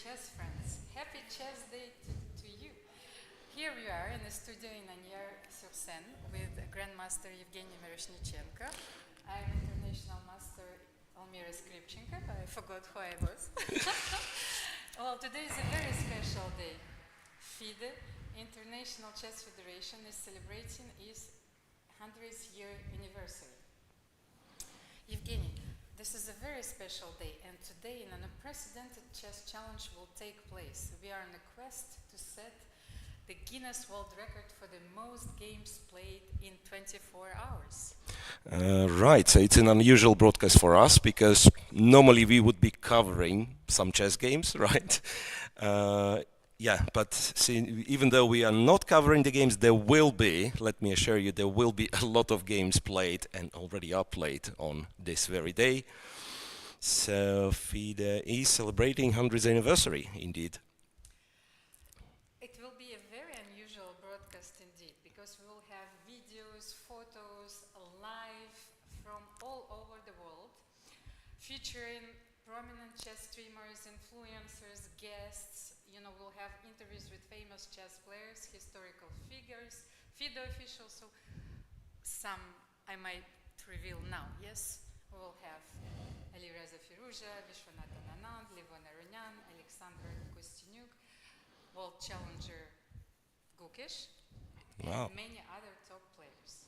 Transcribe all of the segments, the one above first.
chess friends. Happy Chess Day to you. Here we are in the studio in Agnières-sur-Seine with Grandmaster Evgeny Miroshnichenko. I'm International Master Almira Skripchenko. I forgot who I was. Well, today is a very special day. FIDE, International Chess Federation, is celebrating its 100th year anniversary. Evgeny, this is a very special day, and today an unprecedented chess challenge will take place. We are on a quest to set the Guinness World Record for the most games played in 24 hours. Right, so it's an unusual broadcast for us because normally we would be covering some chess games, right? Yeah, but see, even though we are not covering the games, there will be, let me assure you, there will be a lot of games played and already are played on this very day. So FIDE is celebrating 100th anniversary, indeed. It will be a very unusual broadcast indeed, because we will have videos, photos, live from all over the world, featuring prominent chess streamers, influencers, guests. You know, we'll have interviews with famous chess players, historical figures, FIDE officials, so some I might reveal now, yes? We will have Alireza Firouzja, Viswanathan Anand, Levon Aronian, Alexandra, Kosteniuk, world challenger Gukesh, and many other top players.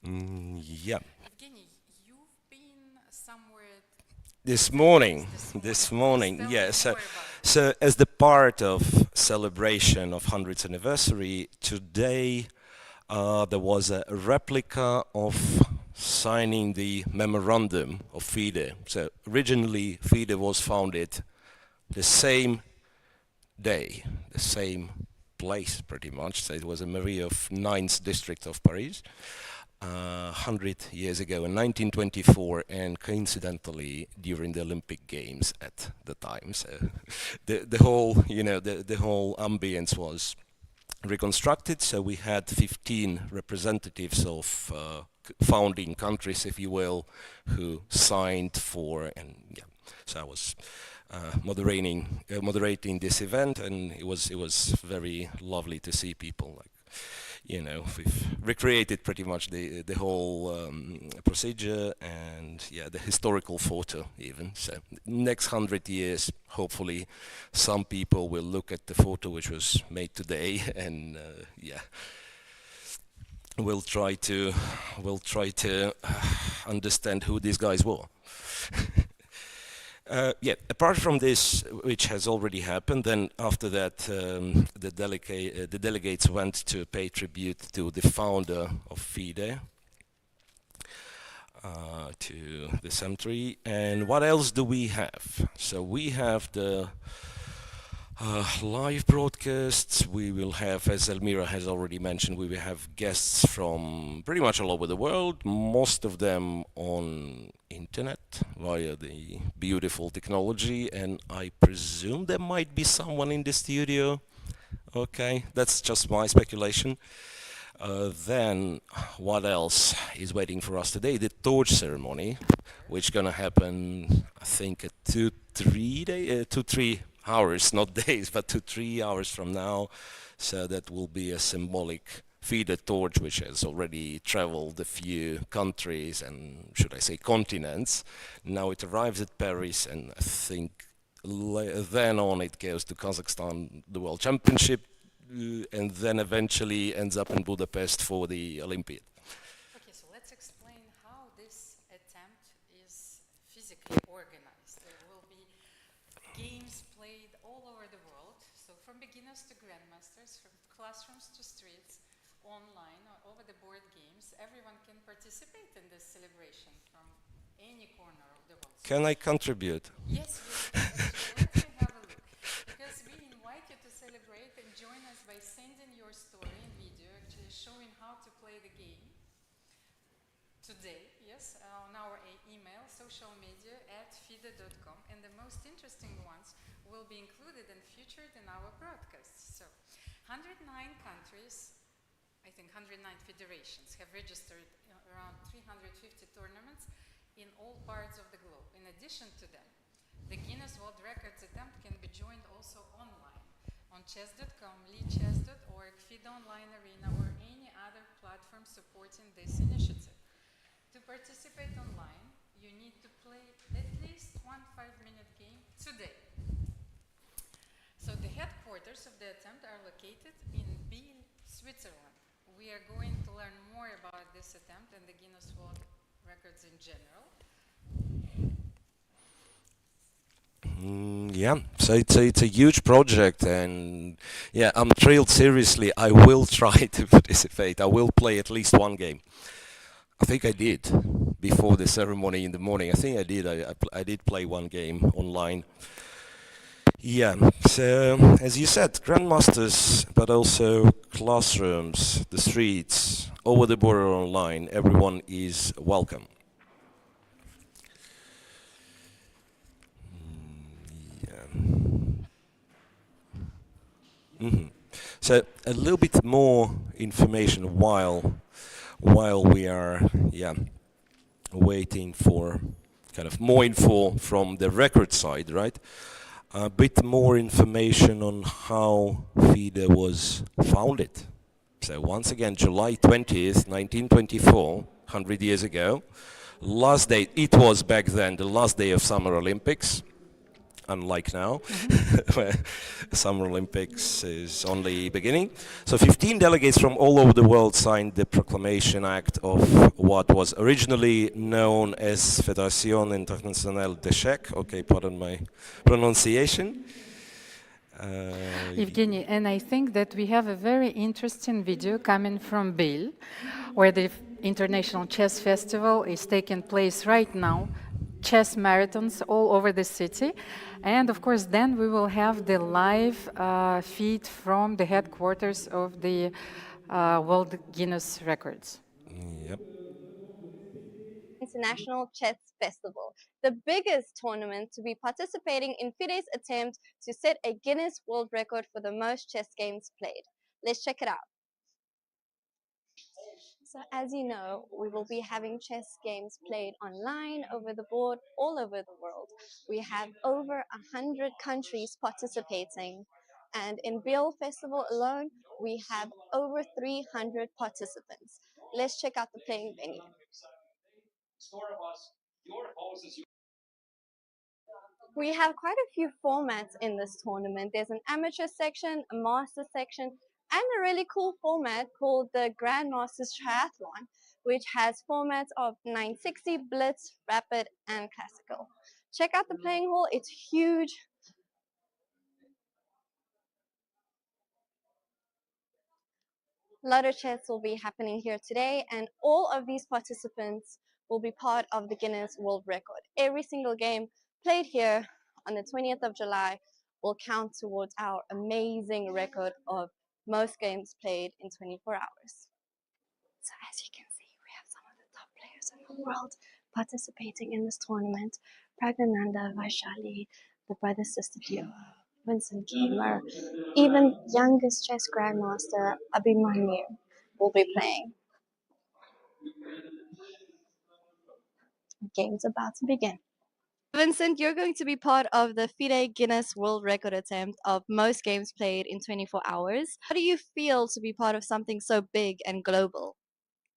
Yeah. Evgeny, you've been somewhere This morning, yeah. So as the part of celebration of 100th anniversary, today there was a replica of signing the memorandum of FIDE. So originally FIDE was founded the same day, the same place pretty much. So it was a Marie of 9th district of Paris. 100 years ago in 1924, and coincidentally during the Olympic Games at the time. So the whole, the whole ambience was reconstructed. So we had 15 representatives of founding countries, if you will, who signed for, and yeah. So I was moderating this event, and it was very lovely to see people like. We've recreated pretty much the whole procedure and yeah, the historical photo even. So next 100 years, hopefully, some people will look at the photo which was made today, and yeah, we'll try to understand who these guys were. Yeah, apart from this, which has already happened, then after that the delegates went to pay tribute to the founder of FIDE, to the cemetery. And what else do we have? So we have the live broadcasts. We will have, as Elmira has already mentioned, we will have guests from pretty much all over the world, most of them on internet via the beautiful technology, and I presume there might be someone in the studio. Okay, that's just my speculation. Then what else is waiting for us today? The torch ceremony, which is gonna happen, I think, at 2-3 hours, not days, but 2-3 hours from now. So that will be a symbolic FIDE torch, which has already traveled a few countries and, should I say, continents. Now it arrives at Paris, and I think then on it goes to Kazakhstan, the World Championship, and then eventually ends up in Budapest for the Olympiad. Okay, so let's explain how this attempt is physically organized. There will be games played all over the world, so from beginners to grandmasters, from classrooms to streets, online or over the board games. Everyone can participate in this celebration from any corner of the world. Can I contribute? Yes, let me have a look. Because we invite you to celebrate and join us by sending your story and video, actually showing how to play the game today, yes, on our email, social media @fide.com, and the most interesting ones will be included and featured in our broadcasts. So, 109 countries, I think 109 federations have registered around 350 tournaments in all parts of the globe. In addition to them, The Guinness World Records Attempt can be joined also online on chess.com, lichess.org, FIDE Online Arena, or any other platform supporting this initiative. To participate online, you need to play at least one 5-minute game today. So the headquarters of the attempt are located in Biel, Switzerland. We are going to learn more about this attempt and the Guinness World Records in general. Yeah, so it's a huge project, and yeah, I'm thrilled. Seriously, I will try to participate. I will play at least one game. I think I did before the ceremony in the morning. I think I did. I did play one game online. Yeah, so as you said, grandmasters, but also classrooms, the streets, over the border, online. Everyone is welcome. hmm So a little bit more information while we are waiting for kind of more info from the record side, right? A bit more information on how FIDE was founded. So once again, July 20th, 1924, 100 years ago. Last day, it was back then the last day of Summer Olympics, unlike now, where Summer Olympics is only beginning. So 15 delegates from all over the world signed the Proclamation Act of what was originally known as Fédération Internationale d'Échecs. Okay, pardon my pronunciation. Evgeny, and I think that we have a very interesting video coming from Biel, where the International Chess Festival is taking place right now, chess marathons all over the city, and of course then we will have the live feed from the headquarters of the World Guinness Records. Yep. International Chess Festival, the biggest tournament to be participating in FIDE's attempt to set a Guinness World Record for the most chess games played. Let's check it out. So as you know, we will be having chess games played online, over the board, all over the world. We have over 100 countries participating. And in Biel Festival alone, we have over 300 participants. Let's check out the playing venue. We have quite a few formats in this tournament. There's an amateur section, a master section, and a really cool format called the Grandmasters Triathlon, which has formats of 960, Blitz, Rapid, and Classical. Check out the playing hall, it's huge. A lot of chess will be happening here today, and all of these participants will be part of the Guinness World Record. Every single game played here on the 20th of July will count towards our amazing record of most games played in 24 hours. So as you can see, we have some of the top players in the world participating in this tournament. Pragnananda, Vaishali, the brother-sister duo, Vincent Gamer, even youngest chess grandmaster Abhimanyu will be playing. The game's about to begin. Vincent, you're going to be part of the FIDE Guinness World Record Attempt of most games played in 24 hours. How do you feel to be part of something so big and global?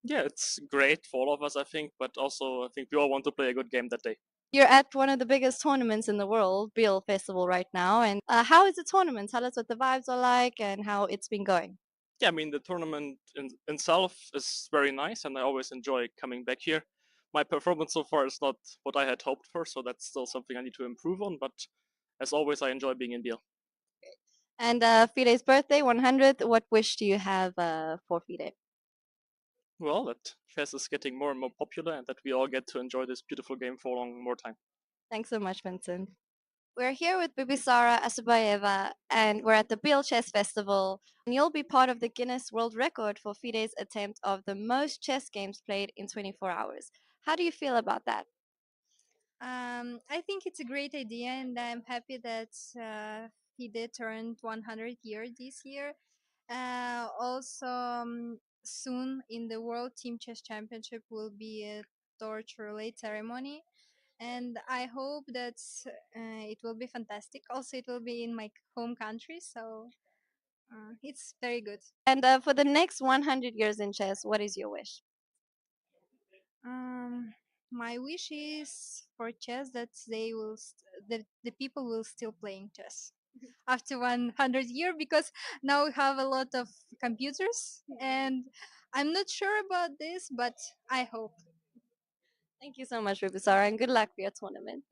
Yeah, it's great for all of us, I think, but also I think we all want to play a good game that day. You're at one of the biggest tournaments in the world, Biel Festival, right now. And how is the tournament? Tell us what the vibes are like and how it's been going. Yeah, I mean, the tournament in itself is very nice, and I always enjoy coming back here. My performance so far is not what I had hoped for, so that's still something I need to improve on, but as always, I enjoy being in Biel. And FIDE's birthday, 100th, what wish do you have for FIDE? Well, that chess is getting more and more popular, and that we all get to enjoy this beautiful game for a long more time. Thanks so much, Vincent. We're here with Bibisara Asubayeva, and we're at the Biel Chess Festival. And you'll be part of the Guinness World Record for FIDE's attempt of the most chess games played in 24 hours. How do you feel about that? I think it's a great idea, and I'm happy that FIDE turned 100 year this year. Also, soon in the World Team Chess Championship will be a torch relay ceremony, and I hope that it will be fantastic. Also, it will be in my home country, so it's very good. And for the next 100 years in chess, what is your wish? My wish is for chess that that the people will still playing chess after 100 years, because now we have a lot of computers, and I'm not sure about this, but I hope. Thank you so much, Rubisara, and good luck for your tournament.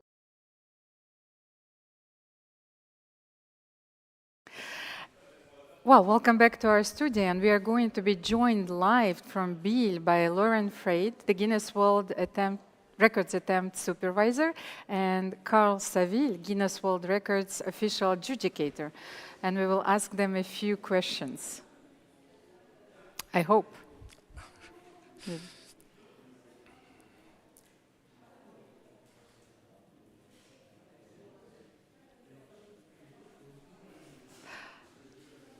Well, welcome back to our studio, and we are going to be joined live from Biel by Laurent Freyd, the Guinness World Records Attempt supervisor, and Carl Saville, Guinness World Records official adjudicator. And we will ask them a few questions. I hope.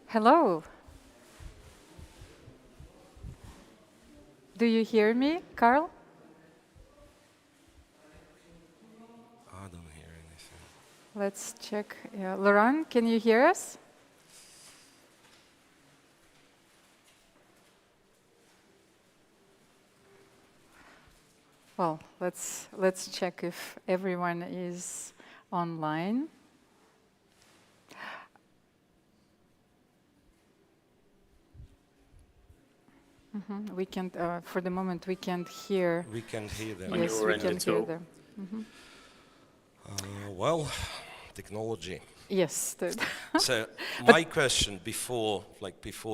Hello. Do you hear me, Carl? I don't hear anything. Let's check. Laurent, can you hear us? Well, let's check if everyone is online. We can't, for the moment, we can't hear. We can hear them. Yes, we can hear them. Well, technology. Yes. So my question before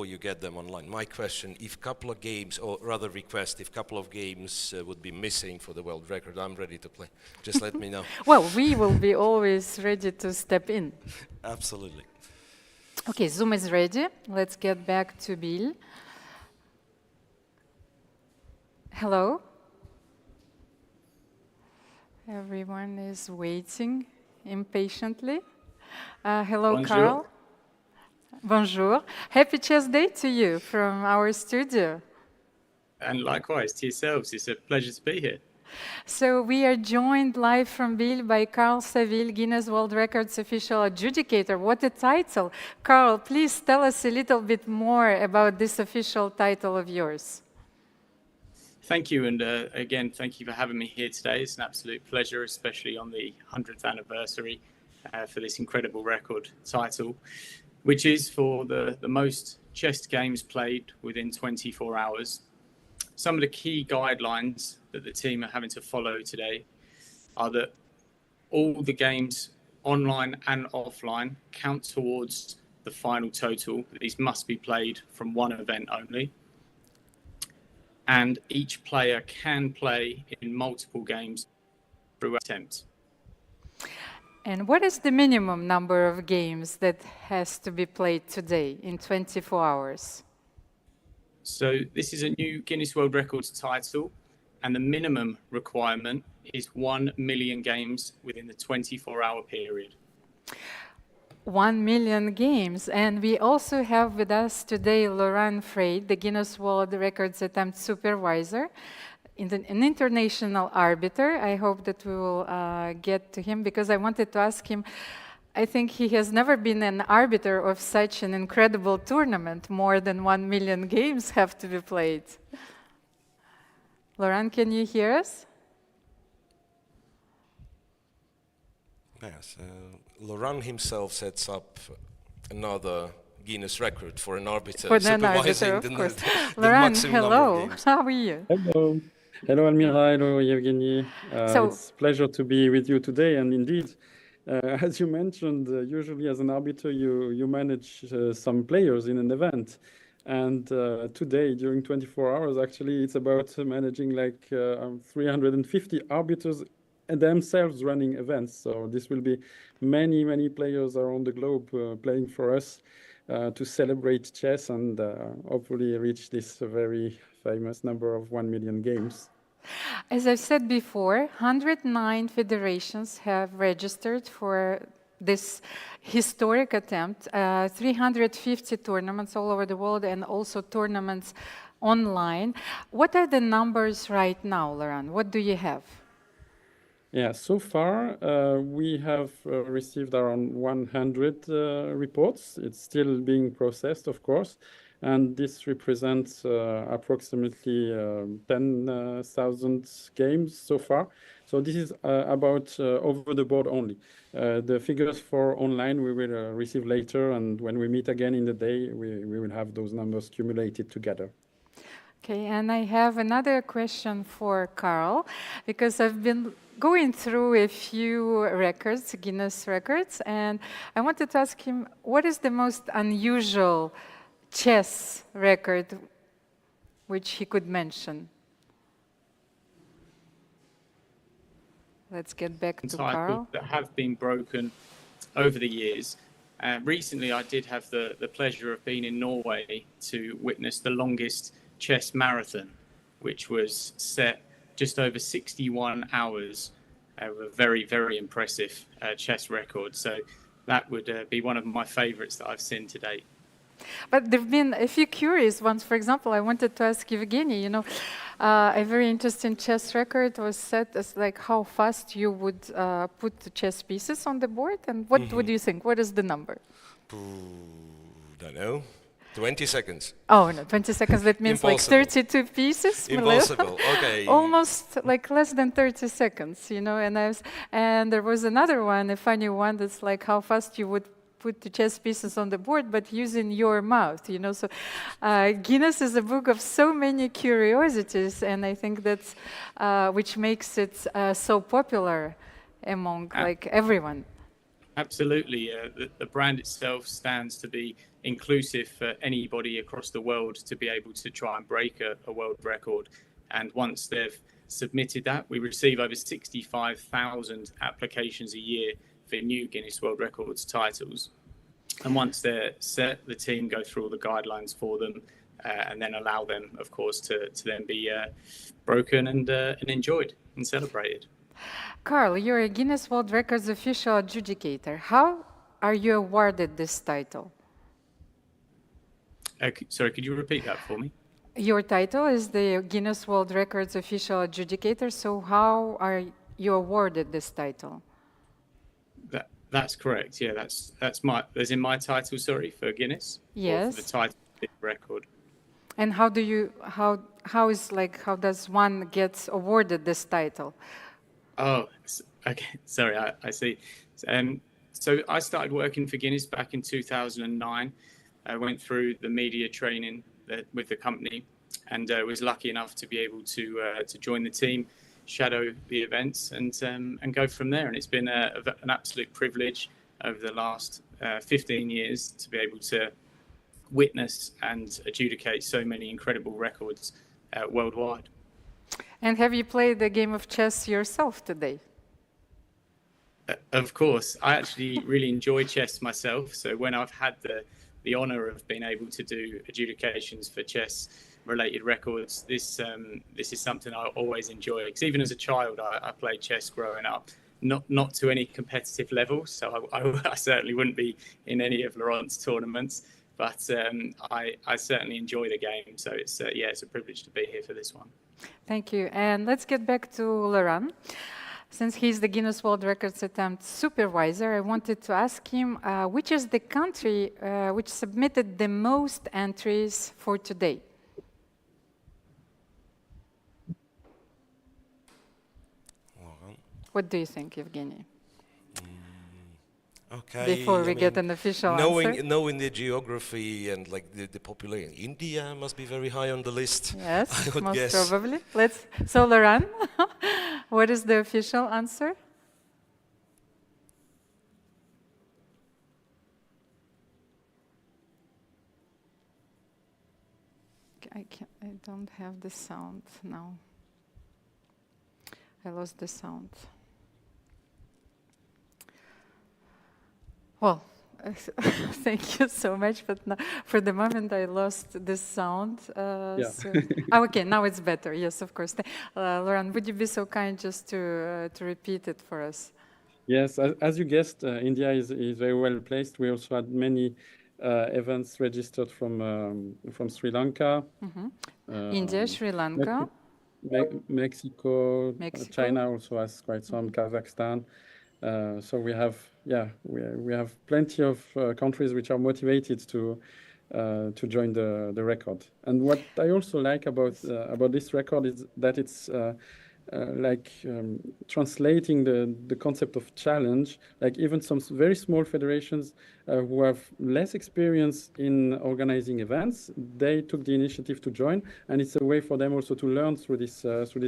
you get them online, my question, if a couple of games, or rather request, if a couple of games would be missing for the world record, I'm ready to play. Just let me know. Well, we will be always ready to step in. Absolutely. Okay, Zoom is ready. Let's get back to Bill. Hello. Everyone is waiting impatiently. Hello, Bonjour. Carl. Bonjour. Happy Chess Day to you from our studio. And likewise to yourselves. It's a pleasure to be here. So we are joined live from Biel by Carl Saville, Guinness World Records official adjudicator. What a title. Carl, please tell us a little bit more about this official title of yours. Thank you, and again, thank you for having me here today. It's an absolute pleasure, especially on the 100th anniversary for this incredible record title, which is for the most chess games played within 24 hours. Some of the key guidelines that the team are having to follow today are that all the games, online and offline, count towards the final total. These must be played from one event only. And each player can play in multiple games through attempt. And what is the minimum number of games that has to be played today in 24 hours? So this is a new Guinness World Records title, and the minimum requirement is 1 million games within the 24-hour period. 1 million games. And we also have with us today Laurent Freyd, the Guinness World Records Attempt supervisor, an international arbiter. I hope that we will get to him, because I wanted to ask him, I think he has never been an arbiter of such an incredible tournament. More than 1 million games have to be played. Laurent, can you hear us? Yes. Laurent himself sets up another Guinness record for an arbiter supervising the Laurent, maximum hello. number of games. How are you? Hello. Hello, Almira. Hello, Evgeny. It's a pleasure to be with you today. And indeed, as you mentioned, usually as an arbiter, you manage some players in an event. And today, during 24 hours, actually, it's about managing like 350 arbiters and themselves running events. So this will be many, many players around the globe playing for us to celebrate chess and hopefully reach this very famous number of 1 million games. As I've said before, 109 federations have registered for this historic attempt, 350 tournaments all over the world, and also tournaments online. What are the numbers right now, Laurent? What do you have? Yeah, so far we have received around 100 reports. It's still being processed, of course, and this represents approximately 10,000 games so far. So this is about over the board only. The figures for online we will receive later, and when we meet again in the day, we will have those numbers cumulated together. Okay, and I have another question for Carl, because I've been going through a few records, Guinness records, and I wanted to ask him, what is the most unusual chess record which he could mention? Let's get back to Carl. That have been broken over the years. Recently, I did have the pleasure of being in Norway to witness the longest chess marathon, which was set just over 61 hours of a very, very impressive chess record. So that would be one of my favorites that I've seen to date. But there have been a few curious ones. For example, I wanted to ask Evgeny, a very interesting chess record was set as like how fast you would put the chess pieces on the board. And what would you think? What is the number? Don't know. 20 seconds. Oh, no, 20 seconds, that means Impossible. like 32 pieces. Impossible, okay. Almost like less than 30 seconds, and there was another one, a funny one, that's like how fast you would put the chess pieces on the board, but using your mouth, So Guinness is a book of so many curiosities, and I think that's which makes it so popular among like everyone. Absolutely. The brand itself stands to be inclusive for anybody across the world to be able to try and break a world record. And once they've submitted that, we receive over 65,000 applications a year for new Guinness World Records titles. And once they're set, the team go through all the guidelines for them and then allow them, of course, to then be broken and enjoyed and celebrated. Carl, you're a Guinness World Records official adjudicator. How are you awarded this title? Sorry, could you repeat that for me? Your title is the Guinness World Records official adjudicator. So how are you awarded this title? That's correct. Yeah, that's in my title. Sorry, for Guinness. Yes. Or for the title of the record. And how does one get awarded this title? Oh, okay. Sorry, I see. So I started working for Guinness back in 2009. I went through the media training with the company, and was lucky enough to be able to join the team, shadow the events, and go from there. And it's been an absolute privilege over the last 15 years to be able to witness and adjudicate so many incredible records worldwide. And have you played the game of chess yourself today? Of course. I actually really enjoy chess myself. So when I've had the honor of being able to do adjudications for chess-related records, this is something I always enjoy. Because even as a child, I played chess growing up, not to any competitive level. So I certainly wouldn't be in any of Laurent's tournaments. But I certainly enjoy the game. So it's a privilege to be here for this one. Thank you. And let's get back to Laurent. Since he's the Guinness World Records Attempt supervisor, I wanted to ask him, which is the country which submitted the most entries for today? What do you think, Evgeny? Okay. Before we get an official answer. Knowing the geography and like the population, India must be very high on the list. Yes, I would most guess. probably. So Laurent, what is the official answer? I don't have the sound now. I lost the sound. Well, thank you so much, but for the moment I lost the sound. Okay, now it's better. Yes, of course. Laurent, would you be so kind just to repeat it for us? Yes, as you guessed, India is very well placed. We also had many events registered from Sri Lanka. India, Sri Lanka. Mexico, Mexico. China also has quite some, Kazakhstan. So we have, we have plenty of countries which are motivated to join the record. And what I also like about this record is that it's like translating the concept of challenge. Like even some very small federations who have less experience in organizing events, they took the initiative to join, and it's a way for them also to learn through this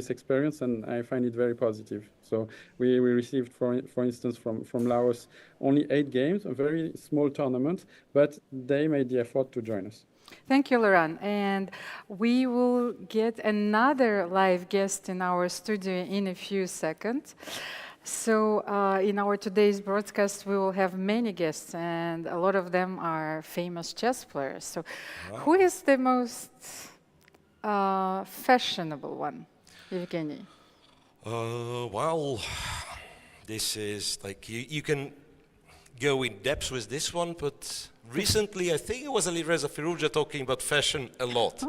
experience, and I find it very positive. So we received, for instance, from Laos only 8 games, a very small tournament, but they made the effort to join us. Thank you, Laurent. And we will get another live guest in our studio in a few seconds. So in our today's broadcast, we will have many guests, and a lot of them are famous chess players. So who is the most fashionable one, Evgeny? Well, this is like, you can go in depth with this one, but recently I think it was Alireza Firouzja talking about fashion a lot.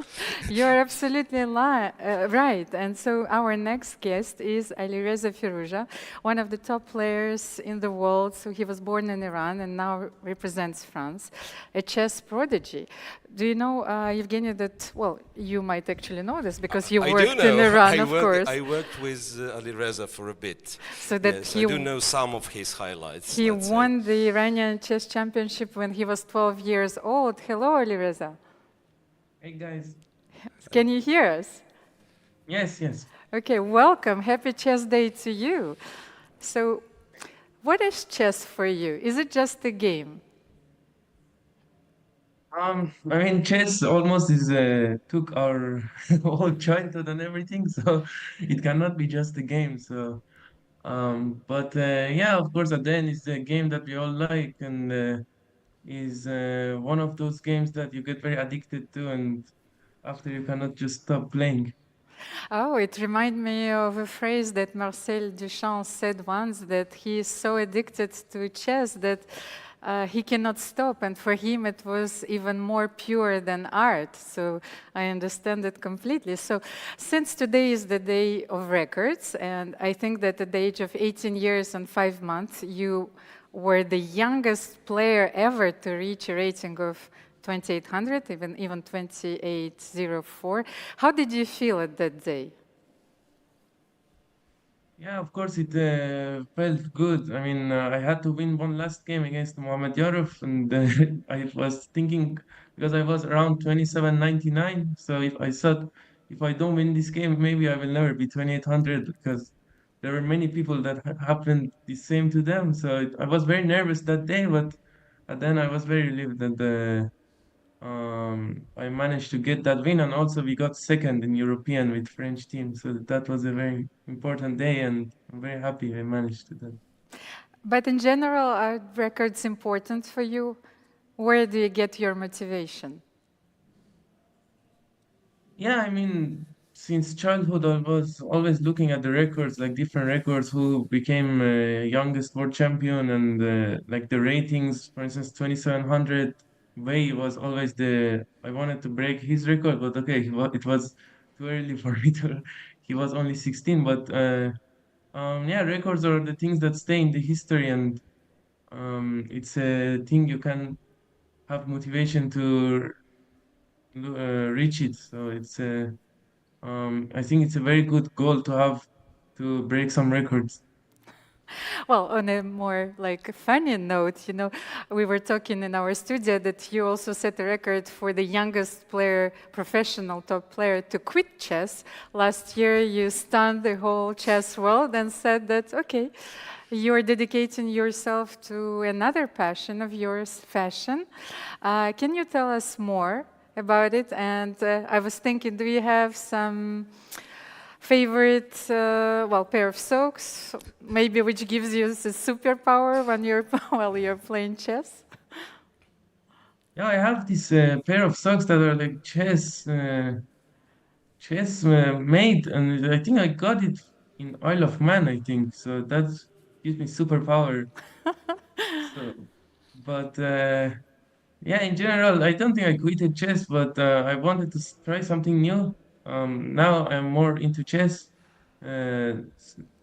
You're absolutely right. And so our next guest is Alireza Firouzja, one of the top players in the world. So he was born in Iran and now represents France, a chess prodigy. Do you know, Evgeny, that, well, you might actually know this because you worked in Iran, of course. I worked with Alireza for a bit. So that yes, I do know some of his highlights. He won the Iranian chess championship when he was 12 years old. Hello, Alireza. Hey, guys. Can you hear us? Yes, yes. Okay, welcome. Happy Chess Day to you. So, what is chess for you? Is it just a game? I mean, chess almost took our whole childhood and everything, so it cannot be just a game. So, but yeah, of course, at the end, it's a game that we all like, and is one of those games that you get very addicted to, and after you cannot just stop playing. Oh, it reminds me of a phrase that Marcel Duchamp said once, that he is so addicted to chess that he cannot stop, and for him it was even more pure than art. So I understand it completely. So since today is the day of records, and I think that at the age of 18 years and 5 months, you were the youngest player ever to reach a rating of 2800, even 2804. How did you feel at that day? Yeah, of course, it felt good. I mean, I had to win one last game against Mohamed Yarov, and I was thinking, because I was around 2799, so if I thought, if I don't win this game, maybe I will never be 2800, because there were many people that happened the same to them. So I was very nervous that day, but then I was very relieved that I managed to get that win, and also we got second in European with French team. So that was a very important day, and I'm very happy I managed to do that. But in general, are records important for you? Where do you get your motivation? Yeah, I mean, since childhood, I was always looking at the records, like different records, who became youngest world champion, and like the ratings. For instance, 2700 Wei was always I wanted to break his record, but okay, it was too early for me to. He was only 16, but yeah, records are the things that stay in the history, and it's a thing you can have motivation to reach it. So I think it's a very good goal to have, to break some records. Well, on a more like funny note, you know, we were talking in our studio that you also set a record for the youngest player, professional top player, to quit chess. Last year, you stunned the whole chess world and said that, okay, you're dedicating yourself to another passion of yours, fashion. Can you tell us more about it? And I was thinking, do you have some favorite, pair of socks, maybe which gives you a superpower when you're while you're playing chess? Yeah, I have this pair of socks that are like chess made, and I think I got it in Isle of Man, I think. So that gives me superpower. So, but yeah, in general, I don't think I quitted chess, but I wanted to try something new. Now I'm more into chess.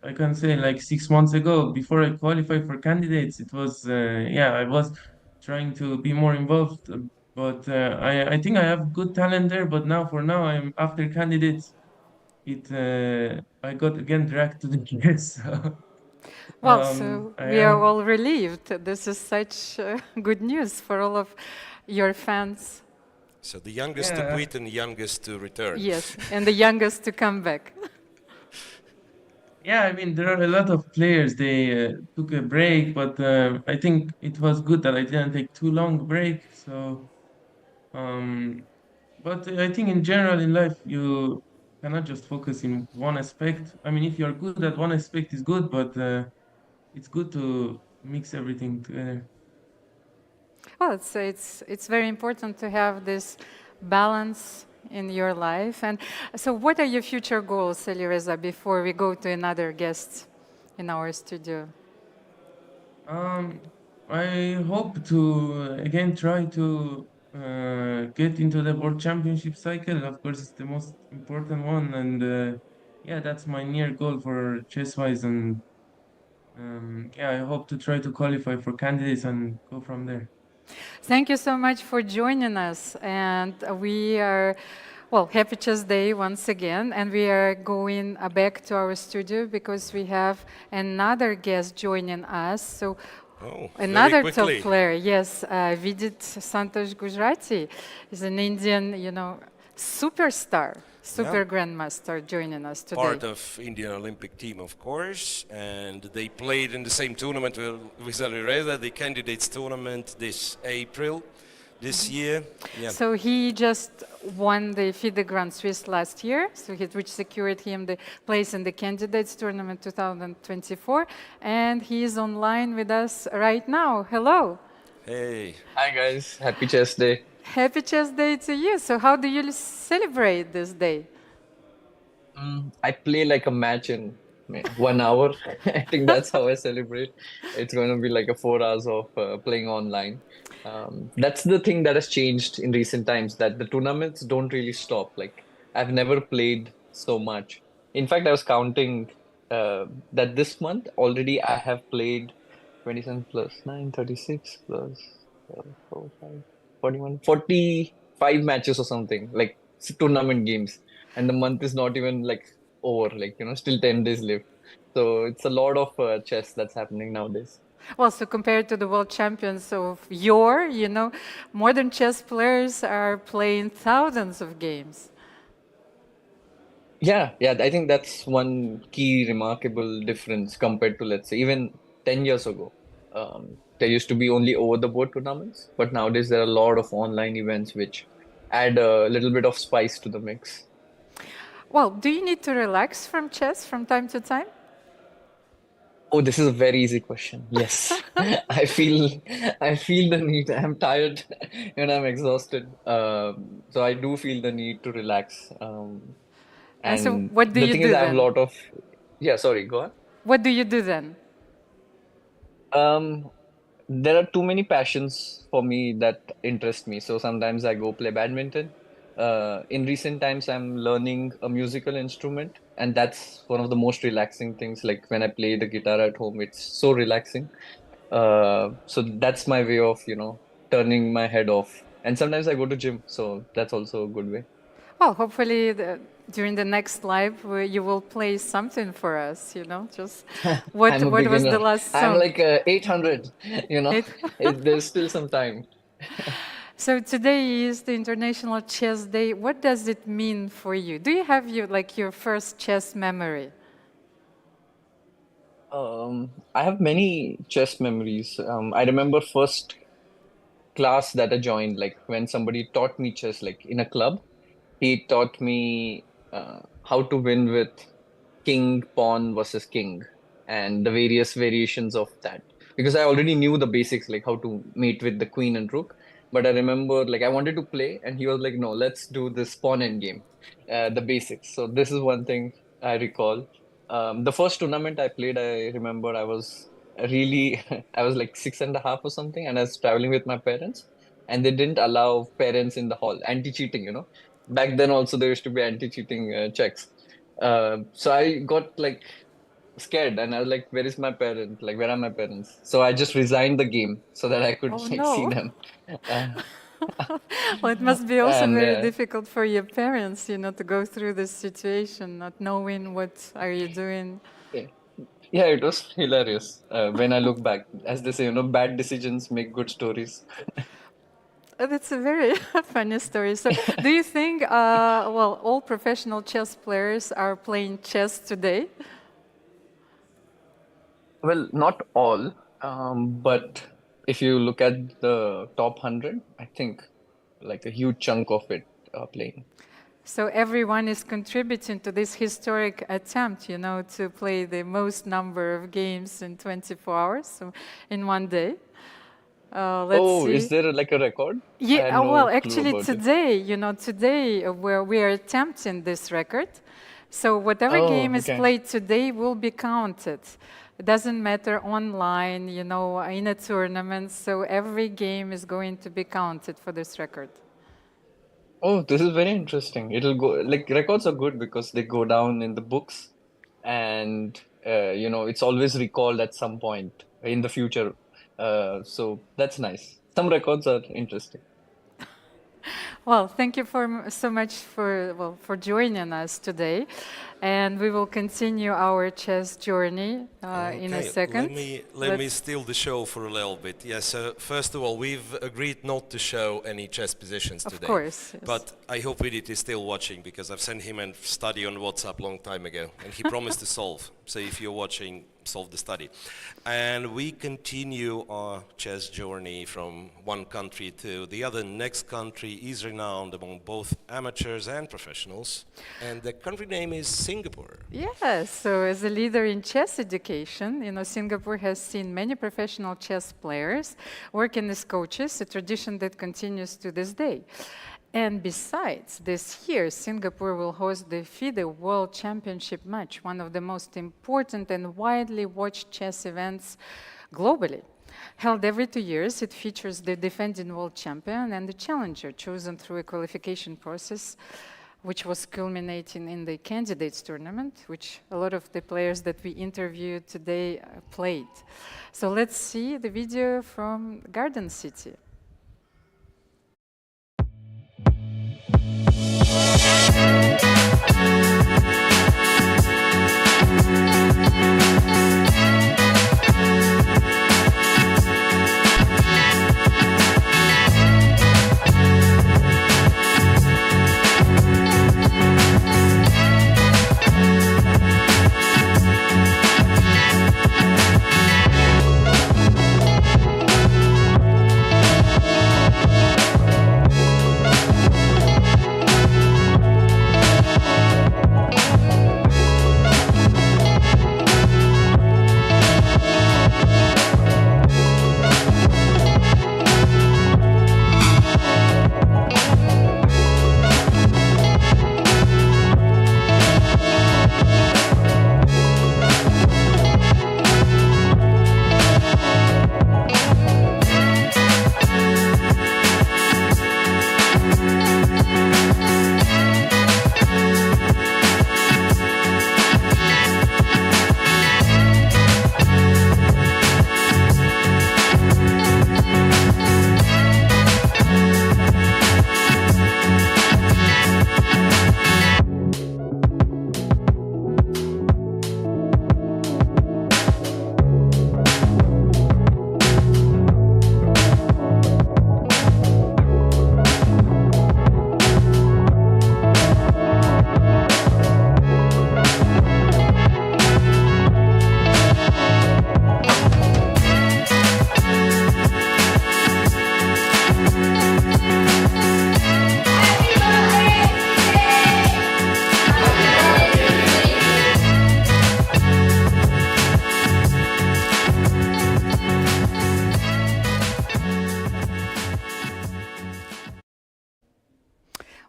I can say like 6 months ago, before I qualified for candidates, it was yeah, I was trying to be more involved. But I think I have good talent there. But now for now, I'm after candidates. I got again dragged to the chess. Well, so I we are am. all relieved. This is such good news for all of your fans. So the youngest to Yeah. quit and the youngest to return. Yes, and the youngest to come back. Yeah, I mean, there are a lot of players. They took a break, but I think it was good that I didn't take too long break. So, um, but I think in general in life, you cannot just focus in one aspect. I mean, if you're good at one aspect, is good, but it's good to mix everything together. Well, it's very important to have this balance in your life. And so, what are your future goals, Alireza, before we go to another guest in our studio? Um, I hope to again try to get into the World Championship cycle. Of course, it's the most important one, and yeah, that's my near goal for chess-wise. And yeah, I hope to try to qualify for candidates and go from there. Thank you so much for joining us. And we are, well, happy Chess Day once again. And we are going back to our studio because we have another guest joining us. So another top player, yes, Vidit Gujrathi is an Indian, superstar, super grandmaster joining us today. Part of Indian Olympic team, of course, and they played in the same tournament with Alireza, the candidates tournament this April, this year. Yeah. So he just won the FIDE Grand Swiss last year, so which secured him the place in the candidates tournament 2024, and he is online with us right now. Hello. Hey. Hi guys, happy Chess Day. Happy Chess Day to you. So how do you celebrate this day? I play like a match in 1 hour. I think that's how I celebrate. It's going to be like 4 hours of playing online. That's the thing that has changed in recent times, that the tournaments don't really stop. Like I've never played so much. In fact, I was counting that this month already I have played 27 plus 9, 36 plus 4, 5, 41, 45 matches or something, like tournament games. And the month is not even like over, like, still 10 days left. So it's a lot of chess that's happening nowadays. Well, so compared to the world champions of modern chess players are playing thousands of games. Yeah, I think that's one key remarkable difference compared to, let's say, even 10 years ago. There used to be only over-the-board tournaments, but nowadays there are a lot of online events which add a little bit of spice to the mix. Well, do you need to relax from chess from time to time? Oh, this is a very easy question. Yes, I feel the need. I'm tired and I'm exhausted. So I do feel the need to relax. And so And what do the you thing do is, I have then? a lot of. Yeah, sorry, go on. What do you do then? There are too many passions for me that interest me. So sometimes I go play badminton. In recent times, I'm learning a musical instrument, and that's one of the most relaxing things. Like when I play the guitar at home, it's so relaxing. So that's my way of, turning my head off. And sometimes I go to gym, so that's also a good way. Well, hopefully during the next live you will play something for us, just what I'm a was beginner. the last song? I'm like 800, there's still some time. So today is the International Chess Day. What does it mean for you? Do you have your first chess memory? I have many chess memories. I remember first class that I joined, like when somebody taught me chess, like in a club. He taught me how to win with king, pawn versus king, and the various variations of that. Because I already knew the basics, like how to mate with the queen and rook. But I remember, like, I wanted to play, and he was like, "No, let's do this pawn end game, the basics." So this is one thing I recall. The first tournament I played, I remember I was really, I was like 6.5 or something, and I was traveling with my parents, and they didn't allow parents in the hall, anti-cheating, back then also there used to be anti-cheating checks. So I got like scared and I was like, where is my parent? Like, where are my parents? So I just resigned the game so that I could Oh like see no. them. Uh, Well, it must be also and very difficult for your parents, to go through this situation, not knowing what are you doing. yeah, yeah, it was hilarious when I look back. As they say, bad decisions make good stories. That's a very funny story. So, do you think, well, all professional chess players are playing chess today? Well, not all, but if you look at the top 100, I think like a huge chunk of it are playing. So everyone is contributing to this historic attempt, to play the most number of games in 24 hours, so in one day. Let's see. Is there like a record? I Yeah, had no well, clue actually about it. today where we are attempting this record. So whatever game is Okay. played today will be counted. It doesn't matter online, in a tournament. So every game is going to be counted for this record. Oh, this is very interesting. It'll go like records are good because they go down in the books and it's always recalled at some point in the future. So that's nice. Some records are interesting. Well, thank you so much for joining us today, and we will continue our chess journey in a second. Let me steal the show for a little bit. Yes. So first of all, we've agreed not to show any chess positions today. Of course. Yes. But I hope Vidit is still watching because I've sent him a study on WhatsApp long time ago, and he promised to solve. So if you're watching, solve the study. And we continue our chess journey from one country to the other. Next country is renowned among both amateurs and professionals, and the country name is Singapore. Yes, so as a leader in chess education, Singapore has seen many professional chess players working as coaches, a tradition that continues to this day. And besides, this year, Singapore will host the FIDE World Championship match, one of the most important and widely watched chess events globally. Held every 2 years, it features the defending world champion and the challenger chosen through a qualification process, which was culminating in the candidates tournament, which a lot of the players that we interviewed today played. So let's see the video from Garden City.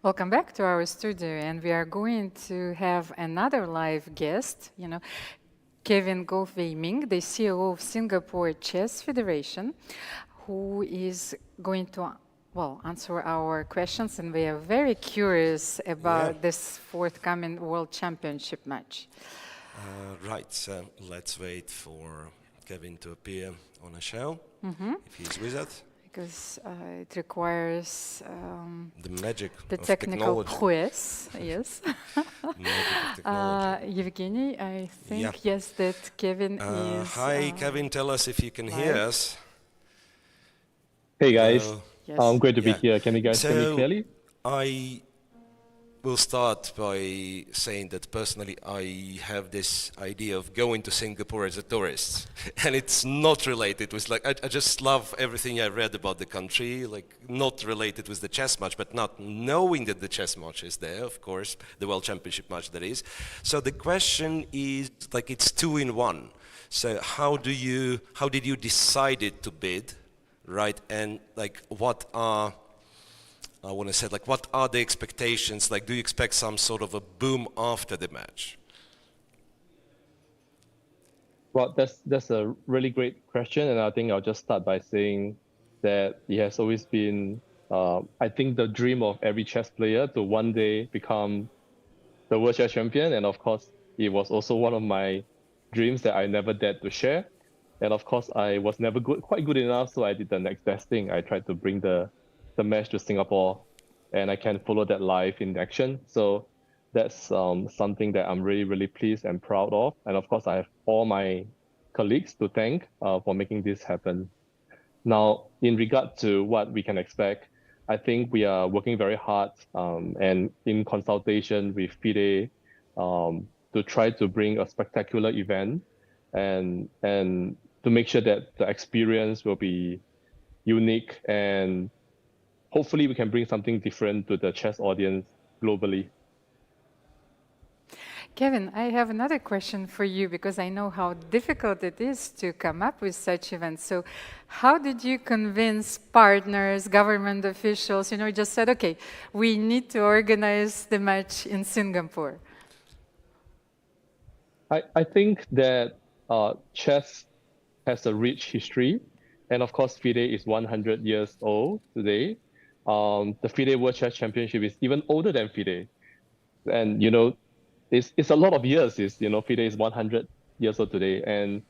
Welcome back to our studio, and we are going to have another live guest, Kevin Ming, the CEO of Singapore Chess Federation, who is going to well, answer our questions, and we are very curious about this forthcoming World Championship match. Right, so let's wait for Kevin to appear on a show, if he's with us. Because it requires the magic the of technical technology. quiz, yes. Magic of technology. Evgeny, I think, yes, that Kevin is... Hi, Kevin, tell us if you can hear us. Hey guys, Yes. great to be here. Can you guys hear me clearly? I will start by saying that personally I have this idea of going to Singapore as a tourist, and it's not related with, like, I just love everything I read about the country, like, not related with the chess match, but not knowing that the chess match is there, of course, the World Championship match that is. So the question is, like, it's 2 in 1. So how did you decide to bid, right? And like, what are the expectations? Like, do you expect some sort of a boom after the match? Well, that's a really great question, and I think I'll just start by saying that it has always been, I think, the dream of every chess player to one day become the world chess champion, and of course, it was also one of my dreams that I never dared to share. And of course, I was never quite good enough, so I did the next best thing. I tried to bring the match to Singapore, and I can follow that live in action. So that's something that I'm really, really pleased and proud of. And of course, I have all my colleagues to thank for making this happen. Now, in regard to what we can expect, I think we are working very hard and in consultation with FIDE to try to bring a spectacular event and to make sure that the experience will be unique, and hopefully we can bring something different to the chess audience globally. Kevin, I have another question for you, because I know how difficult it is to come up with such events. So how did you convince partners, government officials, just said, okay, we need to organize the match in Singapore? I think that chess has a rich history, and of course FIDE is 100 years old today. The FIDE World Chess Championship is even older than FIDE, and it's a lot of years. FIDE is 100 years old today, and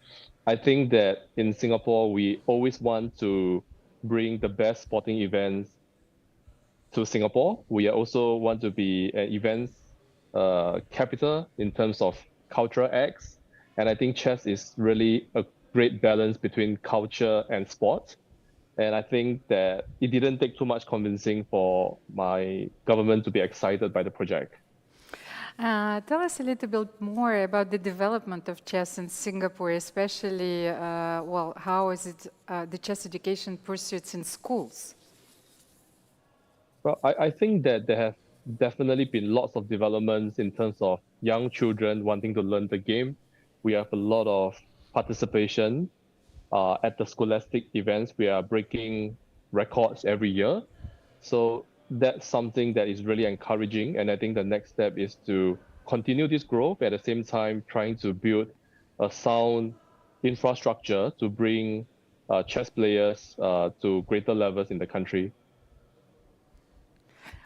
I think that in Singapore we always want to bring the best sporting events to Singapore. We also want to be an events capital in terms of cultural acts, and I think chess is really a great balance between culture and sport. And I think that it didn't take too much convincing for my government to be excited by the project. Tell us a little bit more about the development of chess in Singapore, especially, how is it the chess education pursuits in schools? Well, I think that there have definitely been lots of developments in terms of young children wanting to learn the game. We have a lot of participation at the scholastic events. We are breaking records every year. So that's something that is really encouraging. And I think the next step is to continue this growth, at the same time trying to build a sound infrastructure to bring chess players to greater levels in the country.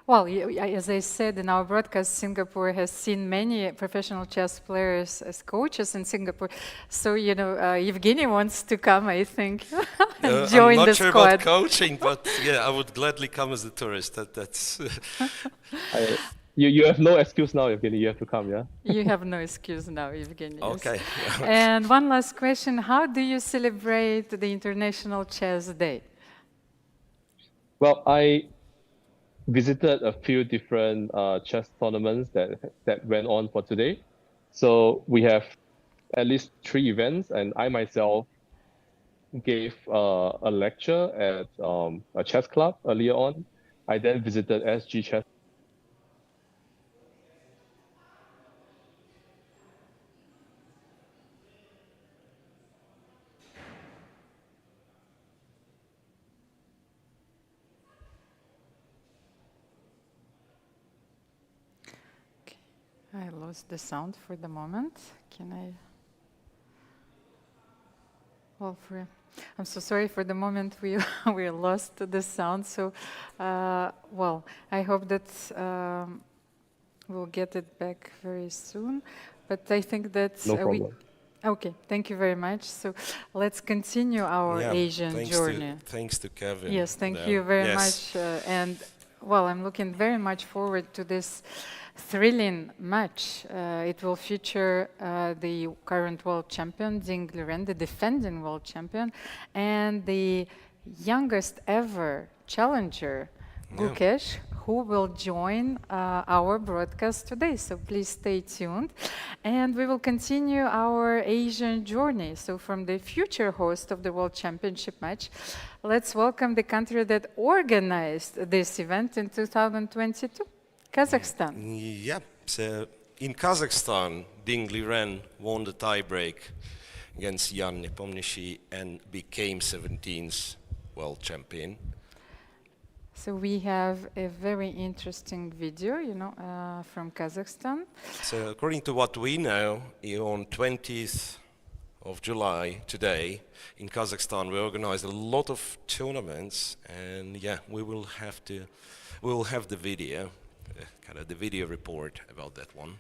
Well, as I said in our broadcast, Singapore has seen many professional chess players as coaches in Singapore. So, Evgeny wants to come, I think, and join the squad. I'm not sure about coaching, but yeah, I would gladly come as a tourist. That's. You have no excuse now, Evgeny. You have to come, yeah? You have no excuse now, Evgeny. Okay. And one last question: how do you celebrate the International Chess Day? Well, I visited a few different chess tournaments that went on for today. So we have at least 3 events, and I myself gave a lecture at a chess club earlier on. I then visited SG Chess. I lost the sound for the moment. Can I? Well, I'm so sorry for the moment we lost the sound. So, well, I hope that we'll get it back very soon. But I think that No problem. Okay, thank you very much. So let's continue our Asian journey. Thanks to Kevin. Yes, thank you very much. And well, I'm looking very much forward to this thrilling match. It will feature the current world champion, Laurent, the defending world champion, and the youngest ever challenger, Gukesh, who will join our broadcast today. So please stay tuned. And we will continue our Asian journey. So from the future host of the World Championship match, let's welcome the country that organized this event in 2022, Kazakhstan. Yeah, so in Kazakhstan, Ding Liren won the tiebreak against Jan Nepomniachtchi and became 17th world champion. So we have a very interesting video, from Kazakhstan. So according to what we know, on 20th of July, today, in Kazakhstan, we organized a lot of tournaments, and yeah, we will have the video, kind of the video report about that one.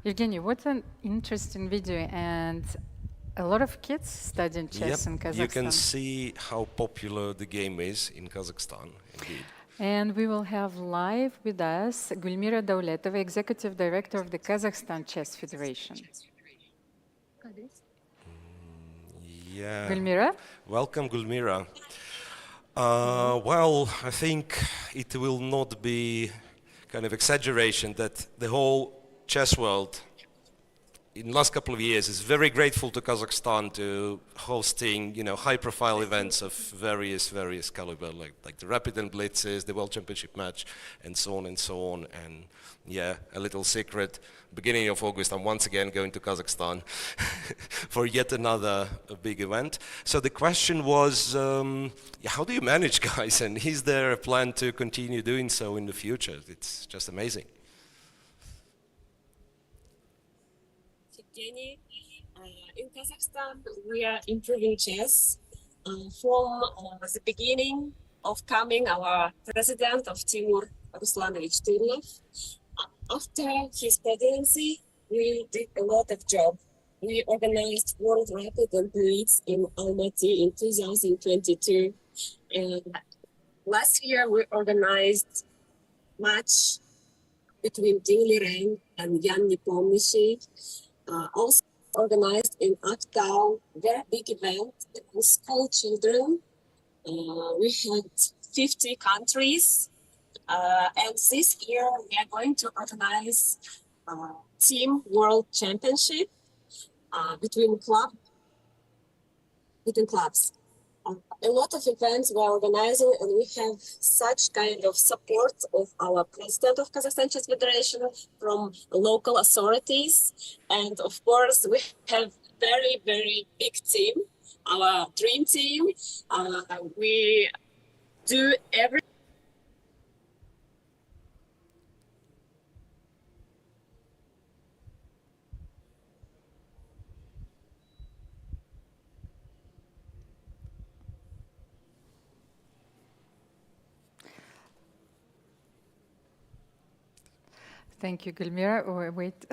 Evgeny, what an interesting video, and a lot of kids studying chess in Kazakhstan. You can see how popular the game is in Kazakhstan, indeed. And we will have live with us Gulmira Dauletova, Executive Director of the Kazakhstan Chess Federation. Yeah. Gulmira? Welcome, Gulmira. Well, I think it will not be kind of exaggeration that the whole chess world in the last couple of years is very grateful to Kazakhstan to hosting, high-profile events of various caliber, like the Rapid and Blitzes, the World Championship match, and so on and so on. And yeah, a little secret, beginning of August, I'm once again going to Kazakhstan for yet another big event. So the question was, how do you manage, guys? And is there a plan to continue doing so in the future? It's just amazing. In Kazakhstan, we are improving chess from the beginning of coming our president of Timur, Ruslanovich Tyrlov. After his presidency, we did a lot of job. We organized World Rapid and Blitz in Almaty in 2022. And last year, we organized match between Laurent and Jan Nepomniachtchi. Also organized in Aktau, very big event with school children. We had 50 countries. And this year we are going to organize Team World Championship between clubs. A lot of events we're organizing, and we have such kind of support of our president of Kazakhstan Chess Federation from local authorities. And of course, we have very, very big team, our dream team. We do every Thank you, Gulmira. Oh, wait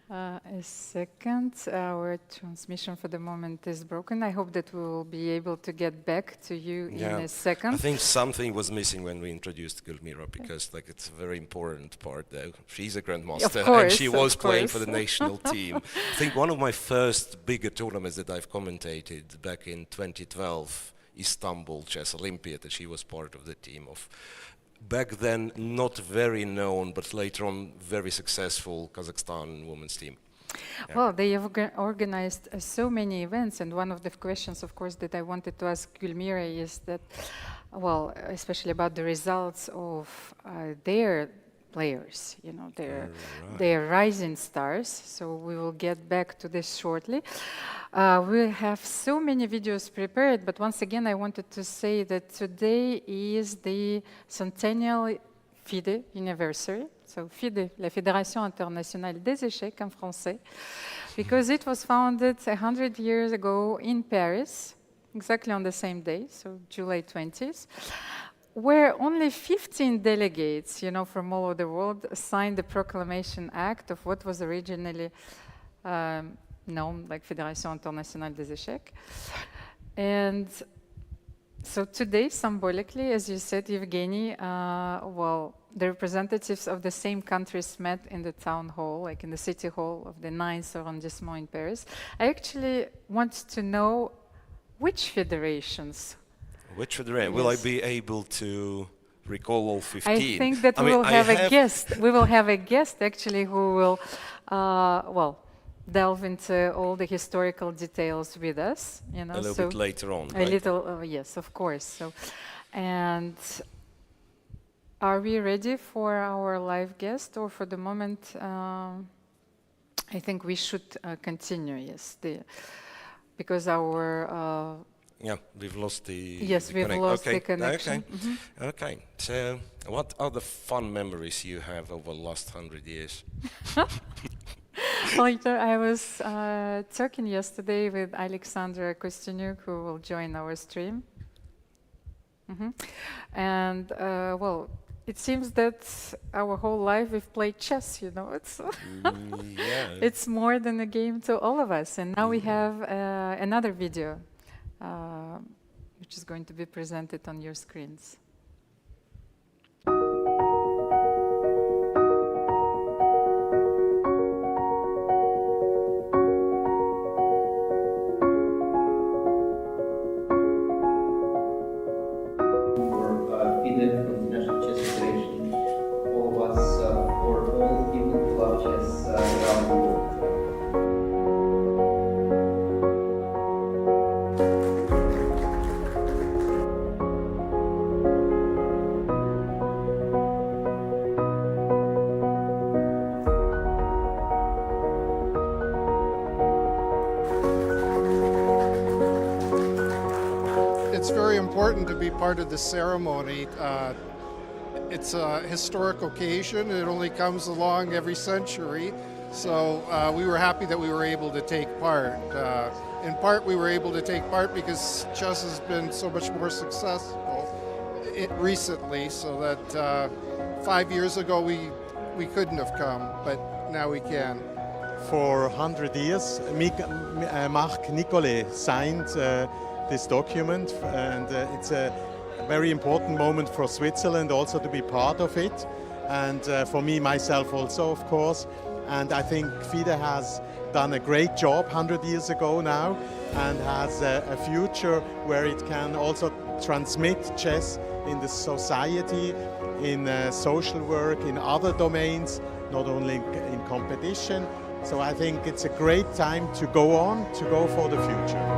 a second. Our transmission for the moment is broken. I hope that we will be able to get back to you in a second. I think something was missing when we introduced Gulmira, because it's a very important part though. She's a grandmaster, and she was playing for the national team. I think one of my first bigger tournaments that I've commentated back in 2012, Istanbul Chess Olympiad, that she was part of the team of. Back then, not very known, but later on, very successful Kazakhstan women's team. Yeah. Well, they have organized so many events, and one of the questions, of course, that I wanted to ask Gulmira is that, well, especially about the results of their players, their rising stars. So we will get back to this shortly. We have so many videos prepared, but once again, I wanted to say that today is the centennial FIDE anniversary. So FIDE, la Fédération Internationale des Échecs en français, because it was founded 100 years ago in Paris, exactly on the same day, so July 20th. Where only 15 delegates, from all over the world signed the Proclamation Act of what was originally known like Fédération Internationale des Échecs. And so today, symbolically, as you said, Evgeny, the representatives of the same countries met in the town hall, like in the city hall of the 9th arrondissement in Paris. I actually want to know which federations. Which federation? Yes. Will I be able to recall all 15? I think that we will have a guest. We will have a guest actually who will, delve into all the historical details with us. A little bit later on. A little, yes, of course. So, and are we ready for our live guest, or for the moment? I think we should continue. Yes, because our. Yeah, we've lost the. Yes, we've lost the connection. Okay. Mm-hmm. Okay. So, what are the fun memories you have over the last 100 years? Later, I was talking yesterday with Alexandra Kosteniuk, who will join our stream. Mm-hmm. And it seems that our whole life we've played chess. It's it's more than a game to all of us. And now we have another video. Which is going to be presented on your screens. For FIDE, International Chess Federation, all of us, for all people who love chess around the world. it's very important to be part of the ceremony. It's a historic occasion. It only comes along every century. So we were happy that we were able to take part. In part, we were able to take part because chess has been so much more successful recently, so that 5 years ago we couldn't have come, but now we can. For 100 years, Marc Nicolet signed this document, and it's a very important moment for Switzerland also to be part of it, and for me myself also, of course. And I think FIDE has done a great job 100 years ago now, and has a future where it can also transmit chess in the society, in social work, in other domains, not only in competition. So I think it's a great time to go on, to go for the future.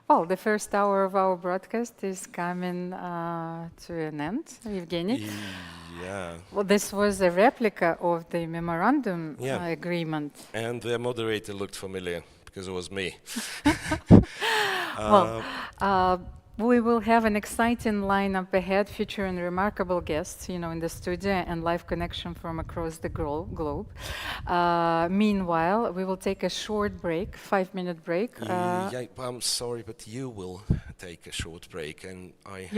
Well, the first hour of our broadcast is coming to an end, Evgeny. Yeah. Well, this was a replica of the memorandum agreement. And the moderator looked familiar because it was me. We will have an exciting lineup ahead featuring remarkable guests, in the studio and live connection from across the globe. Meanwhile, we will take a short break, 5-minute break. I'm sorry, but you will take a short break, and I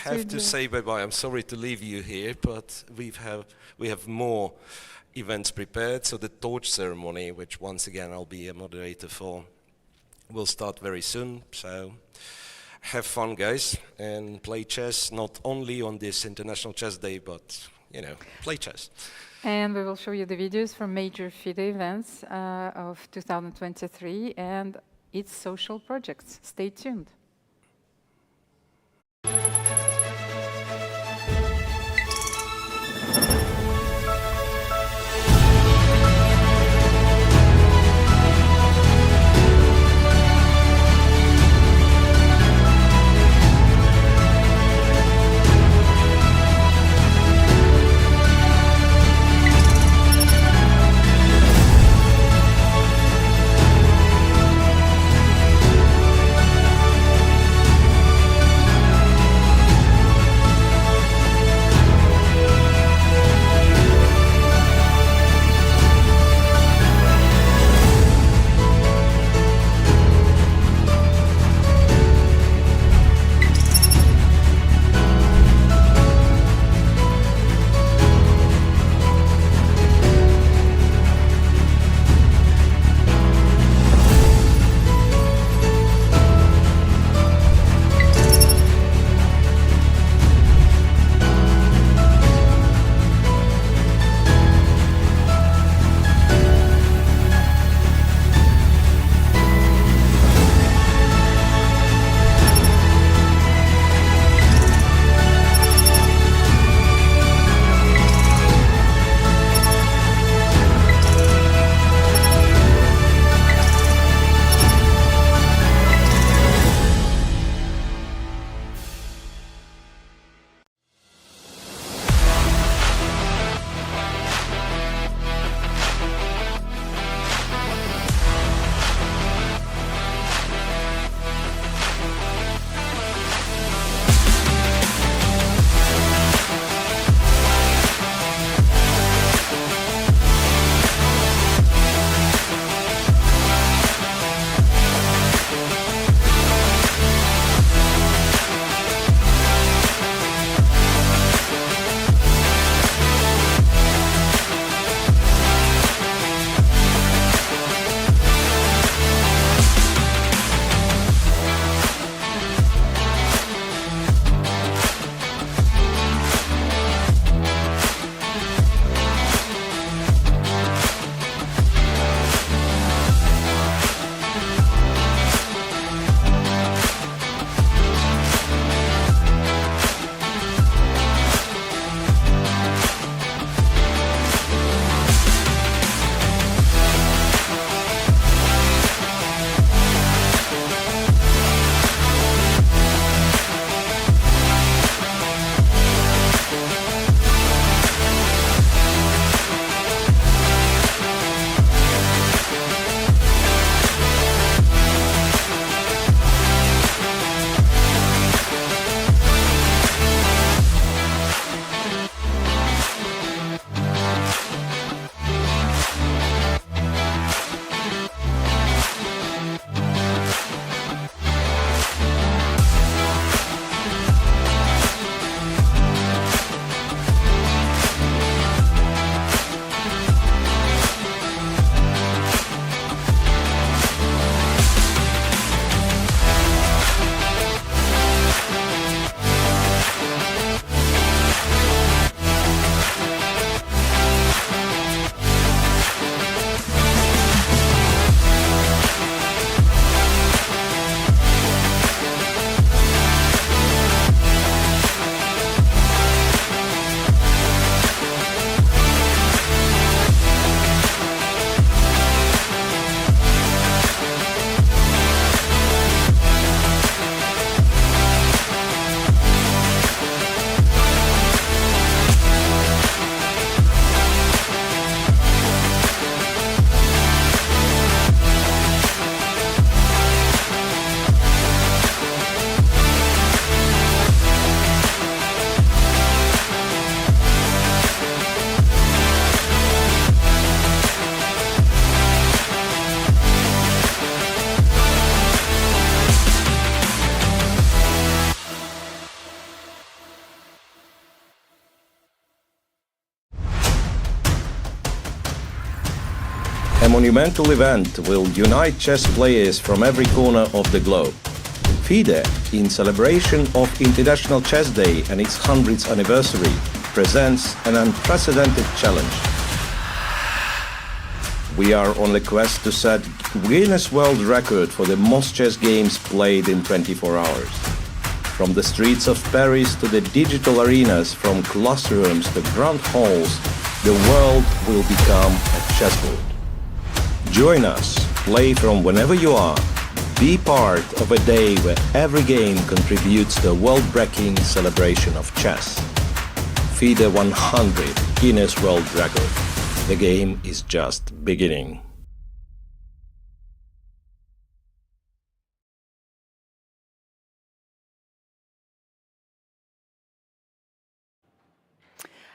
have to say bye-bye. I'm sorry to leave you here, but we have more events prepared. So the torch ceremony, which once again I'll be a moderator for, will start very soon. So have fun, guys, and play chess, not only on this International Chess Day, but, play chess. And we will show you the videos from major FIDE events of 2023 and its social projects. Stay tuned. a monumental event will unite chess players from every corner of the globe. FIDE, in celebration of International Chess Day and its 100th anniversary, presents an unprecedented challenge. We are on the quest to set Guinness World Record for the most chess games played in 24 hours. From the streets of Paris to the digital arenas, from classrooms to grand halls, the world will become a chessboard. Join us, play from whenever you are, be part of a day where every game contributes to a world-breaking celebration of chess. FIDE 100 Guinness World Record. The game is just beginning.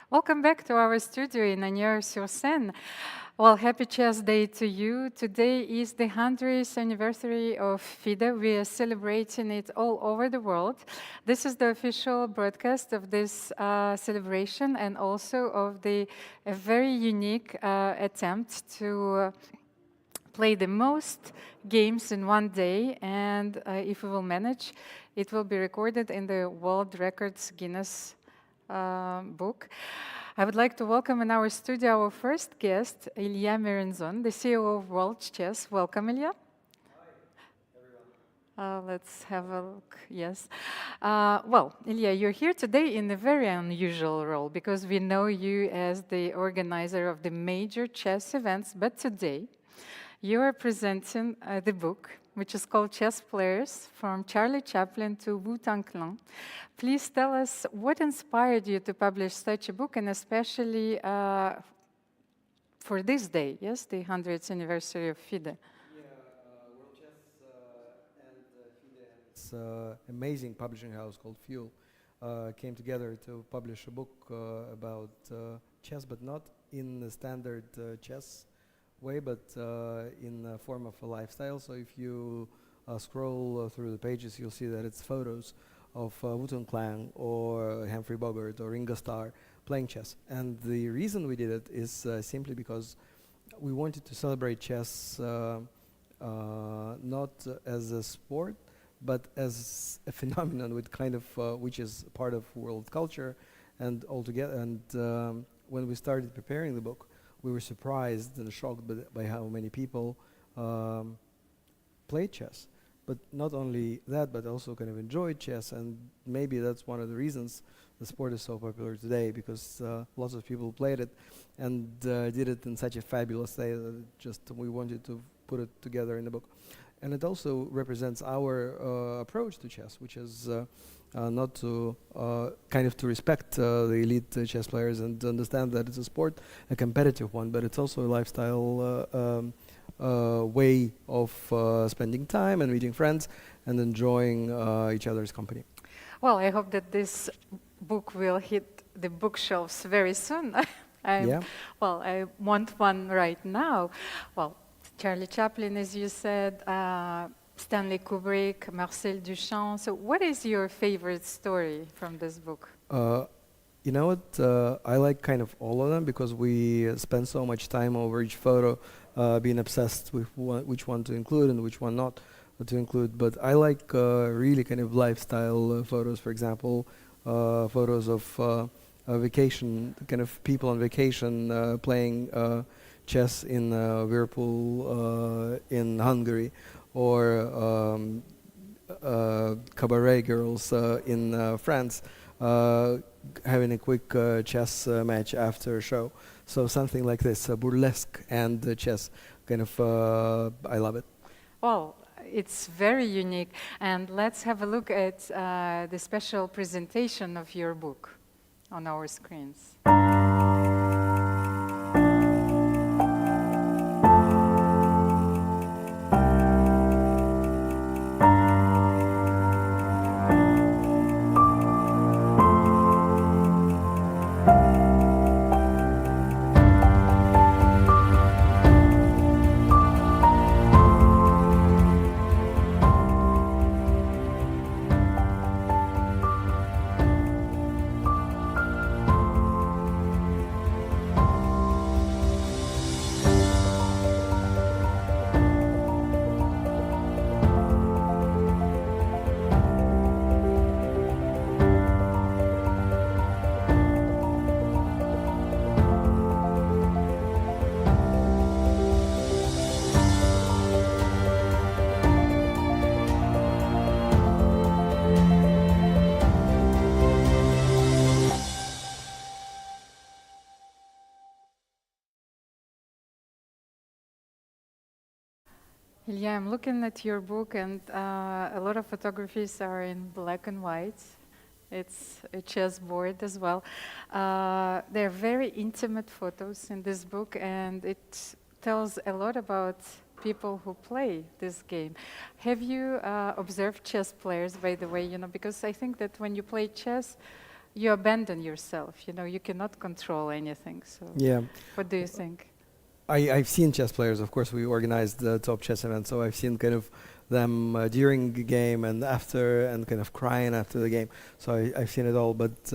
Welcome back to our studio in Agnières-sur-Seine. Well, happy Chess Day to you. Today is the 100th anniversary of FIDE. We are celebrating it all over the world. This is the official broadcast of this celebration and also of the very unique attempt to play the most games in one day. And if we will manage, it will be recorded in the World Records Guinness book. I would like to welcome in our studio our first guest, Ilya Merenzon, the CEO of World Chess. Welcome, Ilya. Hi, everyone. Let's have a look. Yes. Well, Ilya, you're here today in a very unusual role because we know you as the organizer of the major chess events, but today you are presenting the book, which is called Chess Players, From Charlie Chaplin to Wu-Tang Clan. Please tell us what inspired you to publish such a book, and especially for this day, yes, the 100th anniversary of FIDE. Yeah, World Chess and FIDE and its amazing publishing house called Fuel came together to publish a book about chess, but not in the standard chess way, but in the form of a lifestyle. So if you scroll through the pages, you'll see that it's photos of Wu-Tang Clan or Humphrey Bogart or Ringo Starr playing chess. And the reason we did it is simply because we wanted to celebrate chess not as a sport, but as a phenomenon with kind of which is part of world culture and altogether. And when we started preparing the book, we were surprised and shocked by how many people played chess. But not only that, but also kind of enjoyed chess, and maybe that's one of the reasons the sport is so popular today, because lots of people played it and did it in such a fabulous way that we wanted to put it together in the book. And it also represents our approach to chess, which is not to kind of to respect the elite chess players and to understand that it's a sport, a competitive one, but it's also a lifestyle way of spending time and meeting friends and enjoying each other's company. Well, I hope that this book will hit the bookshelves very soon. Yeah. Well, I want one right now. Well, Charlie Chaplin, as you said, Stanley Kubrick, Marcel Duchamp. So what is your favorite story from this book? You know what? I like kind of all of them because we spend so much time over each photo being obsessed with which one to include and which one not to include. But I like really kind of lifestyle photos, for example, photos of vacation, kind of people on vacation playing chess in Whirlpool in Hungary, or cabaret girls in France having a quick chess match after a show. So something like this, burlesque and chess, kind of, I love it. Well, it's very unique. And let's have a look at the special presentation of your book on our screens. Ilya, I'm looking at your book, and a lot of photographies are in black and white. It's a chessboard as well. They're very intimate photos in this book, and it tells a lot about people who play this game. Have you observed chess players, by the way? You know, because I think that when you play chess, you abandon yourself. You know, you cannot control anything. So, Yeah. what do you think? I've seen chess players. Of course, we organized the top chess event, so I've seen kind of them during the game and after, and kind of crying after the game. So I've seen it all. But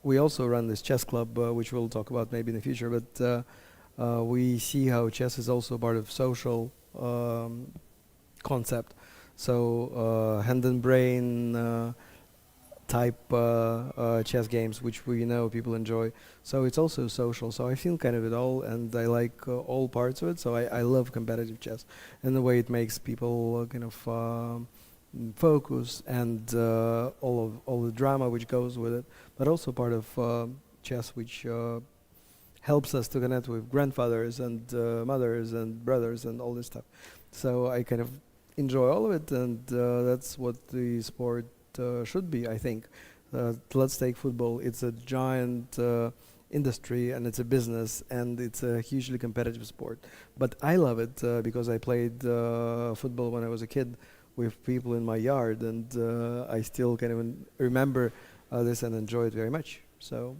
we also run this chess club, which we'll talk about maybe in the future. But we see how chess is also part of social concept. So hand and brain type chess games, which we know people enjoy. So it's also social. So I feel kind of it all, and I like all parts of it. So I love competitive chess and the way it makes people kind of focus, and all the drama which goes with it. But also part of chess, which helps us to connect with grandfathers and mothers and brothers and all this stuff. So I kind of enjoy all of it, and that's what the sport should be, I think. Let's take football. It's a giant industry, and it's a business, and it's a hugely competitive sport. But I love it because I played football when I was a kid with people in my yard, and I still kind of remember this and enjoy it very much. So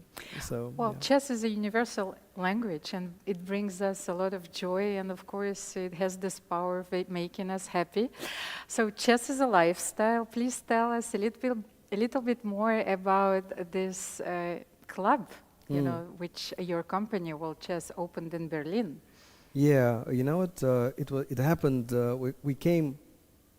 well, yeah. Chess is a universal language, and it brings us a lot of joy, and of course it has this power of making us happy. So chess is a lifestyle. Please tell us a little bit more about this club, you know, which your company, World Chess, opened in Berlin. Yeah, you know what? It happened. We came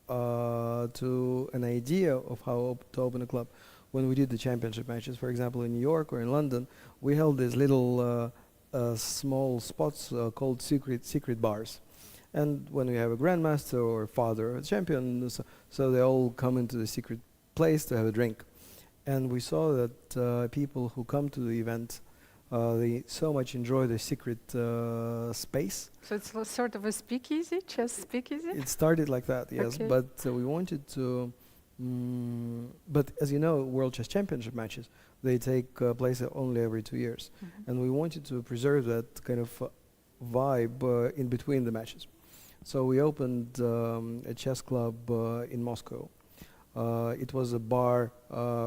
to an idea of how to open a club when we did the championship matches. For example, in New York or in London, we held these little small spots called secret bars. And when we have a grandmaster or father or a champion, so they all come into the secret place to have a drink. And we saw that people who come to the event, they so much enjoy the secret space. So it's sort of a speakeasy, chess speakeasy? It started like that, yes. Okay. But we wanted to... but as you know, World Chess Championship matches, they take place only every 2 years. Mm-hmm. And we wanted to preserve that kind of vibe in between the matches. So we opened a chess club in Moscow. It was a bar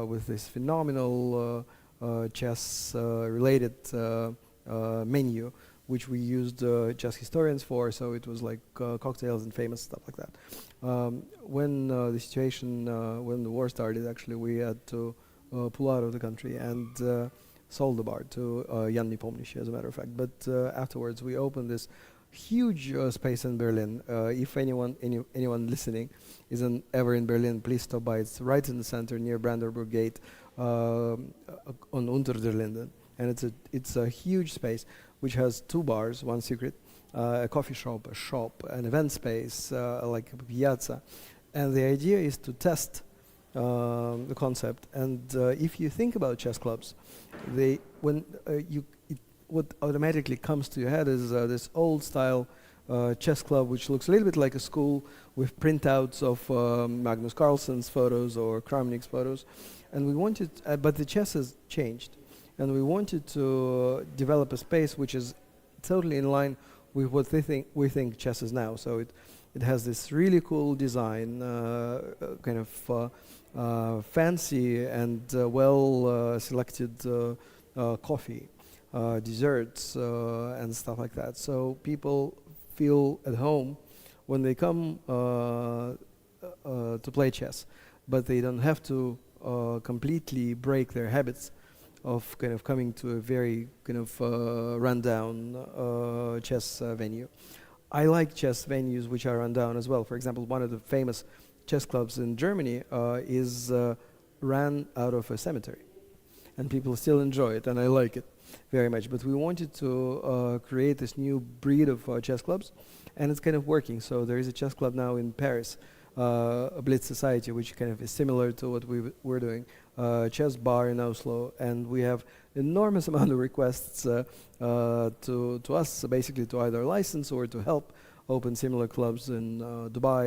with this phenomenal chess-related menu, which we used chess historians for, so it was like cocktails and famous stuff like that. When the situation, when the war started, actually we had to pull out of the country and sold the bar to Jan Nepomniachtchi, as a matter of fact. But afterwards we opened this huge space in Berlin. If anyone listening isn't ever in Berlin, please stop by. It's right in the center near Brandenburg Gate on Unter der Linden. And it's a huge space which has 2 bars, one secret, a coffee shop, a shop, an event space, like a piazza. And the idea is to test the concept. And if you think about chess clubs, what automatically comes to your head is this old style chess club, which looks a little bit like a school with printouts of Magnus Carlsen's photos or Kramnik's photos. And we wanted, but the chess has changed. And we wanted to develop a space which is totally in line with what we think chess is now. So it has this really cool design, kind of fancy and well selected coffee, desserts, and stuff like that. So people feel at home when they come to play chess, but they don't have to completely break their habits of kind of coming to a very kind of rundown chess venue. I like chess venues which are rundown as well. For example, one of the famous chess clubs in Germany is ran out of a cemetery, and people still enjoy it, and I like it very much. But we wanted to create this new breed of chess clubs, and it's kind of working. So there is a chess club now in Paris, a Blitz Society, which kind of is similar to what we're doing, chess bar in Oslo, and we have enormous amount of requests to us, basically to either license or to help open similar clubs in Dubai,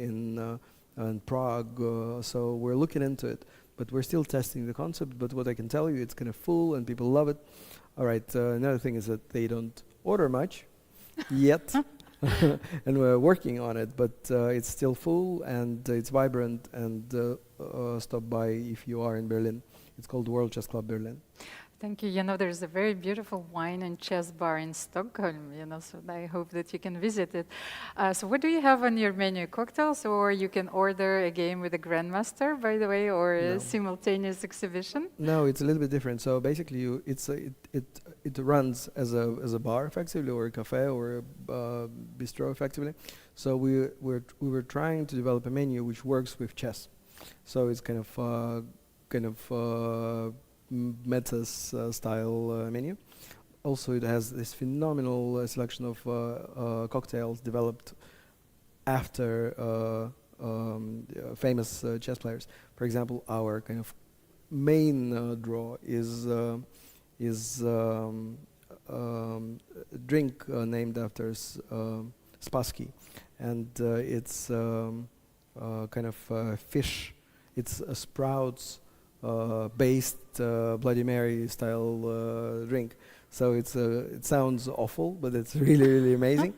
in Prague. So we're looking into it, but we're still testing the concept. But what I can tell you, it's kind of full and people love it. All right, another thing is that they don't order much yet. And we're working on it, but it's still full and it's vibrant, and stop by if you are in Berlin. It's called World Chess Club Berlin. Thank you. You know, there's a very beautiful wine and chess bar in Stockholm, you know, so I hope that you can visit it. So what do you have on your menu? Cocktails, or you can order a game with a grandmaster, by the way, or a simultaneous exhibition? No, it's a little bit different. So basically, it runs as a bar, effectively, or a cafe, or a bistro, effectively. So we were trying to develop a menu which works with chess. So it's kind of Metas style menu. Also, it has this phenomenal selection of cocktails developed after famous chess players. For example, our kind of main draw is drink named after Spassky, and it's kind of fish. It's a sprouts based Bloody Mary style drink. So it sounds awful, but it's really, really amazing.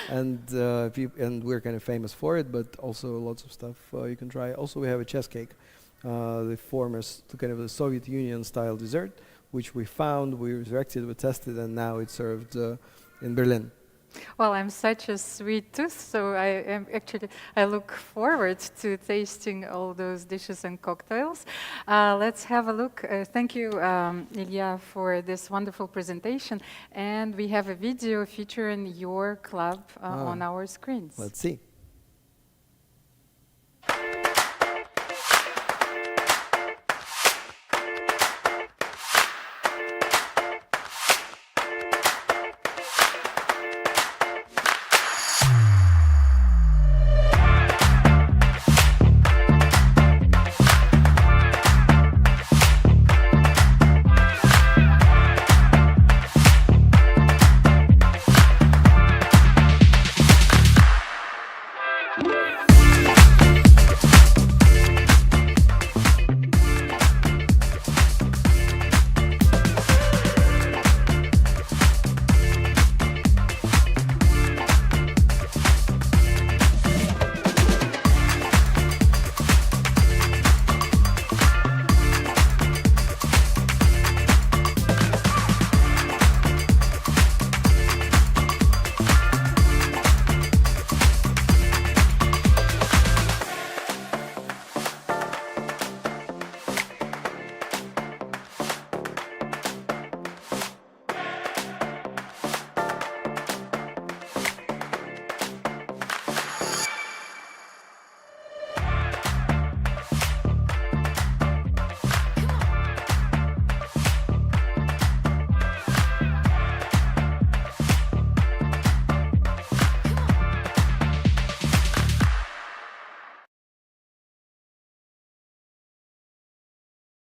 And we're kind of famous for it, but also lots of stuff you can try. Also, we have a chess cake, the kind of the Soviet Union style dessert, which we found, we resurrected, we tested, and now it's served in Berlin. Well, I'm such a sweet tooth, so I look forward to tasting all those dishes and cocktails. Let's have a look. Thank you, Ilya, for this wonderful presentation. And we have a video featuring your club on our screens. Let's see.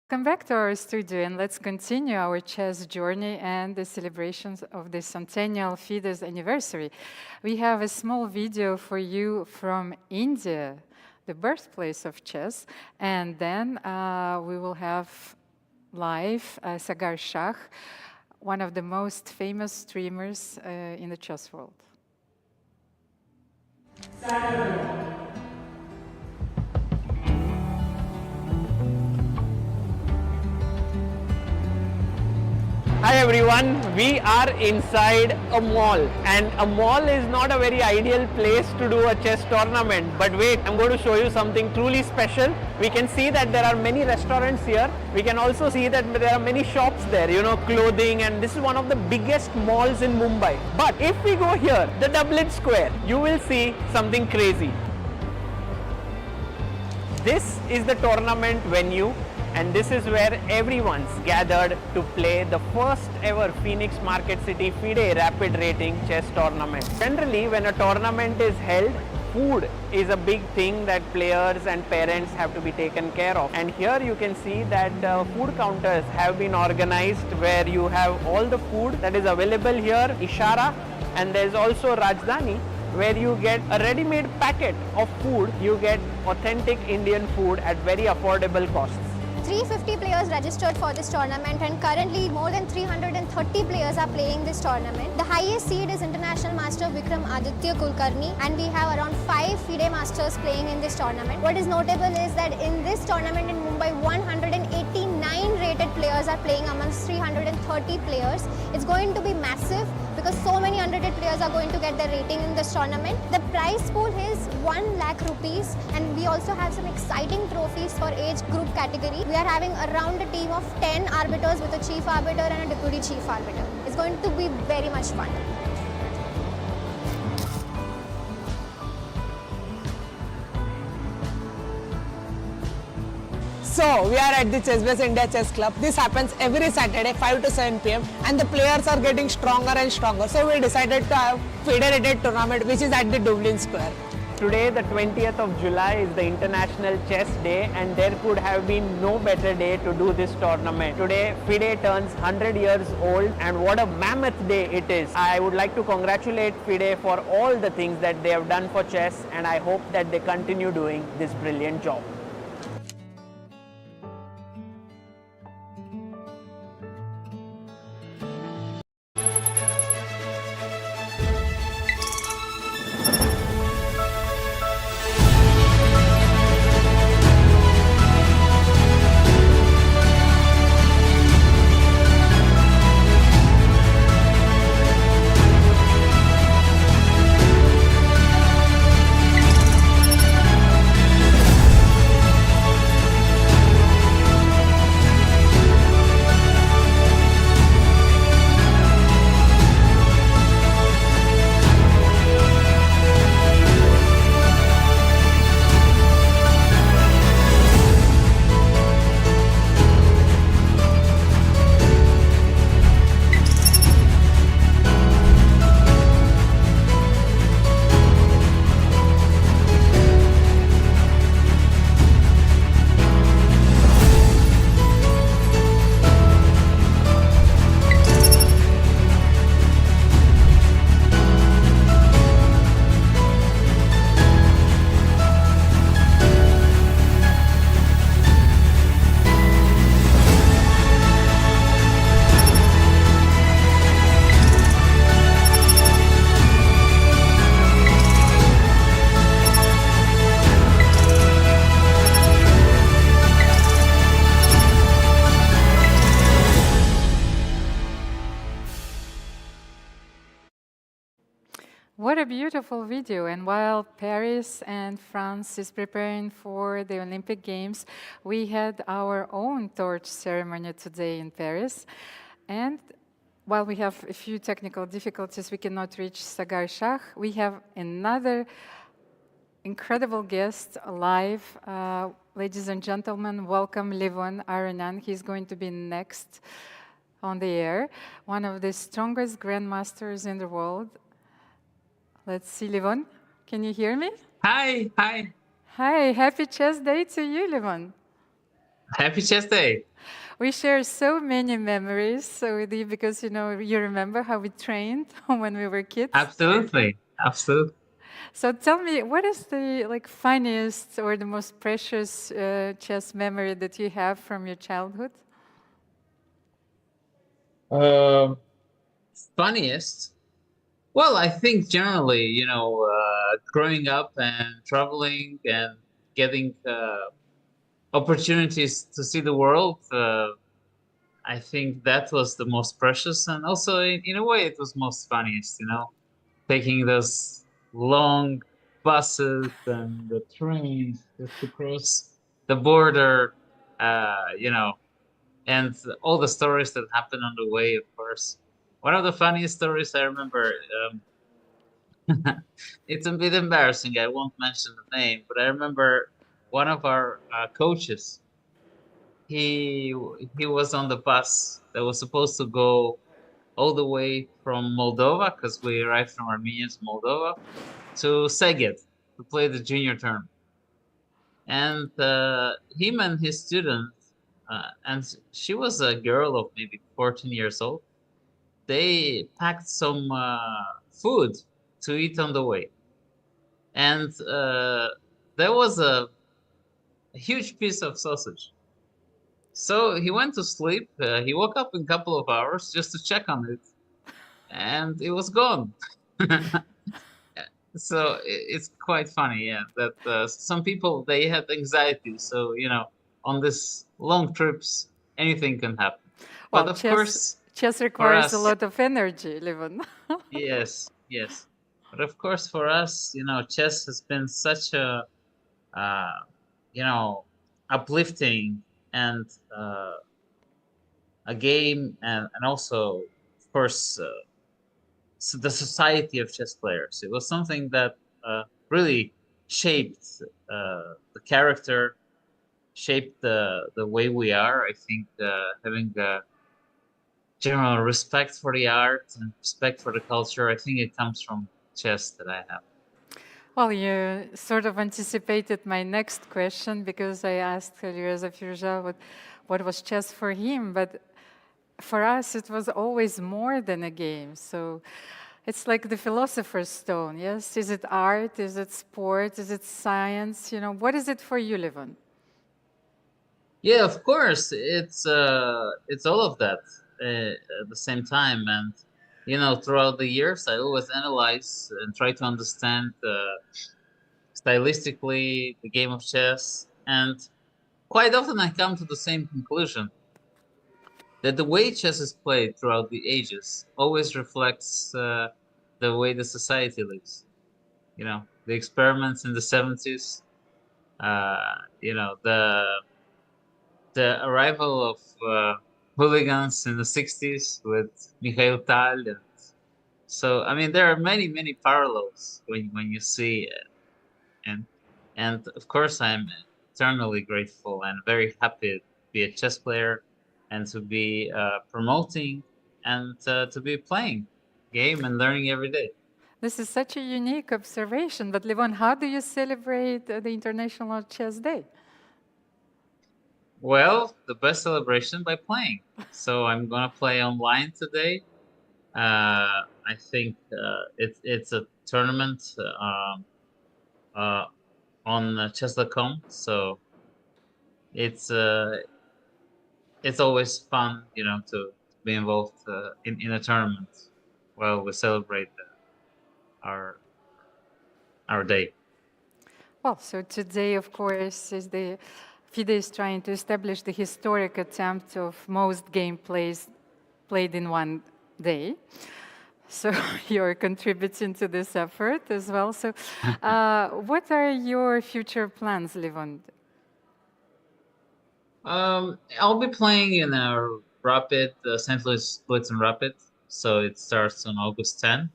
Welcome back to our studio, and let's continue our chess journey and the celebrations of the centennial FIDE's anniversary. We have a small video for you from India, the birthplace of chess, and then we will have live Sagar Shah, one of the most famous streamers in the chess world. Hi everyone, we are inside a mall, and a mall is not a very ideal place to do a chess tournament. But wait, I'm going to show you something truly special. We can see that there are many restaurants here. We can also see that there are many shops there, you know, clothing, and this is one of the biggest malls in Mumbai. But if we go here, the Dublin Square, you will see something crazy. This is the tournament venue, and this is where everyone's gathered to play the first ever Phoenix Market City FIDE rapid rating chess tournament. Generally, when a tournament is held, food is a big thing that players and parents have to be taken care of. And here you can see that food counters have been organized where you have all the food that is available here, Ishara, and there's also Rajdhani, where you get a ready-made packet of food. You get authentic Indian food at very affordable costs. 350 players registered for this tournament, and currently more than 330 players are playing this tournament. The highest seed is International Master Vikram Aditya Kulkarni, and we have around 5 FIDE masters playing in this tournament. What is notable is that in this tournament in Mumbai, 189 rated players are playing amongst 330 players. It's going to be massive because so many unrated players are going to get their rating in this tournament. The prize pool is 1 lakh rupees, and we also have some exciting trophies for age group category. We are having around a team of 10 arbiters with a chief arbiter and a deputy chief arbiter. It's going to be very much fun. So, we are at the Chessbase India Chess Club. This happens every Saturday 5 to 7 p.m. and the players are getting stronger and stronger. So, we decided to have FIDE-rated tournament which is at the Dublin Square. Today, the 20th of July, is the International Chess Day, and there could have been no better day to do this tournament. Today, FIDE turns 100 years old, and what a mammoth day it is. I would like to congratulate FIDE for all the things that they have done for chess, and I hope that they continue doing this brilliant job. What a beautiful video. And while Paris and France is preparing for the Olympic Games, we had our own torch ceremony today in Paris. And while we have a few technical difficulties, we cannot reach Sagar Shah, we have another incredible guest live. Ladies and gentlemen, welcome Levon Aronian. He's going to be next on the air. One of the strongest grandmasters in the world. Let's see, Levon. Can you hear me? Hi, hi. Hi, happy chess day to you, Levon. Happy chess day. We share so many memories with you because, you know, you remember how we trained when we were kids? Absolutely, absolutely. So tell me, what is the funniest or the most precious chess memory that you have from your childhood? Funniest? Well, I think generally, you know, growing up and traveling and getting opportunities to see the world, I think that was the most precious, and also in a way it was most funniest, you know, taking those long buses and the trains just to cross the border, you know, and all the stories that happened on the way, of course. One of the funniest stories I remember, it's a bit embarrassing, I won't mention the name, but I remember one of our coaches, he was on the bus that was supposed to go all the way from Moldova, because we arrived from Armenia to Moldova, to Szeged to play the junior tournament. And him and his student, and she was a girl of maybe 14 years old, they packed some food to eat on the way. and there was a huge piece of sausage. So he went to sleep. He woke up in a couple of hours just to check on it, and it was gone. So it's quite funny, yeah, that some people, they had anxiety. So, you know, on this long trips, anything can happen. Well, But of course, chess for requires a us, lot of energy, Levon. yes, yes. But of course, for us, you know, chess has been such a, you know, uplifting and a game, and also, of course, the society of chess players. It was something that really shaped the character, shaped the way we are. I think having a general respect for the art and respect for the culture, I think it comes from chess that I have. Well, you sort of anticipated my next question, because I asked Alireza Firouzja what was chess for him, but for us it was always more than a game. So it's like the philosopher's stone, yes? Is it art? Is it sport? Is it science? You know, what is it for you, Levon? Yeah, of course, it's all of that at the same time. And you know, throughout the years, I always analyze and try to understand stylistically the game of chess, and quite often I come to the same conclusion, that the way chess is played throughout the ages always reflects the way the society lives. You know, the experiments in the 70s, you know, the arrival of hooligans in the 60s with Mikhail Tal. And so, I mean, there are many, many parallels when you see it. And of course, I'm eternally grateful and very happy to be a chess player and to be promoting and to be playing game and learning every day. This is such a unique observation. But Levon, how do you celebrate the International Chess Day? Well, the best celebration by playing. So I'm gonna play online today. I think it's a tournament on chess.com. So it's always fun, you know, to be involved in a tournament while we celebrate our day. Well, so today, of course, is the FIDE is trying to establish the historic attempt of most gameplays played in one day. So you're contributing to this effort as well. So what are your future plans, Levon? I'll be playing in a Rapid, St. Louis Blitzen Rapid. So it starts on August 10.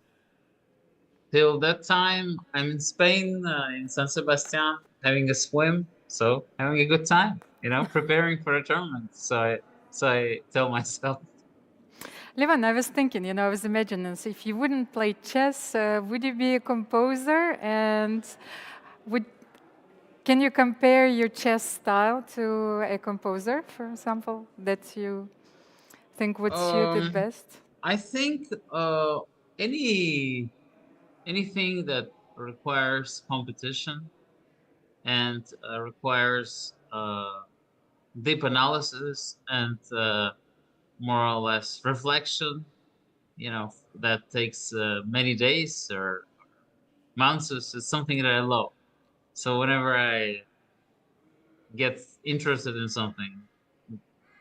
Till that time, I'm in Spain, in San Sebastian, having a swim. So having a good time, you know, preparing for a tournament. So I tell myself. Levon, I was thinking, you know, I was imagining, so if you wouldn't play chess, would you be a composer? And can you compare your chess style to a composer, for example, that you think would suit it best? I think anything that requires competition and requires deep analysis and more or less reflection, you know, that takes many days or months, is something that I love. So whenever I get interested in something,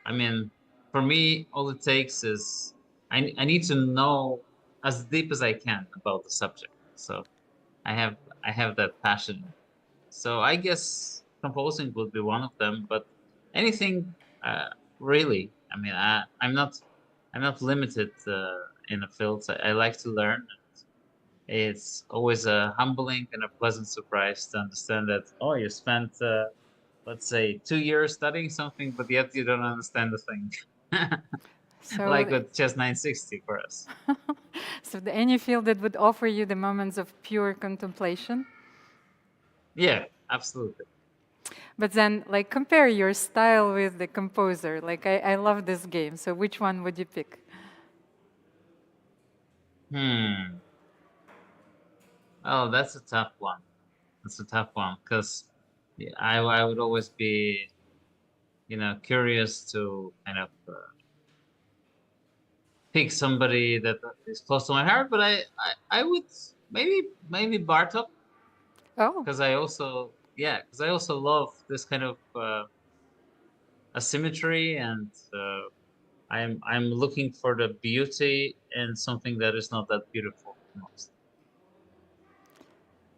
I mean, for me, all it takes is I need to know as deep as I can about the subject. So I have that passion. So I guess composing would be one of them, but anything really. I mean, I'm not limited in the fields. I like to learn. It's always a humbling and a pleasant surprise to understand that, oh, you spent let's say 2 years studying something, but yet you don't understand the thing. So like with Chess 960 for us. So any field that would offer you the moments of pure contemplation? Yeah, absolutely. But then, like, compare your style with the composer. Like, I love this game. So which one would you pick? Oh, that's a tough one. It's a tough one because I would always be, curious to kind of pick somebody that is close to my heart. But I would maybe Bartok. Oh. Because I also love this kind of asymmetry, and I'm looking for the beauty in something that is not that beautiful most.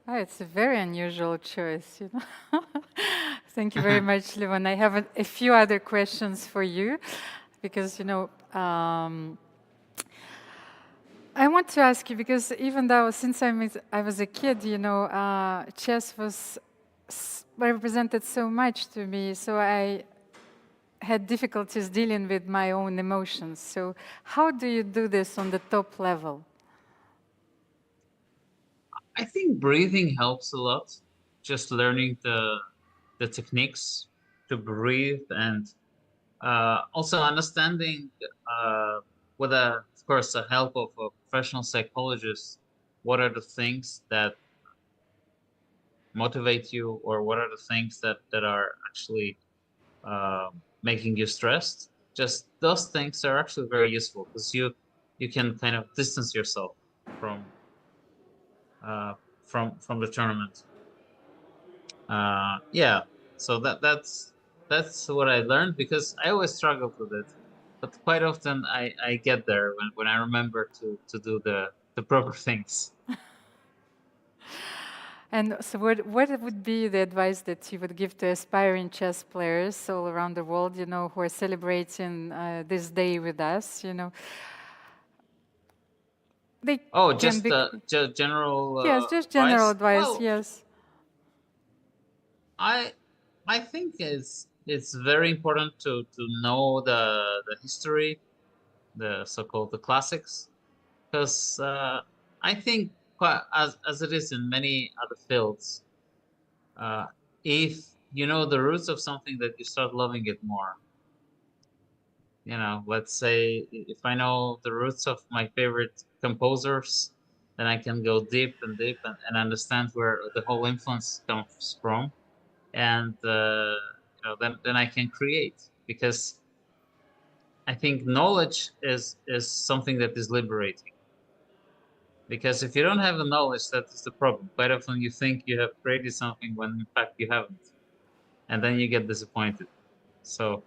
Oh, it's a very unusual choice, you know. Thank you very much, Levon. I have a few other questions for you, because, you know, I want to ask you, because even though since I was a kid, you know, chess was represented so much to me, so I had difficulties dealing with my own emotions. So how do you do this on the top level? I think breathing helps a lot. Just learning the techniques to breathe, and also understanding with of course the help of a professional psychologist, what are the things that motivate you, or what are the things that are actually making you stressed. Just those things are actually very useful, because you can kind of distance yourself from the tournament. Yeah, so that's what I learned, because I always struggled with it, but quite often I get there when I remember to do the proper things. And so what would be the advice that you would give to aspiring chess players all around the world, you know, who are celebrating this day with us, you know? Just general yes, just general advice, well, yes. I think it's very important to know the history, the so-called the classics, because I think as it is in many other fields, if you know the roots of something, that you start loving it more. You know, let's say if I know the roots of my favorite composers, then I can go deep and deep and understand where the whole influence comes from, and you know, then I can create, because I think knowledge is something that is liberating. Because if you don't have the knowledge, that is the problem. Quite often you think you have created something when in fact you haven't, and then you get disappointed. So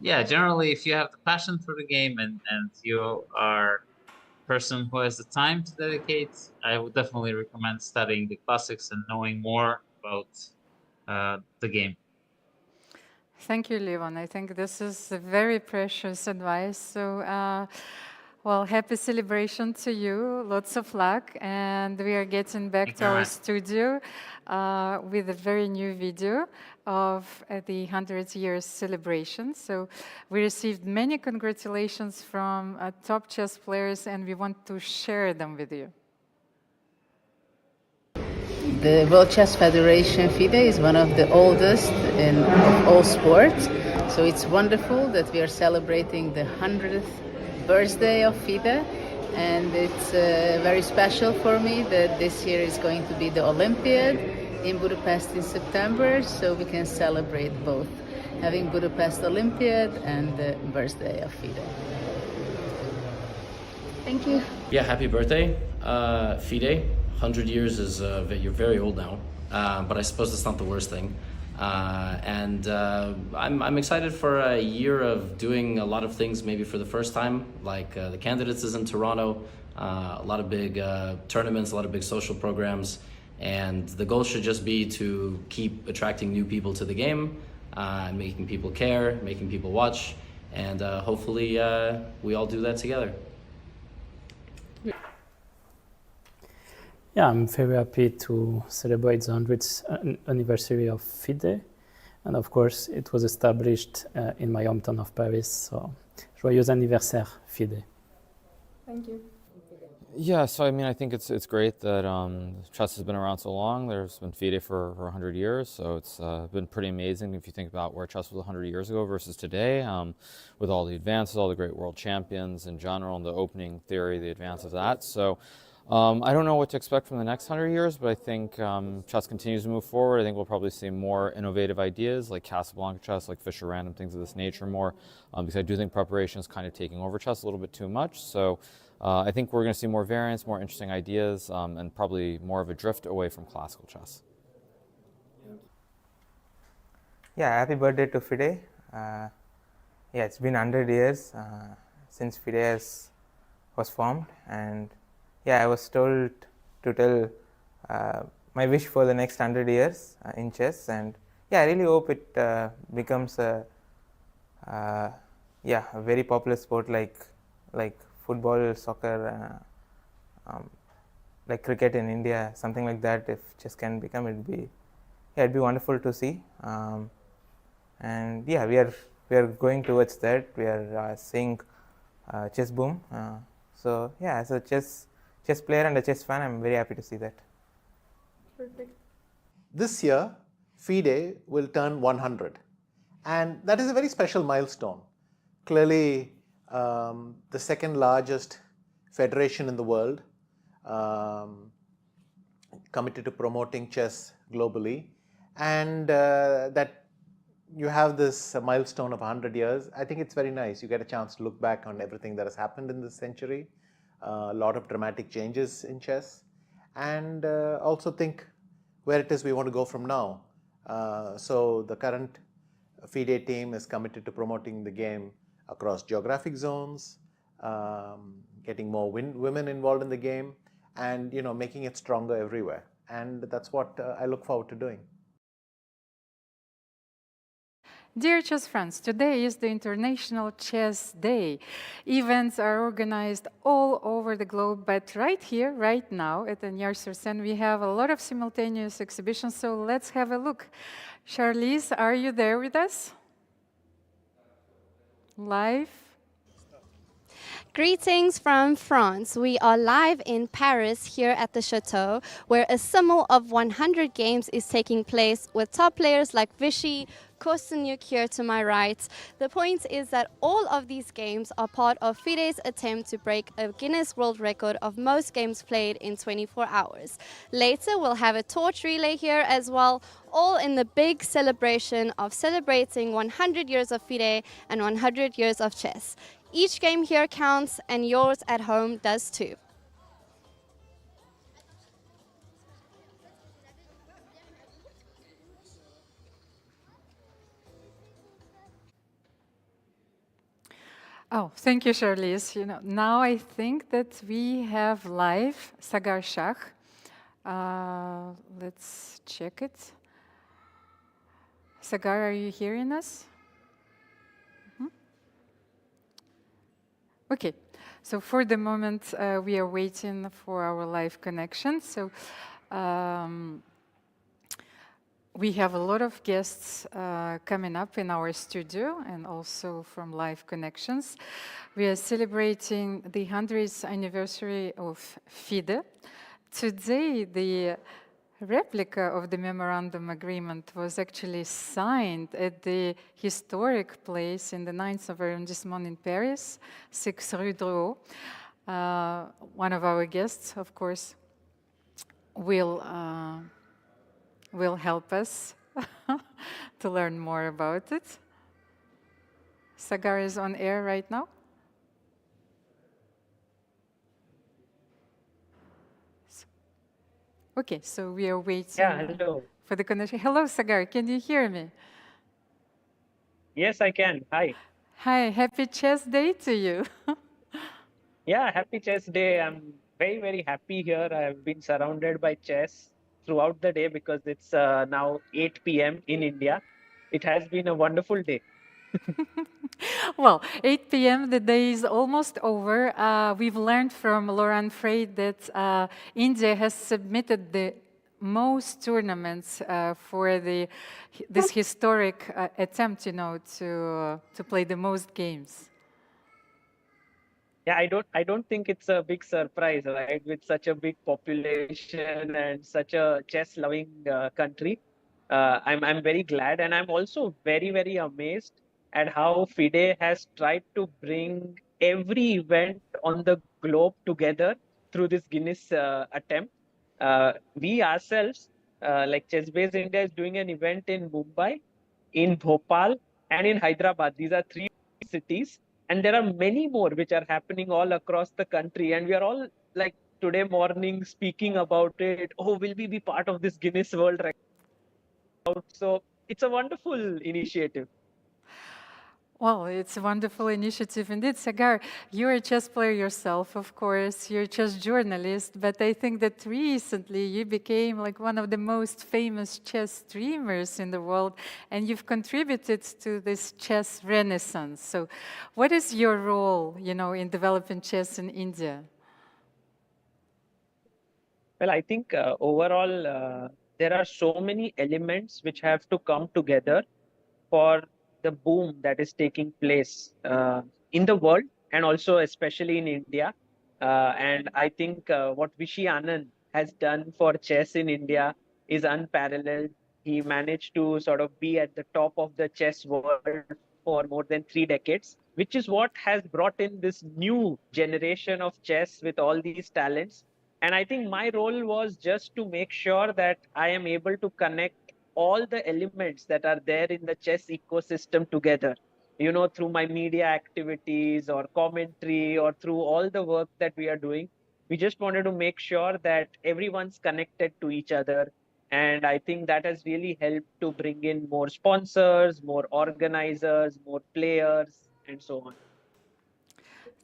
yeah, generally, if you have the passion for the game and you are a person who has the time to dedicate, I would definitely recommend studying the classics and knowing more about the game. Thank you, Levon. I think this is a very precious advice. So, well, happy celebration to you. Lots of luck. And we are getting back to our studio with a very new video of the 100 years celebration. So we received many congratulations from top chess players, and we want to share them with you. The World Chess Federation FIDE is one of the oldest in all sports, so it's wonderful that we are celebrating the 100th birthday of FIDE, and it's very special for me that this year is going to be the Olympiad in Budapest in September, so we can celebrate both, having Budapest Olympiad and the birthday of FIDE. Thank you. Yeah, happy birthday, FIDE. 100 years is, you're very old now, but I suppose that's not the worst thing. I'm excited for a year of doing a lot of things maybe for the first time, like the Candidates is in Toronto, a lot of big tournaments, a lot of big social programs, and the goal should just be to keep attracting new people to the game, and making people care, making people watch, and hopefully we all do that together. Yeah, I'm very happy to celebrate the 100th anniversary of FIDE. And of course, it was established in my hometown of Paris. So, joyeux anniversaire, FIDE. Thank you. Yeah, so I mean, I think it's great that chess has been around so long. There's been FIDE for 100 years, so it's been pretty amazing if you think about where chess was 100 years ago versus today, with all the advances, all the great world champions in general, and the opening theory, the advance of that. So I don't know what to expect from the next 100 years, but I think chess continues to move forward. I think we'll probably see more innovative ideas like Casablanca chess, like Fischer Random, things of this nature more, because I do think preparation is kind of taking over chess a little bit too much. So I think we're going to see more variants, more interesting ideas, and probably more of a drift away from classical chess. Yeah, happy birthday to FIDE. Yeah, it's been 100 years since FIDE was formed, and yeah, I was told to tell my wish for the next 100 years in chess, and yeah, I really hope it becomes a very popular sport like football, soccer, like cricket in India, something like that. If chess can become, it'd be wonderful to see. And yeah, we are going towards that. We are seeing chess boom. So yeah, as a chess player and a chess fan, I'm very happy to see that. Perfect. This year, FIDE will turn 100, and that is a very special milestone. Clearly, the second largest federation in the world, committed to promoting chess globally, and that you have this milestone of 100 years. I think it's very nice. You get a chance to look back on everything that has happened in this century, a lot of dramatic changes in chess, and also think where it is we want to go from now. So the current FIDE team is committed to promoting the game across geographic zones, getting more women involved in the game, and making it stronger everywhere. And that's what I look forward to doing. Dear chess friends, today is the International Chess Day. Events are organized all over the globe, but right here, right now at Agnières-sur-Seine, we have a lot of simultaneous exhibitions, so let's have a look. Charlize, are you there with us? Live? Greetings from France. We are live in Paris here at the Chateau, where a summit of 100 games is taking place with top players like Vichy, Kosteniuk here to my right. The point is that all of these games are part of FIDE's attempt to break a Guinness World Record of most games played in 24 hours. Later, we'll have a torch relay here as well, all in the big celebration of celebrating 100 years of FIDE and 100 years of chess. Each game here counts, and yours at home does too. Oh, thank you, Charlize. Now I think that we have live Sagar Shah. Let's check it. Sagar, are you hearing us? Okay, so for the moment, we are waiting for our live connection. So we have a lot of guests coming up in our studio and also from live connections. We are celebrating the 100th anniversary of FIDE. Today, the replica of the memorandum agreement was actually signed at the historic place in the 9th arrondissement in Paris, 6 Rue Drouot. One of our guests, of course, will help us to learn more about it. Sagar is on air right now. Okay, so we are waiting for the connection. Hello, Sagar, can you hear me? Yes, I can. Hi. Hi, happy Chess Day to you. Yeah, happy Chess Day. I'm very, very happy here. I've been surrounded by chess throughout the day because it's now 8 p.m. in India. It has been a wonderful day. Well, 8 p.m., the day is almost over. We've learned from Laurent Freyd that India has submitted the most tournaments for this historic attempt, to play the most games. Yeah, I don't think it's a big surprise, right? With such a big population and such a chess-loving country, I'm very glad, and I'm also very, very amazed at how FIDE has tried to bring every event on the globe together through this Guinness attempt. We ourselves, like Chessbase India, is doing an event in Mumbai, in Bhopal, and in Hyderabad. These are 3 cities, and there are many more which are happening all across the country. And we are all like today morning speaking about it. Oh, will we be part of this Guinness World Record? So it's a wonderful initiative. Well, it's a wonderful initiative indeed. Sagar, you're a chess player yourself, of course. You're a chess journalist, but I think that recently you became like one of the most famous chess streamers in the world, and you've contributed to this chess renaissance. So what is your role, in developing chess in India? Well, I think overall, there are so many elements which have to come together for the boom that is taking place in the world and also especially in India. And I think what Vishy Anand has done for chess in India is unparalleled. He managed to sort of be at the top of the chess world for more than 3 decades, which is what has brought in this new generation of chess with all these talents. And I think my role was just to make sure that I am able to connect all the elements that are there in the chess ecosystem together, through my media activities or commentary or through all the work that we are doing. We just wanted to make sure that everyone's connected to each other. And I think that has really helped to bring in more sponsors, more organizers, more players, and so on.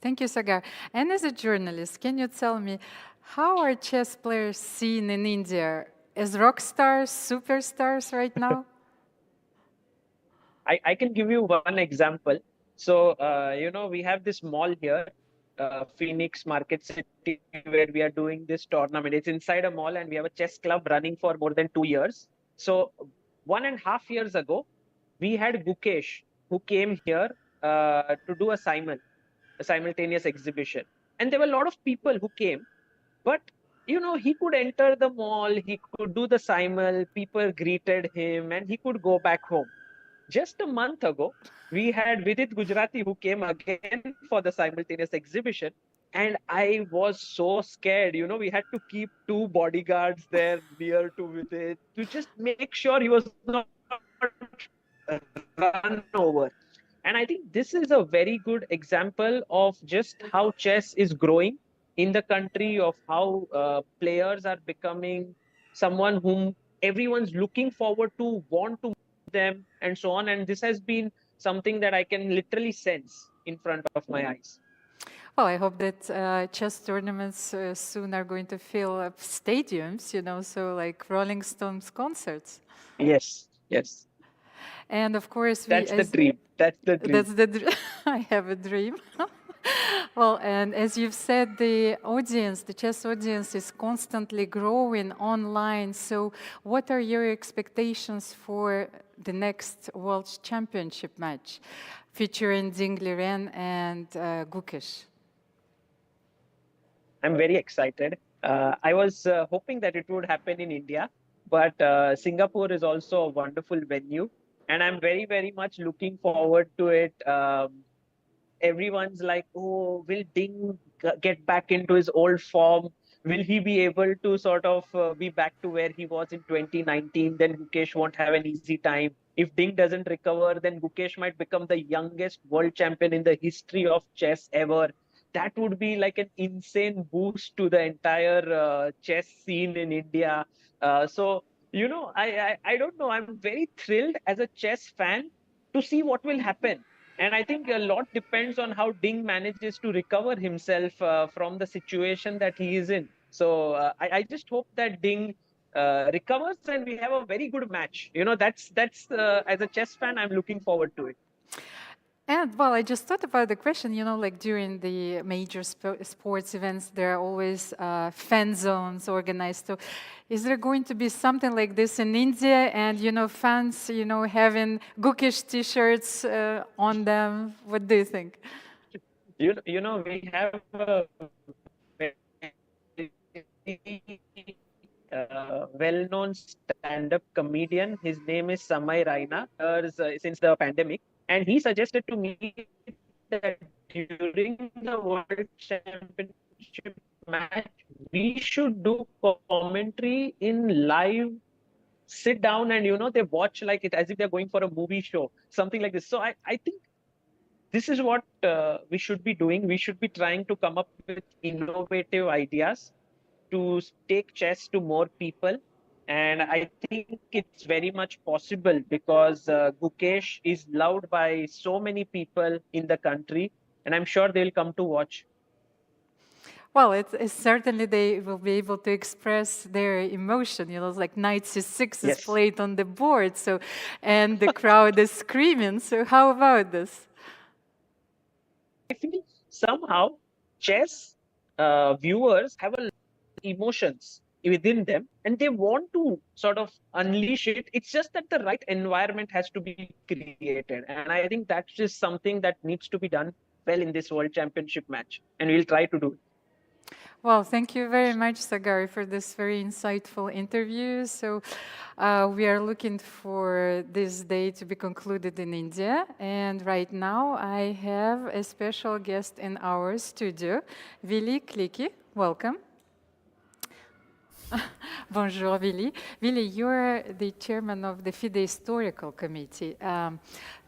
Thank you, Sagar. And as a journalist, can you tell me, how are chess players seen in India? As rock stars, superstars right now? I can give you one example. So, we have this mall here, Phoenix Market City, where we are doing this tournament. It's inside a mall and we have a chess club running for more than 2 years. So 1.5 years ago, we had Gukesh, who came here to do a simultaneous exhibition. And there were a lot of people who came, but he could enter the mall, he could do the simul, people greeted him, and he could go back home. Just a month ago, we had Vidit Gujrathi who came again for the simultaneous exhibition. And I was so scared, we had to keep 2 bodyguards there near to Vidit to just make sure he was not run over. And I think this is a very good example of just how chess is growing in the country, of how players are becoming someone whom everyone's looking forward to, want to them, and so on. And this has been something that I can literally sense in front of my eyes. Well, I hope that chess tournaments soon are going to fill up stadiums, so like Rolling Stones concerts. Yes, yes. And of course, that's the dream. That's the dream. That's the dream. I have a dream. Well, and as you've said, the chess audience is constantly growing online. So what are your expectations for the next World Championship match featuring Ding Liren and Gukesh? I'm very excited. I was hoping that it would happen in India, but Singapore is also a wonderful venue. And I'm very, very much looking forward to it. Everyone's like, oh, will Ding get back into his old form? Will he be able to sort of be back to where he was in 2019? Then Gukesh won't have an easy time. If Ding doesn't recover, then Gukesh might become the youngest world champion in the history of chess ever. That would be like an insane boost to the entire chess scene in India. So, I don't know. I'm very thrilled as a chess fan to see what will happen. And I think a lot depends on how Ding manages to recover himself from the situation that he is in. So I just hope that Ding recovers and we have a very good match. That's as a chess fan, I'm looking forward to it. And well, I just thought about the question, like during the major sports events, there are always fan zones organized. So is there going to be something like this in India and, fans, having Gukesh t-shirts on them? What do you think? We have a well-known stand-up comedian. His name is Samay Raina, since the pandemic. And he suggested to me that during the World Championship match, we should do commentary in live, sit down and, they watch like it as if they're going for a movie show, something like this. So I think this is what we should be doing. We should be trying to come up with innovative ideas to take chess to more people. And I think it's very much possible because Gukesh is loved by so many people in the country, and I'm sure they'll come to watch. Well, it's certainly they will be able to express their emotion. Like knight c6 is played on the board, so and the crowd is screaming. So how about this? I feel somehow chess viewers have a lot of emotions within them and they want to sort of unleash it. It's just that the right environment has to be created. And I think that's just something that needs to be done well in this World Championship match. And we'll try to do it. Well, thank you very much, Sagar, for this very insightful interview. So we are looking for this day to be concluded in India. And right now I have a special guest in our studio, Willy Iclicki. Welcome. Bonjour, Willy. Willy, you're the chairman of the FIDE Historical Committee.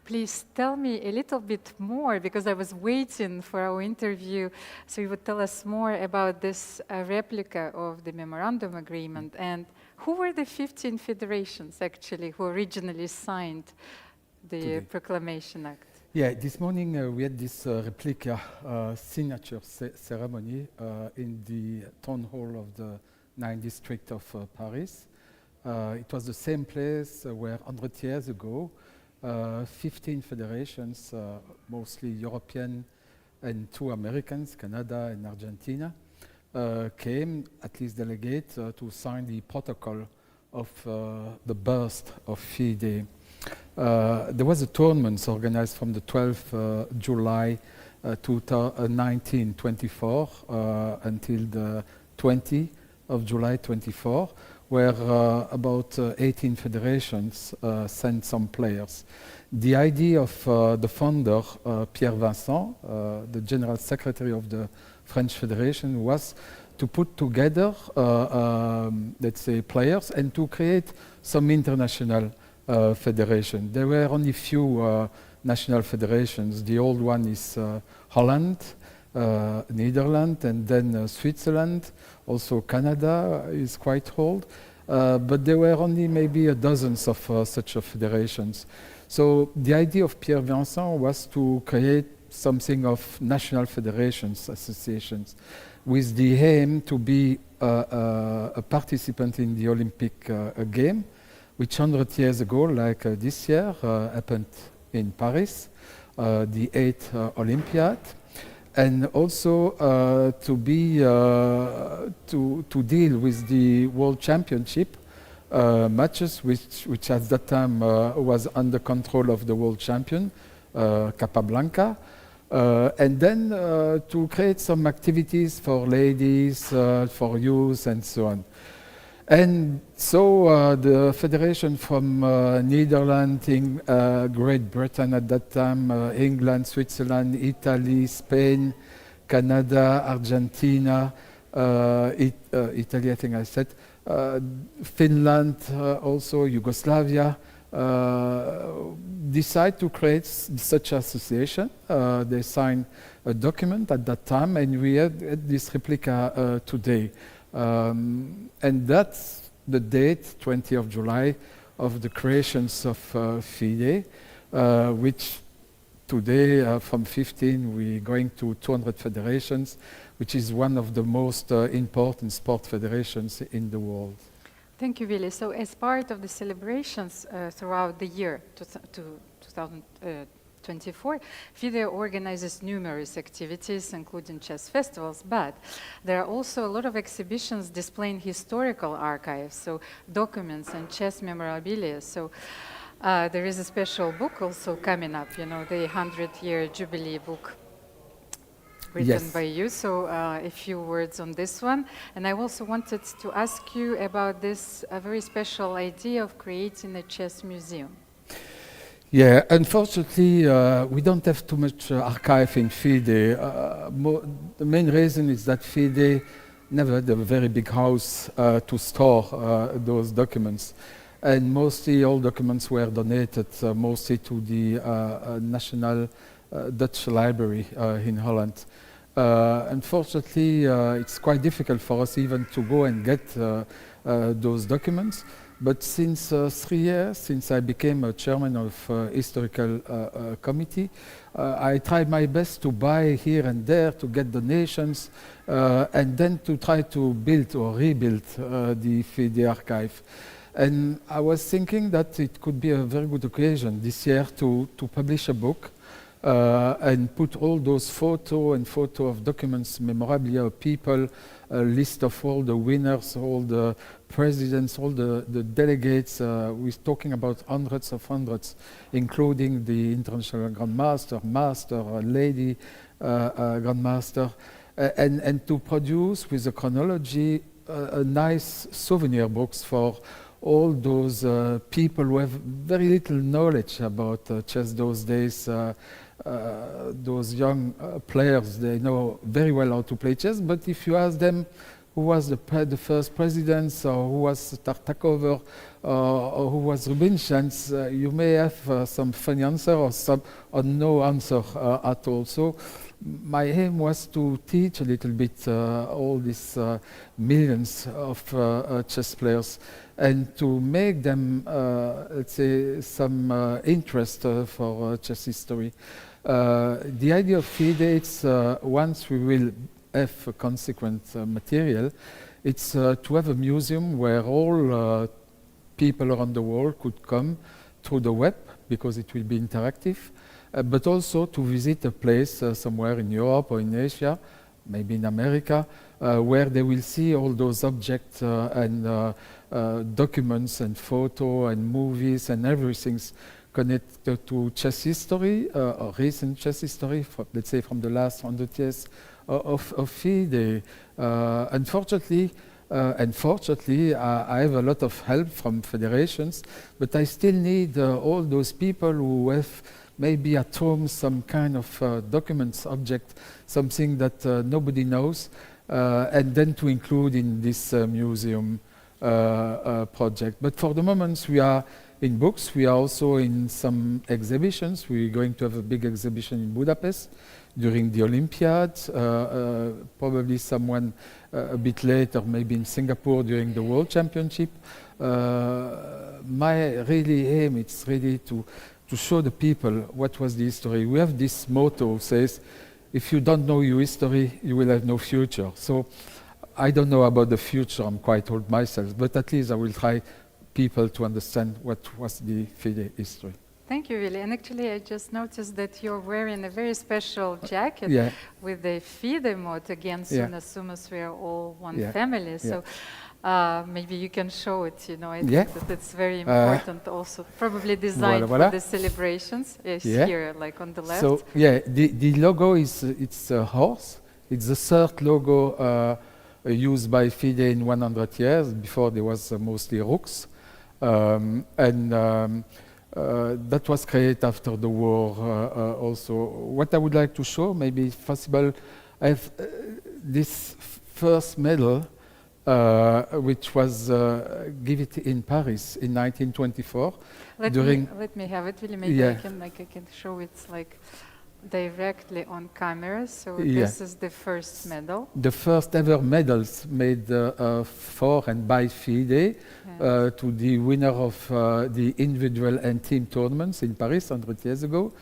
Please tell me a little bit more, because I was waiting for our interview, so you would tell us more about this replica of the memorandum agreement, and who were the 15 federations, actually, who originally signed the Proclamation Act? Yeah, this morning we had this replica signature ceremony in the town hall of the 9th district of Paris. It was the same place where 100 years ago 15 federations, mostly European and 2 Americans, Canada and Argentina, came, at least delegate, to sign the protocol of the birth of FIDE. There was a tournament organized from the 12th July 1924 until the 20th of July 24, where about 18 federations sent some players. The idea of the founder, Pierre Vincent, the general secretary of the French Federation, was to put together, let's say, players and to create some international federation. There were only few national federations. The old one is Holland, Netherlands, and then Switzerland. Also Canada is quite old. But there were only maybe a dozen of such federations. So the idea of Pierre Vincent was to create something of national federations, associations, with the aim to be a participant in the Olympic game, which 100 years ago, like this year, happened in Paris, the 8th Olympiad, and also to be to deal with the World Championship matches, which at that time was under control of the world champion, Capablanca, and then to create some activities for ladies, for youth, and so on. And so the federation from Netherlands, Great Britain at that time, England, Switzerland, Italy, Spain, Canada, Argentina, Italy, I think I said, Finland, also Yugoslavia, decide to create such association. They signed a document at that time, and we had this replica today. And that's the date, 20th of July, of the creations of FIDE, which today, from 15, we're going to 200 federations, which is one of the most important sport federations in the world. Thank you, Willy. So as part of the celebrations throughout the year, 2024, FIDE organizes numerous activities, including chess festivals, but there are also a lot of exhibitions displaying historical archives, so documents and chess memorabilia. So there is a special book also coming up, the 100-year Jubilee book written by you. So a few words on this one. And I also wanted to ask you about this very special idea of creating a chess museum. Yeah, unfortunately, we don't have too much archive in FIDE. The main reason is that FIDE never had a very big house to store those documents. And mostly all documents were donated mostly to the National Dutch Library in Holland. Unfortunately, it's quite difficult for us even to go and get those documents. But since 3 years, since I became a chairman of historical committee, I tried my best to buy here and there, to get donations, and then to try to build or rebuild the FIDE archive. And I was thinking that it could be a very good occasion this year to publish a book and put all those photo of documents, memorabilia of people, a list of all the winners, all the presidents, all the delegates. We're talking about hundreds, including the international grandmaster, master, lady grandmaster, and to produce with a chronology a nice souvenir books for all those people who have very little knowledge about chess those days. Those young players, they know very well how to play chess, but if you ask them who was the first president, or who was Tartakov, or who was Rubinstein, you may have some funny answer or no answer at all. So my aim was to teach a little bit all these millions of chess players and to make them, let's say, some interest for chess history. The idea of FIDE is once we will have a consequent material, it's to have a museum where all people around the world could come through the web, because it will be interactive, but also to visit a place somewhere in Europe or in Asia, maybe in America, where they will see all those objects and documents and photo and movies and everything connected to chess history, or recent chess history, let's say from the last 100 years of FIDE. Unfortunately, I have a lot of help from federations, but I still need all those people who have maybe at home some kind of documents, object, something that nobody knows, and then to include in this museum project. But for the moment, we are in books. We are also in some exhibitions. We're going to have a big exhibition in Budapest during the Olympiad, probably someone a bit later, maybe in Singapore during the World Championship. My really aim is really to show the people what was the history. We have this motto says, if you don't know your history, you will have no future. So I don't know about the future, I'm quite old myself, but at least I will try people to understand what was the FIDE history. Thank you, Willy. And actually, I just noticed that you're wearing a very special jacket with the FIDE motto, again, soon as soon as we are all one family. So maybe you can show it, you know, I think that it's very important also, probably designed for the celebrations. Yes, here, like on the left. So, the logo is, it's a horse. It's the third logo used by FIDE in 100 years. Before there was mostly rooks. That was created after the war also. What I would like to show, maybe if possible, I have this first medal, which was given in Paris in 1924. Let me have it, Willy. Maybe I can show it like directly on camera. So this is the first medal. The first ever medals made for and by FIDE to the winner of the individual and team tournaments in Paris 100 years ago,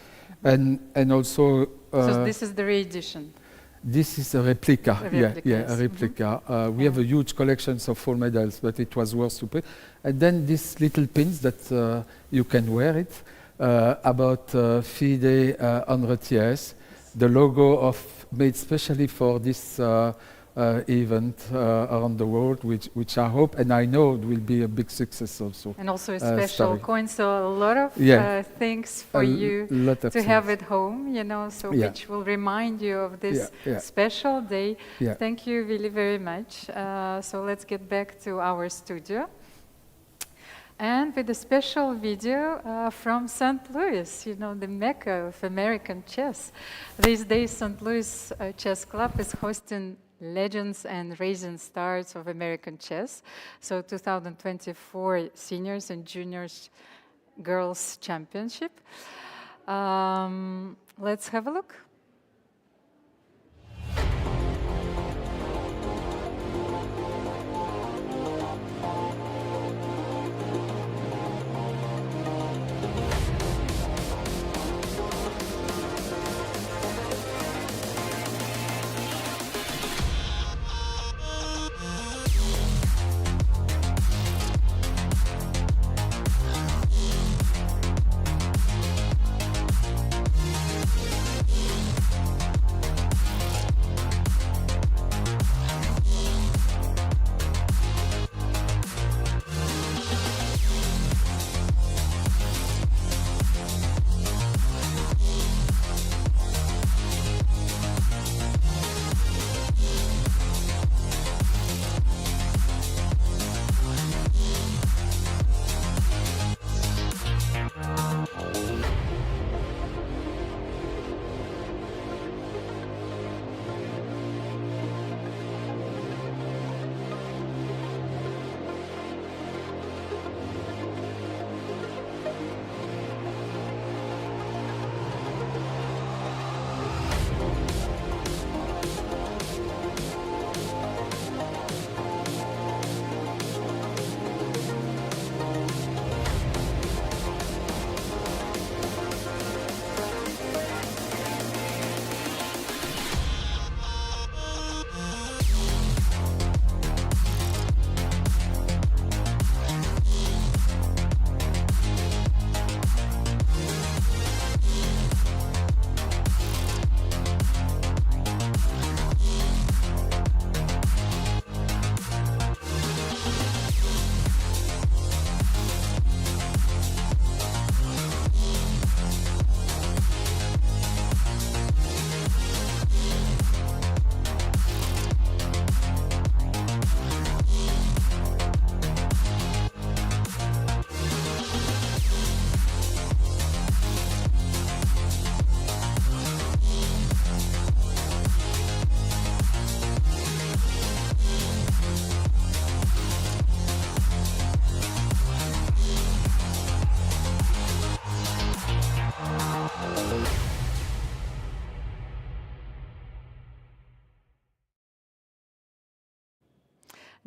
and also. So this is the re-edition. This is a replica. A replica. We have a huge collection of full medals, but it was worth to put. And then these little pins that you can wear it. About FIDE 100 years, the logo made specially for this event around the world, which I hope and I know will be a big success also. And also a special coin, so a lot of things for you to have at home, you know, so which will remind you of this special day. Thank you really very much. So let's get back to our studio. And with a special video from St. Louis, you know, the mecca of American chess. These days, St. Louis Chess Club is hosting legends and rising stars of American chess. So 2024 Seniors and Juniors Girls Championship. Let's have a look.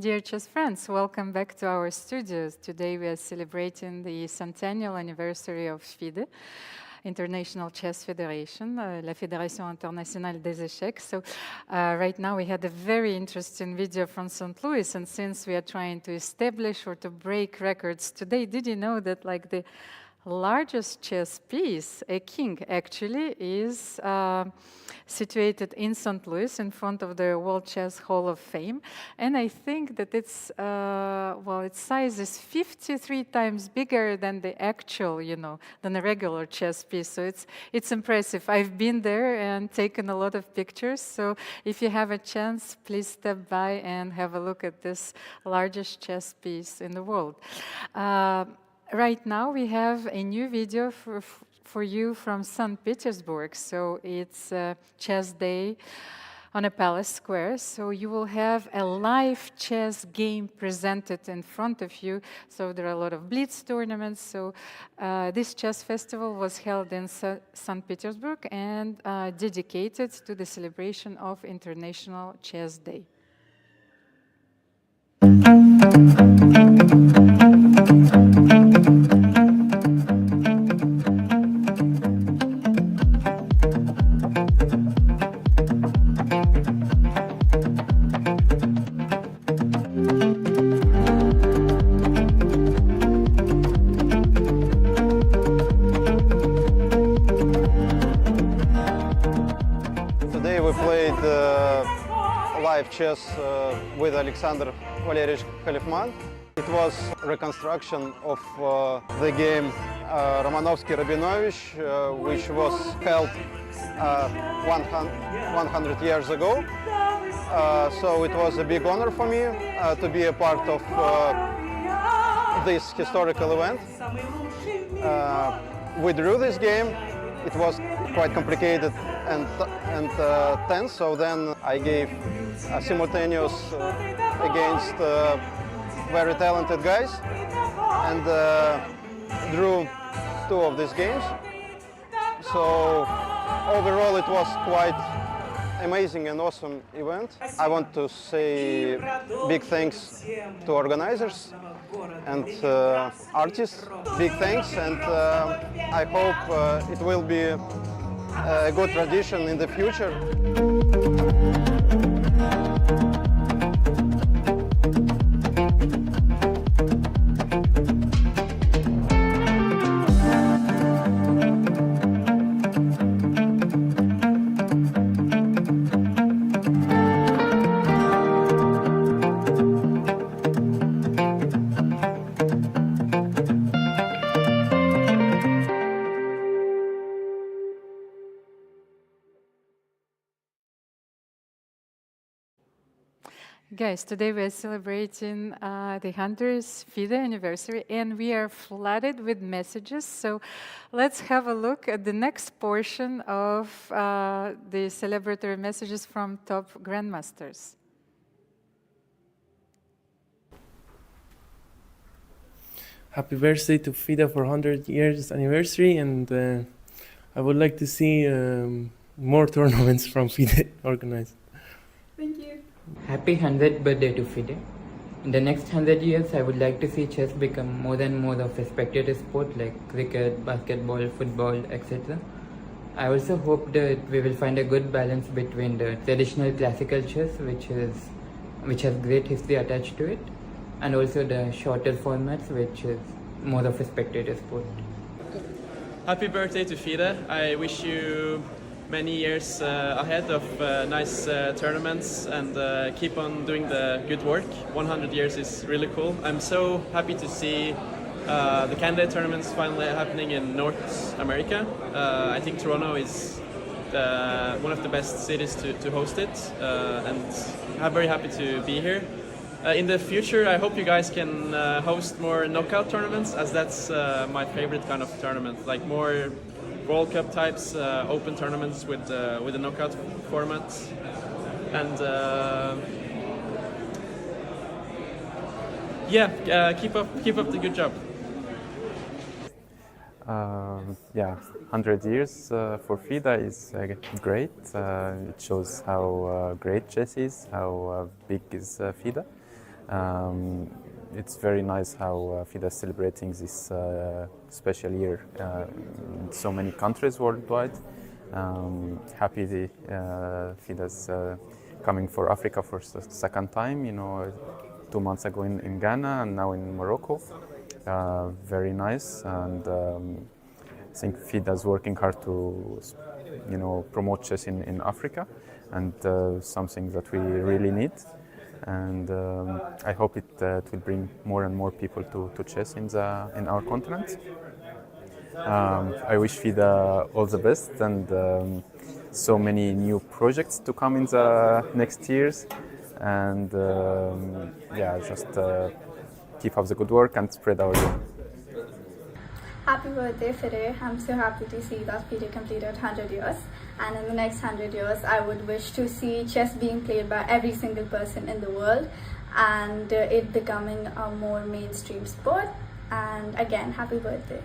Dear chess friends, welcome back to our studios. Today we are celebrating the centennial anniversary of FIDE, International Chess Federation, la Fédération Internationale des Échecs. So right now we had a very interesting video from St. Louis, and since we are trying to establish or to break records today, did you know that like the largest chess piece, a king, actually is situated in St. Louis in front of the World Chess Hall of Fame. And I think that it's, well, its size is 53 times bigger than the actual, you know, than a regular chess piece. So it's impressive. I've been there and taken a lot of pictures. So if you have a chance, please step by and have a look at this largest chess piece in the world. Right now we have a new video for you from St. Petersburg. So it's Chess Day on a palace square. So you will have a live chess game presented in front of you. So there are a lot of blitz tournaments. So this chess festival was held in St. Petersburg and dedicated to the celebration of International Chess Day. Today we played live chess with Alexander Valerievich Khalifman. It was a reconstruction of the game Romanovsky-Rabinovich, which was held 100 years ago. So it was a big honor for me to be a part of this historical event. We drew this game. It was quite complicated and tense, so then I gave simultaneous against very talented guys, and drew 2 of these games. So overall it was quite amazing and awesome event. I want to say big thanks to organizers and artists. Big thanks, and I hope it will be a good tradition in the future. Guys, today we are celebrating the 100th FIDE anniversary, and we are flooded with messages. So let's have a look at the next portion of the celebratory messages from top grandmasters. Happy birthday to FIDE for 100 years anniversary, and I would like to see more tournaments from FIDE organized. Thank you. Happy 100th birthday to FIDE. In the next 100 years, I would like to see chess become more and more of a spectator sport like cricket, basketball, football, etc. I also hope that we will find a good balance between the traditional classical chess, which has great history attached to it, and also the shorter formats, which is more of a spectator sport. Happy birthday to FIDE. I wish you many years ahead of nice tournaments, and keep on doing the good work. 100 years is really cool. I'm so happy to see the candidate tournaments finally happening in North America. I think Toronto is one of the best cities to host it, and I'm very happy to be here. In the future, I hope you guys can host more knockout tournaments, as that's my favorite kind of tournament, like more World Cup types, open tournaments with a knockout format, and keep up the good job. Yeah, 100 years for FIDE is great. It shows how great chess is, how big is FIDE. It's very nice how FIDE is celebrating this special year in so many countries worldwide. Happy the FIDE is coming for Africa for the second time. 2 months ago in Ghana and now in Morocco. Very nice, and I think FIDE is working hard to promote chess in Africa, and something that we really need. And I hope it will bring more and more people to chess in our continent. I wish FIDE all the best, and so many new projects to come in the next years. And just keep up the good work and spread our game. Happy birthday, FIDE. I'm so happy to see that FIDE completed 100 years. And in the next 100 years, I would wish to see chess being played by every single person in the world, and it becoming a more mainstream sport. And again, happy birthday.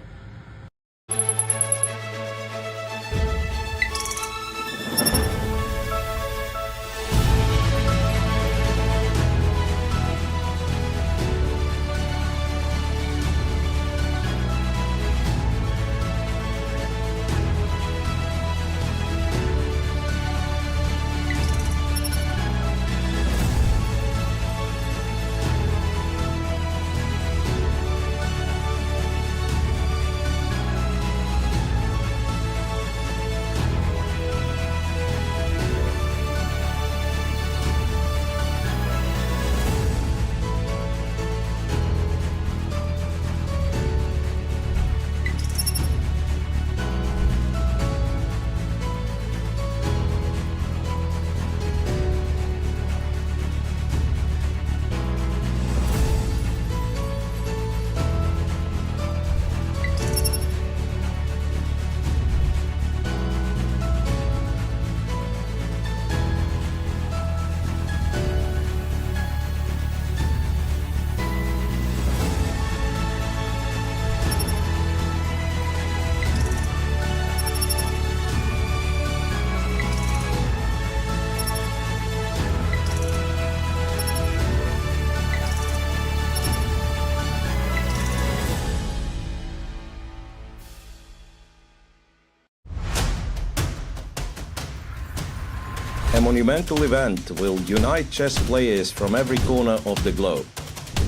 monumental event will unite chess players from every corner of the globe.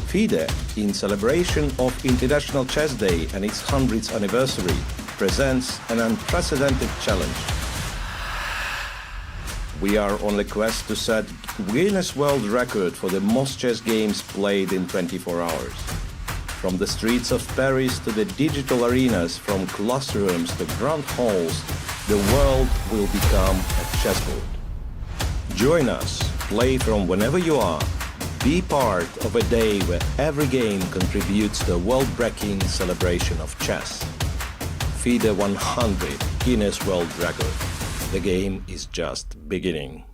FIDE, in celebration of International Chess Day and its 100th anniversary, presents an unprecedented challenge. We are on the quest to set Guinness World Record for the most chess games played in 24 hours. From the streets of Paris to the digital arenas, from classrooms to grand halls, the world will become a chessboard. Join us, play from whenever you are, be part of a day where every game contributes to a world-breaking celebration of chess. FIDE100 Guinness World Record. The game is just beginning.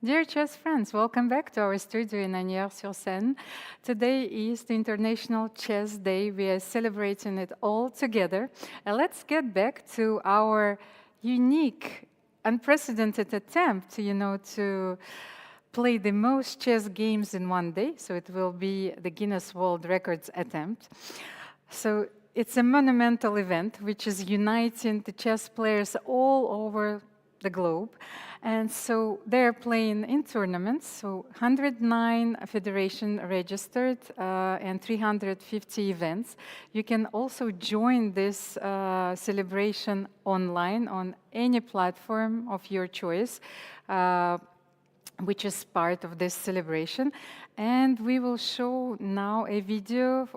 Dear chess friends, welcome back to our studio in Agnières-sur-Seine. Today is the International Chess Day. We are celebrating it all together. And let's get back to our unique, unprecedented attempt, to play the most chess games in one day. So it will be the Guinness World Records Attempt. So it's a monumental event which is uniting the chess players all over the globe. And so they're playing in tournaments. So 109 federation registered and 350 events. You can also join this celebration online on any platform of your choice, which is part of this celebration. And we will show now a video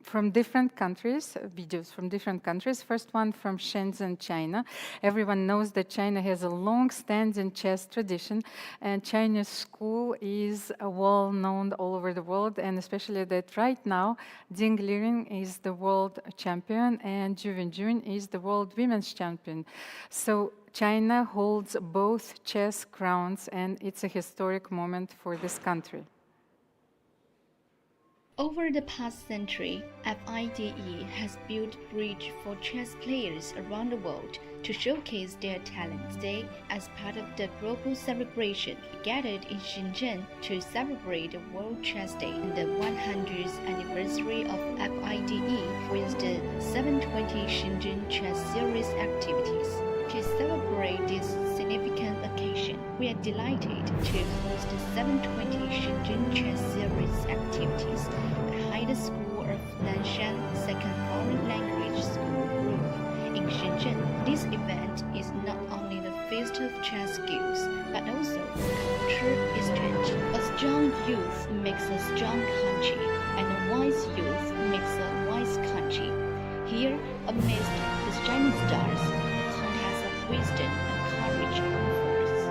from different countries, videos from different countries. First one from Shenzhen, China. Everyone knows that China has a long-standing chess tradition, and Chinese school is well known all over the world, and especially that right now, Ding Liren is the world champion, and Zhu Wenjun is the world women's champion. So China holds both chess crowns, and it's a historic moment for this country. Over the past century, FIDE has built a bridge for chess players around the world to showcase their talents. Today, as part of the global celebration, we gathered in Shenzhen to celebrate the World Chess Day and the 100th anniversary of FIDE with the 720 Shenzhen Chess Series activities. To celebrate this significant occasion, we are delighted to host the 720 Shenzhen Chess Series activities at the School of Nanshan Second Foreign Language School Group in Shenzhen. This event is not only the feast of chess skills, but also a cultural exchange. A strong youth makes a strong country, and a wise youth makes a wise country. Here, amidst the shining stars, wisdom and courage unfolds.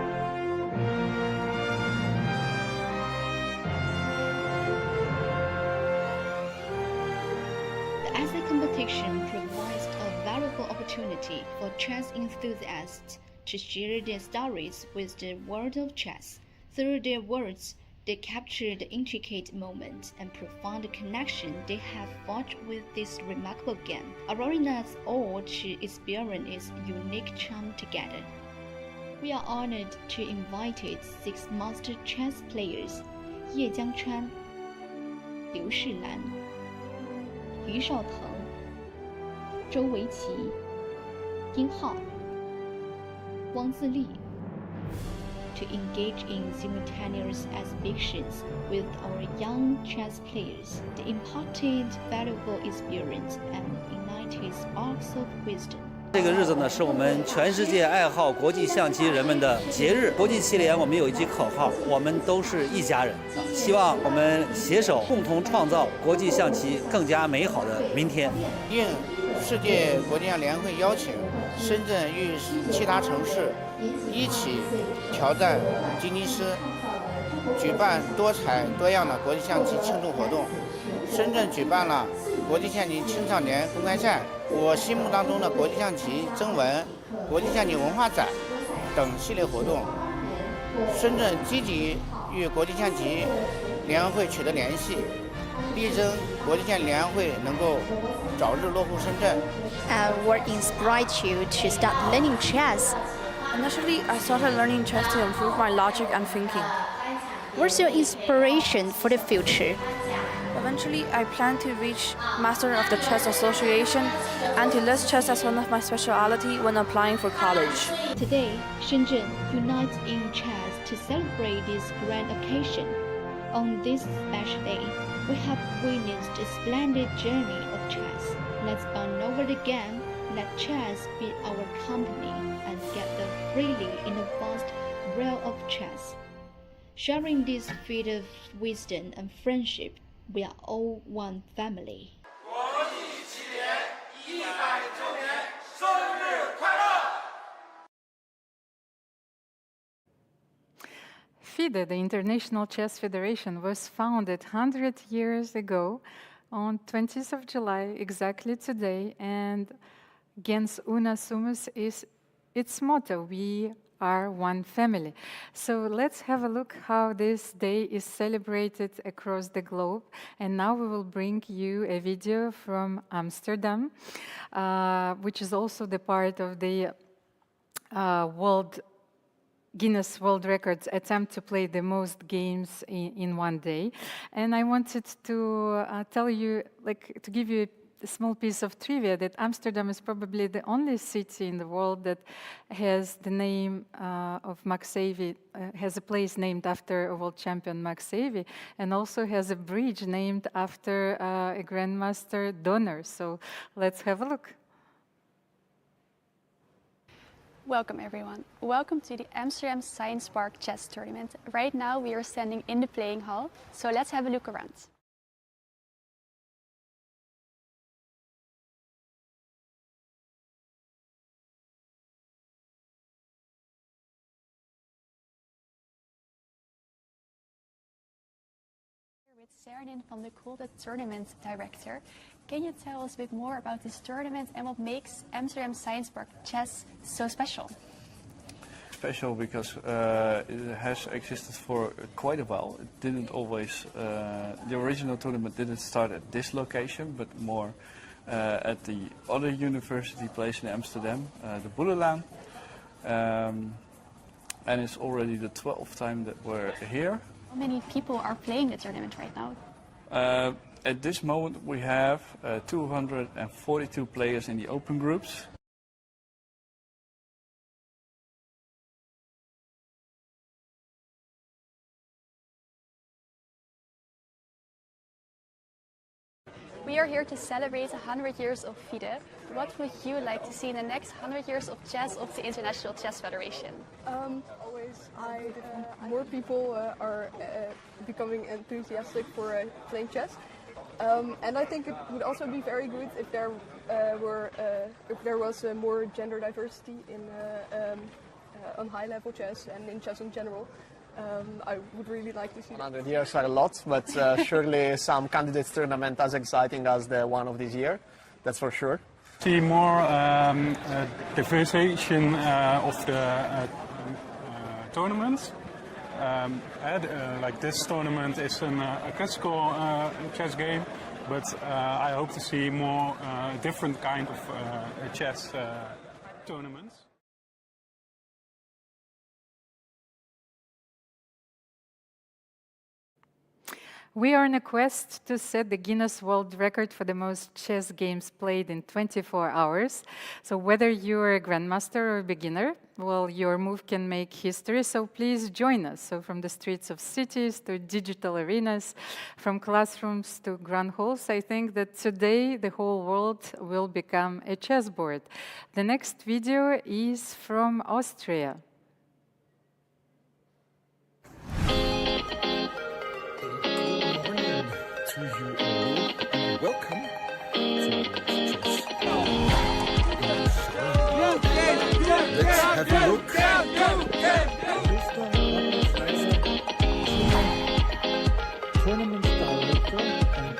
The essay competition provides a valuable opportunity for chess enthusiasts to share their stories with the world of chess. Through their words, they capture the intricate moments and profound connection they have forged with this remarkable game, allowing us all to experience its unique charm together. We are honored to invite 6 master chess players: Ye Jiangchuan, Liu Shilan, Yu Shaoteng, Zhou Weiqi, Ying Hao, Wang Zili, to engage in simultaneous exhibitions with our young chess players. They imparted valuable experience and ignited sparks of wisdom. 这个日子呢，是我们全世界爱好国际象棋人们的节日。国际棋联我们有一句口号：我们都是一家人。希望我们携手共同创造国际象棋更加美好的明天。应世界国际象联会邀请，深圳与其他城市一起挑战吉尼斯，举办多彩多样的国际象棋庆祝活动。深圳举办了国际象棋青少年公开赛，我心目当中的国际象棋征文、国际象棋文化展等系列活动。深圳积极与国际象棋联合会取得联系，力争国际象棋联合会能够早日落户深圳。What inspired you to start learning chess? Initially, I started learning chess to improve my logic and thinking. What's your inspiration for the future? Eventually, I plan to reach Master of the Chess Association and to list chess as one of my specialty when applying for college. Today, Shenzhen unites in chess to celebrate this grand occasion. On this special day, we have witnessed a splendid journey of chess. Let's bond over the game, let chess be our company, and gather freely in the vast realm of chess. Sharing this feat of wisdom and friendship, we are all one family. FIDE, the International Chess Federation, was founded 100 years ago on 20th of July, exactly today, and Gens Una Sumus is its motto, "We are one family." So let's have a look how this day is celebrated across the globe. And now we will bring you a video from Amsterdam, which is also the part of the Guinness World Records attempt to play the most games in one day. And I wanted to tell you, to give you a small piece of trivia, that Amsterdam is probably the only city in the world that has the name of Max Saville, has a place named after a world champion Max Saville, and also has a bridge named after a grandmaster donor. So let's have a look. Welcome everyone. Welcome to the Amsterdam Science Park Chess Tournament. Right now we are standing in the playing hall, so let's have a look around. With Sernin van de Kool, the tournament director. Can you tell us a bit more about this tournament and what makes Amsterdam Science Park Chess so special? Special because it has existed for quite a while. It didn't always, the original tournament didn't start at this location, but more at the other university place in Amsterdam, the Boedelaan. And it's already the 12th time that we're here. How many people are playing the tournament right now? At this moment we have 242 players in the open groups. We are here to celebrate 100 years of FIDE. What would you like to see in the next 100 years of chess of the International Chess Federation? More people are becoming enthusiastic for playing chess, and I think it would also be very good if there was more gender diversity in on high-level chess and in chess in general. I would really like to see 100 years are a lot, but surely some candidates tournament as exciting as the one of this year, that's for sure. See more diversification of the tournaments. Like this tournament is a classical chess game, but I hope to see more different kind of chess tournaments. We are on a quest to set the Guinness World Record for the most chess games played in 24 hours. So whether you're a grandmaster or a beginner, well, your move can make history, so please join us. So from the streets of cities to digital arenas, from classrooms to grand halls, I think that today the whole world will become a chessboard. The next video is from Austria. To you all, and welcome to Chess. Let's have a look. Tournament director and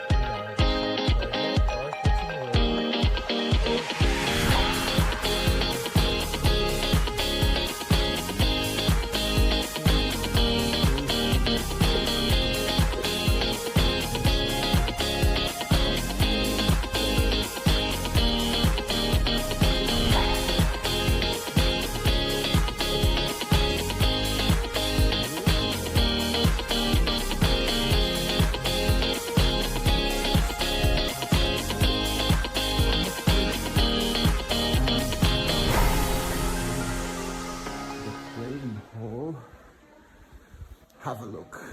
have a look.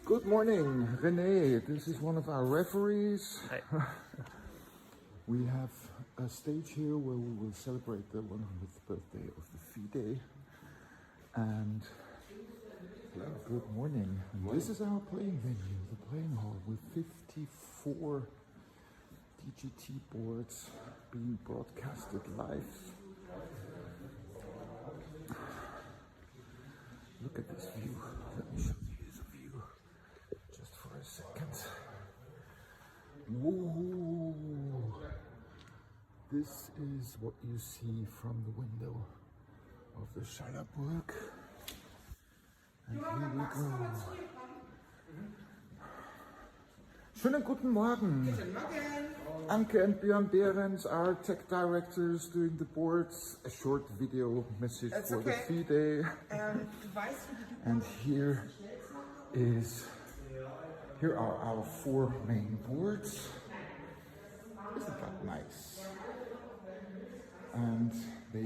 Good morning, René. This is one of our referees. We have a stage here where we will celebrate the 100th birthday of the FIDE. And good morning. And this is our playing venue, the playing hall, with 54 DGT boards being broadcasted live. Look at this view. Let me show you this view just for a second. Whoa! This is is what you see from the window of the Schallerburg. And here we go. Schönen guten Morgen. Anke and Björn Behrens are tech directors doing the boards. A short video message for the FIDE. And here are our 4 main boards. Isn't that nice? And the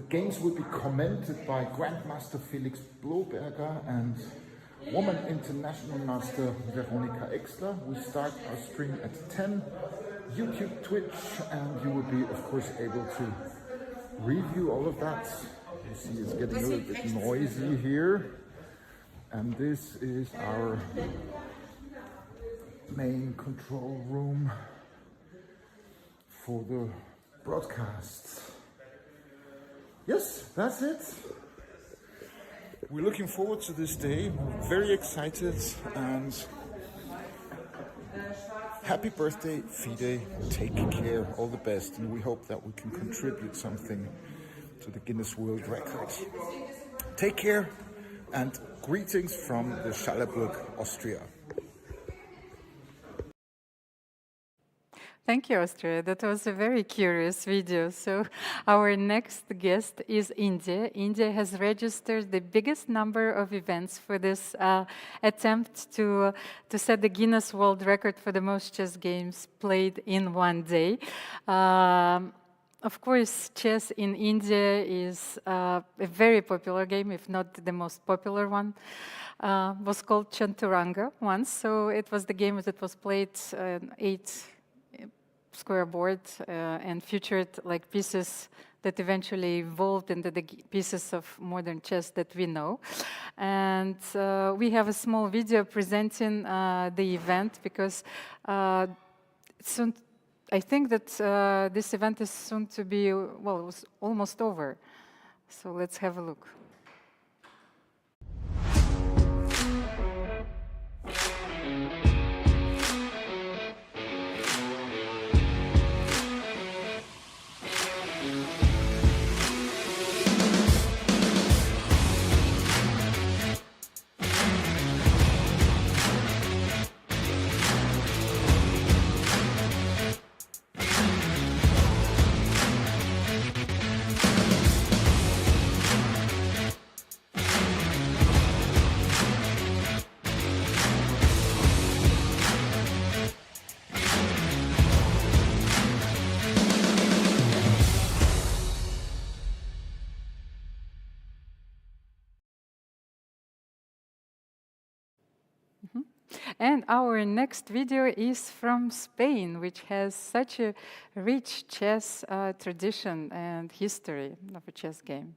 games will be commented by Grandmaster Felix Bloberger and Woman International Master Veronika Exler. We start our stream at 10, YouTube, Twitch, and you will be, of course, able to review all of that. You see it's getting a little bit noisy here. And this is our main control room for the broadcast. Yes, that's it. We're looking forward to this day. We're very excited, and happy birthday, FIDE. Take care, all the best, and we hope that we can contribute something to the Guinness World Records. Take care, and greetings from the Schallerburg, Austria. Thank you, Austria. That was a very curious video. So our next guest is India. India has registered the biggest number of events for this attempt to set the Guinness World Record for the most chess games played in one day. Of course, chess in India is a very popular game, if not the most popular one. Was called Chaturanga once. So it was the game that was played 8 square board and featured like pieces that eventually evolved into the pieces of modern chess that we know. And we have a small video presenting the event because soon, I think that this event is soon to be, well, it was almost over. So let's have a look. And our next video is from Spain, which has such a rich chess tradition and history of a chess game.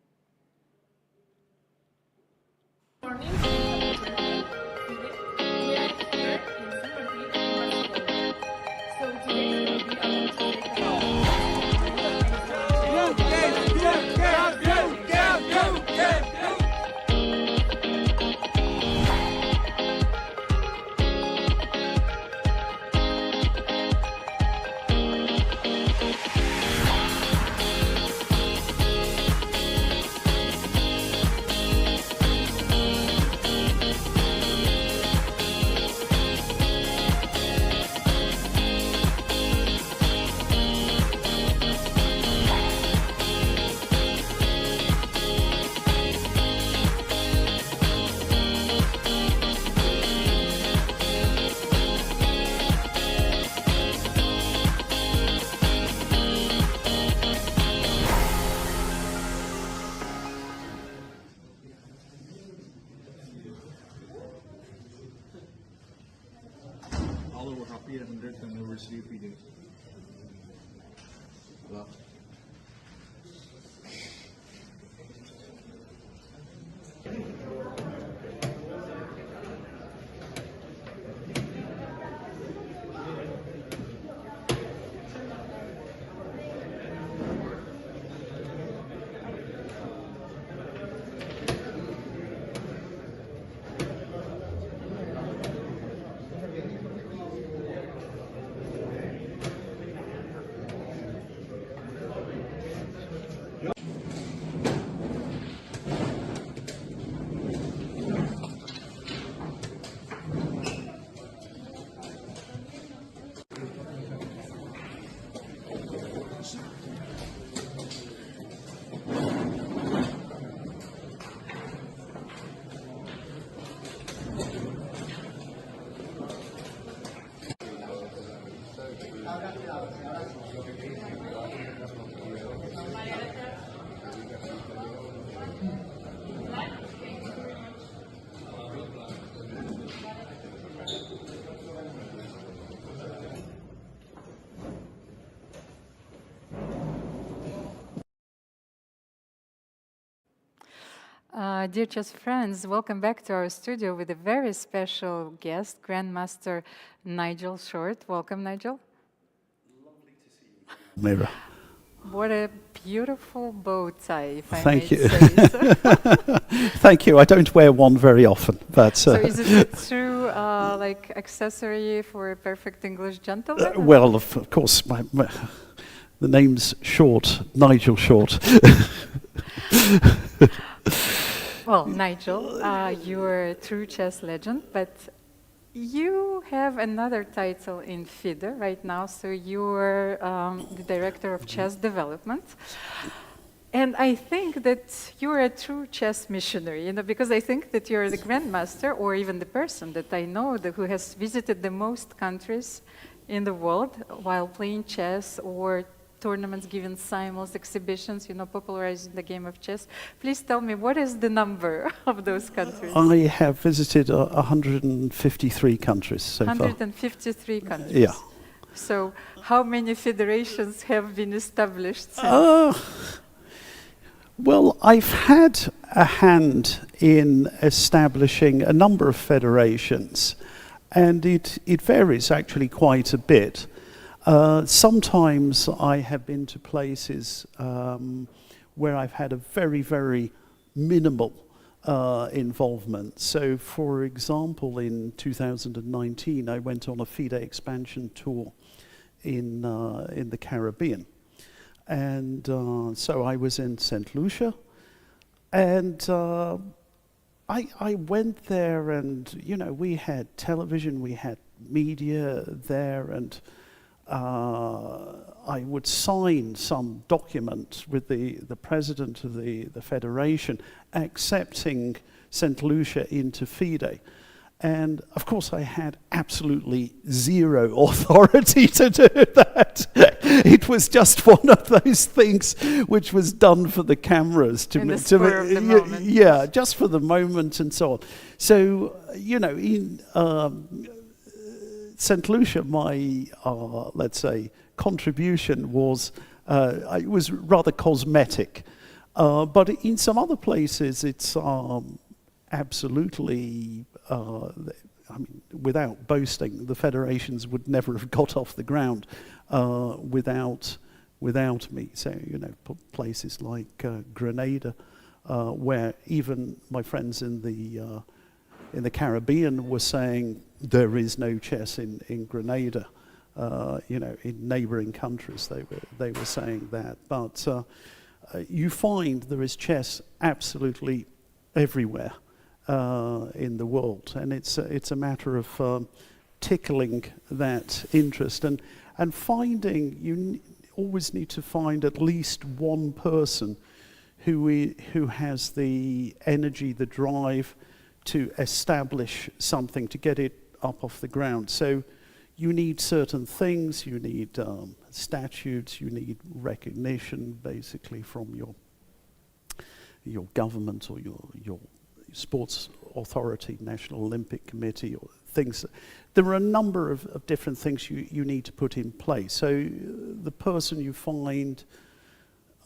FIDE 100th anniversary FIDE. Hello. Dear chess friends, welcome back to our studio with a very special guest, Grandmaster Nigel Short. Welcome, Nigel. Lovely to see you. Mirror. What a beautiful bow tie, if I Thank may you. say so. Thank you. I don't wear one very often, but. So is it a true like accessory for a perfect English gentleman? Well, of course, the name's Short, Nigel Short. Well, Nigel, you're a true chess legend, but you have another title in FIDE right now, so you're the director of chess development. And I think that you're a true chess missionary, you know, because I think that you're the grandmaster, or even the person that I know who has visited the most countries in the world while playing chess, or tournaments, given simuls, exhibitions, you know, popularizing the game of chess. Please tell me, what is the number of those countries? I have visited 153 countries so far. 153 countries. Yeah. So how many federations have been established since? Well, I've had a hand in establishing a number of federations, and it varies actually quite a bit. Sometimes I have been to places where I've had a very, very minimal involvement. So, for example, in 2019, I went on a FIDE expansion tour in the Caribbean. And so I was in St. Lucia, and I went there, and, you know, we had television, we had media there, and I would sign some document with the president of the federation accepting St. Lucia into FIDE. And of course I had absolutely zero authority to do that. It was just one of those things which was done for the cameras yeah, just for the moment and so on. So, you know, in St. Lucia, my, let's say, contribution was rather cosmetic. But in some other places, it's absolutely, I mean, without boasting, the federations would never have got off the ground without me. So, you know, places like Grenada, where even my friends in the Caribbean were saying there is no chess in Grenada. You know, in neighbouring countries, they were saying that. But you find there is chess absolutely everywhere in the world, and it's a matter of tickling that interest and finding. You always need to find at least one person who has the energy, the drive to establish something, to get it up off the ground. So you need certain things, you need statutes, you need recognition basically from your government or your sports authority, National Olympic Committee, or things. There are a number of different things you need to put in place. So the person you find,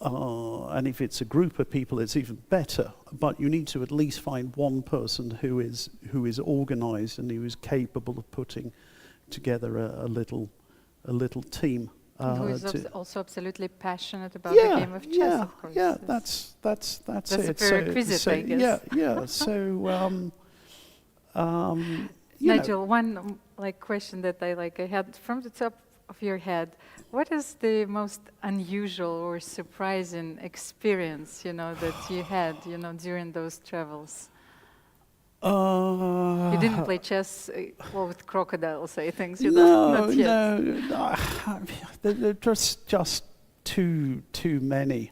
and if it's a group of people, it's even better. But you need to at least find one person who is organised and who is capable of putting together a little team. Who is also absolutely passionate about the game of chess, of course. Yeah, that's it. That's a prerequisite, I guess. Yeah. So, Nigel, one question that I had from the top of your head. What is the most unusual or surprising experience, that you had, during those travels? You didn't play chess with crocodiles, I think. Not yet. No. There are just too many.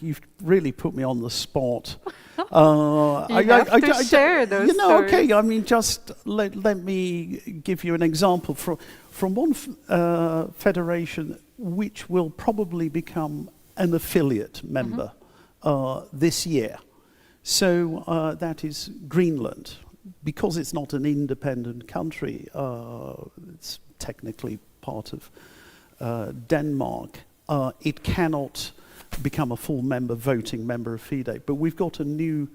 You've really put me on the spot. You have to share those stories. Okay. I mean, just let me give you an example from one federation which will probably become an affiliate member this year. So that is Greenland. Because it's not an independent country, it's technically part of Denmark, it cannot become a full member, voting member of FIDE. But we've got a new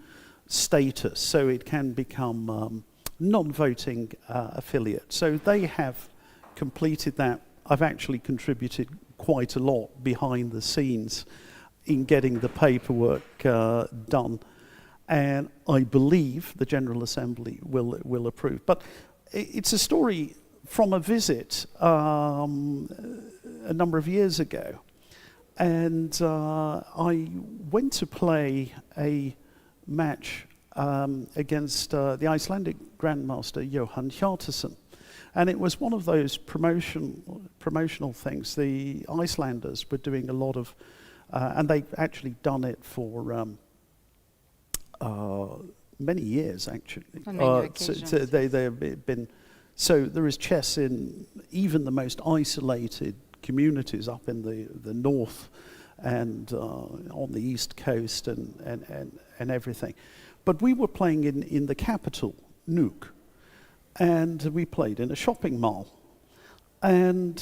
status, so it can become non-voting affiliate. So they have completed that. I've actually contributed quite a lot behind the scenes in getting the paperwork done. And I believe the General Assembly will approve. But it's a story from a visit a number of years ago. And I went to play a match against the Icelandic Grandmaster Johan Hjartarson. And it was one of those promotional things. The Icelanders were doing a lot of, and they've actually done it for many years, actually. On many occasions. So they've been, so there is chess in even the most isolated communities up in the north and on the east coast and everything. But we were playing in the capital, Nuuk, and we played in a shopping mall. And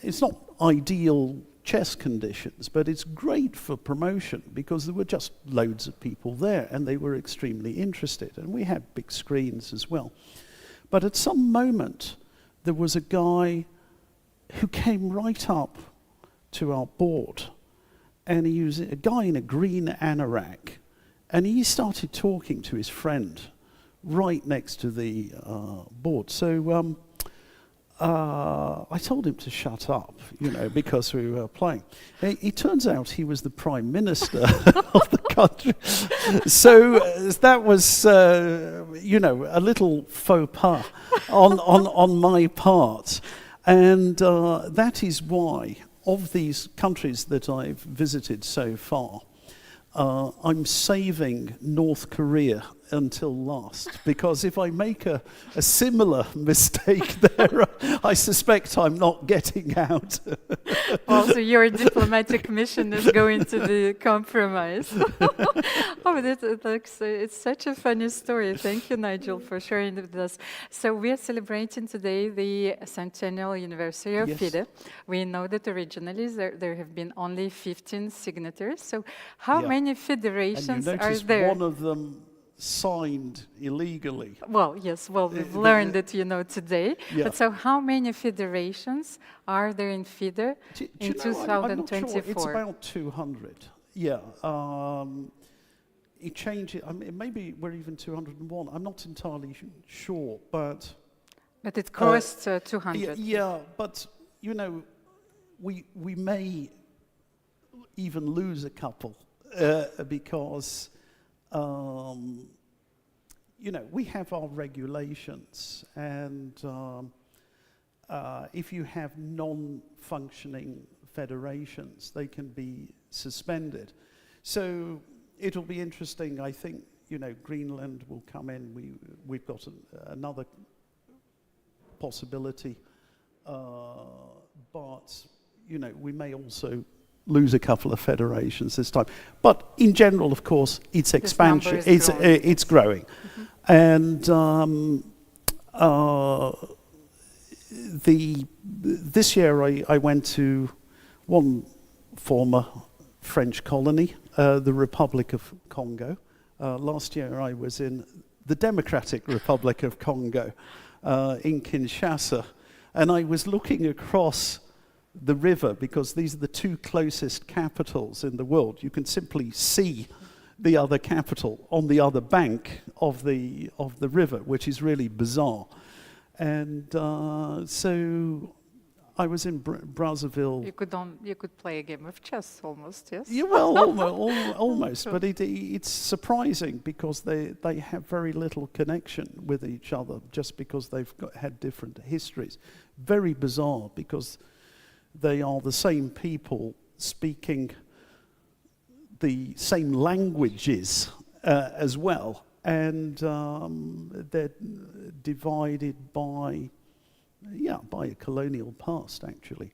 it's not ideal chess conditions, but it's great for promotion because there were just loads of people there and they were extremely interested. And we had big screens as well. But at some moment, there was a guy who came right up to our board, and he was a guy in a green anorak, and he started talking to his friend right next to the board. So I told him to shut up, because we were playing. It turns out he was the Prime Minister of the country. So that was, a little faux pas on my part. And that is why, of these countries that I've visited so far, I'm saving North Korea until last, because if I make a similar mistake there, I suspect I'm not getting out. Also, your diplomatic mission is going to be compromised. It's such a funny story. Thank you, Nigel, for sharing it with us. So we are celebrating today the centennial anniversary of FIDE. We know that originally there have been only 15 signatories. So how many federations are there? One of them signed illegally. Well, yes, we've learned it, today. Yeah. But so how many federations are there in FIDE in 2024? I'm not sure. It's about 200. Yeah. It changes. Maybe we're even 201. I'm not entirely sure, but... But it crossed 200. Yeah, but, we may even lose a couple because... we have our regulations, and if you have non-functioning federations, they can be suspended. So it'll be interesting. I think, Greenland will come in. We've got another possibility, but, we may also lose a couple of federations this time. But in general, of course, it's expansion. It's growing. Mm-hmm. And this year I went to one former French colony, the Republic of Congo. Last year I was in the Democratic Republic of Congo, in Kinshasa, and I was looking across the river, because these are the two closest capitals in the world. You can simply see the other capital on the other bank of the river, which is really bizarre. And so I was in Brazzaville. You could play a game of chess almost, yes? Yeah, well, almost. But it's surprising because they have very little connection with each other, just because they've had different histories. Very bizarre, because they are the same people speaking the same languages as well, and they're divided by a colonial past, actually.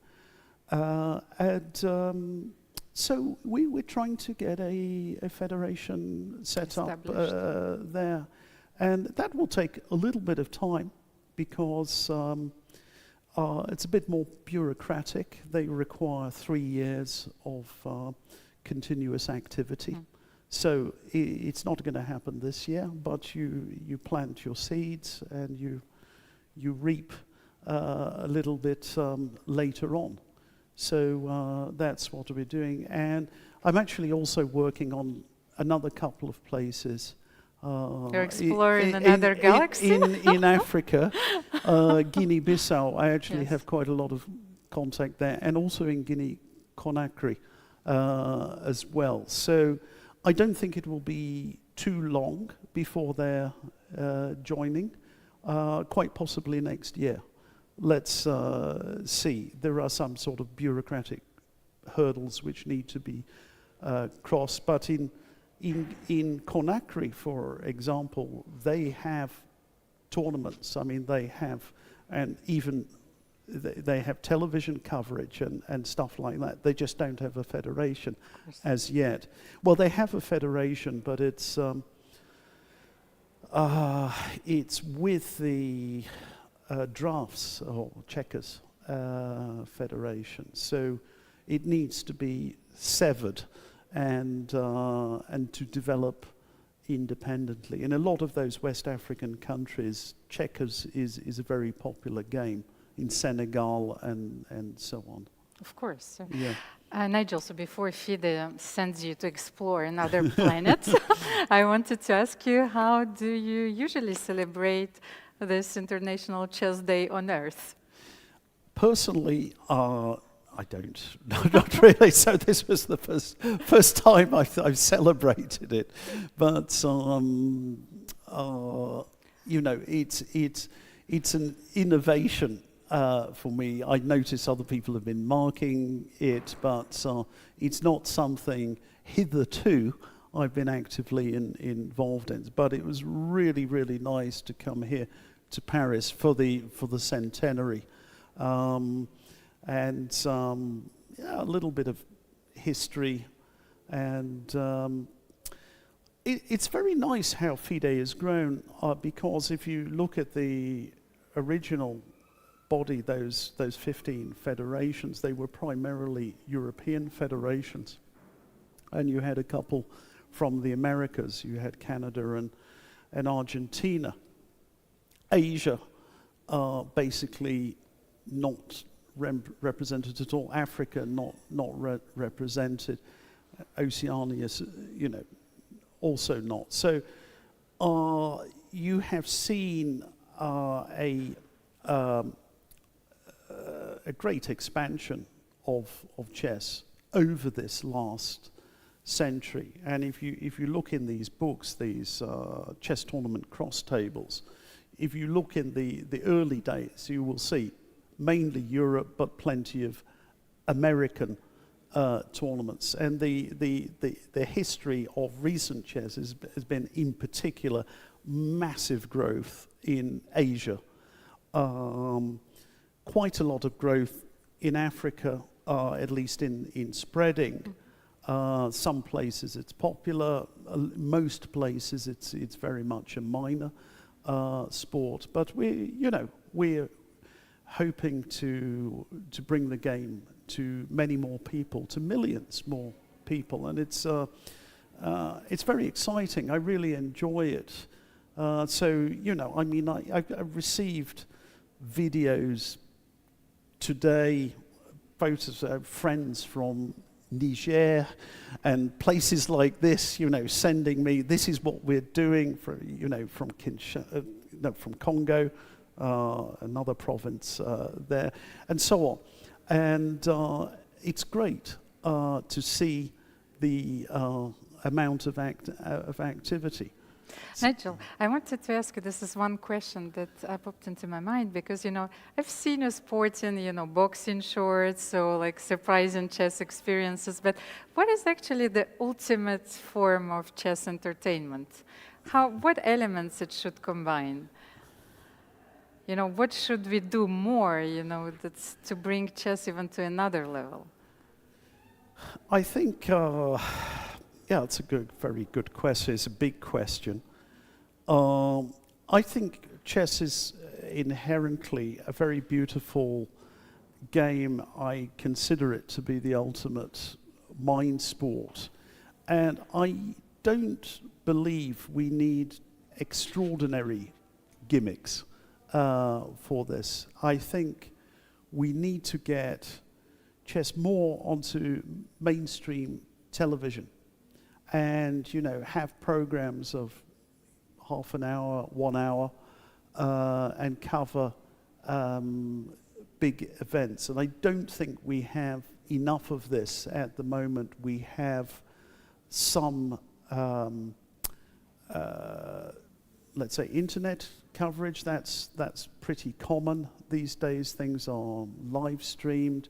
So we were trying to get a federation set up there, and that will take a little bit of time, because it's a bit more bureaucratic. They require 3 years of continuous activity. So it's not going to happen this year, but you plant your seeds and you reap a little bit later on. So that's what we're doing. And I'm actually also working on another couple of places. You're exploring another galaxy? In Africa, Guinea-Bissau, I actually have quite a lot of contact there, and also in Guinea-Conakry as well. So I don't think it will be too long before they're joining, quite possibly next year. Let's see. There are some sort of bureaucratic hurdles which need to be crossed, but in Conakry, for example, they have tournaments. I mean, they have, and even they have television coverage and stuff like that. They just don't have a federation as yet. Well, they have a federation, but it's with the drafts or checkers federation. So it needs to be severed and to develop independently. In a lot of those West African countries, checkers is a very popular game, in Senegal and so on. Of course. Yeah. Nigel, so before FIDE sends you to explore another planet, I wanted to ask you, how do you usually celebrate this International Chess Day on Earth? Personally, I don't, not really. So this was the first time I've celebrated it, but you know, it's an innovation for me. I notice other people have been marking it, but it's not something hitherto I've been actively involved in. But it was really, really nice to come here to Paris for the centenary. And yeah, a little bit of history, and it's very nice how FIDE has grown, because if you look at the original body, those 15 federations, they were primarily European federations, and you had a couple from the Americas. You had Canada and Argentina. Asia, basically not represented at all. Africa not represented. Oceania, you know, also not. So you have seen a great expansion of chess over this last century. And if you look in these books, these chess tournament cross tables, if you look in the early days, you will see mainly Europe, but plenty of American tournaments. And the history of recent chess has been, in particular, massive growth in Asia. Quite a lot of growth in Africa, at least in spreading. Some places it's popular, most places it's very much a minor sport. But we're hoping to bring the game to many more people, to millions more people, and it's very exciting. I really enjoy it. So I mean, I've received videos today, photos of friends from Niger and places like this, sending me, this is what we're doing from Congo, another province there, and so on. And it's great to see the amount of activity. Nigel, I wanted to ask you, this is one question that popped into my mind, because, I've seen you sporting, boxing shorts, so like surprising chess experiences, but what is actually the ultimate form of chess entertainment? What elements it should combine? What should we do more, that's to bring chess even to another level? I think, yeah, it's a very good question. It's a big question. I think chess inherently a very beautiful game. I consider it to be the ultimate mind sport. And I don't believe we need extraordinary gimmicks for this. I think we need to get chess more onto mainstream television and, you know, have programs of half an hour, 1 hour, and cover big events. And I don't think we have enough of this at the moment. We have some, let's say, internet coverage. That's pretty common these days. Things are live streamed.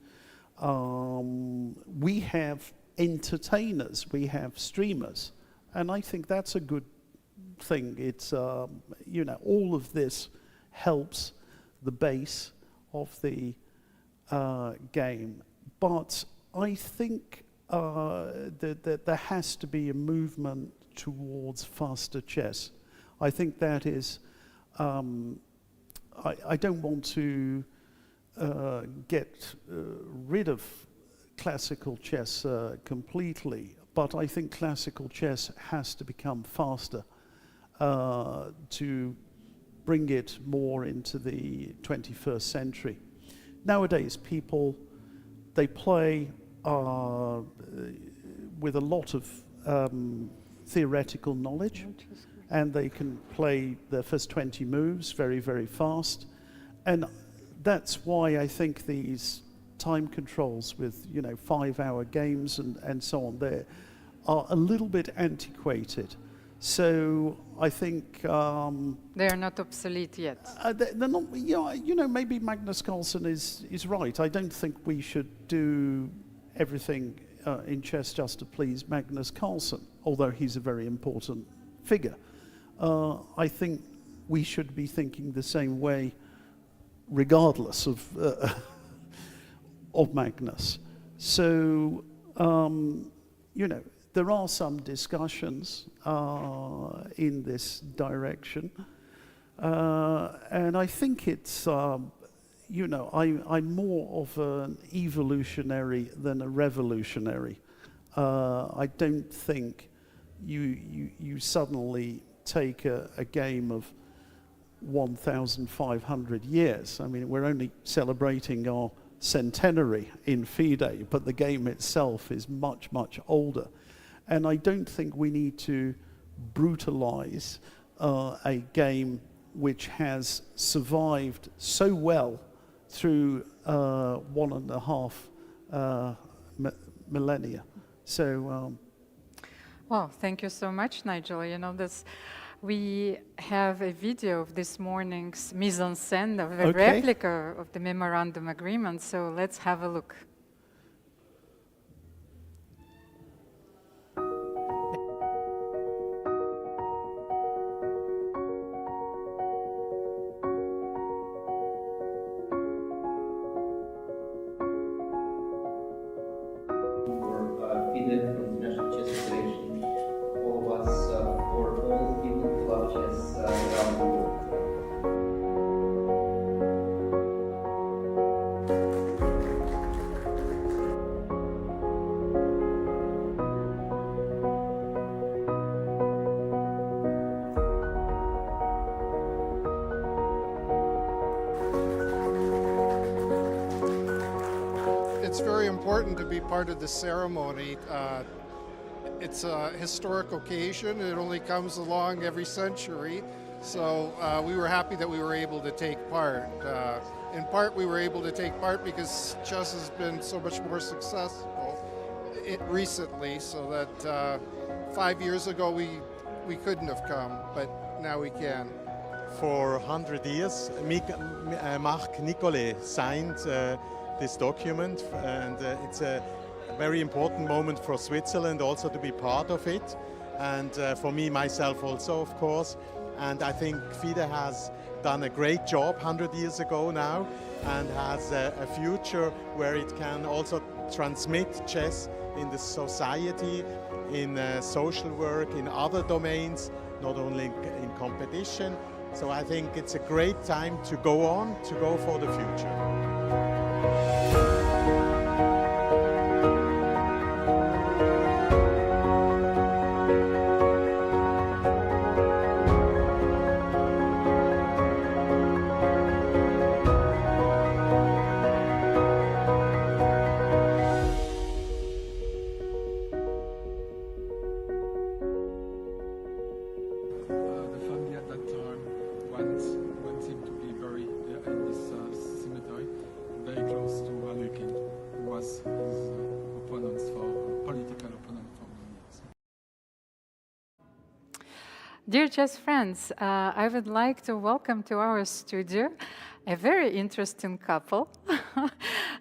We have entertainers, we have streamers, and I think that's a good thing. It's, you know, all of this helps the base of the game. But I think that there has to be a movement towards faster chess. I think that is, I don't want to get rid of classical chess completely, but I think classical chess has to become faster to bring it more into the 21st century. Nowadays, people, they play with a lot of theoretical knowledge, and they can play their first 20 moves very, very fast. And that's why I think these time controls with, you know, 5-hour games and so on, they are a little bit antiquated. So I think they are not obsolete yet. They're not. You know, maybe Magnus Carlsen is right. I don't think we should do everything in chess just to please Magnus Carlsen, although he's a very important figure. I think we should be thinking the same way, regardless of Magnus. So you know, there are some discussions in this direction, and I think it's, you know, I'm more of an evolutionary than a revolutionary. I don't think you suddenly take a game of 1,500 years. I mean, we're only celebrating our centenary in FIDE, but the game itself is much, much older. And I don't think we need to brutalize a game which has survived so well through 1.5 millennia. So, well, thank you so much, Nigel. You know, we have a video of this morning's mise en scène of a replica of the memorandum agreement. So let's have a look. It's very important to be part of the ceremony. It's a historic occasion. It only comes along every century. So we were happy that we were able to take part. In part, we were able to take part because chess has been so much more successful recently, so that 5 years ago we couldn't have come, but now we can. For 100 years, Marc Nicolet signed this document, and it's a very important moment for Switzerland also to be part of it, and for me myself also, of course. And I think FIDE has done a great job 100 years ago now, and has a future where it can also transmit chess in the society, in social work, in other domains, not only in competition, So I think it's a great time to go on, to go for the future. Dear chess friends, I would like to welcome to our studio a very interesting couple,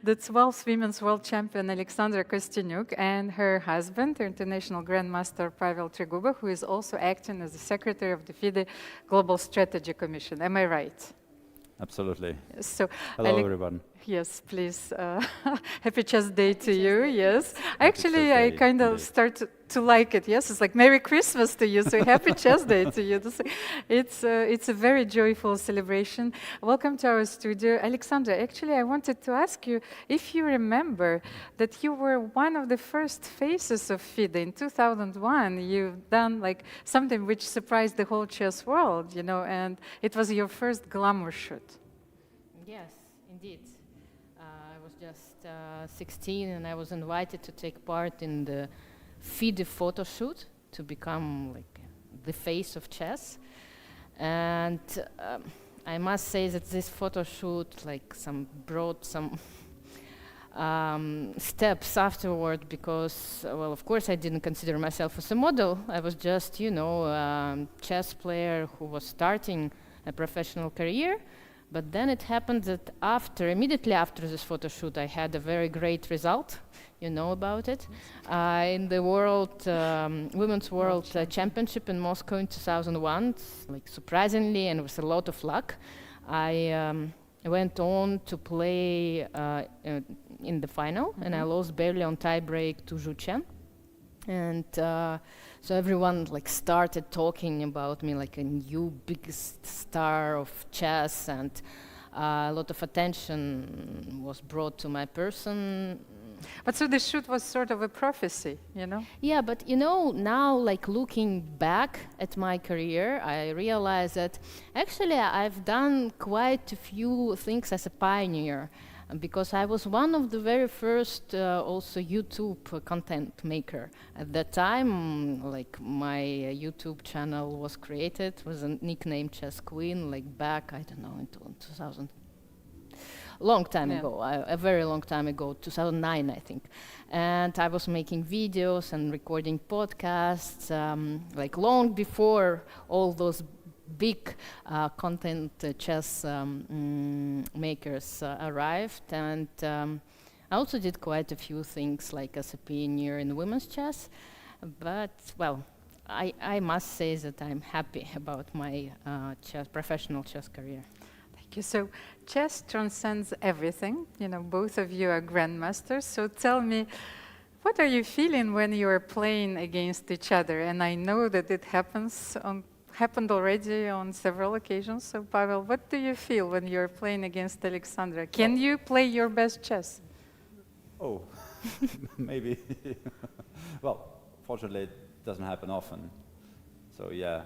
the 12th Women's World Champion Alexandra Kosteniuk and her husband, the International Grandmaster Pavel Tregubov, who is also acting as the Secretary of the FIDE Global Strategy Commission. Am I right? Absolutely. So, hello, everyone. Yes, please. Happy Chess Day to you. Yes. Actually, I kind of start to like it. Yes, it's like Merry Christmas to you. So Happy Chess Day to you. It's a very joyful celebration. Welcome to our studio, Alexandra. Actually, I wanted to ask you if you remember that you were one of the first faces of FIDE in 2001. You've done like something which surprised the whole chess world, you know, and it was your first glamour shoot. Yes, indeed. I was just 16 and I was invited to take part in the FIDE photo shoot to become like the face of chess. And I must say that this photo shoot like brought some steps afterward because, well, of course I didn't consider myself as a model. I was just, you know, a chess player who was starting a professional career. But then it happened that immediately after this photo shoot, I had a very great result. You know about it. In the Women's World Championship in Moscow in 2001, like surprisingly and with a lot of luck, I went on to play in the final, and I lost barely on tiebreak to Zhu Chen. And so everyone like started talking about me like a new biggest star of chess, and a lot of attention was brought to my person. But so the shoot was sort of a prophecy, you know? Yeah, but you know, now like looking back at my career, I realize that actually I've done quite a few things as a pioneer. Because I was one of the very first also YouTube content maker. At that time, like my YouTube channel was created with a nickname Chess Queen, like back, I don't know, in 2000. Long time ago, a very long time ago, 2009, I think. And I was making videos and recording podcasts, like long before all those big content chess makers arrived, and I also did quite a few things like as a pioneer in women's chess, but well, I must say that I'm happy about my professional chess career. Thank you. So chess transcends everything. You know, both of you are grandmasters, so tell me, what are you feeling when you are playing against each other? And I know that it happened already on several occasions. So Pavel, what do you feel when you're playing against Alexandra? Can you play your best chess? Oh, maybe. Well, fortunately it doesn't happen often. So yeah,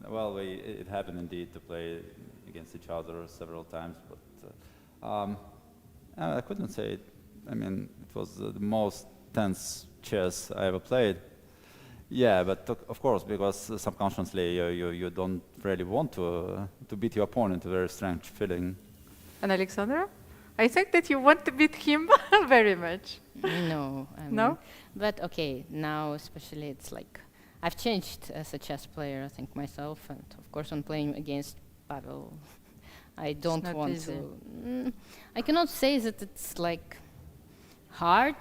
well, it happened indeed to play against each other several times, but I couldn't say it. I mean, it was the most tense chess I ever played. Yeah, but of course, because subconsciously you don't really want to beat your opponent, a very strange feeling. And Alexandra? I think that you want to beat him very much. No. No? But okay, now especially it's like, I've changed as a chess player, I think, myself, and of course when playing against Pavel, I don't want to... I cannot say that it's like hard,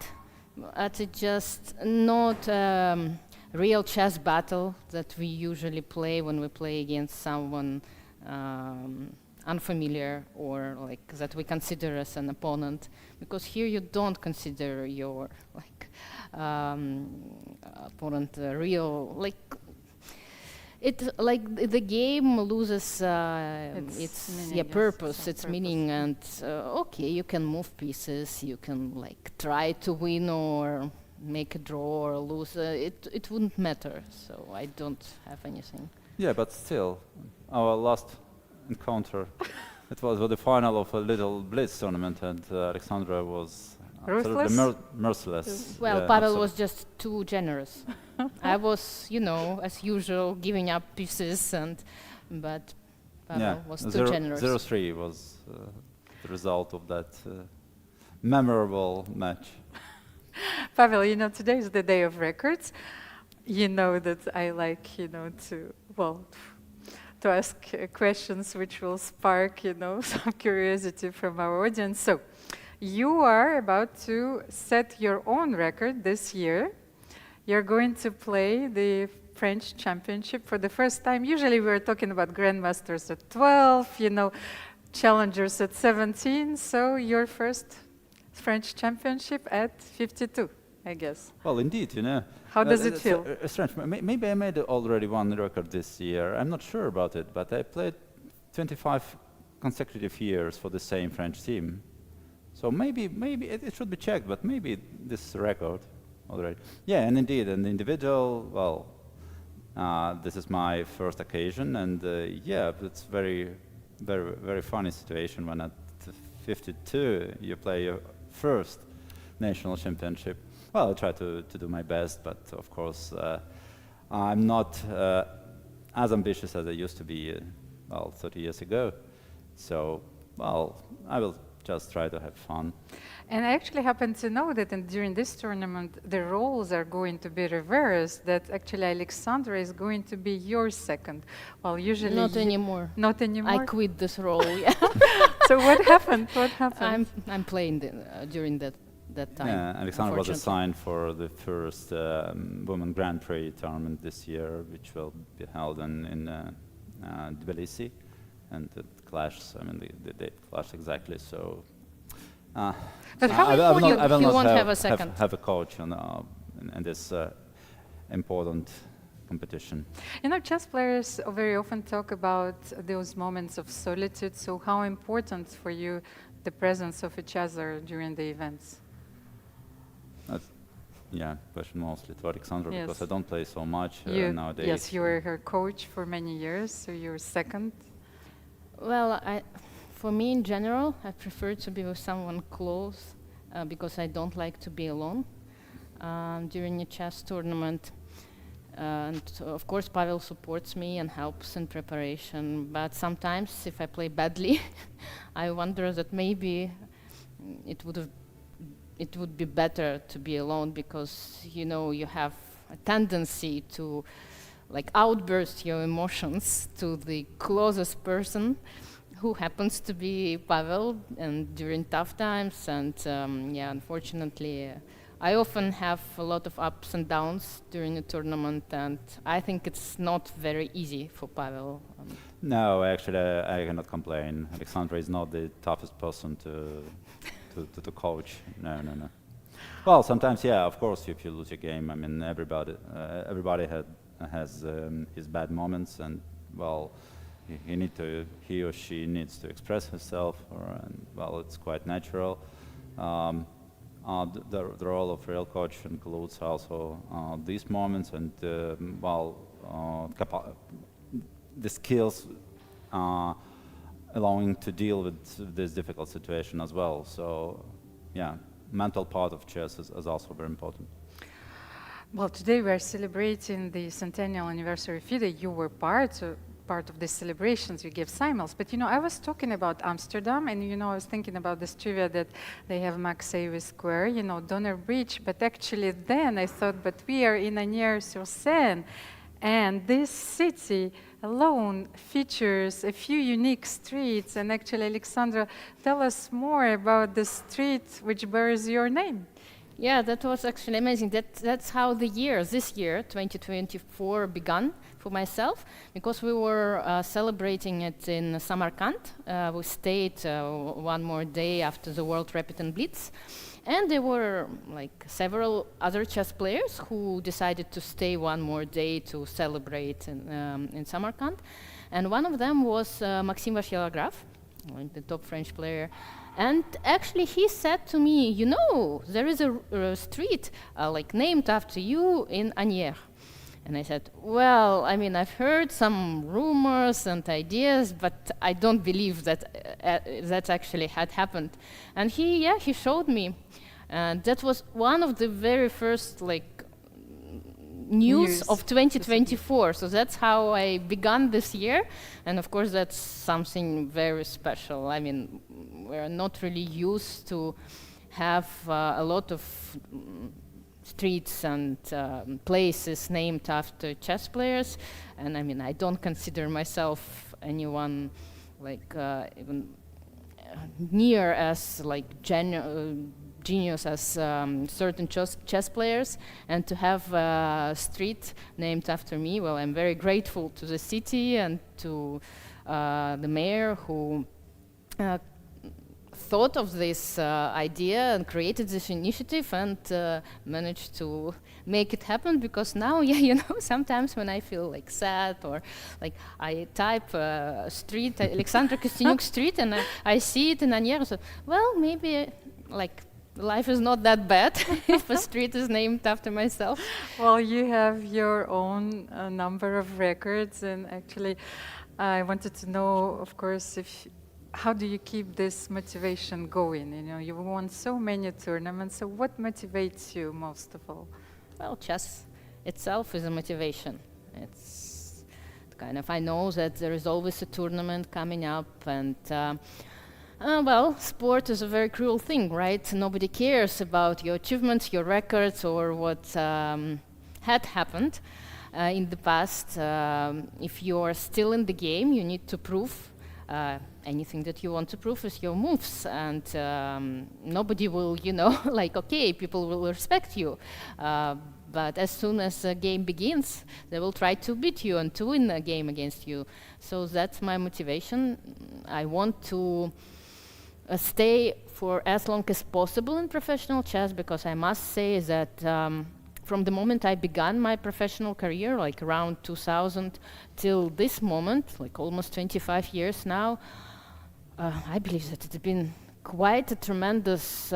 but it's just not real chess battle that we usually play when we play against someone unfamiliar or like that we consider as an opponent, because here you don't consider your like opponent real, like It like the game loses its meaning, yes, purpose, its meaning, and okay, you can move pieces, you can like try to win or make a draw or lose. It wouldn't matter. So I don't have anything. Yeah, but still, our last encounter, it was the final of a little blitz tournament, and Alexandra was absolutely merciless. Well, Yeah, Pavel absolutely. was just too generous. I was, as usual, giving up pieces, but Pavel was too generous. 0-3 was the result of that memorable match. Pavel, today is the day of records. You know that I like, to ask questions which will spark, some curiosity from our audience. So, you are about to set your own record this year. You're going to play the French Championship for the first time. Usually we're talking about grandmasters at 12, challengers at 17. So your first French Championship at 52, I guess. Well, indeed, How does it feel? Strange. Maybe I made already one record this year. I'm not sure about it, but I played 25 consecutive years for the same French team. So maybe it should be checked, but maybe this record already. Yeah, and indeed, an individual, well, this is my first occasion, and it's very, very, very funny situation when at 52 you play your first national championship. Well, I try to do my best, but of course I'm not as ambitious as I used to be, 30 years ago. So, I will just try to have fun. And I actually happen to know that during this tournament, the roles are going to be reversed, that actually Alexandra is going to be your second. Well, usually... Not anymore. Not anymore? I quit this role, yeah. So what happened? What happened? I'm playing during that time. Yeah, Alexandra was assigned for the first Women Grand Prix tournament this year, which will be held in Tbilisi. And it clashes, the date clashed exactly, so... But how I will won't not have a second. have a coach in this important competition. Chess players very often talk about those moments of solitude, so how important for you the presence of each other during the events? Question mostly to Alexandra, Yes. because I don't play so much nowadays. Yes, you were her coach for many years, so you're second. Well, for me in general, I prefer to be with someone close because I don't like to be alone during a chess tournament. And of course, Pavel supports me and helps in preparation. But sometimes, if I play badly, I wonder that maybe it would be better to be alone because you have a tendency to outburst your emotions to the closest person, who happens to be Pavel, and during tough times. And unfortunately, I often have a lot of ups and downs during the tournament, and I think it's not very easy for Pavel. No, actually, I cannot complain. Alexandra is not the toughest person to coach. No. Well, sometimes, of course, if you lose a game, everybody has his bad moments, and he or she needs to express herself, it's quite natural. The role of real coach includes also these moments, and the skills allowing to deal with this difficult situation as well. So, mental part of chess is also very important. Well, today we are celebrating the centennial anniversary of FIDE. You were part of the celebrations, you gave simultaneous. But I was talking about Amsterdam, and I was thinking about this trivia that they have Maxey Square, Donner Bridge. But actually then I thought, but we are in Agnières-sur-Seine, and this city alone features a few unique streets. And actually, Alexandra, tell us more about the street which bears your name. Yeah, that was actually amazing. That's how this year, 2024, began for myself, because we were celebrating it in Samarkand. We stayed one more day after the World Rapid and Blitz, And there were like several other chess players who decided to stay one more day to celebrate in Samarkand. And one of them was Maxime Vachier-Lagrave, the top French player. And actually he said to me, you know, there is a street like named after you in Asnières. And I said, well, I mean, I've heard some rumors and ideas, but I don't believe that that actually had happened. And he showed me. And that was one of the very first, like, news of 2024. So that's how I began this year. And of course, that's something very special. I mean, we're not really used to have a lot of streets and places named after chess players, and I mean, I don't consider myself anyone like even near as like genius as certain chess players, and to have a street named after me, well, I'm very grateful to the city and to the mayor who thought of this idea and created this initiative and managed to make it happen, because now, you know, sometimes when I feel like sad or like I type street, Alexandra Kosteniuk street, and I see it in Asnières, so, well, maybe like life is not that bad if a street is named after myself. Well, you have your own number of records, and actually I wanted to know, of course, how do you keep this motivation going? You know, you won so many tournaments, so what motivates you most of all? Well, chess itself is a motivation. It's kind of, I know that there is always a tournament coming up, and well, sport is a very cruel thing, right? Nobody cares about your achievements, your records, or what had happened in the past. If you are still in the game, you need to prove anything that you want to prove is your moves, and nobody will, you know, like, okay, people will respect you. But as soon as a game begins, they will try to beat you and to win a game against you. So that's my motivation. I want to stay for as long as possible in professional chess, because I must say that from the moment I began my professional career, like around 2000 till this moment, like almost 25 years now, I believe that it's been quite a tremendous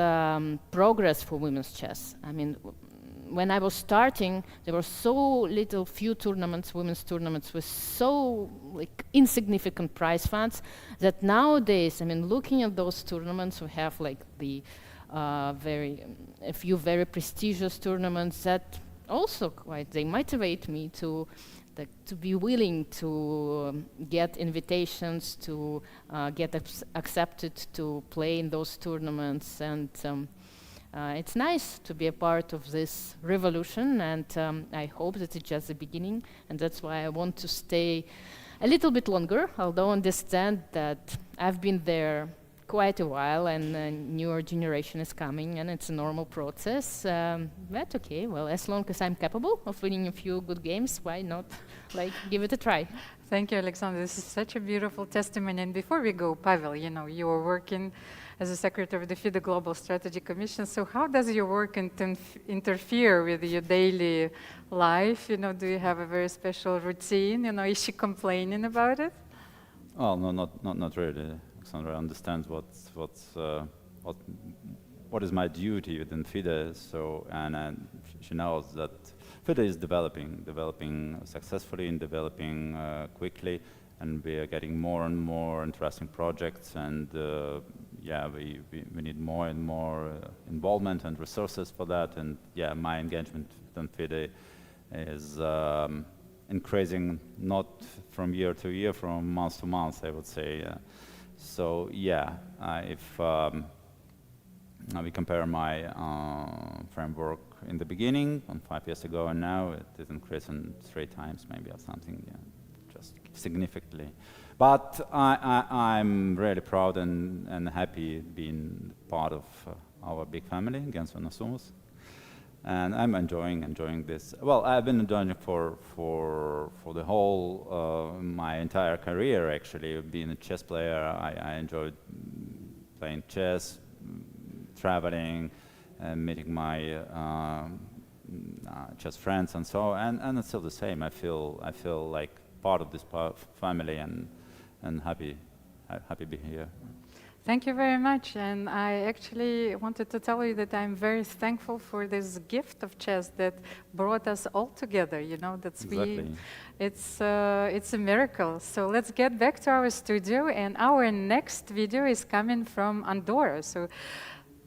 progress for women's chess. I mean, when I was starting, there were so few tournaments, women's tournaments, with so like insignificant prize funds, that nowadays, I mean, looking at those tournaments, we have like the a few very prestigious tournaments that also they motivate me to be willing to get invitations, to get accepted to play in those tournaments, and it's nice to be a part of this revolution, and I hope that it's just the beginning, and that's why I want to stay a little bit longer, although I understand that I've been there quite a while, and a newer generation is coming, and it's a normal process. But okay, well, as long as I'm capable of winning a few good games, why not, like, give it a try? Thank you, Alexandra. This is such a beautiful testimony. And before we go, Pavel, you know, you are working as a secretary of the FIDE Global Strategy Commission. So how does your work interfere with your daily life? You know, do you have a very special routine? You know, is she complaining about it? Oh, no, not really. Alexandra understands what is my duty within FIDE. So, and she knows that FIDE is developing successfully and developing quickly, and we are getting more and more interesting projects, and yeah, we need more and more involvement and resources for that, and yeah, my engagement within FIDE is increasing not from year to year, from month to month, I would say. So yeah, if we compare my framework in the beginning, 5 years ago, and now, it is increasing 3 times maybe or something, yeah, just significantly. But I'm really proud and happy being part of our big family, Guinness World, and I'm enjoying this. Well, I've been enjoying it for the whole my entire career, actually. Being a chess player, I enjoyed playing chess, traveling, meeting my chess friends and so on, and it's still the same. I feel like part of this family and happy to be here. Thank you very much, and I actually wanted to tell you that I'm very thankful for this gift of chess that brought us all together. You know, it's a miracle. So let's get back to our studio, and our next video is coming from Andorra. So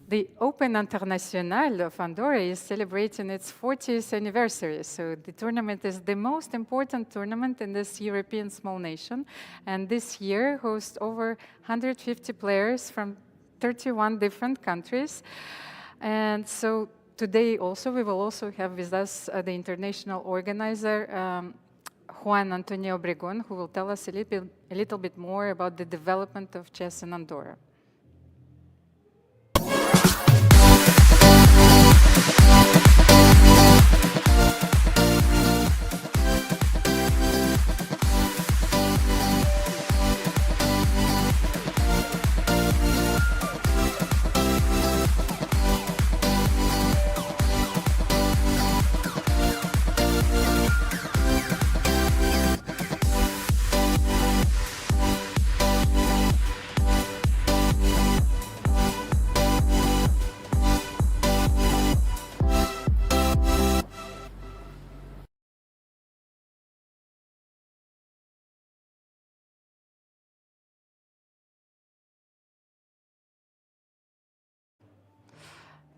the Open International of Andorra is celebrating its 40th anniversary. So the tournament is the most important tournament in this European small nation. And this year hosts over 150 players from 31 different countries. And so today also, we will also have with us the international organizer, Juan Antonio Obregon, who will tell us a little bit more about the development of chess in Andorra.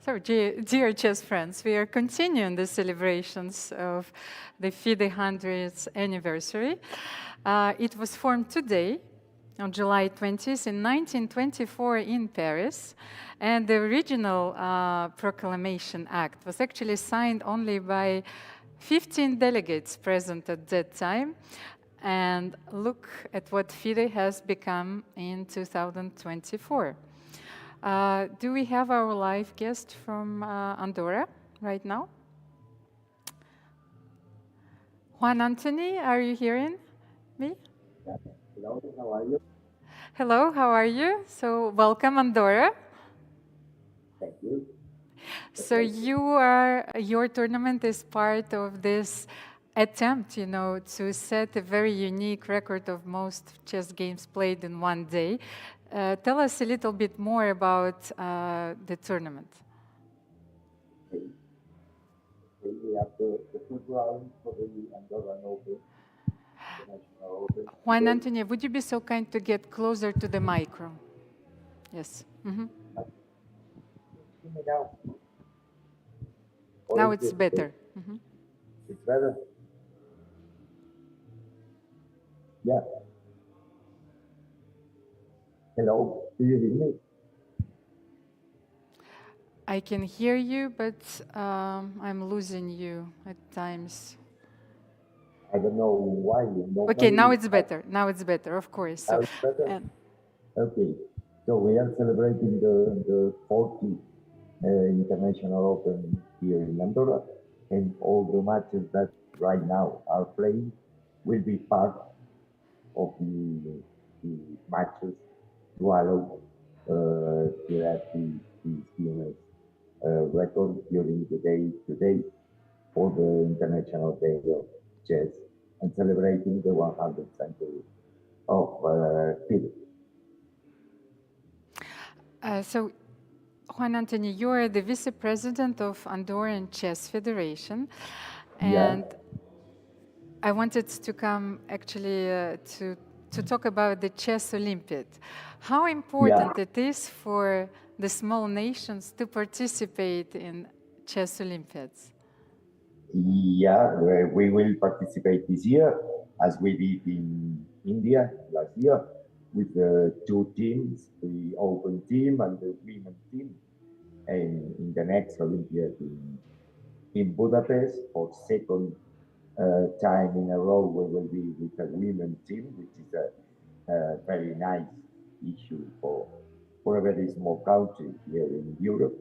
So, dear chess friends, we are continuing the celebrations of the FIDE 100th anniversary. It was formed today, on July 20th, in 1924 in Paris, and the original Proclamation Act was actually signed only by 15 delegates present at that time. And look at what FIDE has become in 2024. Do we have our live guest from Andorra right now? Juan Antoni, are you hearing me? Hello, how are you? Hello, how are you? So welcome Andorra. Thank you. So your tournament is part of this attempt, you know, to set a very unique record of most chess games played in one day. Tell us a little bit more about the tournament. We have the foot round for the Andorran Open, the National Open. Juan Antonio, would you be so kind to get closer to the micro? Yes. Mm-hmm. Now it's better. Mm-hmm. It's better? Yeah. Hello, do you hear me? I can hear you, but I'm losing you at times. I don't know why. Okay, now it's better. Now it's better, of course. Now it's better? Okay, so we are celebrating the 40th International Open here in Andorra, and all the matches that right now are playing will be part of the matches to allow to have the Guinness record during the day today for the International Day of Chess and celebrating the 100th century of FIDE. So, Juan Antoni, you are the vice president of Andorran Chess Federation, and I wanted to come actually to talk about the Chess Olympiad. How important it is for the small nations to participate in Chess Olympiads? Yeah, we will participate this year, as we did in India last year, with the two teams, the open team and the women team. And in the next Olympiad in Budapest, for second time in a row, we will be with a women team, which is a very nice issue for a very small country here in Europe.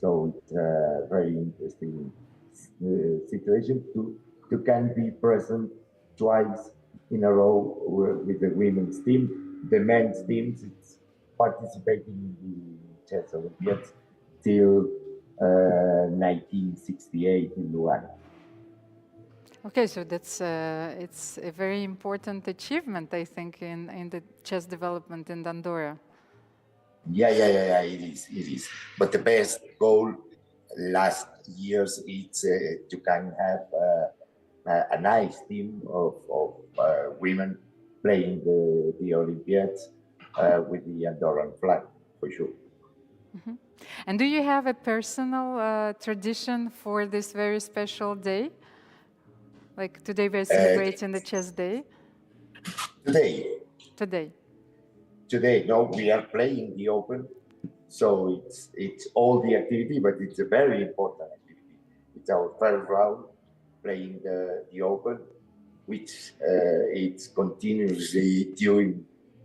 So it's a very interesting situation to can be present twice in a row with the women's team. The men's teams, it's participating in the Chess Olympiads till 1968 in Luan. Okay, so that's it's a very important achievement, I think, in the chess development in Andorra. Yeah, it is. But the best goal last years is to kind of have a nice team of women playing the Olympiads with the Andorran flag, for sure. Mm-hmm. And do you have a personal tradition for this very special day? Like today we're celebrating the chess day? Today, no, we are playing the Open. So it's all the activity, but it's a very important activity. It's our first round playing the Open, which it's continuously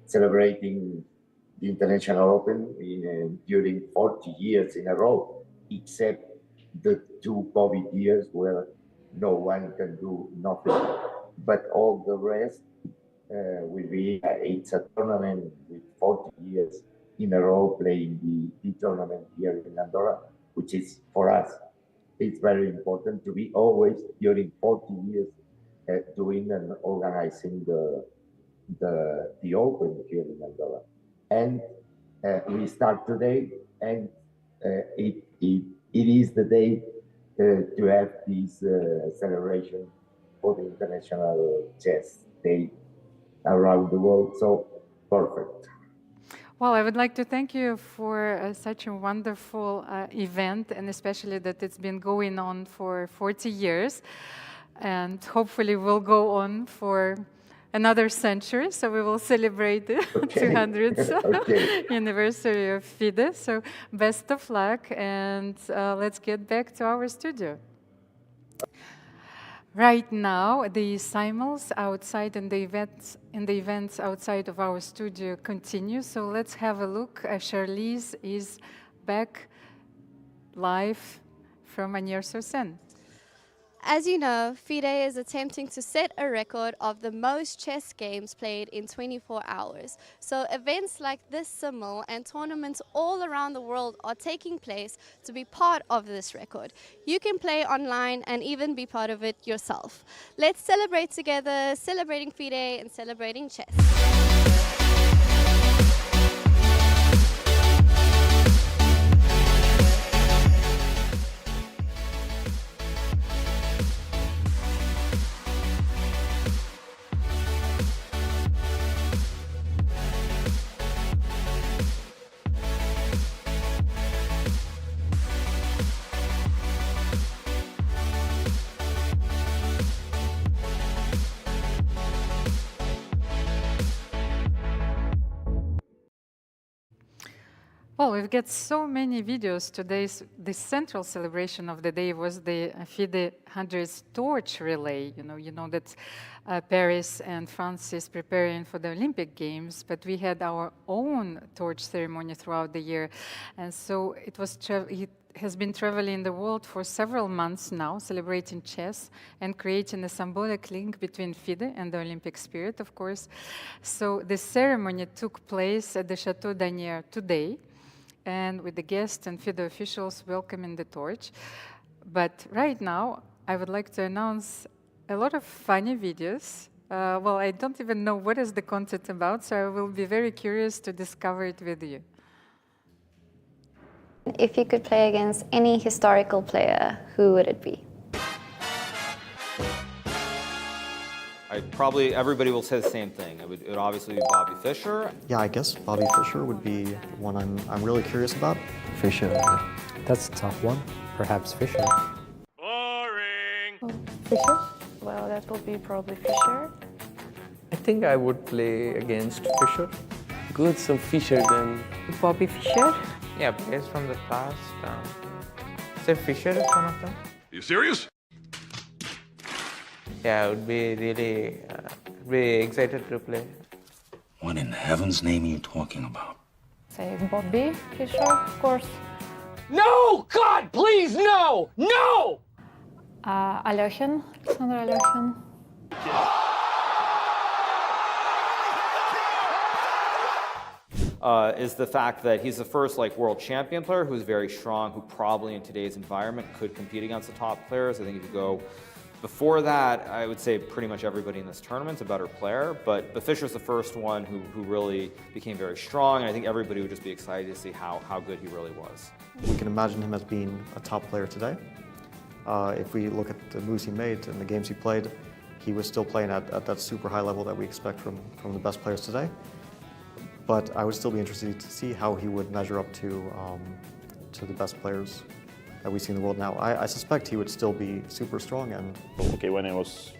celebrating the International Open during 40 years in a row, except the 2 COVID years where no one can do nothing. But all the rest will be, it's a tournament with 40 years in a row playing the tournament here in Andorra, which is for us, it's very important to be always during 40 years doing and organizing the Open here in Andorra. And we start today, and it is the day to have this celebration for the International Chess Day around the world. So perfect. Well, I would like to thank you for such a wonderful event, and especially that it's been going on for 40 years, and hopefully will go on for another century, so we will celebrate the 200th anniversary of FIDE. So best of luck, and let's get back to our studio. Right now, the simul's outside and the events outside of our studio continue. So let's have a look. Charlize is back live from Agnières-sur-Seine. As you know, FIDE is attempting to set a record of the most chess games played in 24 hours. So events like this simul and tournaments all around the world are taking place to be part of this record. You can play online and even be part of it yourself. Let's celebrate together, celebrating FIDE and celebrating chess. Well, we've got so many videos today. The central celebration of the day was the FIDE100 torch relay. You know that Paris and France is preparing for the Olympic Games, but we had our own torch ceremony throughout the year, and so it has been traveling the world for several months now, celebrating chess and creating a symbolic link between FIDE and the Olympic spirit, of course. So the ceremony took place at the Chateau d'Agnières today, and with the guests and FIDE officials welcoming the torch. But right now, I would like to announce a lot of funny videos. Well, I don't even know what is the content about, so I will be very curious to discover it with you. If you could play against any historical player, who would it be? Probably everybody will say the same thing. It would obviously be Bobby Fischer. Yeah, I guess Bobby Fischer would be one I'm really curious about. Fischer. That's a tough one. Perhaps Fischer. Boring! Fischer? Well, that would be probably Fischer. I think I would play against Fischer. Good, so Fischer then. Bobby Fischer? Yeah, players from the past. Say Fischer is one of them. Are you serious? Yeah, I would be really excited to play. What in heaven's name are you talking about? Say Bobby Fischer, of course. No! God, please, no! No! Alexander Alekhin. is the fact that he's the first world champion player who's very strong, who probably in today's environment could compete against the top players. I think if you go before that, I would say pretty much everybody in this tournament's a better player, but Fischer's the first one who really became very strong, and I think everybody would just be excited to see how good he really was. We can imagine him as being a top player today. If we look at the moves he made and the games he played, he was still playing at that super high level that we expect from the best players today. But I would still be interested to see how he would measure up to the best players that we see in the world now. I suspect he would still be super strong. And okay, when I was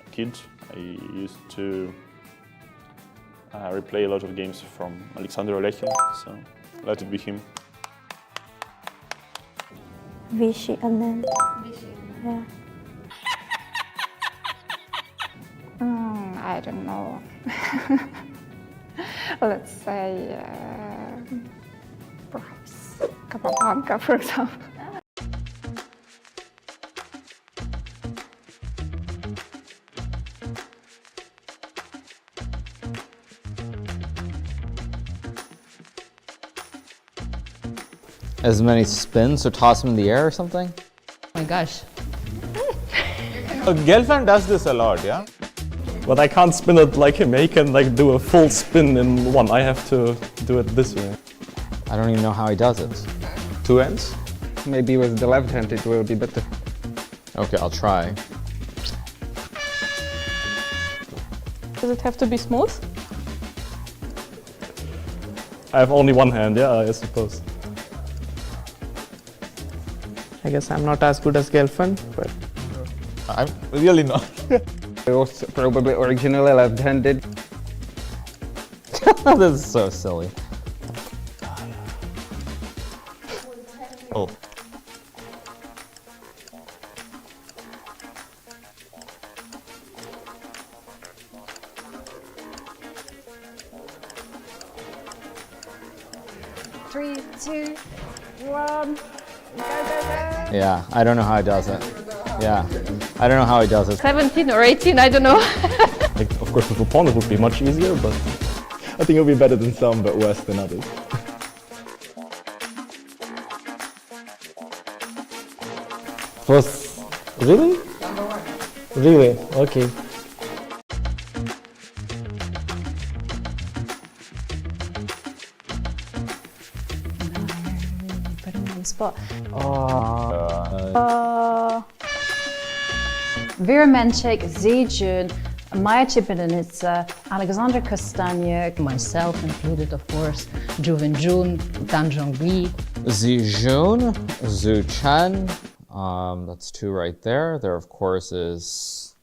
a kid, I used to replay a lot of games from Alexandra, so let it be him. Vishy Anand. Yeah. I don't know. Let's say perhaps Capablanca, for example. As many spins, so toss them in the air or something? Oh my gosh. A girlfriend does this a lot, yeah? But I can't spin it like him. He can do a full spin in one. I have to do it this way. I don't even know how he does it. Two ends? Maybe with the left hand it will be better. Okay, I'll try. Does it have to be smooth? I have only one hand, yeah, I suppose. I guess I'm not as good as girlfriend, but I'm really not. I was probably originally left-handed. This is so silly. Oh. Three, two, one, go, go, go. Yeah, I don't know how he does it. Yeah, I don't know how he does it. 17 or 18, I don't know. Of course, with opponent would be much easier, but I think it'll be better than some, but worse than others. Was really? Really? Okay. Put him on the spot. Viromenchik, Joan, Maya Chipinitsa, Alexandra Kosteniuk, Myself included, of course, Jun, Dan Zhongli. Joan, Chan, that's two right there. There, of course, is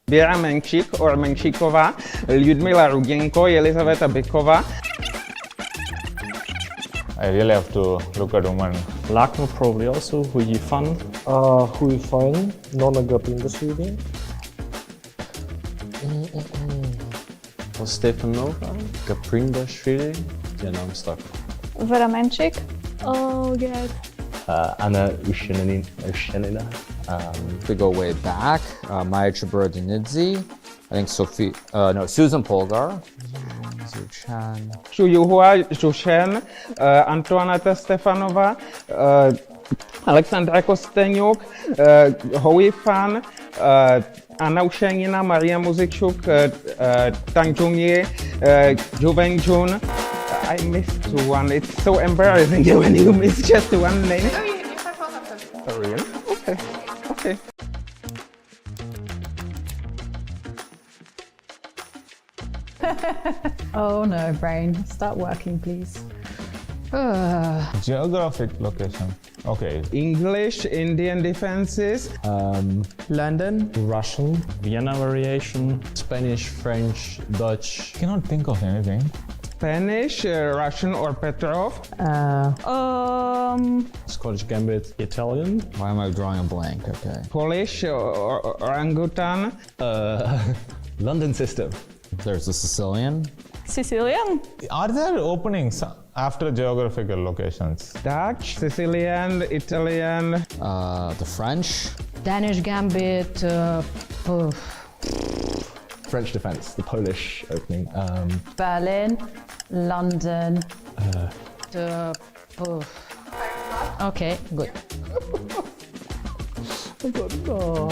Vera Menchik or Menchikova, Lyudmila Rugenko, Elizaveta Bekova. I really have to look at women. Lagno probably also, Hui Fan. Hui Fan, Nona Gapindashvili. Stefanova, Gaprindashvili. Yeah, now I'm stuck. Veramenchik. Oh, God. Anna Ushenina. We go way back. Maya Chibrodinidze. I think Susan Polgar. Zuchan. Shuyuhua Jushen, Antoaneta Stefanova, Alexandra Kosteniuk, Hui Fan, Anna Ushenina, Maria Muzikchuk, Tang Jungye, Jun. I missed one. It's so embarrassing when you miss just one name. Oh, you have one of them. Oh, really? Okay. Okay. Oh no, brain. Start working, please. Geographic location. Okay. English, Indian defenses. London, Russian, Vienna variation, Spanish, French, Dutch. Cannot think of anything. Spanish, Russian or Petrov. Scottish Gambit, Italian. Why am I drawing a blank? Okay. Polish, orangutan. London system. There's the Sicilian. Sicilian? Are there openings after geographical locations? Dutch, Sicilian, Italian. The French. Danish Gambit. French defense, the Polish opening. Berlin. London. Okay, good. I don't know.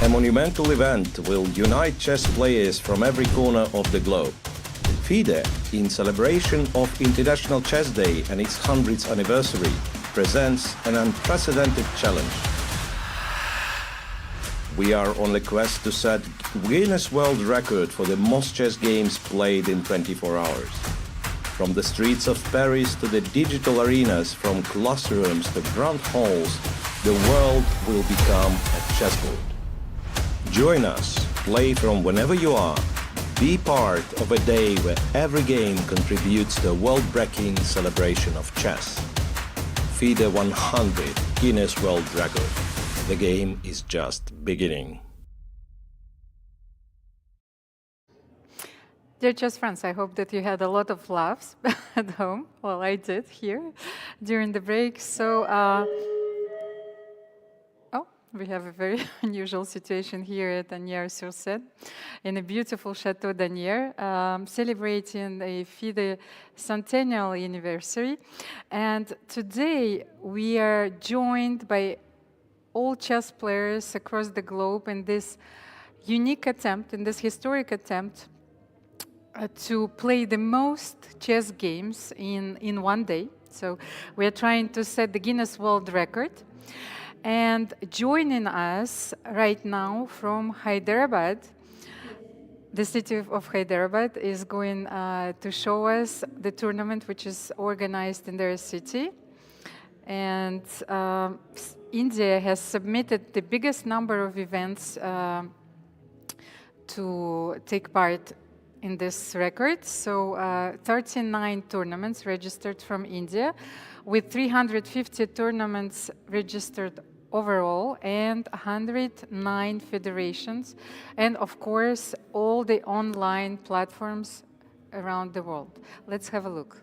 A monumental event will unite chess players from every corner of the globe. FIDE, in celebration of International Chess Day and its 100th anniversary, presents an unprecedented challenge. We are on the quest to set Guinness World Record for the most chess games played in 24 hours. From the streets of Paris to the digital arenas, from classrooms to grand halls, the world will become a chessboard. Join us, play from whenever you are, be part of a day where every game contributes to a world-breaking celebration of chess. FIDE100 Guinness World Record. The game is just beginning. Dear chess friends, I hope that you had a lot of laughs at home. Well, I did here during the break. So, we have a very unusual situation here at Asnières-sur-Seine in a beautiful Chateau d'Asnières, celebrating a FIDE centennial anniversary. And today we are joined by all chess players across the globe in this unique attempt, in this historic attempt to play the most chess games in one day. So we are trying to set the Guinness World Record. And joining us right now from Hyderabad, the city of Hyderabad is going to show us the tournament which is organized in their city. And India has submitted the biggest number of events to take part in this record. So 39 tournaments registered from India, with 350 tournaments registered overall and 109 federations, and of course all the online platforms around the world. Let's have a look.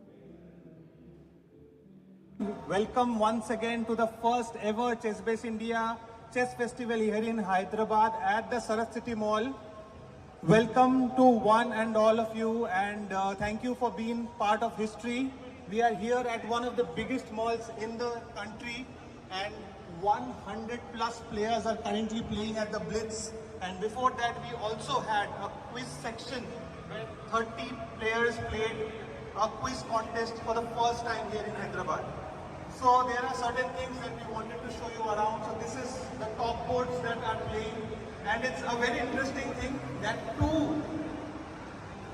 Welcome once again to the first ever Chessbase India Chess Festival here in Hyderabad at the Sarat City Mall. Welcome to one and all of you, and thank you for being part of history. We are here at one of the biggest malls in the country, and 100 plus players are currently playing at the Blitz. And before that, we also had a quiz section where 30 players played a quiz contest for the first time here in Hyderabad. So there are certain things that we wanted to show you around. So this is the top boards that are playing, and it's a very interesting thing that two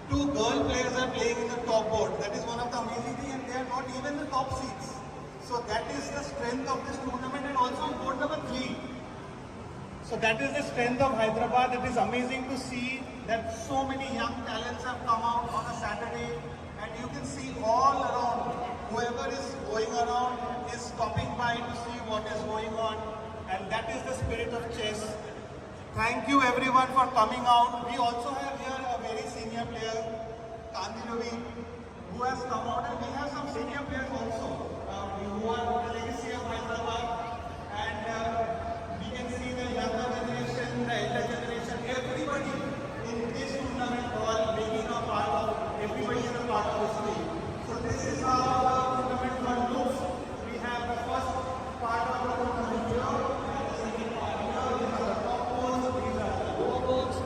girl players are playing in the top board. That is one of the amazing things, and they are not even the top seeds. So that is the strength of this tournament, and also board number 3. So that is the strength of Hyderabad. It is amazing to see that so many young talents have come out on a Saturday, and you can see all around, whoever is going around is stopping by to see what is going on, and that is the spirit of chess. Thank you everyone for coming out. We also have here a very senior player, Kandiravi, who has come out, and we have some senior players also who are the legacy of Hyderabad, and we can see the younger generation, the elder generation, everybody in this tournament all making a part of, everybody is a part of history. So this is how the tournament one looks. We have the first part of the tournament here, and the second part here. These are the top boards, these are the lower boards,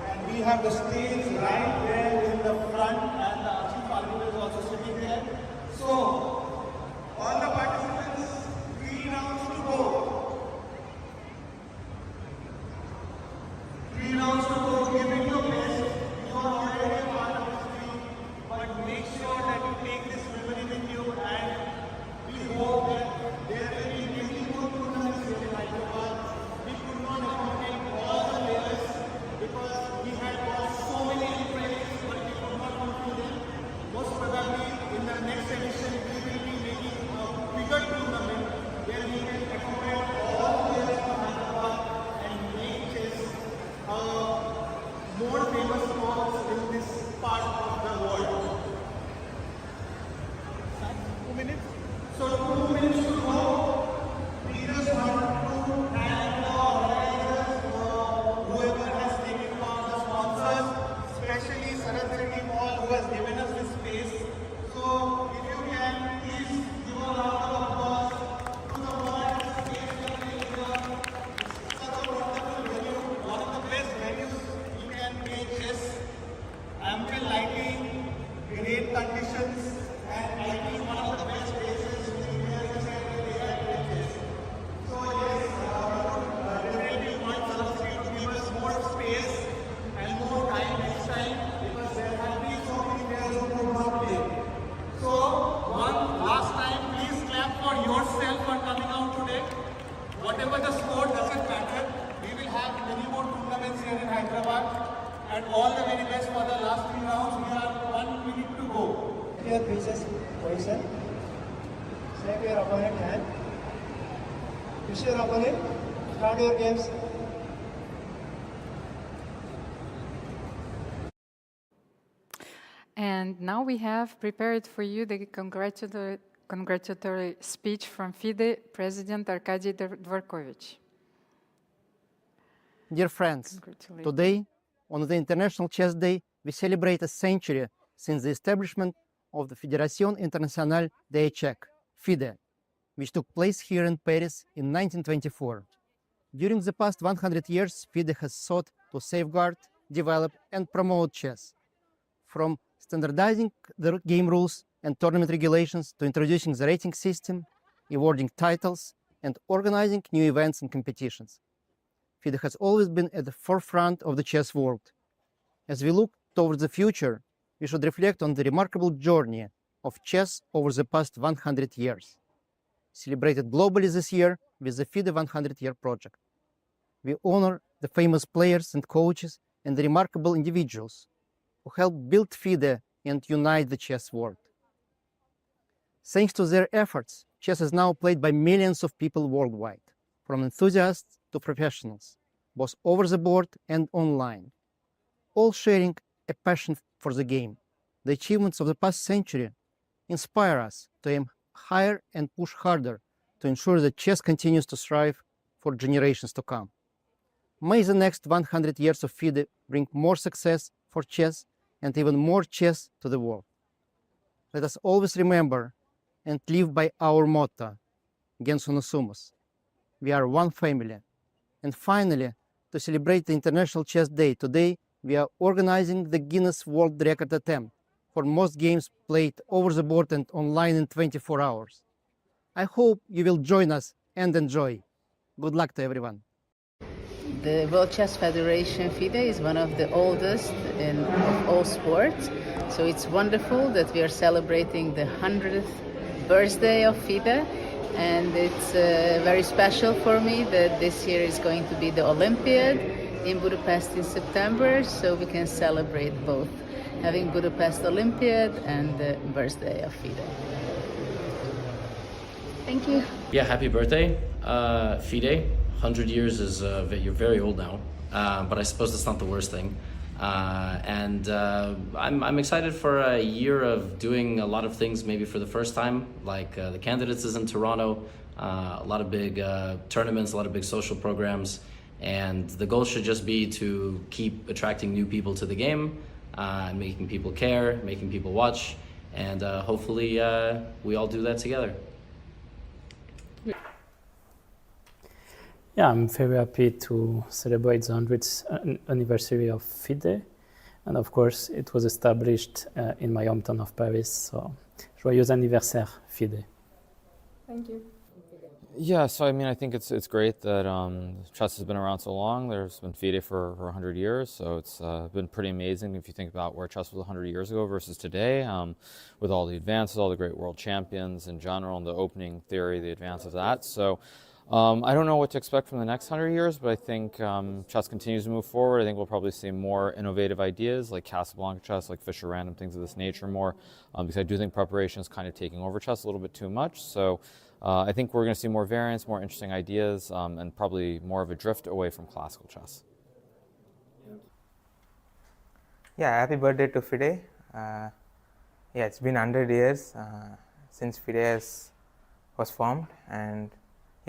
and we have the stage right there in the front, and the chief arbiter is also sitting there. So all the participants yourself for coming out today. Whatever the sport, doesn't matter. We will have many more tournaments here in Hyderabad. And all the very best for the last 3 rounds. We have 1 minute to go. Your previous position. Save your opponent hand. Push your opponent. Start your games. And now we have prepared for you the congratulatory speech from FIDE President Arkady Dvorkovich. Dear friends, today, on the International Chess Day, we celebrate a century since the establishment of the Fédération Internationale des Échecs, FIDE, which took place here in Paris in 1924. During the past 100 years, FIDE has sought to safeguard, develop, and promote chess. From standardizing the game rules and tournament regulations to introducing the rating system, awarding titles, and organizing new events and competitions. FIDE has always been at the forefront of the chess world. As we look towards the future, we should reflect on the remarkable journey of chess over the past 100 years, celebrated globally this year with the FIDE 100 Year Project. We honor the famous players and coaches and the remarkable individuals who helped build FIDE and unite the chess world. Thanks to their efforts, chess is now played by millions of people worldwide, from enthusiasts to professionals, both over the board and online, all sharing a passion for the game. The achievements of the past century inspire us to aim higher and push harder to ensure that chess continues to thrive for generations to come. May the next 100 years of FIDE bring more success for chess and even more chess to the world. Let us always remember and live by our motto, Gens unus sumus. We are one family. And finally, to celebrate the International Chess Day today, we are organizing the Guinness World Records Attempt for most games played over the board and online in 24 hours. I hope you will join us and enjoy. Good luck to everyone. The World Chess Federation FIDE is one of the oldest of all sports, so it's wonderful that we are celebrating the 100th birthday of FIDE, and it's very special for me that this year is going to be the Olympiad in Budapest in September, so we can celebrate both, having Budapest Olympiad and the birthday of FIDE. Thank you. Yeah, happy birthday, FIDE. 100 years is, you're very old now, but I suppose that's not the worst thing. I'm excited for a year of doing a lot of things maybe for the first time, like the candidates is in Toronto, a lot of big tournaments, a lot of big social programs, and the goal should just be to keep attracting new people to the game, making people care, making people watch, and hopefully we all do that together. Yeah, I'm very happy to celebrate the 100th anniversary of FIDE. And of course, it was established in my hometown of Paris. So, joyeux anniversaire, FIDE. Thank you. Yeah, so I mean, I think it's great that chess has been around so long. There's been FIDE for 100 years, so it's been pretty amazing if you think about where chess was 100 years ago versus today, with all the advances, all the great world champions in general, and the opening theory, the advance of that. So. I don't know what to expect from the next 100 years, but I think chess continues to move forward. I think we'll probably see more innovative ideas like Casablanca chess, like Fischer random, things of this nature more, because I do think preparation is kind of taking over chess a little bit too much. So I think we're going to see more variants, more interesting ideas, and probably more of a drift away from classical chess. Yeah, happy birthday to FIDE. Yeah, it's been 100 years since FIDE was formed, and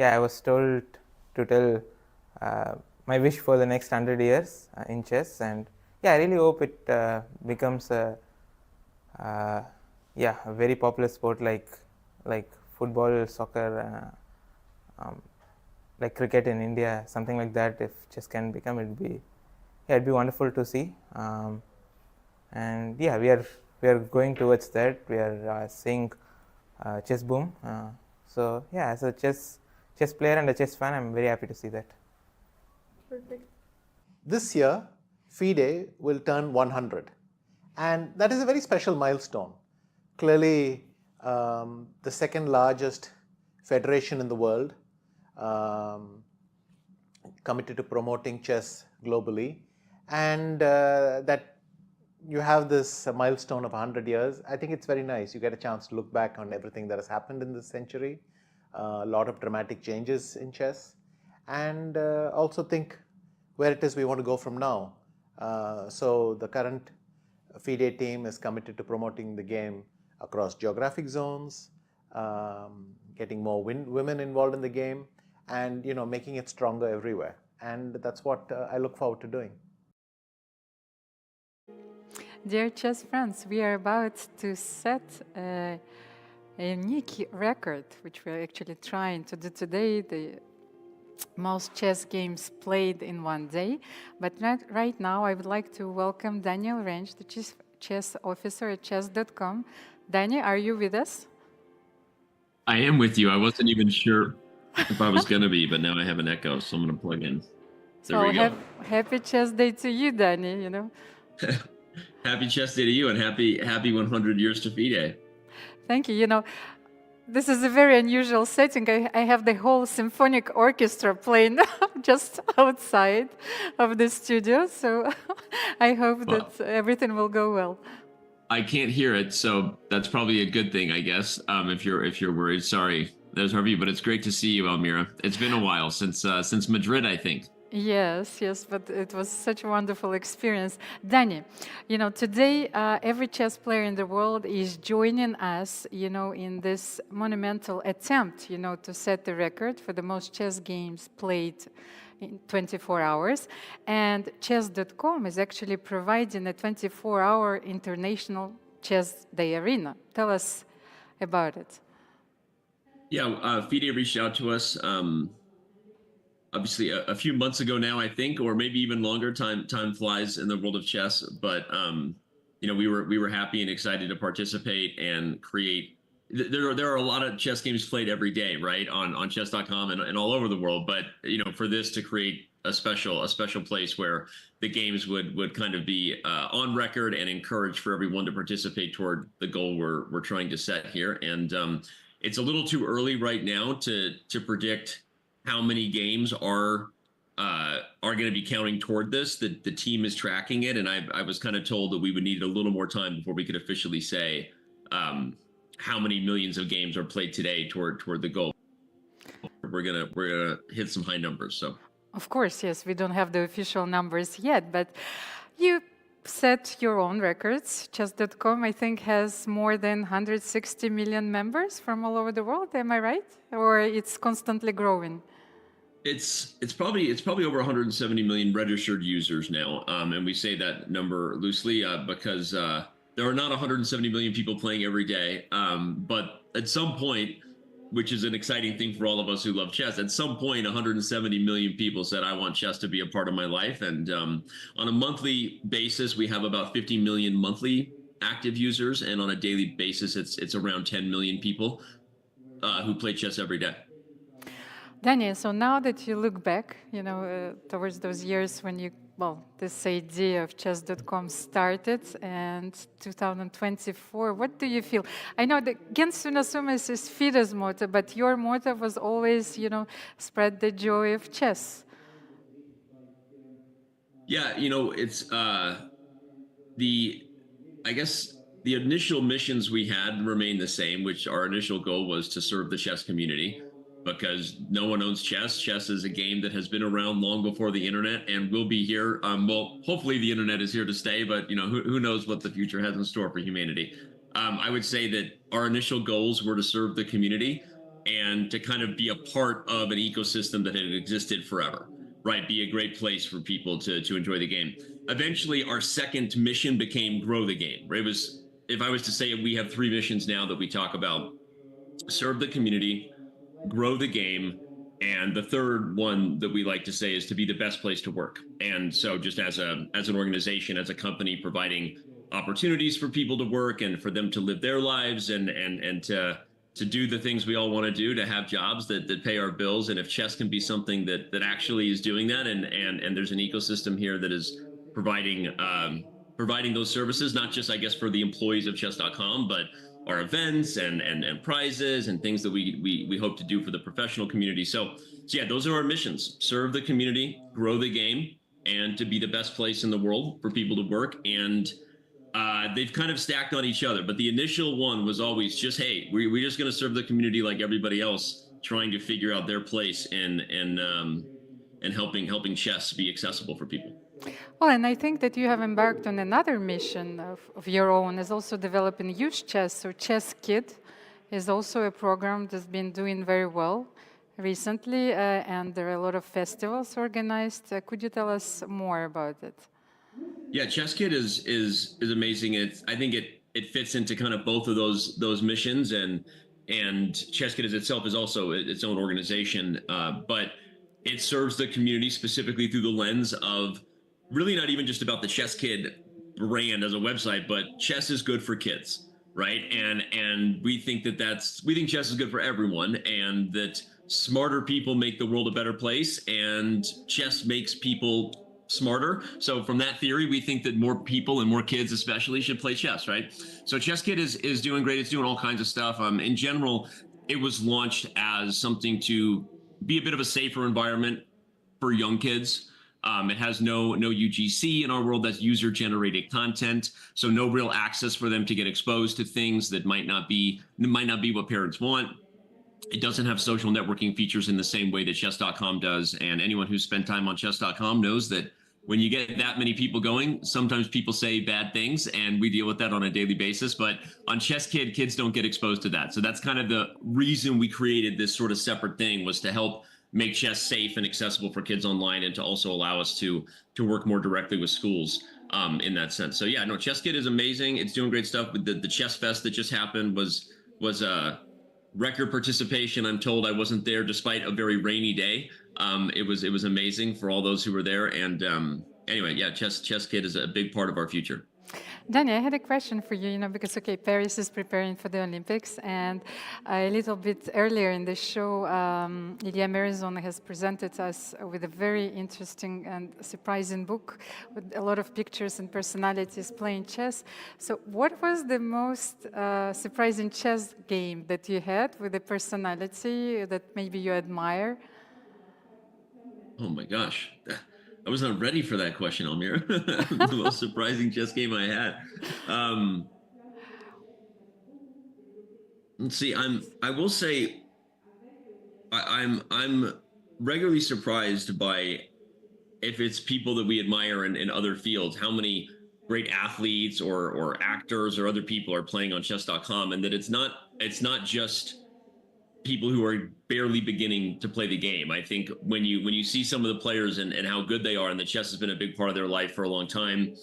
yeah, I was told to tell my wish for the next 100 years in chess, and yeah, I really hope it becomes a very popular sport like football, soccer, like cricket in India, something like that. If chess can become, it'd be wonderful to see. And yeah, we are going towards that. We are seeing chess boom. So yeah, as a chess player and a chess fan, I'm very happy to see that. Perfect. This year, FIDE will turn 100, and that is a very special milestone. Clearly, the second largest federation in the world, committed to promoting chess globally, and that you have this milestone of 100 years. I think it's very nice. You get a chance to look back on everything that has happened in this century, a lot of dramatic changes in chess, and also think where it is we want to go from now. So the current FIDE team is committed to promoting the game across geographic zones, getting more women involved in the game, and making it stronger everywhere. And that's what I look forward to doing. Dear chess friends, we are about to set a unique record, which we're actually trying to do today, the most chess games played in one day. But right now, I would like to welcome Daniel Range, the Chief Chess Officer at chess.com. Danny, are you with us? I am with you. I wasn't even sure if I was going to be, but now I have an echo, so I'm going to plug in. There we go. Happy chess day to you, Danny, Happy chess day to you, and happy 100 years to FIDE. Thank you. This is a very unusual setting. I have the whole symphonic orchestra playing just outside of the studio, so I hope that everything will go well. I can't hear it, so that's probably a good thing, I guess. If you're worried, sorry. There's our view, but it's great to see you, Almira. It's been a while since Madrid, I think. Yes, but it was such a wonderful experience. Danny, today every chess player in the world is joining us, in this monumental attempt, to set the record for the most chess games played in 24 hours. And chess.com is actually providing a 24-hour international chess day arena. Tell us about it. Yeah, FIDE reached out to us. Obviously, a few months ago now, I think, or maybe even longer. Time flies in the world of chess, but we were happy and excited to participate and create. There are a lot of chess games played every day, right, on chess.com and all over the world. But for this to create a special place where the games would kind of be on record and encourage for everyone to participate toward the goal we're trying to set here. And it's a little too early right now to predict how many games are going to be counting toward this. The team is tracking it, and I was kind of told that we would need a little more time before we could officially say how many millions of games are played today toward the goal. We're gonna hit some high numbers. So of course, yes, we don't have the official numbers yet, but you set your own records. Chess.com, I think, has more than 160 million members from all over the world. Am I right? Or it's constantly growing? It's probably over 170 million registered users now, and we say that number loosely because there are not 170 million people playing every day. But at some point, which is an exciting thing for all of us who love chess, at some point, 170 million people said, "I want chess to be a part of my life." And on a monthly basis, we have about 50 million monthly active users, and on a daily basis, it's around 10 million people who play chess every day. Daniel, so now that you look back, towards those years when this idea of chess.com started, and 2024, what do you feel? I know that Gens una sumes is FIDE's motto, but your motto was always, spread the joy of chess. Yeah, it's I guess the initial missions we had remain the same, which our initial goal was to serve the chess community. Because no one owns chess. Chess is a game that has been around long before the internet and will be here. Hopefully the internet is here to stay, but who knows what the future has in store for humanity. I would say that our initial goals were to serve the community and to kind of be a part of an ecosystem that had existed forever, right? Be a great place for people to enjoy the game. Eventually, our second mission became grow the game. Right? If I was to say, we have 3 missions now that we talk about: serve the community, grow the game, and the third one that we like to say is to be the best place to work. And so just as an organization, as a company, providing opportunities for people to work and for them to live their lives and to do the things we all want to do, to have jobs that pay our bills. And if chess can be something that actually is doing that, and there's an ecosystem here that is providing those services, not just, I guess, for the employees of chess.com, but our events and prizes and things that we hope to do for the professional community. So yeah, those are our missions: serve the community, grow the game, and to be the best place in the world for people to work. And they've kind of stacked on each other, but the initial one was always just, hey, we're just going to serve the community like everybody else, trying to figure out their place in helping chess be accessible for people. Well, and I think that you have embarked on another mission of your own, is also developing youth chess. So Chess Kid is also a program that's been doing very well recently, and there are a lot of festivals organized. Could you tell us more about it? Yeah, Chess Kid is amazing. I think it fits into kind of both of those missions, and Chess Kid itself is also its own organization, but it serves the community specifically through the lens of really not even just about the Chess Kid brand as a website, but chess is good for kids, right? And we think we think chess is good for everyone, and that smarter people make the world a better place, and chess makes people smarter. So from that theory, we think that more people and more kids especially should play chess, right? So Chess Kid is doing great. It's doing all kinds of stuff. In general, it was launched as something to be a bit of a safer environment for young kids. It has no UGC in our world. That's user-generated content, so no real access for them to get exposed to things that might not be what parents want. It doesn't have social networking features in the same way that chess.com does, and anyone who's spent time on chess.com knows that when you get that many people going, sometimes people say bad things, and we deal with that on a daily basis. But on Chess Kid, kids don't get exposed to that. So that's kind of the reason we created this sort of separate thing, was to help make chess safe and accessible for kids online, and to also allow us to work more directly with schools in that sense. So yeah, no, Chess Kid is amazing. It's doing great stuff. The Chess Fest that just happened was record participation. I'm told I wasn't there despite a very rainy day. It was amazing for all those who were there. And anyway, yeah, Chess Kid is a big part of our future. Danny, I had a question for you, because, okay, Paris is preparing for the Olympics, and a little bit earlier in the show, Ilya Merenzon has presented us with a very interesting and surprising book with a lot of pictures and personalities playing chess. So what was the most surprising chess game that you had with a personality that maybe you admire? Oh my gosh. I was not ready for that question, Almira. The most surprising chess game I had. Let's see. I will say, I'm regularly surprised by, if it's people that we admire in other fields, how many great athletes or actors or other people are playing on chess.com, and that it's not just people who are barely beginning to play the game. I think when you see some of the players and how good they are, and the chess has been a big part of their life for a long time.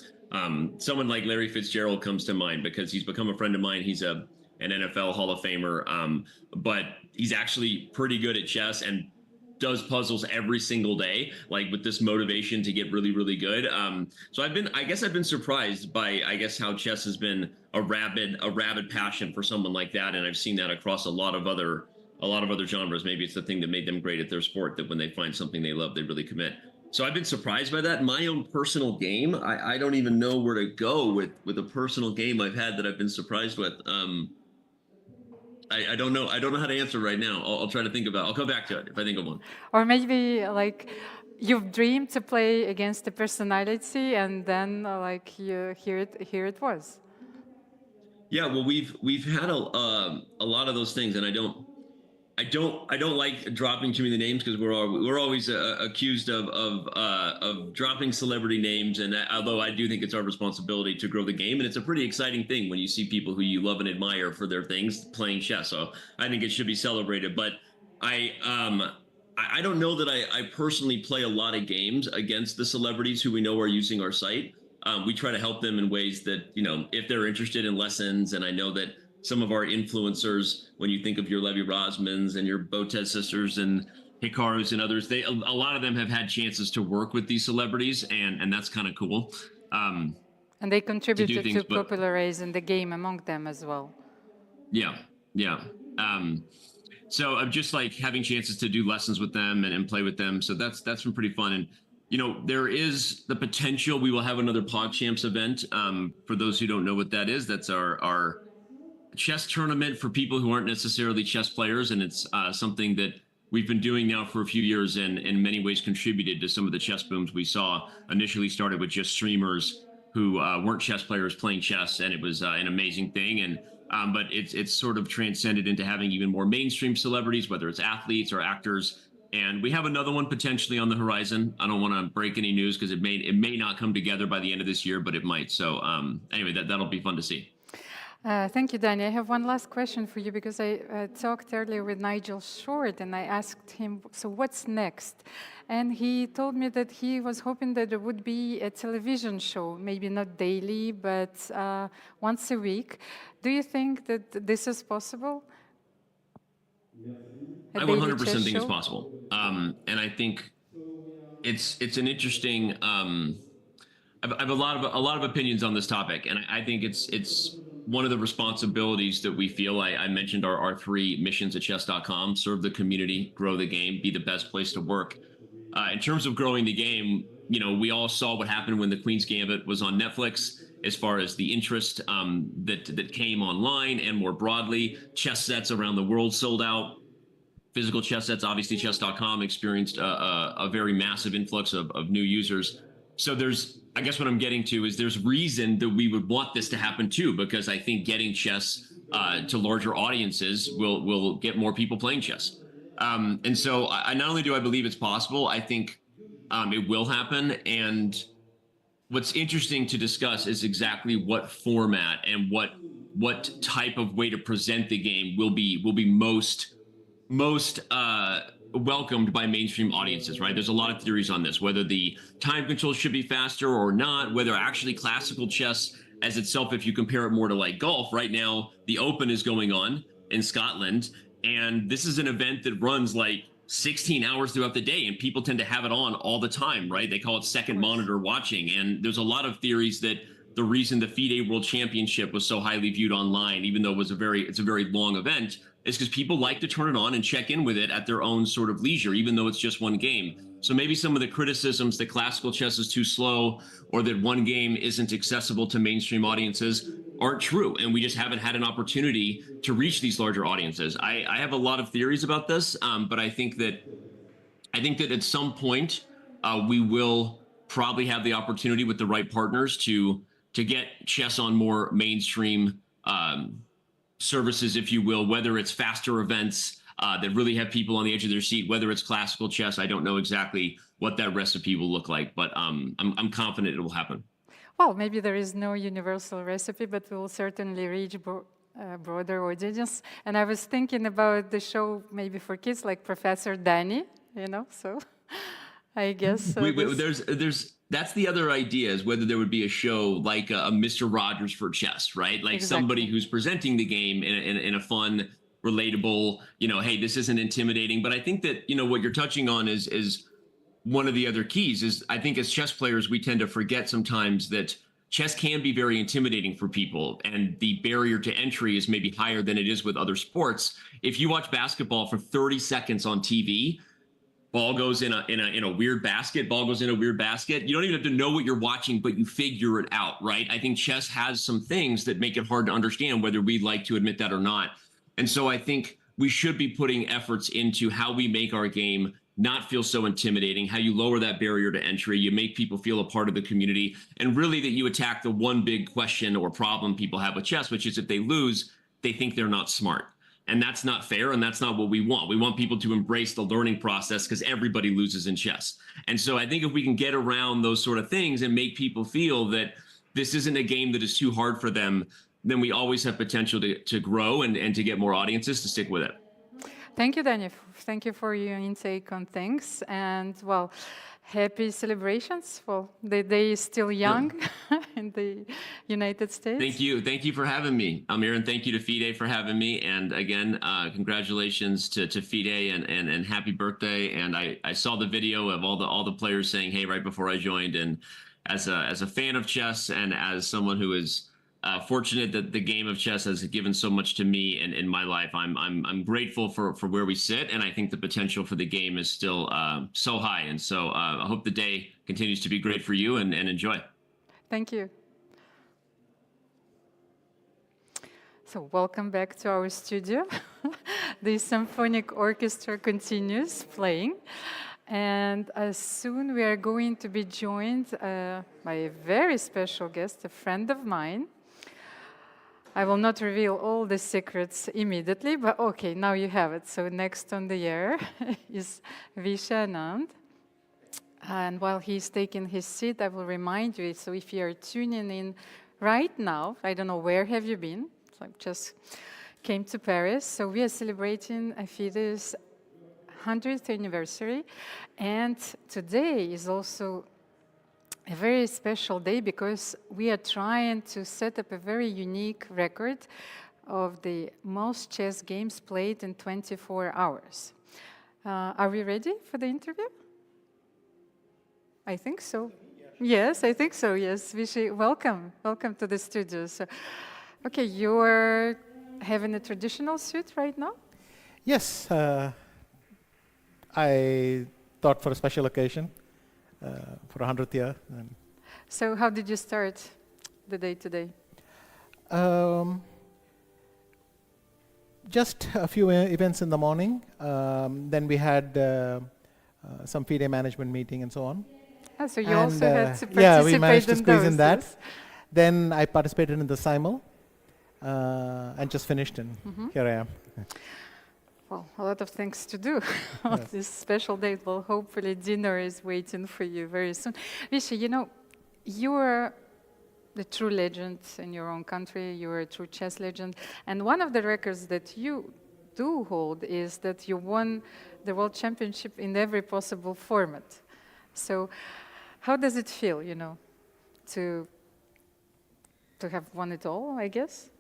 Someone like Larry Fitzgerald comes to mind, because he's become a friend of mine. He's an NFL Hall of Famer, but he's actually pretty good at chess and does puzzles every single day, like with this motivation to get really, really good. So I guess I've been surprised by, how chess has been a rabid passion for someone like that. And I've seen that across a lot of other genres. Maybe it's the thing that made them great at their sport, that when they find something they love, they really commit. So I've been surprised by that. My own personal game, I don't even know where to go with a personal game I've had that I've been surprised with. I don't know how to answer right now. I'll try to think about it. I'll come back to it if I think of one. Or maybe like you've dreamed to play against a personality, and then here it was. Yeah, well, we've had a lot of those things, and I don't like dropping too many names, because we're always accused of dropping celebrity names, and although I do think it's our responsibility to grow the game, and it's a pretty exciting thing when you see people who you love and admire for their things playing chess. So I think it should be celebrated. But I don't know that I personally play a lot of games against the celebrities who we know are using our site. We try to help them in ways that, if they're interested in lessons, and I know that some of our influencers, when you think of your Levy Rosmans and your Botez sisters and Hikarus and others, a lot of them have had chances to work with these celebrities, and that's kind of cool. And they contributed to popularizing the game among them as well. Yeah. So I'm just like having chances to do lessons with them and play with them. So that's been pretty fun. And there is the potential we will have another PogChamps event. For those who don't know what that is, that's our chess tournament for people who aren't necessarily chess players, and it's something that we've been doing now for a few years and in many ways contributed to some of the chess booms we saw. Initially started with just streamers who weren't chess players playing chess, and it was an amazing thing. And but it's sort of transcended into having even more mainstream celebrities, whether it's athletes or actors. And we have another one potentially on the horizon. I don't want to break any news because it may not come together by the end of this year, but it might. So anyway, that'll be fun to see. Thank you, Danny. I have one last question for you because I talked earlier with Nigel Short and I asked him, so what's next? And he told me that he was hoping that there would be a television show, maybe not daily, but once a week. Do you think that this is possible? I 100% think it's possible. And I think it's an interesting, I have a lot of opinions on this topic, and I think it's one of the responsibilities that we feel. I mentioned our 3 missions at chess.com: serve the community, grow the game, be the best place to work. In terms of growing the game, you know, we all saw what happened when the Queen's Gambit was on Netflix, as far as the interest that came online, and more broadly, chess sets around the world sold out. Physical chess sets, obviously chess.com experienced a very massive influx of new users. So I guess what I'm getting to is there's reason that we would want this to happen too, because I think getting chess to larger audiences will get more people playing chess. And so I not only do I believe it's possible, I think it will happen. And what's interesting to discuss is exactly what format and what type of way to present the game will be most welcomed by mainstream audiences, right? There's a lot of theories on this, whether the time control should be faster or not, whether actually classical chess as itself, if you compare it more to like golf, right now, the Open is going on in Scotland, and this is an event that runs like 16 hours throughout the day, and people tend to have it on all the time, right? They call it second monitor watching. And there's a lot of theories that the reason the FIDE World Championship was so highly viewed online, even though it's a very long event, is because people like to turn it on and check in with it at their own sort of leisure, even though it's just one game. So maybe some of the criticisms that classical chess is too slow or that one game isn't accessible to mainstream audiences aren't true, and we just haven't had an opportunity to reach these larger audiences. I have a lot of theories about this, but I think that at some point we will probably have the opportunity with the right partners to get chess on more mainstream services, if you will, whether it's faster events that really have people on the edge of their seat, whether it's classical chess. I don't know exactly what that recipe will look like, but I'm confident it will happen. Well, maybe there is no universal recipe, but we will certainly reach broader audience. And I was thinking about the show maybe for kids like Professor Danny, you know, so I guess. That's the other idea, is whether there would be a show like a Mr. Rogers for chess, right? Like somebody who's presenting the game in a fun, relatable, you know, hey, this isn't intimidating. But I think that, you know, what you're touching on is one of the other keys. Is I think as chess players, we tend to forget sometimes that chess can be very intimidating for people, and the barrier to entry is maybe higher than it is with other sports. If you watch basketball for 30 seconds on TV, ball goes in a weird basket, ball goes in a weird basket. You don't even have to know what you're watching, but you figure it out, right? I think chess has some things that make it hard to understand, whether we'd like to admit that or not. And so I think we should be putting efforts into how we make our game not feel so intimidating, how you lower that barrier to entry, you make people feel a part of the community, and really that you attack the one big question or problem people have with chess, which is if they lose, they think they're not smart. And that's not fair, and that's not what we want. We want people to embrace the learning process, because everybody loses in chess. And so I think if we can get around those sort of things and make people feel that this isn't a game that is too hard for them, then we always have potential to grow and to get more audiences to stick with it. Thank you, Danny. Thank you for your intake on things. And, well, happy celebrations. Well, the day is still young in the United States. Thank you. Thank you for having me, Amir, and thank you to FIDE for having me. And again, congratulations to FIDE and happy birthday. And I saw the video of all the players saying, hey, right before I joined. And as a fan of chess and as someone who is fortunate that the game of chess has given so much to me in my life, I'm grateful for where we sit, and I think the potential for the game is still so high. And so I hope the day continues to be great for you, and enjoy. Thank you. So welcome back to our studio. The symphonic orchestra continues playing. And soon we are going to be joined by a very special guest, a friend of mine. I will not reveal all the secrets immediately, but okay, now you have it. So next on the air is Viswanathan Anand. And while he's taking his seat, I will remind you, so if you are tuning in right now, I don't know where have you been, so I just came to Paris. So we are celebrating FIDE's 100th anniversary. And today is also a very special day because we are trying to set up a very unique record of the most chess games played in 24 hours. Are we ready for the interview? I think so. Yes, I think so, yes. Vishy, welcome. Welcome to the studio. So, okay, you're having a traditional suit right now? Yes. I thought for a special occasion, for 100th year. So how did you start the day today? Just a few events in the morning. Then we had some FIDE management meeting and so on. Ah, so you also had to participate yeah, we managed to squeeze in that. Yes. Then I participated in the simul and just finished, and here I am. Well, a lot of things to do on this special day. Well, hopefully dinner is waiting for you very soon. Vishy, you know, you are the true legend in your own country. You are a true chess legend. And one of the records that you do hold is that you won the World Championship in every possible format. So how does it feel, you know, to have won it all, I guess?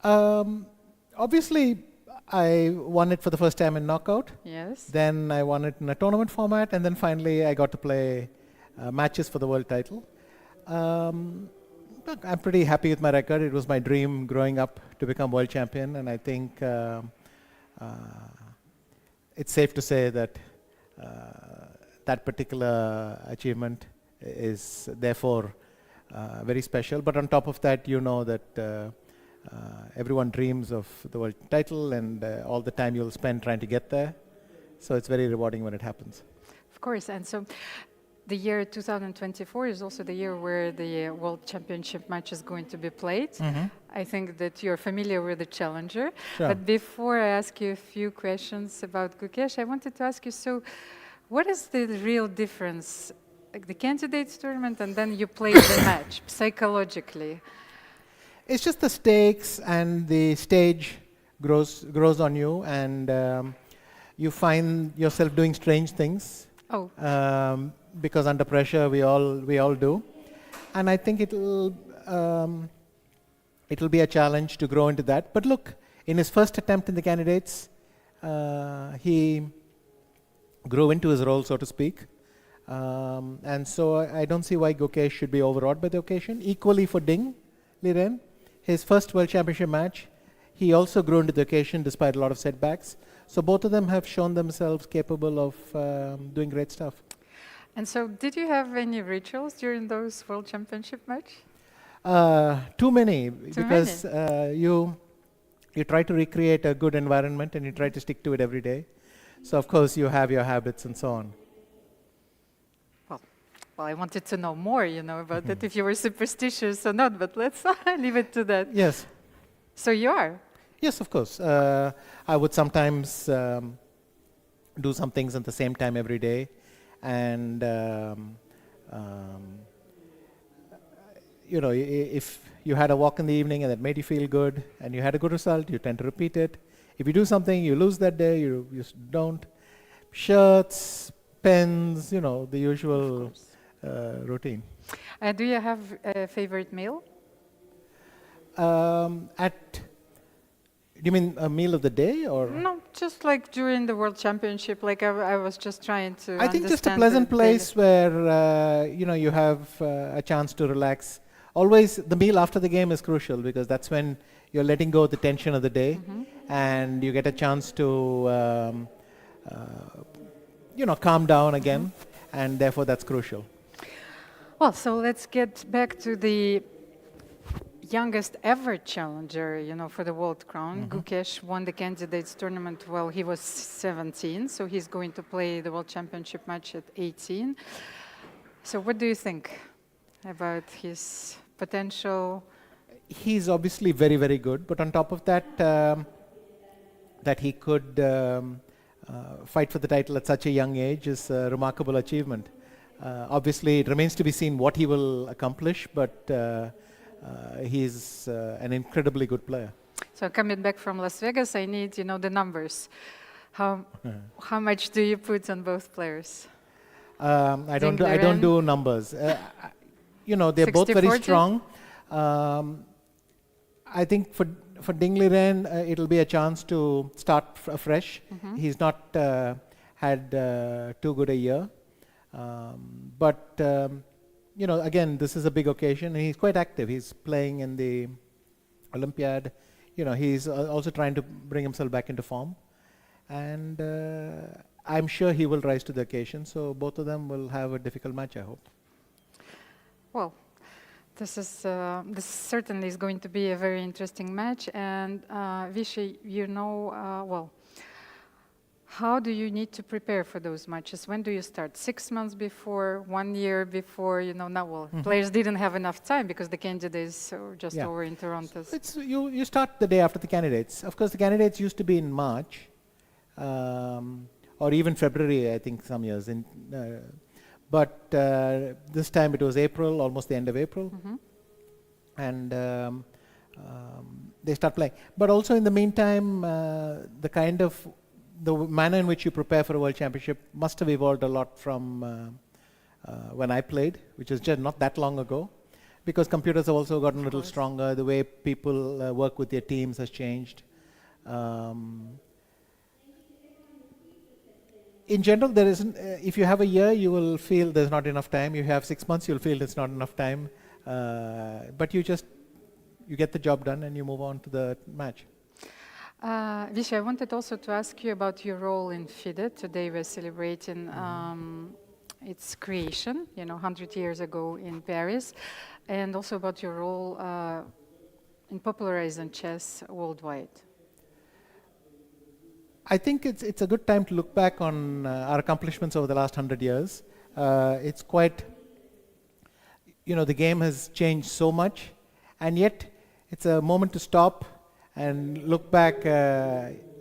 Obviously, I won it for the first time in knockout. Yes. Then I won it in a tournament format, and then finally I got to play matches for the world title. Look, I'm pretty happy with my record. It was my dream growing up to become world champion, and I think it's safe to say that that particular achievement is therefore very special. But on top of that, you know that everyone dreams of the world title and all the time you'll spend trying to get there. So it's very rewarding when it happens. Of course, and so the year 2024 is also the year where the World Championship match is going to be played. I think that you're familiar with the challenger. Sure. But before I ask you a few questions about Gukesh, I wanted to ask you, so what is the real difference, like the candidates tournament and then you play the match psychologically? It's just the stakes and the stage grows on you, and you find yourself doing strange things. Oh. Because under pressure we all do, and I think it'll be a challenge to grow into that. But look, in his first attempt in the candidates, he grew into his role, so to speak, and so I don't see why Gukesh should be overawed by the occasion. Equally for Ding Liren, his first World Championship match, he also grew into the occasion despite a lot of setbacks. So both of them have shown themselves capable of doing great stuff. And so did you have any rituals during those World Championship match? Too many, because you try to recreate a good environment and you try to stick to it every day. So of course you have your habits and so on. Well, I wanted to know more, you know, about that, if you were superstitious or not, but let's leave it to that. Yes. So you are? Yes, of course. I would sometimes do some things at the same time every day, and you know, if you had a walk in the evening and that made you feel good, and you had a good result, you tend to repeat it. If you do something, you lose that day, you just don't. Shirts, pens, you know, the usual routine. Do you have a favorite meal? Do you mean a meal of the day, or? No, just like during the World Championship. Like I was just trying to. I think just a pleasant place where you know, you have a chance to relax. Always, the meal after the game is crucial because that's when you're letting go of the tension of the day, and you get a chance to you know, calm down again, and therefore that's crucial. Well, so let's get back to the youngest ever challenger, you know, for the world crown. Gukesh won the candidates tournament while he was 17, so he's going to play the world championship match at 18. So what do you think about his potential? He's obviously very, very good, but on top of that, that he could fight for the title at such a young age is a remarkable achievement. Obviously, it remains to be seen what he will accomplish, but he's an incredibly good player. So coming back from Las Vegas, I need, you know, the numbers. How much do you put on both players? I don't do numbers. You know, they're both very strong. I think for Ding Liren, it'll be a chance to start fresh. He's not had too good a year. But you know, again, this is a big occasion, and he's quite active. He's playing in the Olympiad. You know, he's also trying to bring himself back into form. And I'm sure he will rise to the occasion. So both of them will have a difficult match, I hope. Well, this certainly is going to be a very interesting match. And Vishy, you know, well, how do you need to prepare for those matches? When do you start? 6 months before, 1 year before? You know, now, well, players didn't have enough time because the candidates are just over in Toronto. You start the day after the candidates. Of course, the candidates used to be in March, or even February, I think, some years. But this time it was April, almost the end of April. And they start playing. But also in the meantime, the manner in which you prepare for a World Championship must have evolved a lot from when I played, which is just not that long ago, because computers have also gotten a little stronger. The way people work with their teams has changed. In general, there isn't. If you have a year, you will feel there's not enough time. You have 6 months, you'll feel it's not enough time. But you get the job done and you move on to the match. Vishy, I wanted also to ask you about your role in FIDE. Today we're celebrating its creation, you know, 100 years ago in Paris, and also about your role in popularizing chess worldwide. I think it's a good time to look back on our accomplishments over the last 100 years. It's quite, you know, the game has changed so much, and yet it's a moment to stop and look back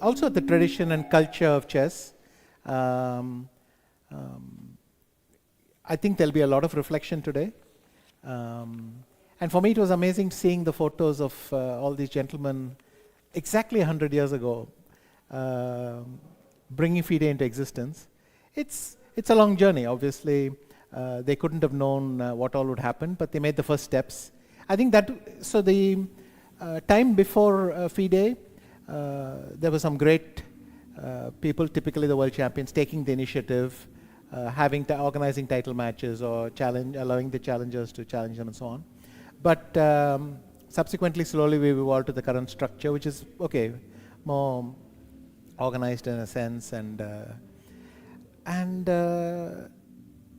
also at the tradition and culture of chess. I think there'll be a lot of reflection today. And for me, it was amazing seeing the photos of all these gentlemen exactly 100 years ago, bringing FIDE into existence. It's a long journey, obviously. They couldn't have known what all would happen, but they made the first steps. I think that, so the time before FIDE, there were some great people, typically the world champions, taking the initiative, organizing title matches or allowing the challengers to challenge them and so on. But subsequently, slowly we evolved to the current structure, which is, okay, more organized in a sense. And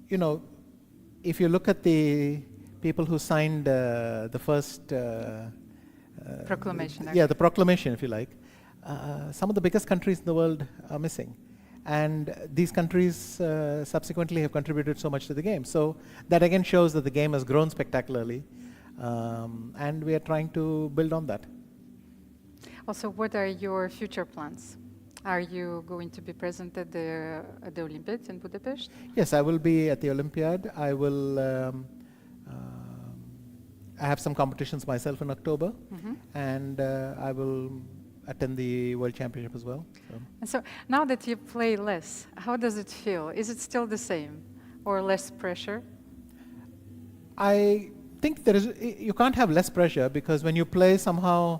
you know, if you look at the people who signed the first proclamation. Yeah, the proclamation, if you like. Some of the biggest countries in the world are missing. And these countries subsequently have contributed so much to the game. So that again shows that the game has grown spectacularly. And we are trying to build on that. Also, what are your future plans? Are you going to be present at the Olympiads in Budapest? Yes, I will be at the Olympiad. I will I have some competitions myself in October, and I will attend the World Championship as well. And so now that you play less, how does it feel? Is it still the same or less pressure? I think you can't have less pressure, because when you play, somehow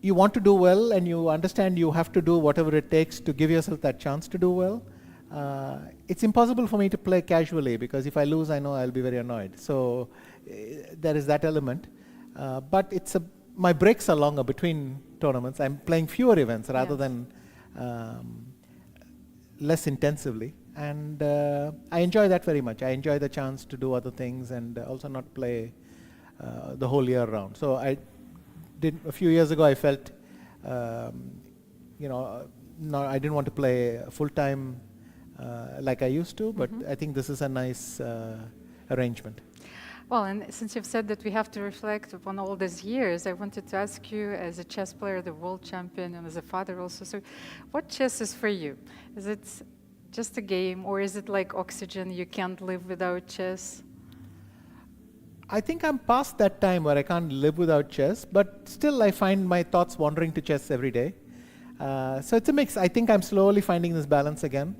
you want to do well and you understand you have to do whatever it takes to give yourself that chance to do well. It's impossible for me to play casually, because if I lose, I know I'll be very annoyed. So there is that element. But my breaks are longer between tournaments. I'm playing fewer events rather than less intensively. And I enjoy that very much. I enjoy the chance to do other things and also not play the whole year round. So a few years ago I felt, no, I didn't want to play full-time like I used to, but I think this is a nice arrangement. Well, and since you've said that we have to reflect upon all these years, I wanted to ask you, as a chess player, the world champion, and as a father also, so what chess is for you? Is it just a game, or is it like oxygen, you can't live without chess? I think I'm past that time where I can't live without chess, but still I find my thoughts wandering to chess every day. So it's a mix. I think I'm slowly finding this balance again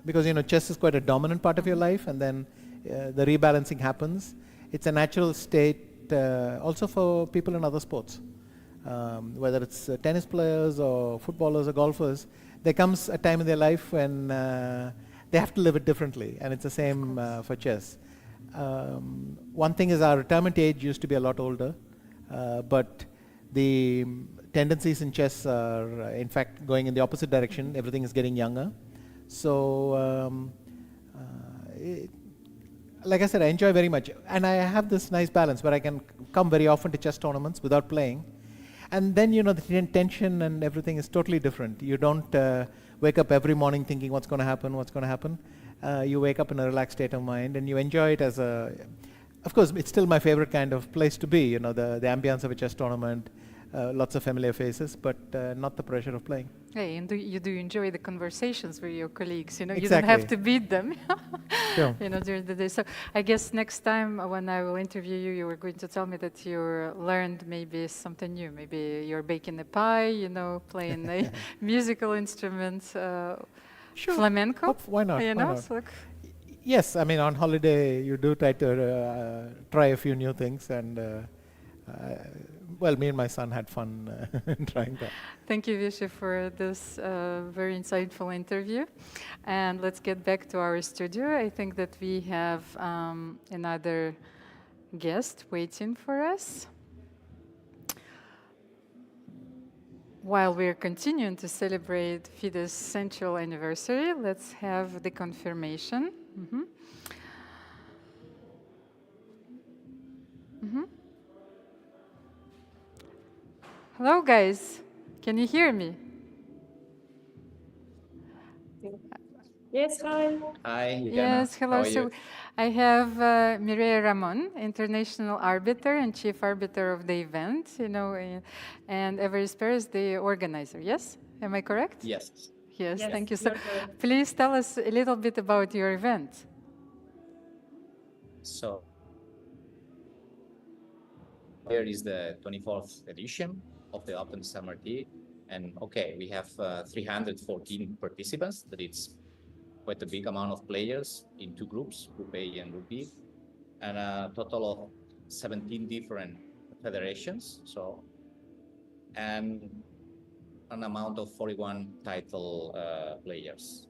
because chess is quite a dominant part of your life, and then the rebalancing happens. It's a natural state also for people in other sports, whether it's tennis players or footballers or golfers. There comes a time in their life when they have to live it differently, and it's the same for chess. One thing is our retirement age used to be a lot older, but the tendencies in chess are in fact going in the opposite direction. Everything is getting younger. So like I said, I enjoy very much, and I have this nice balance where I can come very often to chess tournaments without playing, and then the tension and everything is totally different. You don't wake up every morning thinking what's going to happen. You wake up in a relaxed state of mind, and you enjoy it as of course it's still my favorite kind of place to be, the ambience of a chess tournament, lots of familiar faces, but not the pressure of playing. Hey, and you do enjoy the conversations with your colleagues, Exactly. You don't have to beat them, Sure. During the day. So I guess next time when I will interview you, you were going to tell me that you learned maybe something new. Maybe you're baking a pie, playing a musical instrument, Sure. flamenco. Why not? Why not? So Yes, I mean on holiday you do try to try a few new things, and well, me and my son had fun trying that. Thank you, Vishy, for this very insightful interview. And let's get back to our studio. I think that we have another guest waiting for us. While we're continuing to celebrate FIDE's central anniversary, let's have the confirmation. Hello, guys. Can you hear me? Yes, hi. Hi. Yes, hello. How are So you? I have Mireia Ramon, international arbiter and chief arbiter of the event, and Everest Perez, the organizer. Yes? Am I correct? Yes. Yes, Yes, thank you. So you're correct. please tell us a little bit about your event. So here is the 24th edition of the Open Summer Tea. And okay, we have 314 participants. That it's quite a big amount of players in two groups, Group A and Group B, and a total of 17 different federations. And an amount of 41 title players.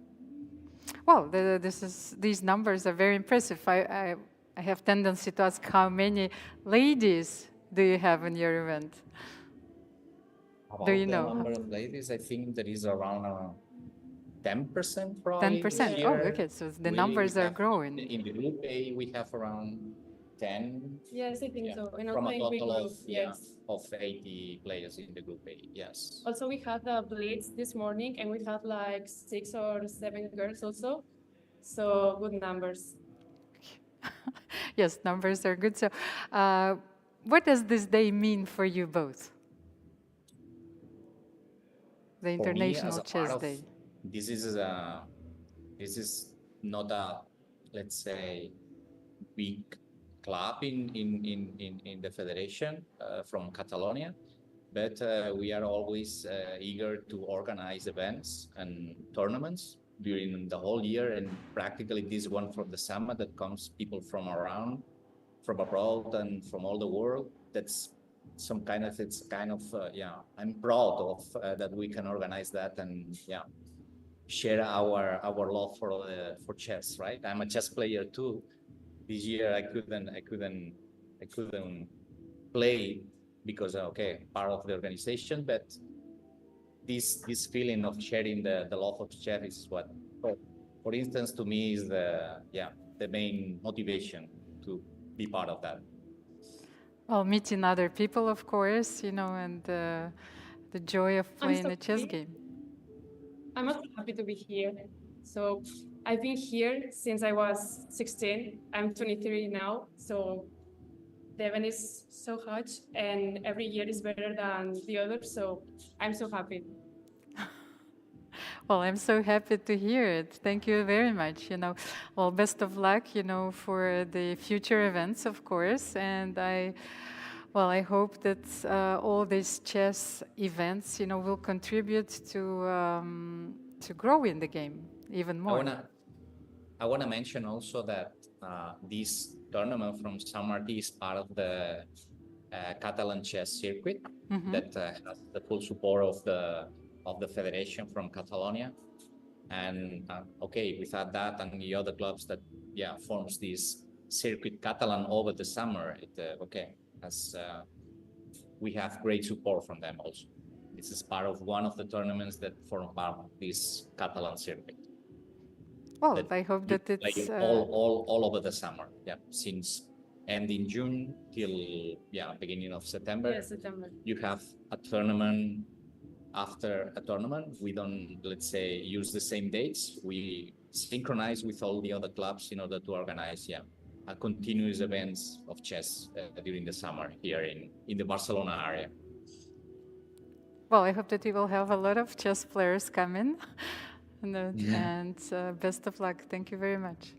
Well, these numbers are very impressive. I have tendency to ask how many ladies do you have in your event? About Do you the know? number of ladies, I think there is around 10% probably. 10%. Here. Oh, okay. So the numbers are have- growing. In the Group A, we have around 10. Yes, I think so. In our From a playing big total group, yes. of 80 players in the Group A, yes. Also, we had the blitz this morning, and we had like 6 or 7 girls also. So good numbers. Yes, numbers are good. So what does this day mean for you both? The For me, International as a part Chess of- Day. This is not a, let's say, big club in the federation from Catalonia, but we are always eager to organize events and tournaments during the whole year, and practically this one from the summer that comes people from abroad and from all the world. That's I'm proud of that we can organize that and share our love for chess, right? I'm a chess player too. This year I couldn't play because part of the organization, but this feeling of sharing the love of chess is what, for instance, to me is the main motivation to be part of that. Well, meeting other people, of course, and the joy of playing a chess game. I'm also happy to be here. So I've been here since I was 16. I'm 23 now. So the event is so hot and every year is better than the other. So I'm so happy. Well, I'm so happy to hear it. Thank you very much. Well, best of luck, for the future events, of course. And I hope that all these chess events, will contribute to growing the game even more. I wanna mention also that this tournament from San Martin is part of the Catalan chess circuit that has the full support of the federation from Catalonia. And without that and the other clubs that forms this circuit Catalan over the summer, we have great support from them also. This is part of one of the tournaments that form part of this Catalan circuit. Well, I hope that it's all over the summer. Yeah, since end in June till beginning of September. Yeah, September. You have a tournament after a tournament. We don't, let's say, use the same dates. We synchronize with all the other clubs in order to organize a continuous events of chess during the summer here in the Barcelona area. Well, I hope that you will have a lot of chess players coming. And best of luck. Thank you very much.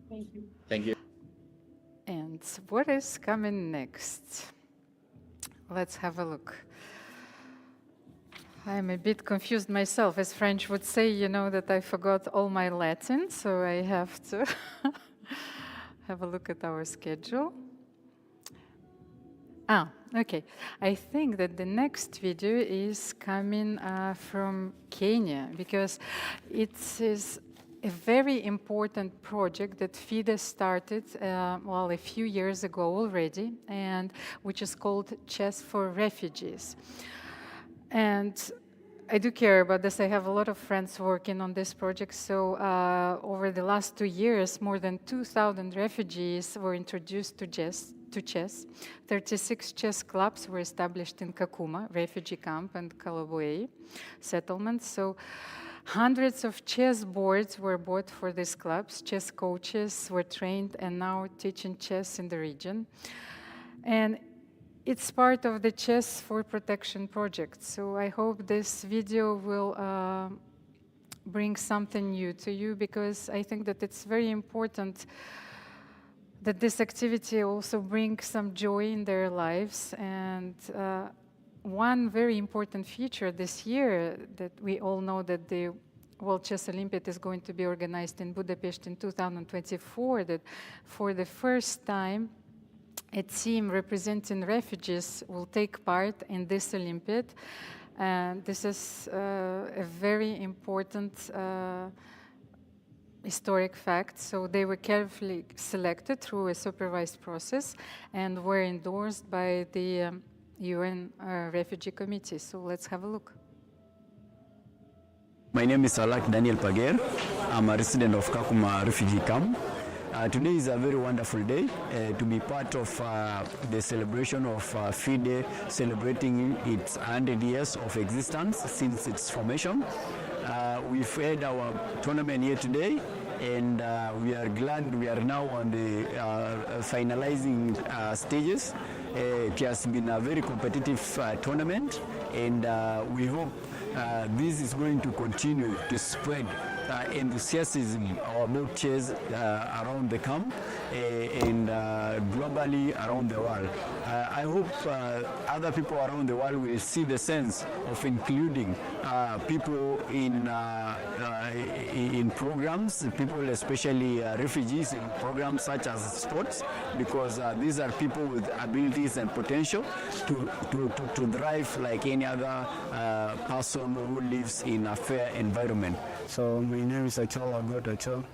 Thank you. Thank you. And what is coming next? Let's have a look. I'm a bit confused myself. As French would say, that I forgot all my Latin, so I have to have a look at our schedule. Okay. I think that the next video is coming from Kenya, because it is a very important project that FIDE started, a few years ago already, and which is called Chess for Refugees. And I do care about this. I have a lot of friends working on this project. So over the last 2 years, more than 2,000 refugees were introduced to chess. 36 chess clubs were established in Kakuma, refugee camp, and Kalaboe settlements. So hundreds of chess boards were bought for these clubs. Chess coaches were trained and now teaching chess in the region. And it's part of the Chess for Protection project. So I hope this video will bring something new to you, because I think that it's very important that this activity also brings some joy in their lives. And one very important feature this year, that we all know that the World Chess Olympiad is going to be organized in Budapest in 2024, that for the first time, a team representing refugees will take part in this Olympiad. And this is a very important historic fact. So they were carefully selected through a supervised process and were endorsed by the UN Refugee Committee. So let's have a look. My name is Alak Daniel Pager. I'm a resident of Kakuma refugee camp. Today is a very wonderful day to be part of the celebration of FIDE, celebrating its 100 years of existence since its formation. We've had our tournament here today, and we are glad we are now on the finalizing stages. It has been a very competitive tournament, and we hope this is going to continue to spread enthusiasm about chess around the camp and globally around the world. I hope other people around the world will see the sense of including people in programs, people especially refugees in programs such as sports, because these are people with abilities and potential to thrive like any other person who lives in a fair environment. So my name is Achol Agot Achol.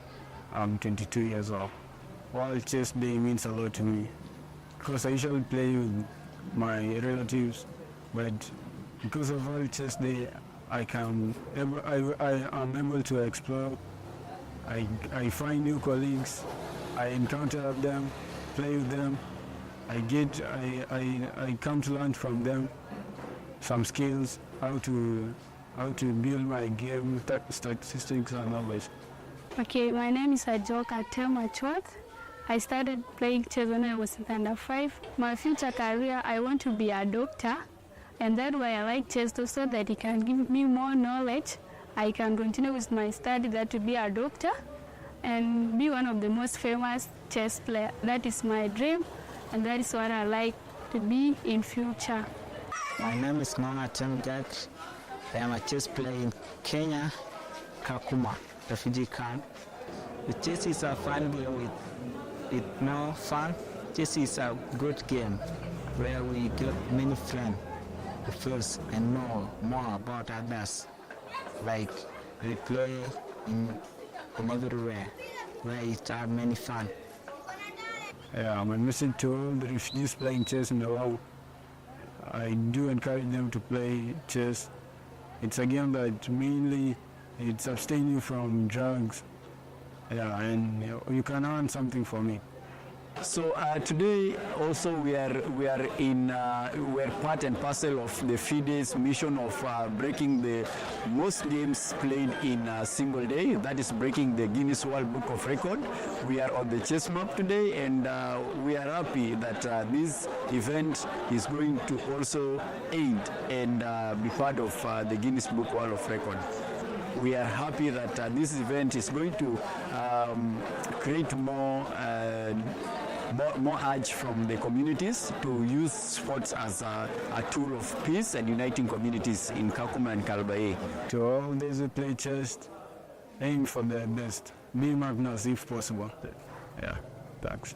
I'm 22 years old. World Chess Day means a lot to me, because I usually play with my relatives, but because of World Chess Day, I am able to explore I find new colleagues, I encounter them, play with them, I come to learn from them some skills, how to build my game, statistics and knowledge. Okay, my name is Ajoka Temachwath. I started playing chess when I was under 5. My future career, I want to be a doctor, and that's why I like chess too, so that it can give me more knowledge. I can continue with my study, that to be a doctor, and be one of the most famous chess players. That is my dream, and that is what I like to be in future. My name is Mama Temgak. I am a chess player in Kenya, Kakuma, refugee camp. The chess is a fun game with no fun. Chess is a good game where we get many friends to first and know more about others. Like we play from everywhere where it are many fun. Yeah, I'm a message to all the refugees playing chess in the world. I do encourage them to play chess. It's a game that mainly it's abstaining from drugs. Yeah, and you can earn something from it. So today also we are part and parcel of the FIDE's mission of breaking the most games played in a single day. That is breaking the Guinness World Book of Records. We are on the chess map today, and we are happy that this event is going to also aid and be part of the Guinness Book World of Records. We are happy that this event is going to create more urge from the communities to use sports as a tool of peace and uniting communities in Kakuma and Kalbaye. To all those who play chess, aim for the best. Be magnus if possible. Yeah, thanks.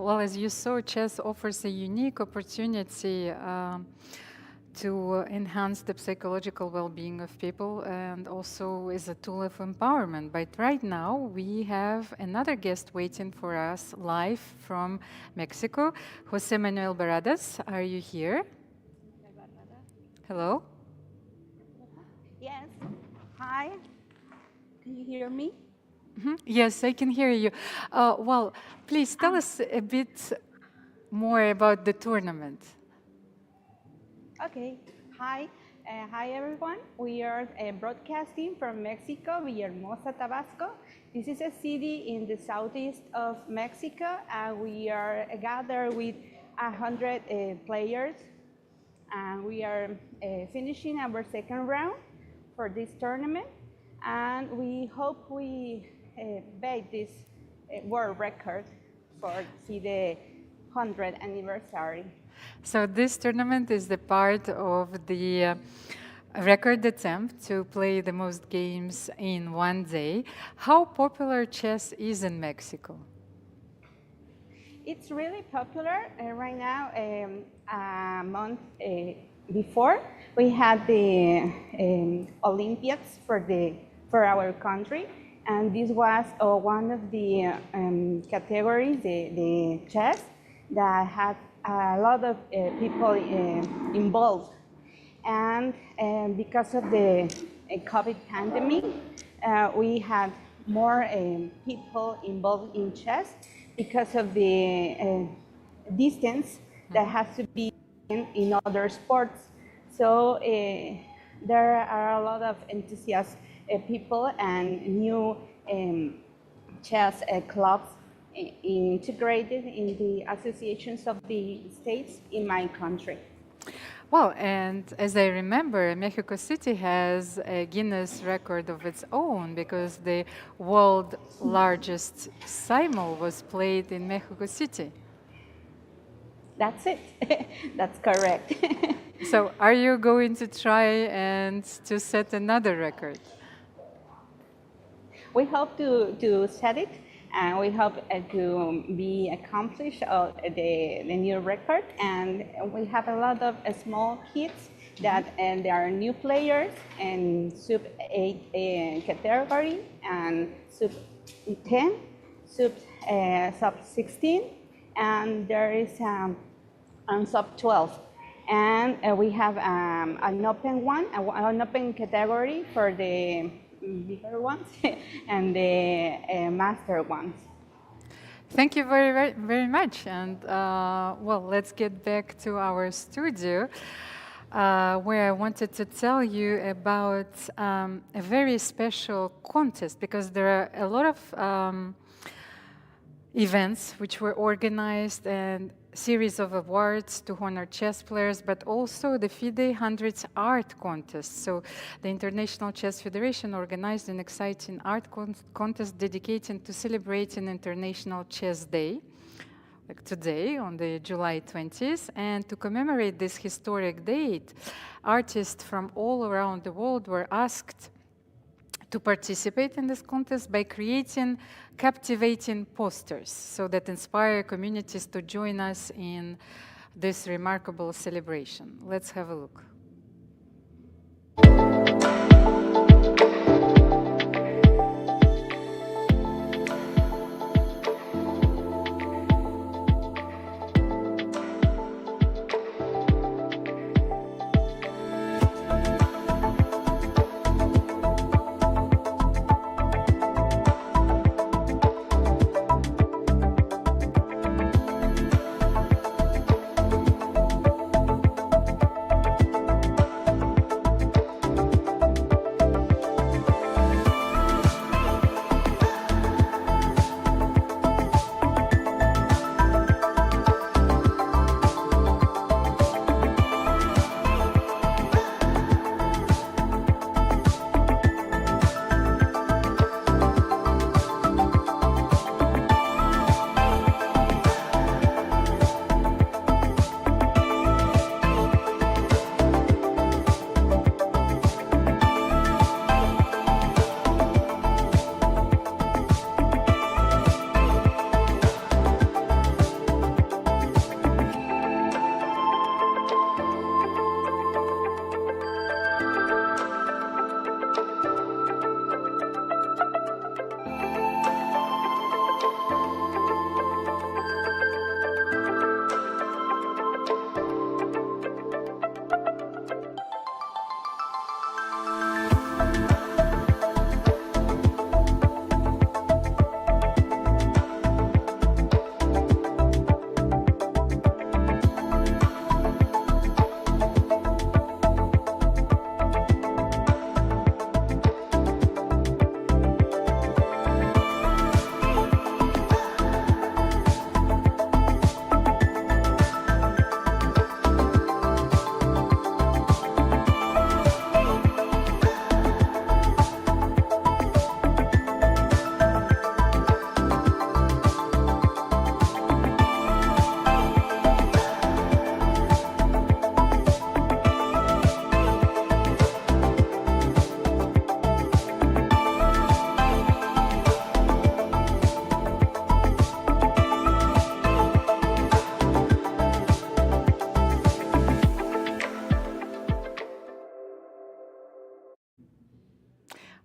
Well, as you saw, chess offers a unique opportunity to enhance the psychological well-being of people, and also is a tool of empowerment. But right now, we have another guest waiting for us live from Mexico. Jose Manuel Baradas, are you here? Hello? Yes. Hi. Can you hear me? Yes, I can hear you. Well, please tell us a bit more about the tournament. Okay. Hi. Hi, everyone. We are broadcasting from Mexico, Villahermosa, Tabasco. This is a city in the southeast of Mexico, and we are gathered with 100 players. And we are finishing our second round for this tournament, and we hope we beat this world record for the 100th anniversary. So this tournament is the part of the record attempt to play the most games in one day. How popular chess is in Mexico? It's really popular right now. A month before, we had the Olympiads for our country, and this was one of the categories, the chess, that had a lot of people involved. And because of the COVID pandemic, we had more people involved in chess because of the distance that has to be in other sports. So there are a lot of enthusiastic people and new chess clubs integrated in the associations of the states in my country. Well, and as I remember, Mexico City has a Guinness record of its own because the world's largest simul was played in Mexico City. That's it. That's correct. So are you going to try and to set another record? We hope to set it, and we hope to be accomplished the new record. And we have a lot of small kids that and there are new players in sub-8 category and sub-10, sub-16, and there is sub-12. And we have an open one, an open category for the bigger ones and the master ones. Thank you very, very much. And well, let's get back to our studio, where I wanted to tell you about a very special contest, because there are a lot of events which were organized and series of awards to honor chess players, but also the FIDE100 Art Contest. So the International Chess Federation organized an exciting art contest dedicated to celebrating International Chess Day, like today on the July 20th. And to commemorate this historic date, artists from all around the world were asked to participate in this contest by creating captivating posters so that inspire communities to join us in this remarkable celebration. Let's have a look.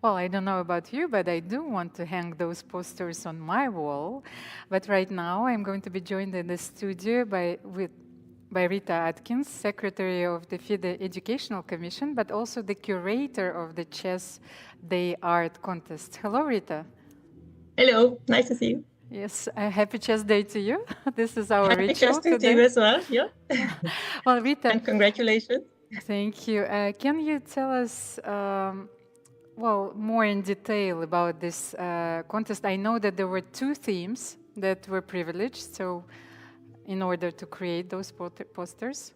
Well, I don't know about you, but I do want to hang those posters on my wall. But right now, I'm going to be joined in the studio by Rita Atkins, Secretary of the FIDE Educational Commission, but also the curator of the Chess Day Art Contest. Hello, Rita. Hello, nice to see you. Yes, a happy Chess Day to you. This is our Happy ritual Chess Day today. to you as well, yeah. Well, Rita. And congratulations. Thank you. Can you tell us, well, more in detail about this contest? I know that there were two themes that were privileged, so in order to create those posters.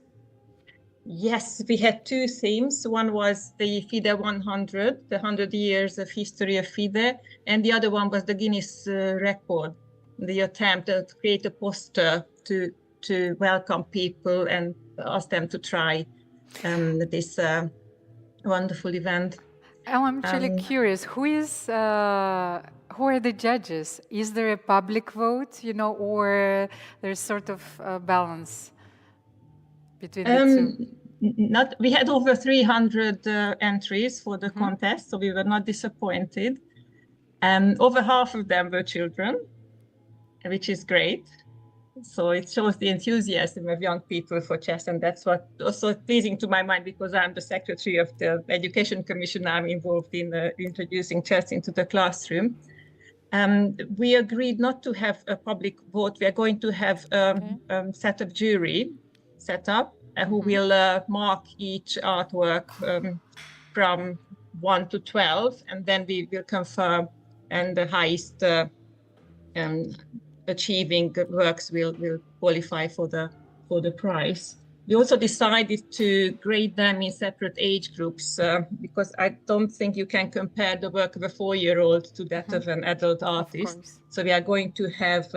Yes, we had two themes. One was the FIDE 100, the 100 years of history of FIDE, and the other one was the Guinness record, the attempt to create a poster to welcome people and ask them to try this wonderful event. I'm actually curious, who are the judges? Is there a public vote, you know, or there's sort of a balance between the two? We had over 300 entries for the contest, so we were not disappointed. Over half of them were children, which is great. So it shows the enthusiasm of young people for chess, and that's what also pleasing to my mind, because I'm the secretary of the Education Commission. I'm involved in introducing chess into the classroom. We agreed not to have a public vote. We are going to have a set of jury set up who will mark each artwork from 1 to 12, and then we will confirm, and the highest achieving works will qualify for the prize. We also decided to grade them in separate age groups because I don't think you can compare the work of a 4-year-old to that of an adult artist. So we are going to have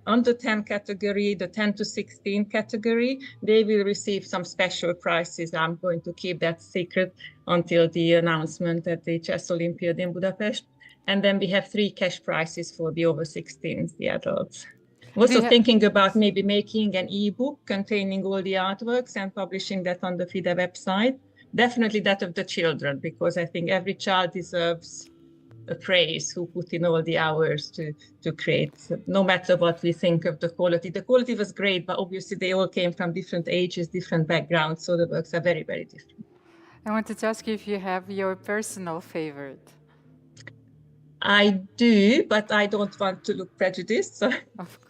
under 10 category, the 10 to 16 category. They will receive some special prizes. I'm going to keep that secret until the announcement at the Chess Olympiad in Budapest. And then we have 3 cash prizes for the over 16s, the adults. Also thinking about maybe making an e-book containing all the artworks and publishing that on the FIDE website. Definitely that of the children, because I think every child deserves a praise who put in all the hours to create, no matter what we think of the quality. The quality was great, but obviously they all came from different ages, different backgrounds, so the works are very, very different. I wanted to ask you if you have your personal favorite. I do, but I don't want to look prejudiced. So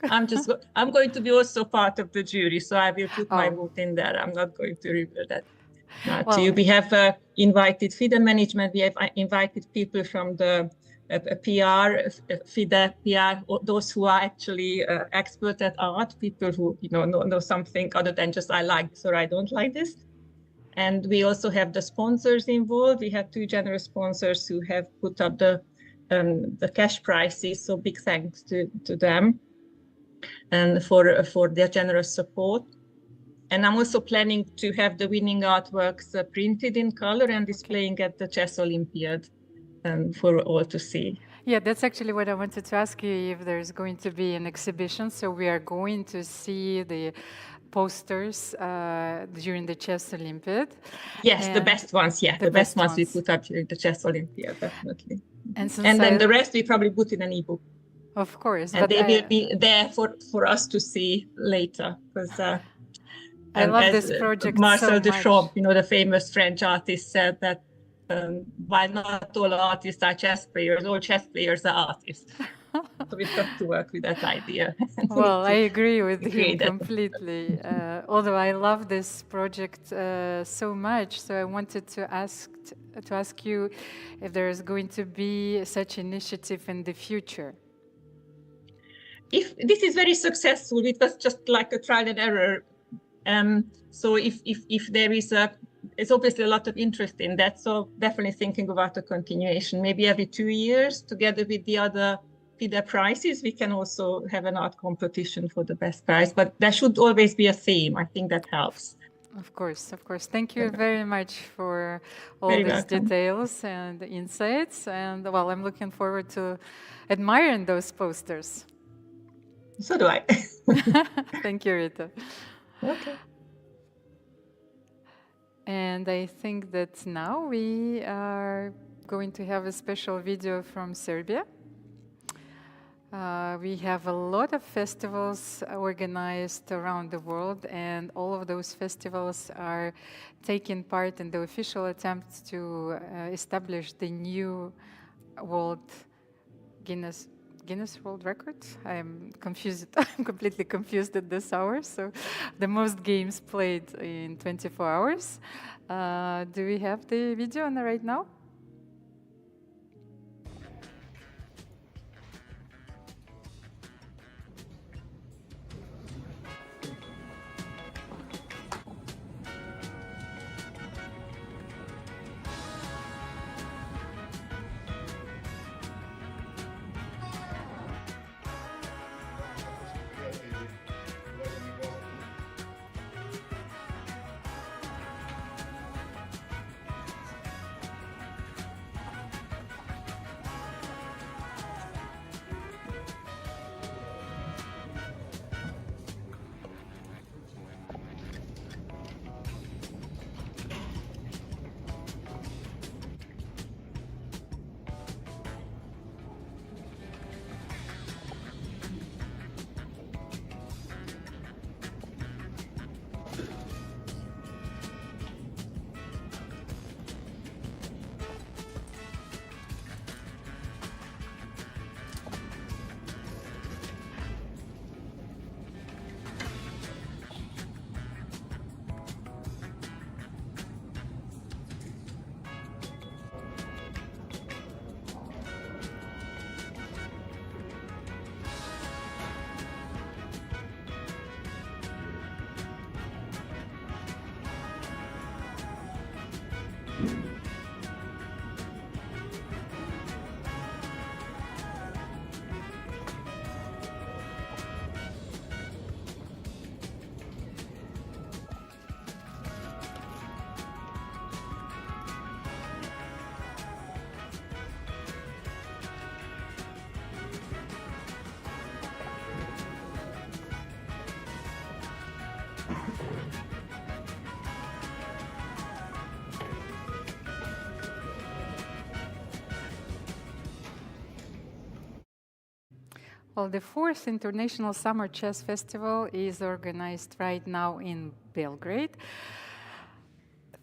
I'm going to be also part of the jury, so I will put my vote in there. I'm not going to reveal that to you. We have invited FIDE management. We have invited people from the PR, FIDE PR, those who are actually expert at art, people who know something other than just I like this or I don't like this. And we also have the sponsors involved. We have 2 generous sponsors who have put up the cash prizes, so big thanks to them and for their generous support. And I'm also planning to have the winning artworks printed in color and displaying at the Chess Olympiad for all to see. Yeah, that's actually what I wanted to ask you, if there's going to be an exhibition. So we are going to see the posters during the Chess Olympiad. Yes, the best ones, yeah. The best ones we put up during the Chess Olympiad, definitely. And then the rest we probably put in an ebook. Of course. And they will be there for us to see later. Because I love this project Marcel so Duchamp, the famous French artist, said that while not all artists are chess players, all chess players are artists. So we've got to work with that idea. Well, I agree with him completely. Although I love this project so much, so I wanted to ask you if there is going to be such initiative in the future. If this is very successful, it was just like a trial and error. So if there is it's obviously a lot of interest in that. So definitely thinking about a continuation, maybe every 2 years, together with the other FIDE prizes, we can also have an art competition for the best prize. But there should always be a theme. I think that helps. Of course, of course. Thank you very much for all these details and insights. And well, I'm looking forward to admiring those posters. So do I. Thank you, Rita. Okay. And I think that now we are going to have a special video from Serbia. We have a lot of festivals organized around the world, and all of those festivals are taking part in the official attempt to establish the new world Guinness World Records. I'm confused. I'm completely confused at this hour. So, the most games played in 24 hours. Do we have the video on right now? Well, the 4th International Summer Chess Festival is organized right now in Belgrade.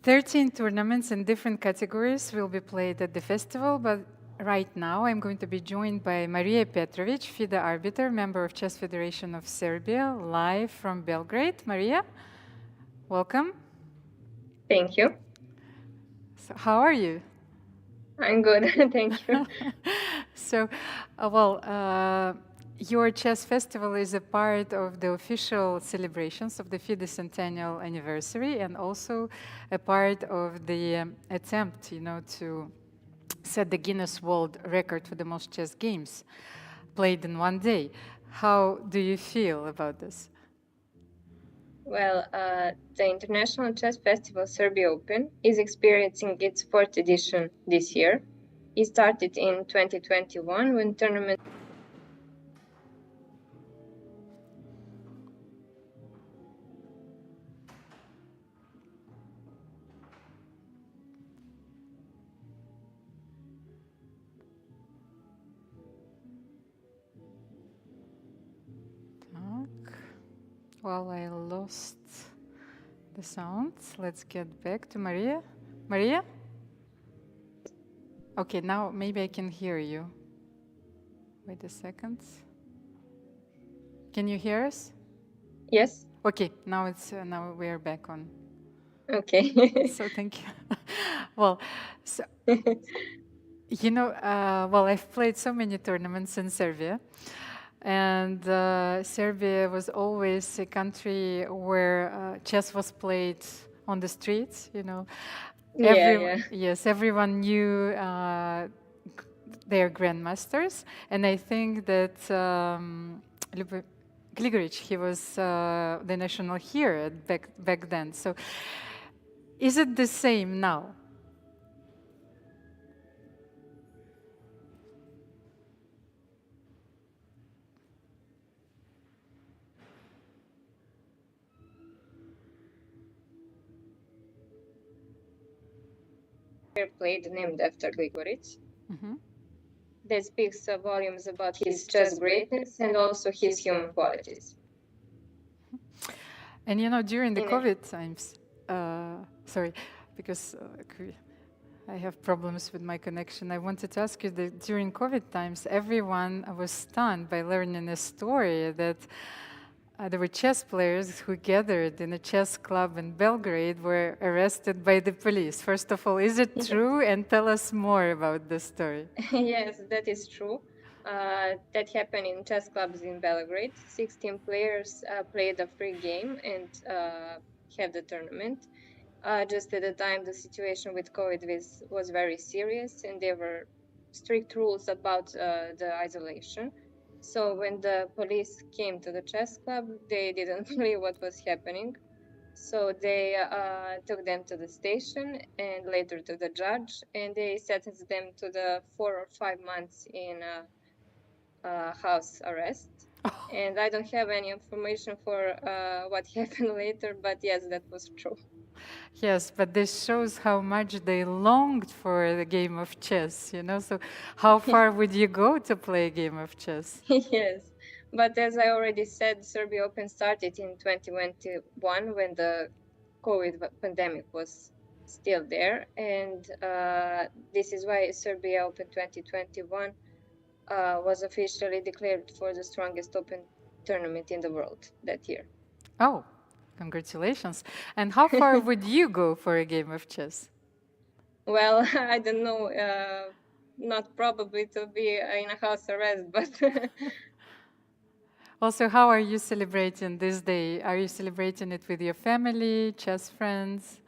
13 tournaments in different categories will be played at the festival, but right now I'm going to be joined by Marija Petrovic, FIDE arbiter, member of Chess Federation of Serbia, live from Belgrade. Marija, welcome. Thank you. So how are you? I'm good, thank you. So, your chess festival is a part of the official celebrations of the FIDE centennial anniversary, and also a part of the attempt, to set the Guinness World Record for the most chess games played in one day. How do you feel about this? Well, the International Chess Festival Serbia Open is experiencing its 4th edition this year. It started in 2021 when tournament. Well, I lost the sound. Let's get back to Marija. Marija? Okay, now maybe I can hear you. Wait a second. Can you hear us? Yes. Okay, now now we are back on. Okay. So thank you. Well, so I've played so many tournaments in Serbia. And Serbia was always a country where chess was played on the streets, Yes, everyone knew their grandmasters. And I think that Gligoric, he was the national hero back then. So is it the same now? Played named after Gligoric. Mm-hmm. that speaks volumes about his chess greatness and also his human qualities. And you know, during the COVID times, sorry, because I have problems with my connection. I wanted to ask you that during COVID times, everyone was stunned by learning a story that there were chess players who gathered in a chess club in Belgrade were arrested by the police. First of all, is it true? And tell us more about this story. Yes, that is true. That happened in chess clubs in Belgrade. 16 players played a free game and had the tournament. Just at the time, the situation with COVID was very serious, and there were strict rules about the isolation. So when the police came to the chess club, they didn't believe what was happening. So they took them to the station and later to the judge, and they sentenced them to the 4 or 5 months in house arrest. And I don't have any information for what happened later, but yes, that was true. Yes, but this shows how much they longed for the game of chess, you know? So how far would you go to play a game of chess? Yes, but as I already said, Serbia Open started in 2021 when the COVID pandemic was still there. And this is why Serbia Open 2021 was officially declared for the strongest open tournament in the world that year. Oh, congratulations. And how far would you go for a game of chess? Well, I don't know, not probably to be in a house arrest, but... Also, how are you celebrating this day? Are you celebrating it with your family, chess friends?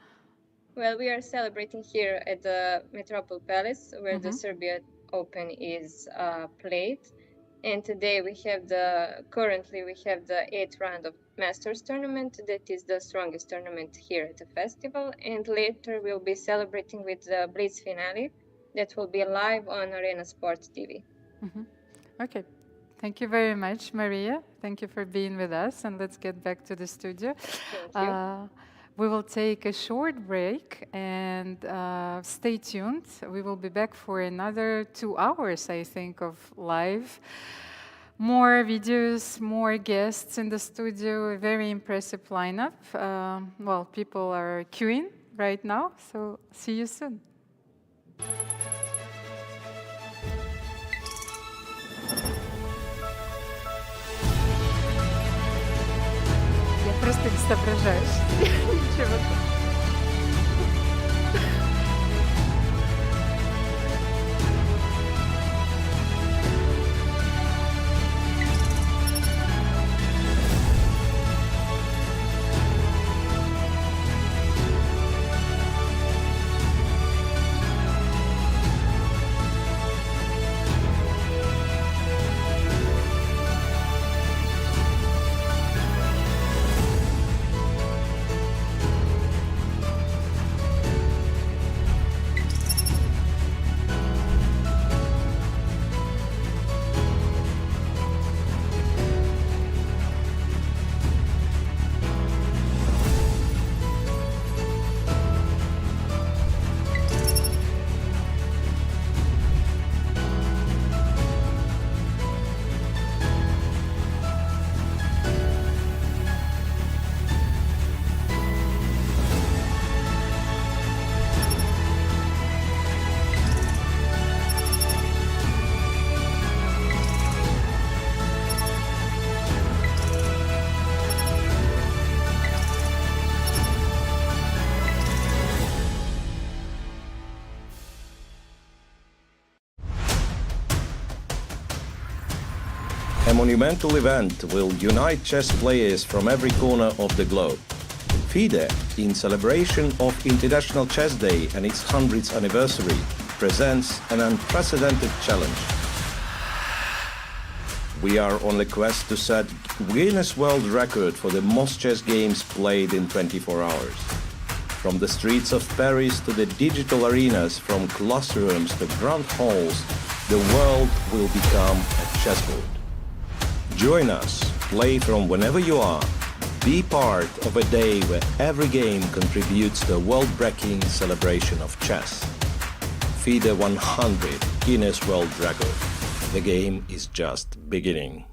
Well, we are celebrating here at the Metropole Palace, where the Serbia Open is played. And today currently we have the 8th round of Masters tournament. That is the strongest tournament here at the festival. And later we'll be celebrating with the Blitz finale that will be live on Arena Sports TV. Okay. Thank you very much, Maria. Thank you for being with us. And let's get back to the studio. Thank you. We will take a short break and stay tuned. We will be back for another 2 hours, I think, of live. More videos, more guests in the studio, a very impressive lineup. Well, people are queuing right now, so see you soon. Просто не соображаешь. Ничего. A monumental event will unite chess players from every corner of the globe. FIDE, in celebration of International Chess Day and its 100th anniversary, presents an unprecedented challenge. We are on the quest to set Guinness World Record for the most chess games played in 24 hours. From the streets of Paris to the digital arenas, from classrooms to grand halls, the world will become a chessboard. Join us, play from whenever you are, be part of a day where every game contributes to a world-breaking celebration of chess. FIDE100 Guinness World Record. The game is just beginning.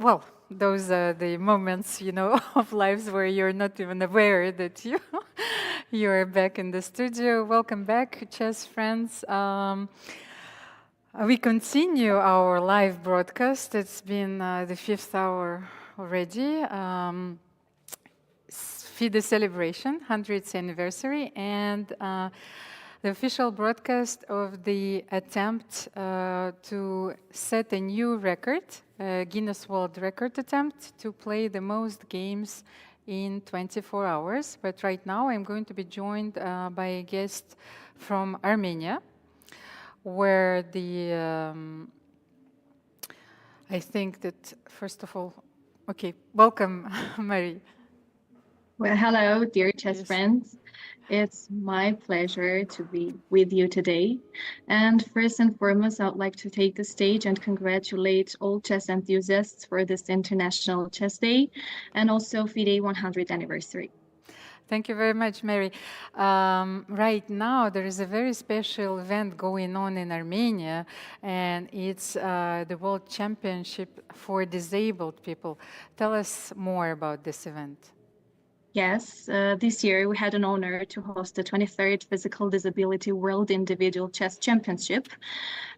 Well, those are the moments, you know, of lives where you're not even aware that you're back in the studio. Welcome back, chess friends. We continue our live broadcast. It's been the 5th hour already. FIDE celebration, 100th anniversary, and the official broadcast of the attempt to set a new record, Guinness World Record Attempt, to play the most games in 24 hours. But right now I'm going to be joined by a guest from Armenia, where the, I think that, first of all, okay, welcome, Marie. Well, hello, dear chess friends. It's my pleasure to be with you today. And first and foremost, I would like to take the stage and congratulate all chess enthusiasts for this International Chess Day and also FIDE 100 anniversary. Thank you very much, Mary. Right now, there is a very special event going on in Armenia, and it's the World Championship for Disabled People. Tell us more about this event. Yes, this year we had an honor to host the 23rd Physical Disability World Individual Chess Championship.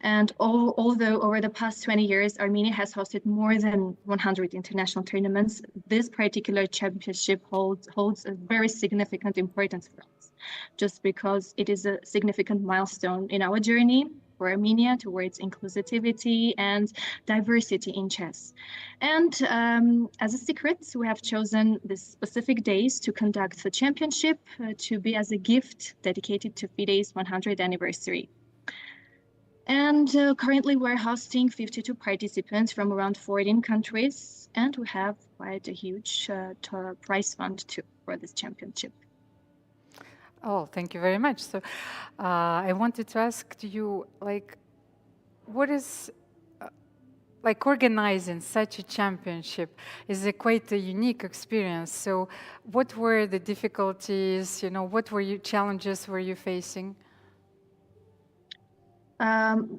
And although over the past 20 years, Armenia has hosted more than 100 international tournaments, this particular championship holds a very significant importance for us, just because it is a significant milestone in our journey. for Armenia towards inclusivity and diversity in chess. And as a secret, we have chosen these specific days to conduct the championship to be as a gift dedicated to FIDE's 100th anniversary. And currently we're hosting 52 participants from around 14 countries, and we have quite a huge prize fund too for this championship. Oh, thank you very much. So I wanted to ask you, like, what is like organizing such a championship is quite a unique experience. So what were the difficulties, you know, what were challenges were you facing?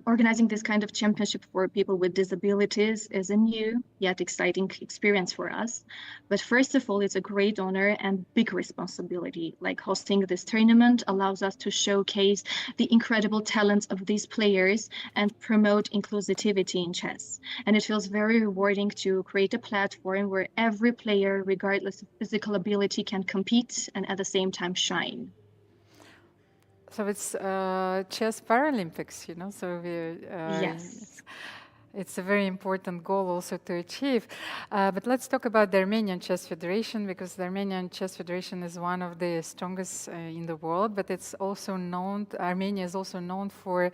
Organizing this kind of championship for people with disabilities is a new yet exciting experience for us. But first of all, it's a great honor and big responsibility. Like hosting this tournament allows us to showcase the incredible talents of these players and promote inclusivity in chess. And it feels very rewarding to create a platform where every player, regardless of physical ability, can compete and at the same time shine. So it's Chess Paralympics, you know, so yes. It's a very important goal also to achieve. But let's talk about the Armenian Chess Federation, because the Armenian Chess Federation is one of the strongest in the world, but it's also known, Armenia is also known for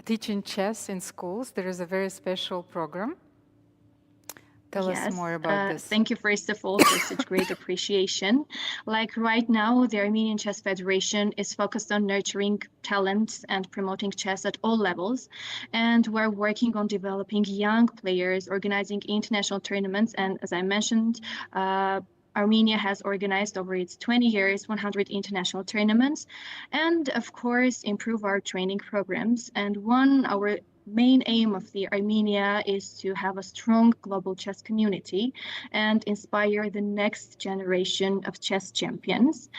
teaching chess in schools. There is a very special program. Tell us more about this. Thank you, first of all, for such great appreciation. Like right now, the Armenian Chess Federation is focused on nurturing talents and promoting chess at all levels. And we're working on developing young players, organizing international tournaments. And as I mentioned, Armenia has organized over its 20 years 100 international tournaments. And of course, improve our training programs. And our main aim of the Armenia is to have a strong global chess community and inspire the next generation of chess champions.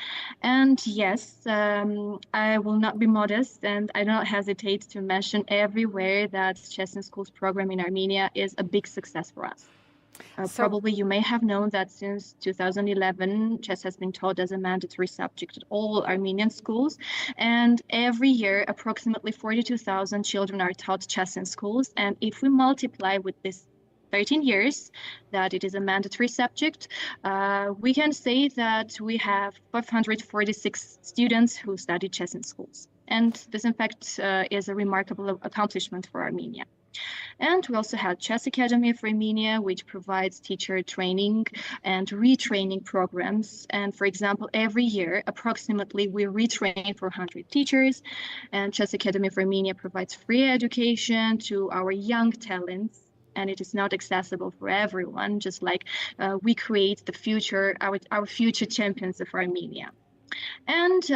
And yes, I will not be modest, and I do not hesitate to mention everywhere that Chess in Schools program in Armenia is a big success for us. Probably you may have known that since 2011, chess has been taught as a mandatory subject at all Armenian schools. And every year, approximately 42,000 children are taught chess in schools. And if we multiply with this 13 years that it is a mandatory subject, we can say that we have 546 students who study chess in schools. And this, in fact, is a remarkable accomplishment for Armenia. And we also have Chess Academy of Armenia, which provides teacher training and retraining programs. And for example, every year, approximately, we retrain for 100 teachers. And Chess Academy of Armenia provides free education to our young talents. And it is not accessible for everyone, just like we create the future, our future champions of Armenia. And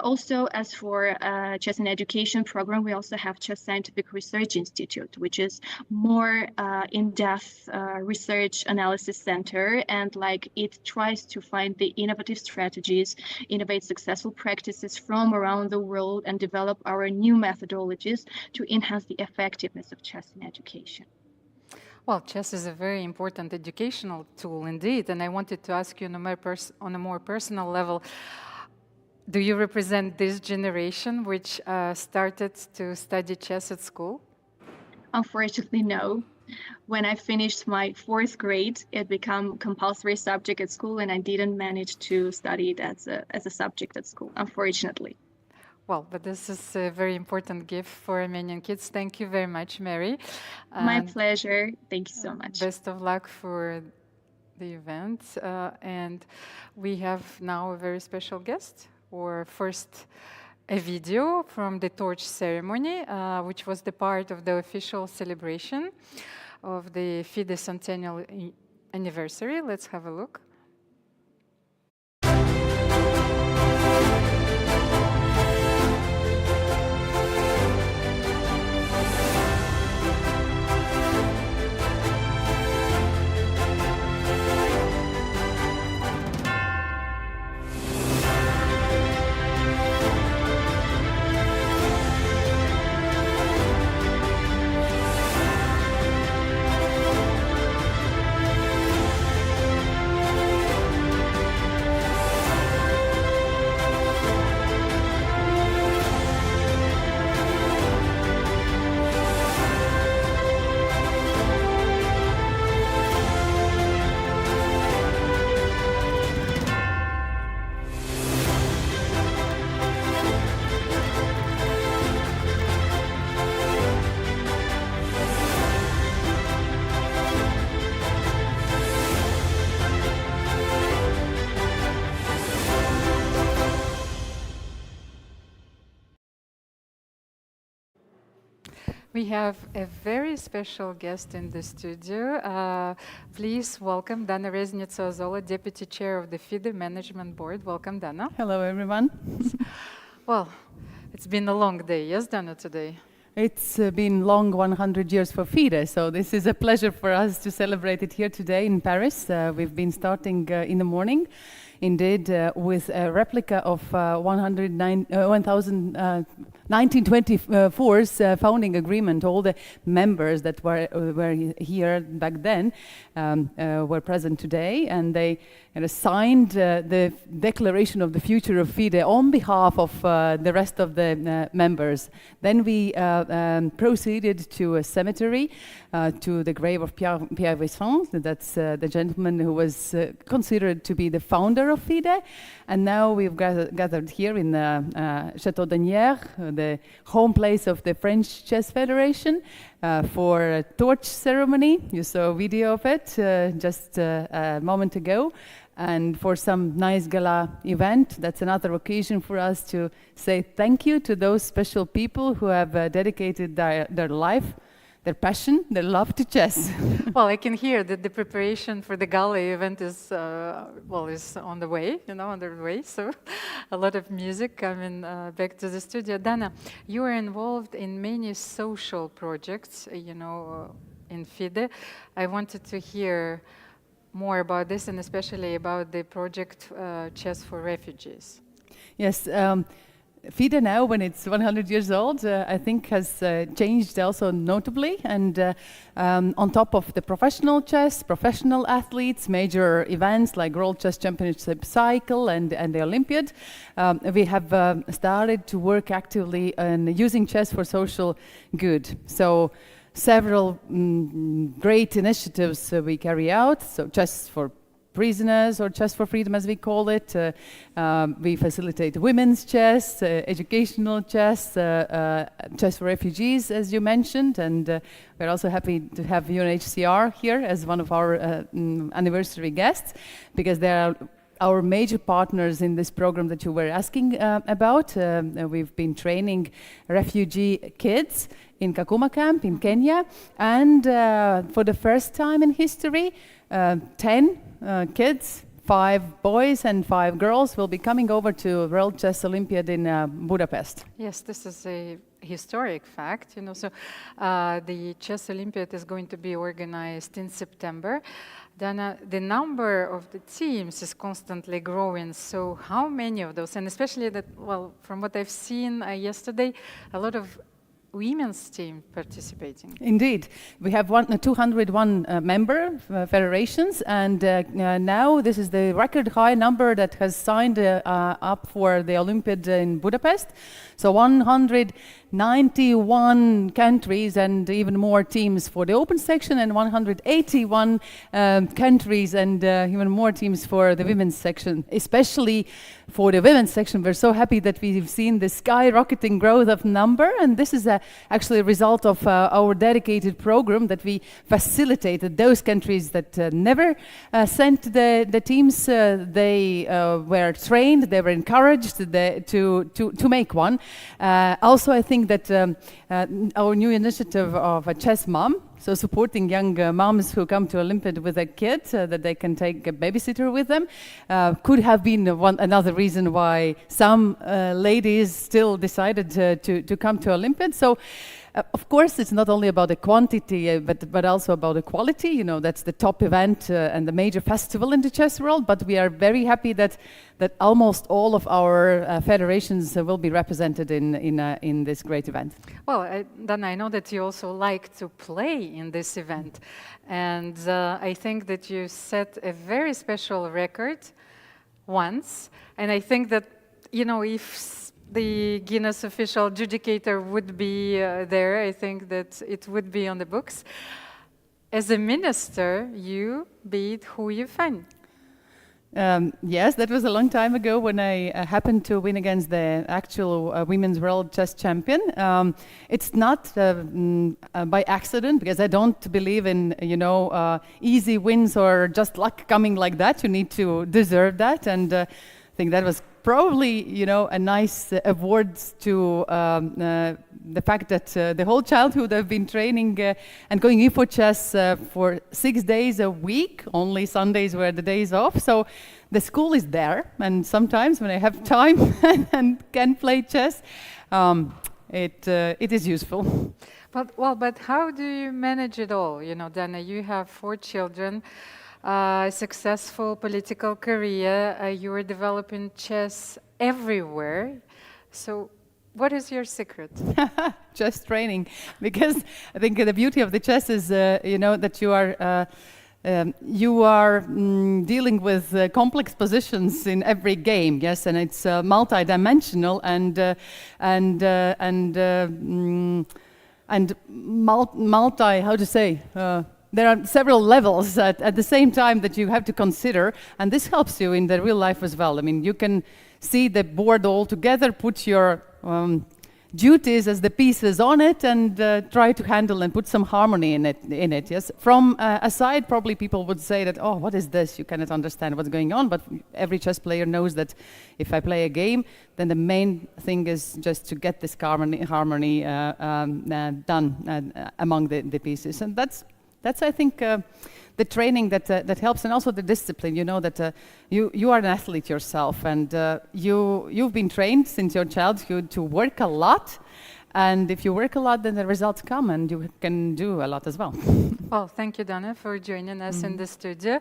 also, as for Chess and Education program, we also have Chess Scientific Research Institute, which is more in-depth research analysis center, and like it tries to find the innovative strategies, innovate successful practices from around the world, and develop our new methodologies to enhance the effectiveness of chess in education. Well, chess is a very important educational tool indeed, and I wanted to ask you on a more personal level, do you represent this generation which started to study chess at school? Unfortunately, no. When I finished my 4th grade, it became compulsory subject at school, and I didn't manage to study it as a subject at school, unfortunately. Well, but this is a very important gift for Armenian kids. Thank you very much, Mary. My pleasure. Thank you so much. Best of luck for the event. And we have now a very special guest, or first a video from the torch ceremony, which was the part of the official celebration of the FIDE centennial anniversary. Let's have a look. We have a very special guest in the studio. Please welcome Dana Reizniece-Ozola, Deputy Chair of the FIDE Management Board. Welcome, Dana. Hello, everyone. Well, it's been a long day, yes, Dana, today? It's been long 100 years for FIDE, so this is a pleasure for us to celebrate it here today in Paris. We've been starting in the morning, indeed, with a replica of 1924's founding agreement. All the members that were here back then were present today, and they signed the declaration of the future of FIDE on behalf of the rest of the members. Then we proceeded to a cemetery, to the grave of Pierre Viswanathan. That's the gentleman who was considered to be the founder of FIDE. And now we've gathered here in Château d'Anières, the home place of the French Chess Federation, for a torch ceremony. You saw a video of it just a moment ago. And for some nice gala event. That's another occasion for us to say thank you to those special people who have dedicated their life, their passion, their love to chess. Well, I can hear that the preparation for the gala event is is on the way, on the way. So a lot of music coming back to the studio. Dana, you are involved in many social projects, in FIDE. I wanted to hear more about this, and especially about the project Chess for Refugees. Yes, FIDE now, when it's 100 years old, I think has changed also notably. And on top of the professional chess, professional athletes, major events like World Chess Championship Cycle and the Olympiad, we have started to work actively on using chess for social good. So several great initiatives we carry out. So chess for prisoners, or chess for freedom as we call it. We facilitate women's chess, educational chess, chess for refugees, as you mentioned. And we're also happy to have UNHCR here as one of our anniversary guests, because they are our major partners in this program that you were asking about. We've been training refugee kids in Kakuma camp in Kenya, and for the first time in history, 10 kids, 5 boys and 5 girls, will be coming over to World Chess Olympiad in Budapest. Yes, this is a historic fact, So the Chess Olympiad is going to be organized in September. Then the number of the teams is constantly growing. So how many of those, and especially that, from what I've seen yesterday, a lot of women's team participating. Indeed. We have 201 member federations, and now this is the record high number that has signed up for the Olympiad in Budapest. So 191 countries and even more teams for the open section, and 181 countries and even more teams for the women's section. Especially for the women's section, we're so happy that we've seen the skyrocketing growth of number, and this is actually a result of our dedicated program that we facilitated those countries that never sent the teams. They were trained, they were encouraged to make one. Also, I think that our new initiative of a chess mom, so supporting young moms who come to Olympiad with a kid, that they can take a babysitter with them, could have been another reason why some ladies still decided to come to Olympiad. So, of course, it's not only about the quantity, but also about the quality. That's the top event and the major festival in the chess world. But we are very happy that almost all of our federations will be represented in this great event. Well, then I know that you also like to play in this event, and I think that you set a very special record once, and I think that if the Guinness official adjudicator would be there, I think that it would be on the books. As a minister, you beat Hu Yifan. Yes, that was a long time ago when I happened to win against the actual women's world chess champion. It's not by accident, because I don't believe in easy wins or just luck coming like that. You need to deserve that, and I think that was probably a nice award to the fact that the whole childhood I've been training and going in for chess for 6 days a week. Only Sundays were the days off. So the school is there, and sometimes when I have time and can play chess, it is useful. But how do you manage it all? You know, Dana, you have 4 children, successful political career, you are developing chess everywhere. So what is your secret? Just training, because I think the beauty of the chess is, you know, that you are dealing with complex positions in every game, yes, and it's multi-dimensional and multi, how to say, there are several levels at the same time that you have to consider, and this helps you in the real life as well. I mean, you can see the board all together, put your duties as the pieces on it, and try to handle and put some harmony in it. Yes, from aside, probably people would say that, oh, what is this? You cannot understand what's going on. But every chess player knows that if I play a game, then the main thing is just to get this harmony done among the pieces, and that's I think the training that helps, and also the discipline. You know that you are an athlete yourself, and you've been trained since your childhood to work a lot, and if you work a lot, then the results come, and you can do a lot as well. Well, thank you, Dana, for joining us in the studio.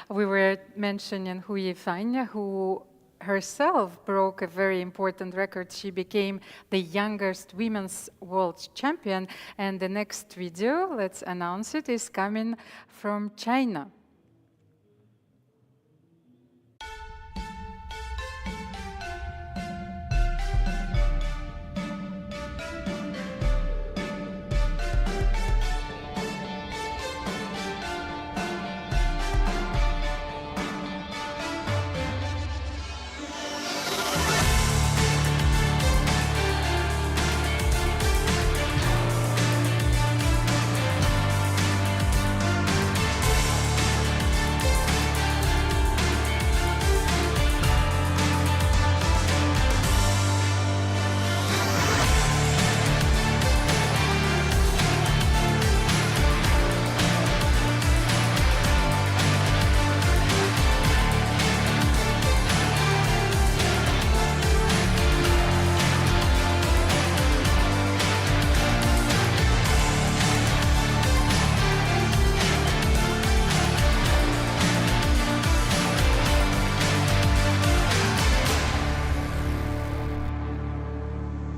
We were mentioning Hui Fanya, who herself broke a very important record. She became the youngest women's world champion, and the next video, let's announce it, is coming from China.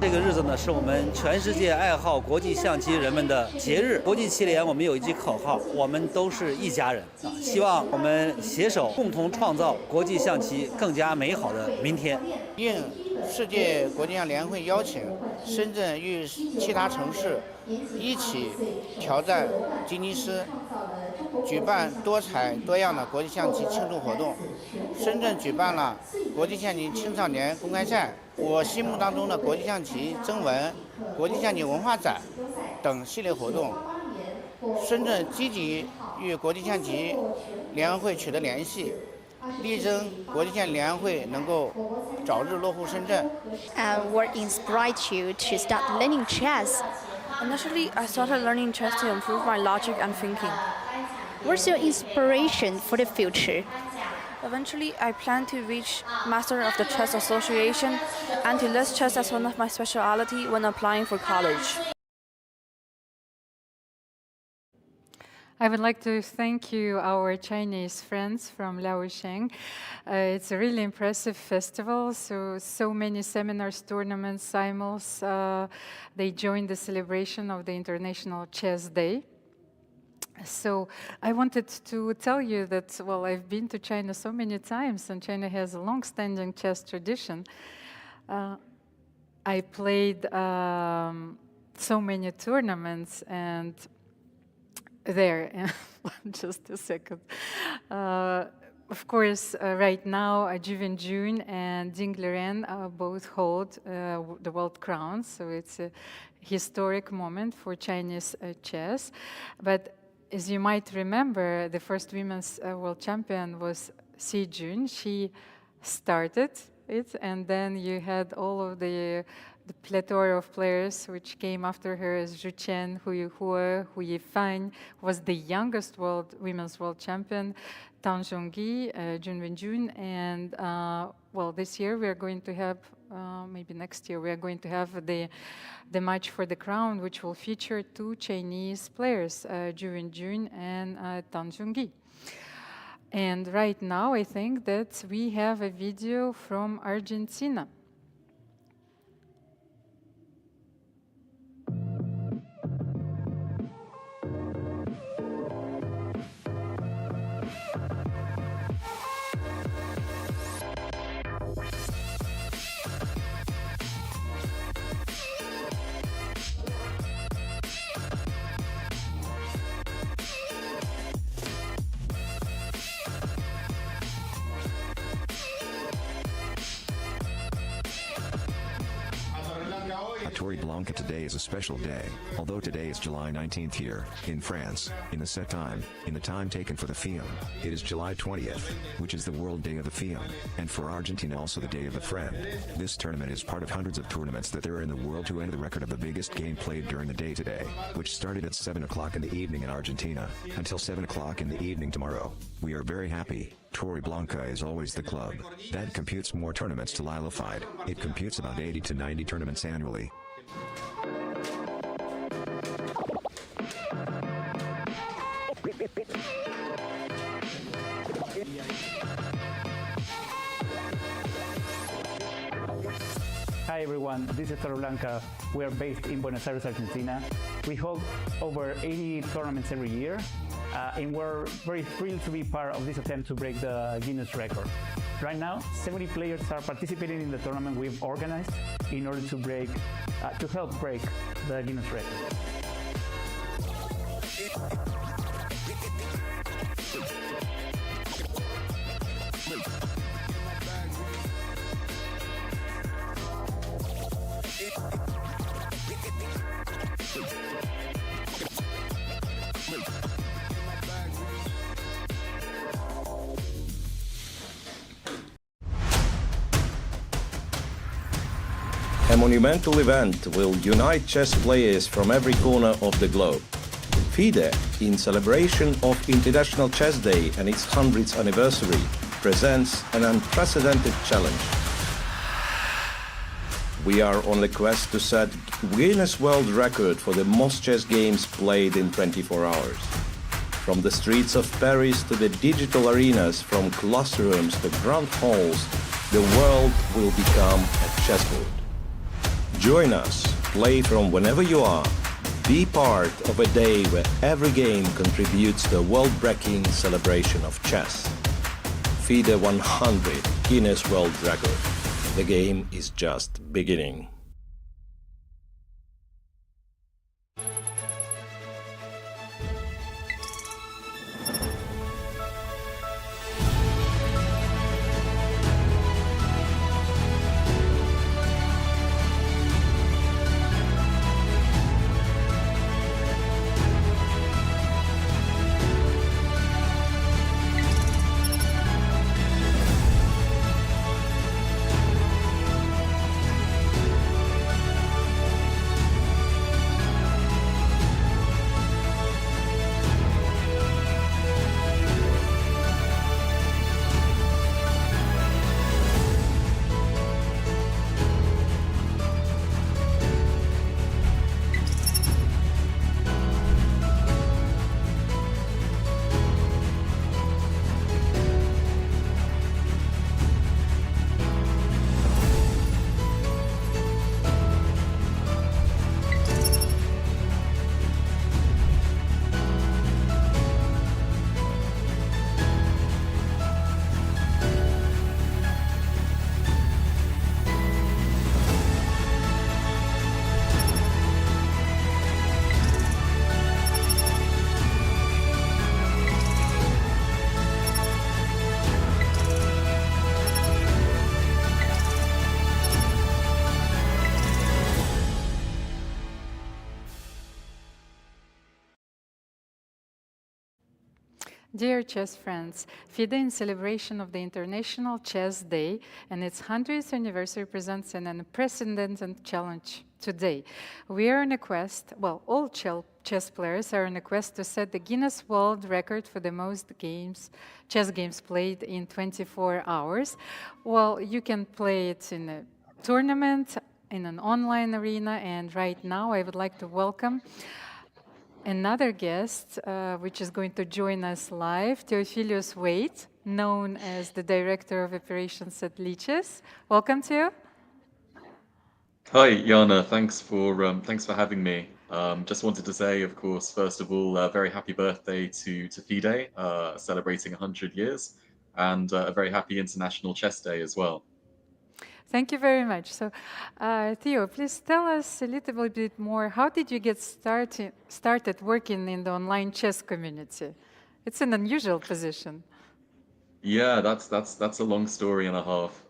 这个日子呢，是我们全世界爱好国际象棋人们的节日。国际棋联我们有一句口号，我们都是一家人啊！希望我们携手共同创造国际象棋更加美好的明天。应世界国际象联会邀请，深圳与其他城市一起挑战吉尼斯，举办多彩多样的国际象棋庆祝活动。深圳举办了国际象棋青少年公开赛，我心目当中的国际象棋征文、国际象棋文化展等系列活动。深圳积极与国际象棋联合会取得联系，力争国际象棋联合会能够早日落户深圳。What inspired you to start learning chess? Initially, I started learning chess to improve my logic and thinking. What's your inspiration for the future? Eventually, I plan to reach Master of the Chess Association and to list chess as one of my specialty when applying for college. I would like to thank you, our Chinese friends from Laosheng. It's a really impressive festival, so many seminars, tournaments, simuls. They joined the celebration of the International Chess Day. So I wanted to tell you that, well, I've been to China so many times, and China has a long-standing chess tradition. I played so many tournaments, and there, just a second. Of course, right now, Juvin Jun and Ding Liren both hold the world crowns, so it's a historic moment for Chinese chess. But as you might remember, the first women's world champion was Si Jun. She started it, and then you had all of the the plethora of players which came after her as Zhu Chen, Hu Yifan was the youngest women's world champion, Tang Zhongyi, Jun Wenjun, and well, this year we are going to have, maybe next year, we are going to have the match for the crown, which will feature 2 Chinese players, Zhu Wenjun and Tang Zhongyi. And right now, I think that we have a video from Argentina. Torreblanca, today is a special day. Although today is July 19th here, in France, in the set time, in the time taken for the FIDE, it is July 20th, which is the World Day of the FIDE, and for Argentina also the Day of the Friend. This tournament is part of hundreds of tournaments that there are in the world to enter the record of the biggest game played during the day today, which started at 7 o'clock in the evening in Argentina, until 7 o'clock in the evening tomorrow. We are very happy. Torreblanca is always the club that computes more tournaments to Lila FIDE. It computes about 80 to 90 tournaments annually. Hi everyone, this is Torreblanca. We are based in Buenos Aires, Argentina. We hold over 80 tournaments every year, and we're very thrilled to be part of this attempt to break the Guinness record. Right now, 70 players are participating in the tournament we've organized in order to help break the Guinness record. A monumental event will unite chess players from every corner of the globe. FIDE, in celebration of International Chess Day and its 100th anniversary, presents an unprecedented challenge. We are on the quest to set Guinness World Record for the most chess games played in 24 hours. From the streets of Paris to the digital arenas, from classrooms to grand halls, the world will become a chessboard. Join us, play from whenever you are, be part of a day where every game contributes to a world-breaking celebration of chess. FIDE 100 Guinness World Record. The game is just beginning. Dear chess friends, FIDE in celebration of the International Chess Day and its 100th anniversary presents an unprecedented challenge today. We are on a quest, well, all chess players are on a quest to set the Guinness World Record for the most chess games played in 24 hours. Well, you can play it in a tournament, in an online arena, and right now I would like to welcome another guest, which is going to join us live, Theophilus Waite, known as the Director of Operations at Lichess. Welcome to you. Hi, Jana. Thanks for having me. Just wanted to say, of course, first of all, a very happy birthday to FIDE, celebrating 100 years, and a very happy International Chess Day as well. Thank you very much. So, Theo, please tell us a little bit more. How did you get started working in the online chess community? It's an unusual position. Yeah, that's a long story and a half.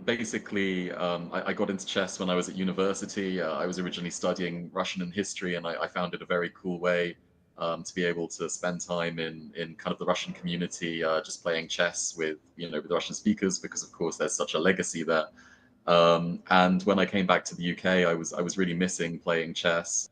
Basically, I got into chess when I was at university. I was originally studying Russian and history, and I found it a very cool way to be able to spend time in kind of the Russian community, just playing chess with with the Russian speakers, because of course there's such a legacy there. And when I came back to the UK, I was really missing playing chess.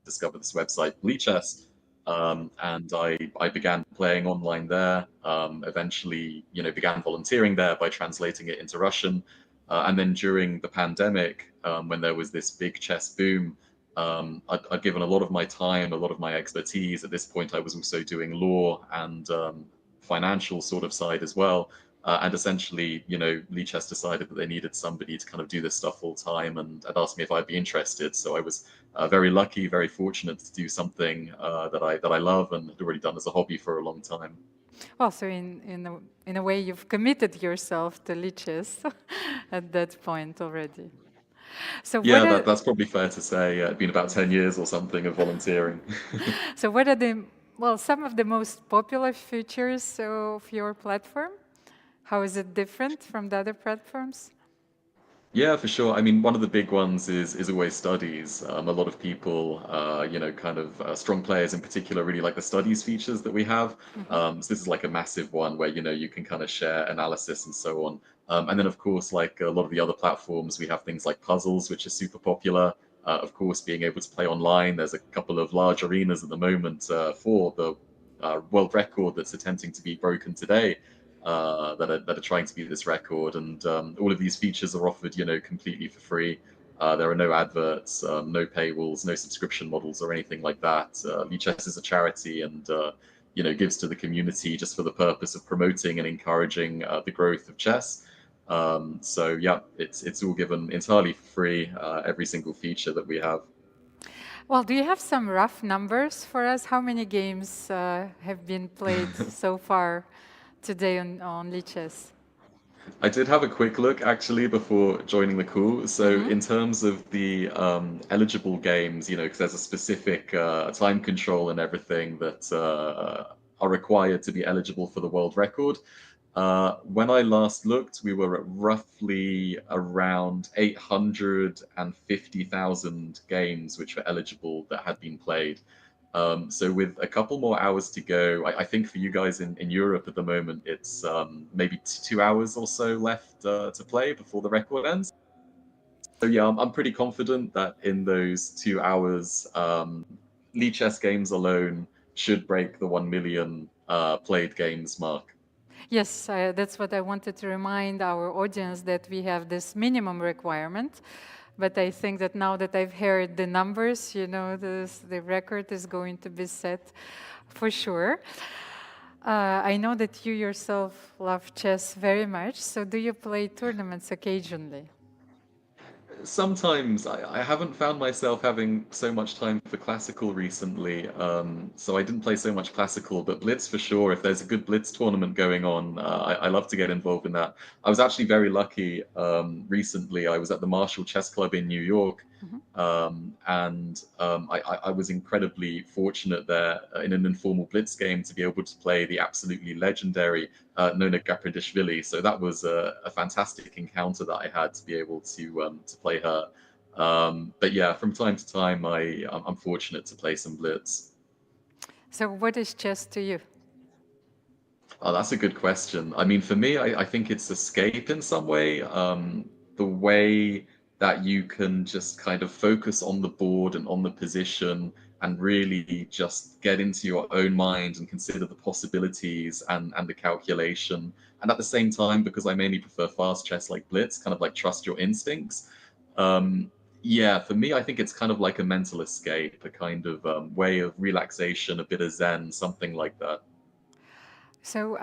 Discovered this website, Lichess, and I began playing online there. Eventually, began volunteering there by translating it into Russian. And then during the pandemic, when there was this big chess boom, I'd given a lot of my time, a lot of my expertise. At this point, I was also doing law and financial sort of side as well. And essentially, Lichess decided that they needed somebody to kind of do this stuff full time, and asked me if I'd be interested. So I was very lucky, very fortunate to do something that I love and had already done as a hobby for a long time. Well, so in a way, you've committed yourself to Lichess at that point already. So yeah, that's probably fair to say. It's been about 10 years or something of volunteering. So what are some of the most popular features of your platform? How is it different from the other platforms? Yeah, for sure. I mean, one of the big ones is always studies. A lot of people, kind of strong players in particular, really like the studies features that we have. So this is like a massive one where, you can kind of share analysis and so on. And then, of course, like a lot of the other platforms, we have things like puzzles, which is super popular. Of course, being able to play online. There's a couple of large arenas at the moment for the world record that's attempting to be broken today. That are trying to beat this record, and all of these features are offered, completely for free. There are no adverts, no paywalls, no subscription models or anything like that. Lichess is a charity, and gives to the community just for the purpose of promoting and encouraging the growth of chess. So yeah, it's all given entirely for free. Every single feature that we have. Well, do you have some rough numbers for us? How many games have been played so far today on Lichess? I did have a quick look actually before joining the call. So in terms of the eligible games, because there's a specific time control and everything that are required to be eligible for the world record. When I last looked, we were at roughly around 850,000 games which were eligible that had been played. So with a couple more hours to go, I think for you guys in Europe at the moment, it's maybe 2 hours or so left to play before the record ends. So yeah, I'm pretty confident that in those 2 hours, Lichess games alone should break the 1 million played games mark. Yes, that's what I wanted to remind our audience, that we have this minimum requirement. But I think that now that I've heard the numbers, the record is going to be set for sure. I know that you yourself love chess very much. So do you play tournaments occasionally? Sometimes I haven't found myself having so much time for classical recently, so I didn't play so much classical, but Blitz for sure. If there's a good Blitz tournament going on, I love to get involved in that. I was actually very lucky recently. I was at the Marshall Chess Club in New York, and I was incredibly fortunate there in an informal Blitz game to be able to play the absolutely legendary Nona Gapardishvili. So that was a fantastic encounter that I had to be able to play her. But yeah, from time to time, I'm fortunate to play some Blitz. So what is chess to you? Oh, that's a good question. I mean, for me, I think it's escape in some way. The way that you can just kind of focus on the board and on the position and really just get into your own mind and consider the possibilities and the calculation. And at the same time, because I mainly prefer fast chess like Blitz, kind of like trust your instincts. Yeah, for me, I think it's kind of like a mental escape, a kind of way of relaxation, a bit of Zen, something like that. So,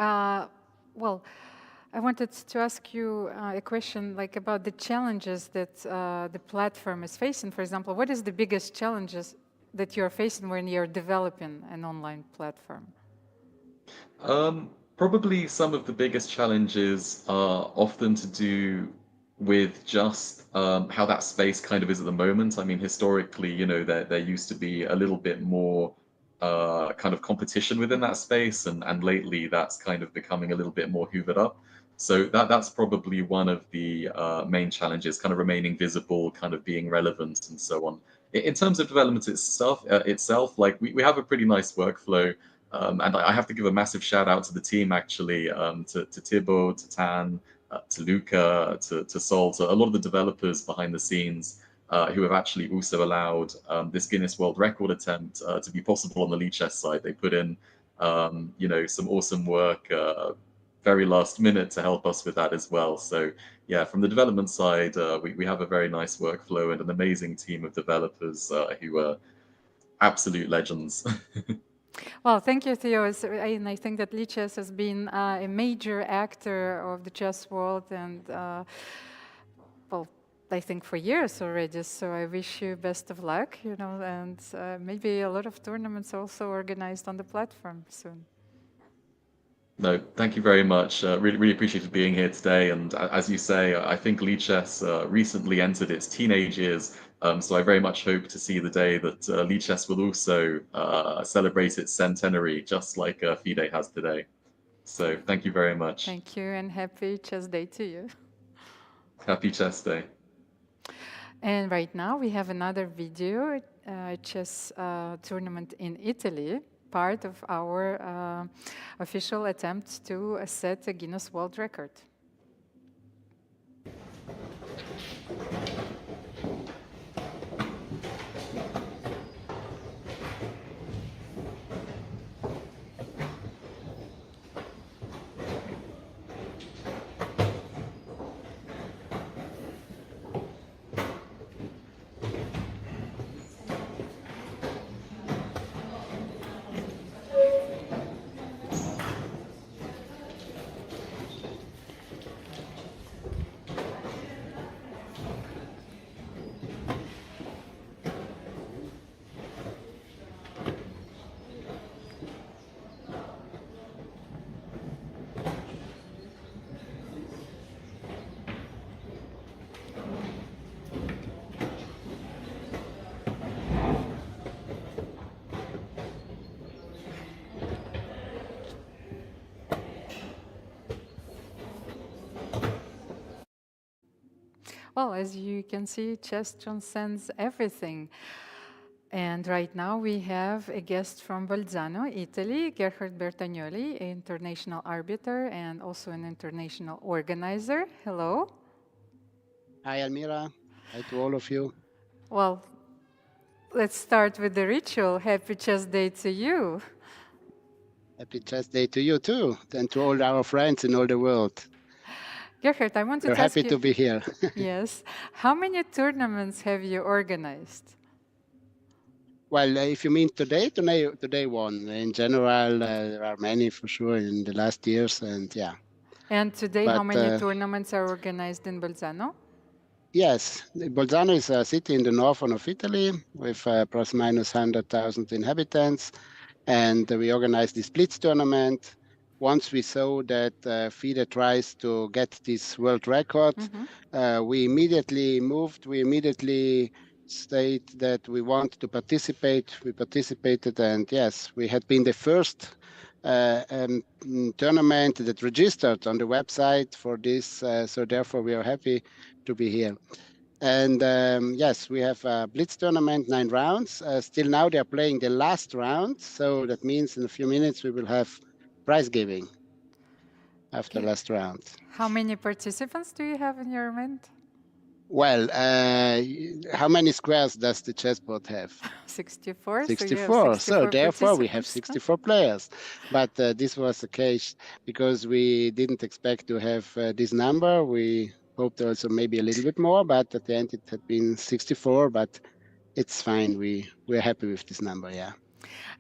well, I wanted to ask you a question like about the challenges that the platform is facing. For example, what is the biggest challenges that you're facing when you're developing an online platform? Probably some of the biggest challenges are often to do with just how that space kind of is at the moment. I mean, historically, you know, there used to be a little bit more kind of competition within that space, and lately that's kind of becoming a little bit more hoovered up. So that's probably one of the main challenges, kind of remaining visible, kind of being relevant, and so on. In terms of development itself, like we have a pretty nice workflow. And I have to give a massive shout out to the team, actually, to Thibaut, to Tan, to Luca, to Sol, to a lot of the developers behind the scenes who have actually also allowed this Guinness World Record attempt to be possible on the Lichess side. They put in, you know, some awesome work very last minute to help us with that as well. So yeah, from the development side, we have a very nice workflow and an amazing team of developers who are absolute legends. Well, thank you, Theo. And I think that Lichess has been a major actor of the chess world, and well, I think for years already. So I wish you best of luck, you know, and maybe a lot of tournaments also organized on the platform soon. No, thank you very much. Really appreciated being here today. And as you say, I think Lichess recently entered its teenage years. So I very much hope to see the day that Lichess will also celebrate its centenary, just like FIDE has today. So thank you very much. Thank you, and happy Chess Day to you. Happy Chess Day. And right now we have another video, chess tournament in Italy, part of our official attempt to set a Guinness World Record. Well, as you can see, chess transcends everything. And right now we have a guest from Bolzano, Italy, Gerhard Bertagnoli, an international arbiter and also an international organizer. Hello. Hi, Almira. Hi to all of you. Well, let's start with the ritual. Happy Chess Day to you. Happy Chess Day to you too, and to all our friends in all the world. Gerhard, I want to We're ask happy you, to be here. yes. How many tournaments have you organized? Well, if you mean today one. In general, there are many for sure in the last years, and yeah. And today, But, how many tournaments are organized in Bolzano? Yes, Bolzano is a city in the northern of Italy with plus minus 100,000 inhabitants, and we organized this Blitz tournament. Once we saw that FIDE tries to get this world record, we immediately moved. We immediately state that we want to participate. We participated, and yes, we had been the first tournament that registered on the website for this. So therefore, we are happy to be here. And yes, we have a Blitz tournament, 9 rounds. Still now they are playing the last round. So that means in a few minutes we will have prize giving. after last round. How many participants do you have in your event? Well, how many squares does the chessboard have? 64. 64. So therefore, we have 64 players. But this was the case because we didn't expect to have this number. We hoped also maybe a little bit more, but at the end it had been 64. But it's fine. We're happy with this number. Yeah.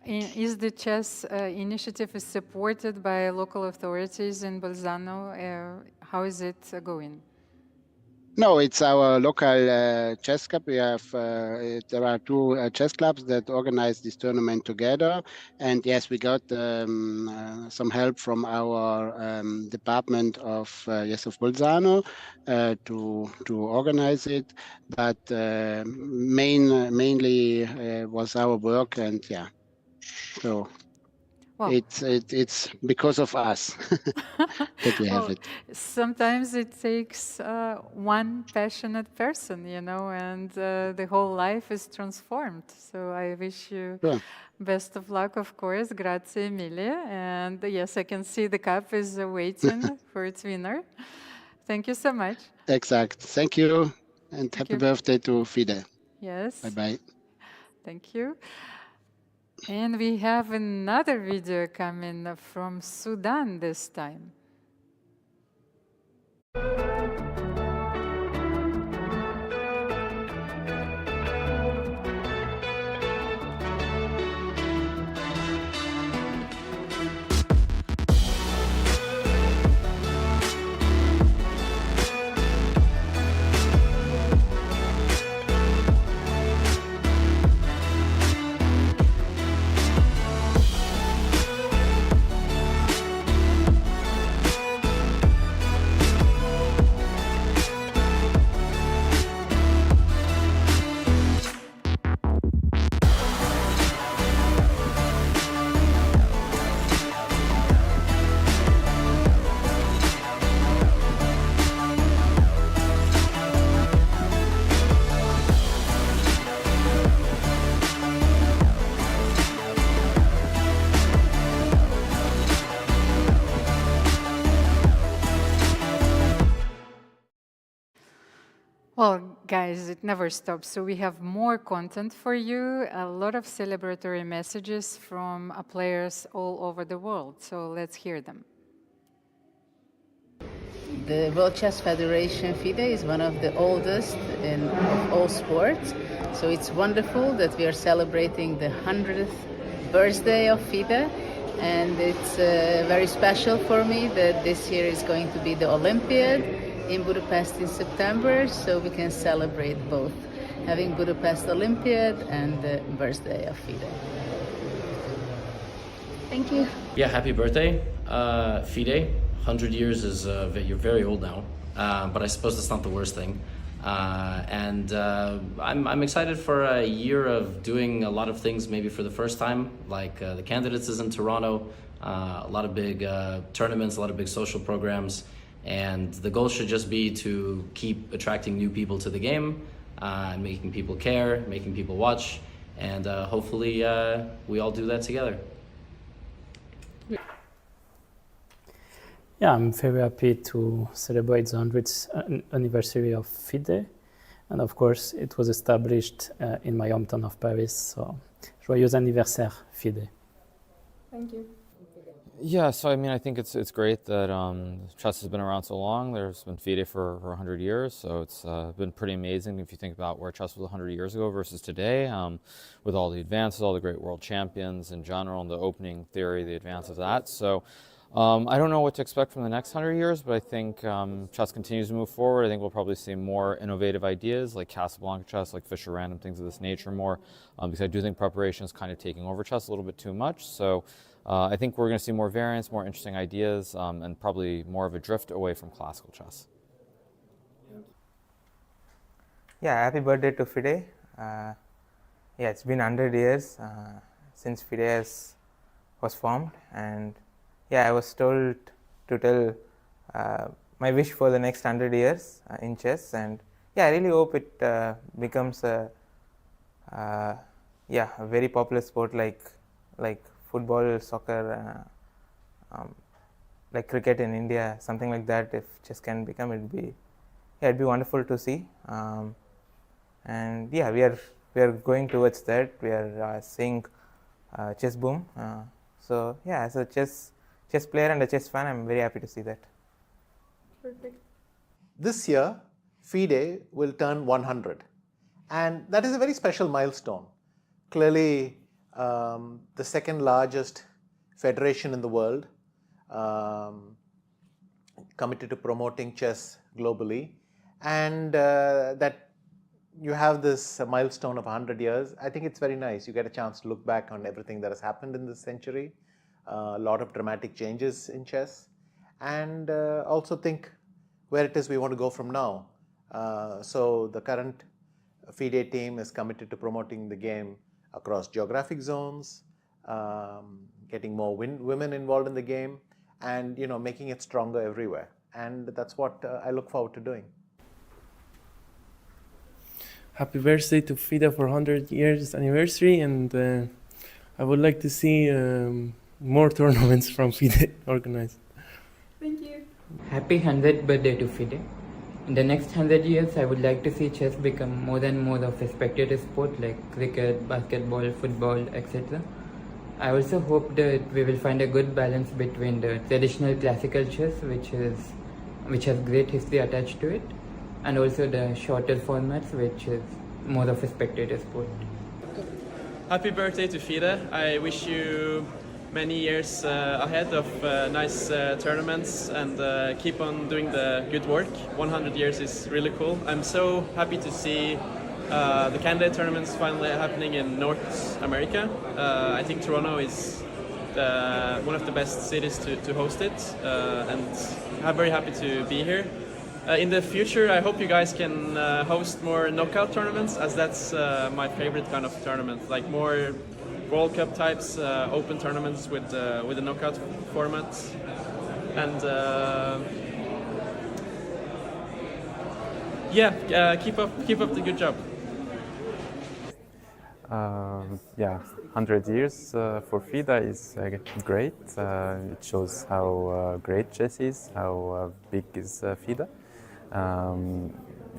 Is the chess initiative supported by local authorities in Bolzano? How is it going? No, it's our local chess club. We have there are two chess clubs that organize this tournament together, and yes, we got some help from our department of of Bolzano to organize it. But mainly was our work, and yeah, so. Well, it's because of us that we have it. Sometimes it takes one passionate person, you know, and the whole life is transformed. So I wish you best of luck, of course. Grazie mille. And yes, I can see the cup is waiting for its winner. Thank you so much. Exact. Thank you. And happy birthday to FIDE. Yes. Bye-bye. Thank you. And we have another video coming from Sudan this time. Well, guys, it never stops. So we have more content for you, a lot of celebratory messages from players all over the world. So let's hear them. The World Chess Federation FIDE is one of the oldest in all sports. So it's wonderful that we are celebrating the 100th birthday of FIDE. And it's very special for me that this year is going to be the Olympiad in Budapest in September, so we can celebrate both, having Budapest Olympiad and the birthday of FIDE. Thank you. Yeah, happy birthday, FIDE. 100 years is, you're very old now, but I suppose that's not the worst thing. I'm excited for a year of doing a lot of things maybe for the first time, like the candidates is in Toronto, a lot of big tournaments, a lot of big social programs. And the goal should just be to keep attracting new people to the game, and making people care, making people watch, and hopefully we all do that together. Yeah, I'm very happy to celebrate the 100th anniversary of FIDE. And of course, it was established in my hometown of Paris. So, joyeux anniversaire, FIDE. Thank you. Yeah, so I mean, I think it's great that chess has been around so long. There's been FIDE for 100 years, so it's been pretty amazing if you think about where chess was 100 years ago versus today, with all the advances, all the great world champions in general, and the opening theory, the advance of that. So I don't know what to expect from the next 100 years, but I think chess continues to move forward. I think we'll probably see more innovative ideas like Casablanca chess, like Fischer random, things of this nature more, because I do think preparation is kind of taking over chess a little bit too much. So I think we're going to see more variants, more interesting ideas, and probably more of a drift away from classical chess. Yeah, happy birthday to FIDE. Yeah, it's been 100 years since FIDE was formed, and yeah, I was told to tell my wish for the next 100 years in chess, and yeah, I really hope it becomes a very popular sport like football, soccer, like cricket in India, something like that. If chess can become, it'd be wonderful to see. And yeah, we are going towards that. We are seeing chess boom. So yeah, as a chess player and a chess fan, I'm very happy to see that. Perfect. This year, FIDE will turn 100, and that is a very special milestone. Clearly, the second largest federation in the world, committed to promoting chess globally, and that you have this milestone of 100 years. I think it's very nice. You get a chance to look back on everything that has happened in this century, a lot of dramatic changes in chess, and also think where it is we want to go from now. So the current FIDE team is committed to promoting the game across geographic zones, getting more women involved in the game, and making it stronger everywhere. And that's what I look forward to doing. Happy birthday to FIDE for 100 years anniversary, and I would like to see more tournaments from FIDE organized. Thank you. Happy 100th birthday to FIDE. In the next 100 years, I would like to see chess become more and more of a spectator sport like cricket, basketball, football, etc. I also hope that we will find a good balance between the traditional classical chess, which has great history attached to it, and also the shorter formats, which is more of a spectator sport. Happy birthday to FIDE. I wish you many years ahead of nice tournaments, and keep on doing the good work. 100 years is really cool. I'm so happy to see the candidate tournaments finally happening in North America. I think Toronto is one of the best cities to host it, and I'm very happy to be here. In the future, I hope you guys can host more knockout tournaments, as that's my favorite kind of tournament, like more World Cup types, open tournaments with a knockout format, and keep up the good job. Yeah, 100 years for FIDE is great. It shows how great chess is, how big is FIDE.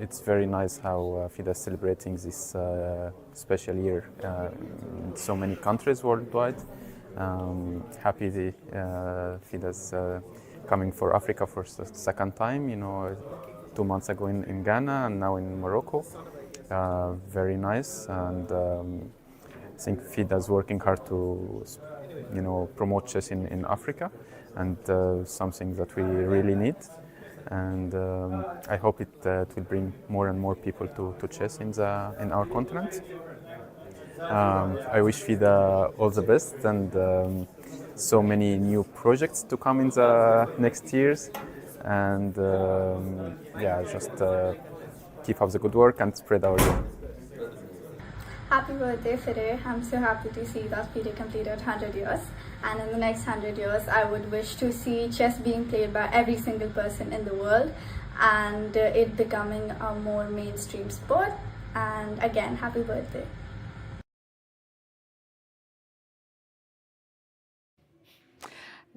It's very nice how FIDE is celebrating this special year in so many countries worldwide. Happy FIDE is coming for Africa for the second time. 2 months ago in Ghana and now in Morocco. Very nice, and I think FIDE is working hard to promote chess in Africa, and something that we really need. And I hope it will bring more and more people to chess in our continent. I wish FIDE all the best, and so many new projects to come in the next years. And just keep up the good work and spread our game. Happy birthday, FIDE. I'm so happy to see that FIDE completed 100 years. And in the next 100 years, I would wish to see chess being played by every single person in the world, and it becoming a more mainstream sport. And again, happy birthday.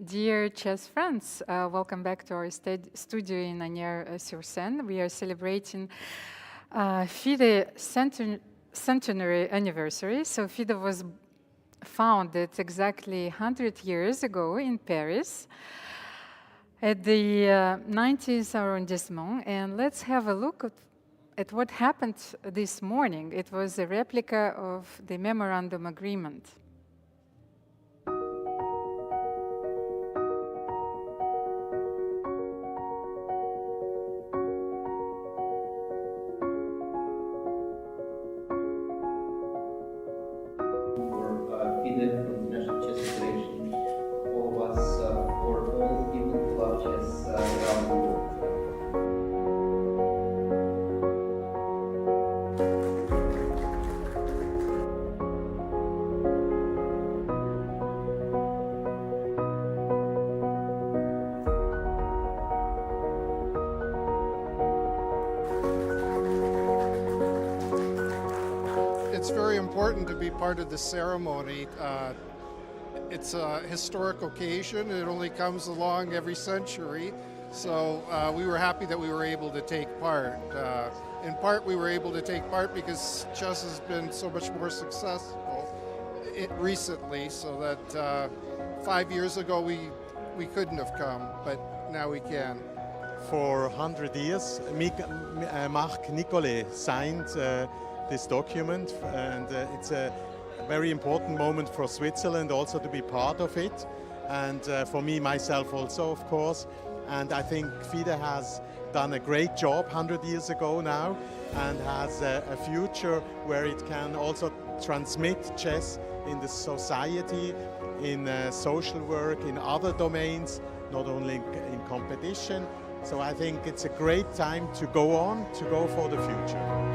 Dear chess friends, welcome back to our studio in Agnières-sur-Seine. We are celebrating FIDE centenary anniversary. So FIDE was founded exactly 100 years ago in Paris at the 19th arrondissement. And let's have a look at what happened this morning. It was a replica of the memorandum agreement. It's very important to be part of the ceremony. it's a historic occasion. It only comes along every century. So we were happy that we were able to take part. In part, we were able to take part because chess has been so much more successful recently, so that 5 years ago we couldn't have come, but now we can. For 100 years, Marc Nicolet signed this document, and it's a very important moment for Switzerland also to be part of it, and for me, myself also, of course. And I think FIDE has done a great job 100 years ago now, and has a future where it can also transmit chess in the society, in social work, in other domains, not only in competition. So I think it's a great time to go on, to go for the future.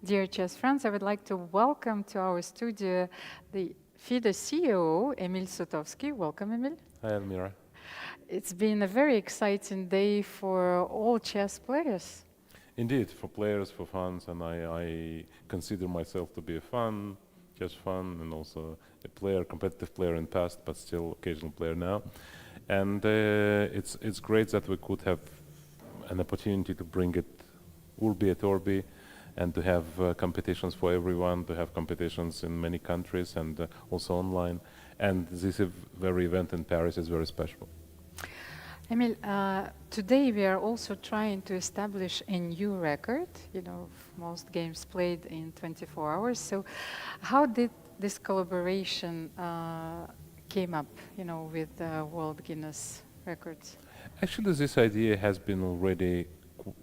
Dear chess friends, I would like to welcome to our studio the FIDE CEO, Emil Sotowski. Welcome, Emil. Hi, Elmira. It's been a very exciting day for all chess players. Indeed, for players, for fans, and I consider myself to be a fan, chess fan, and also a player, competitive player in the past, but still occasional player now. And it's great that we could have an opportunity to bring it urbi et orbi, and to have competitions for everyone, to have competitions in many countries and also online. And this very event in Paris is very special. Emil, today we are also trying to establish a new record, you know, most games played in 24 hours. So how did this collaboration came up, you know, with World Guinness Records? Actually, this idea has been already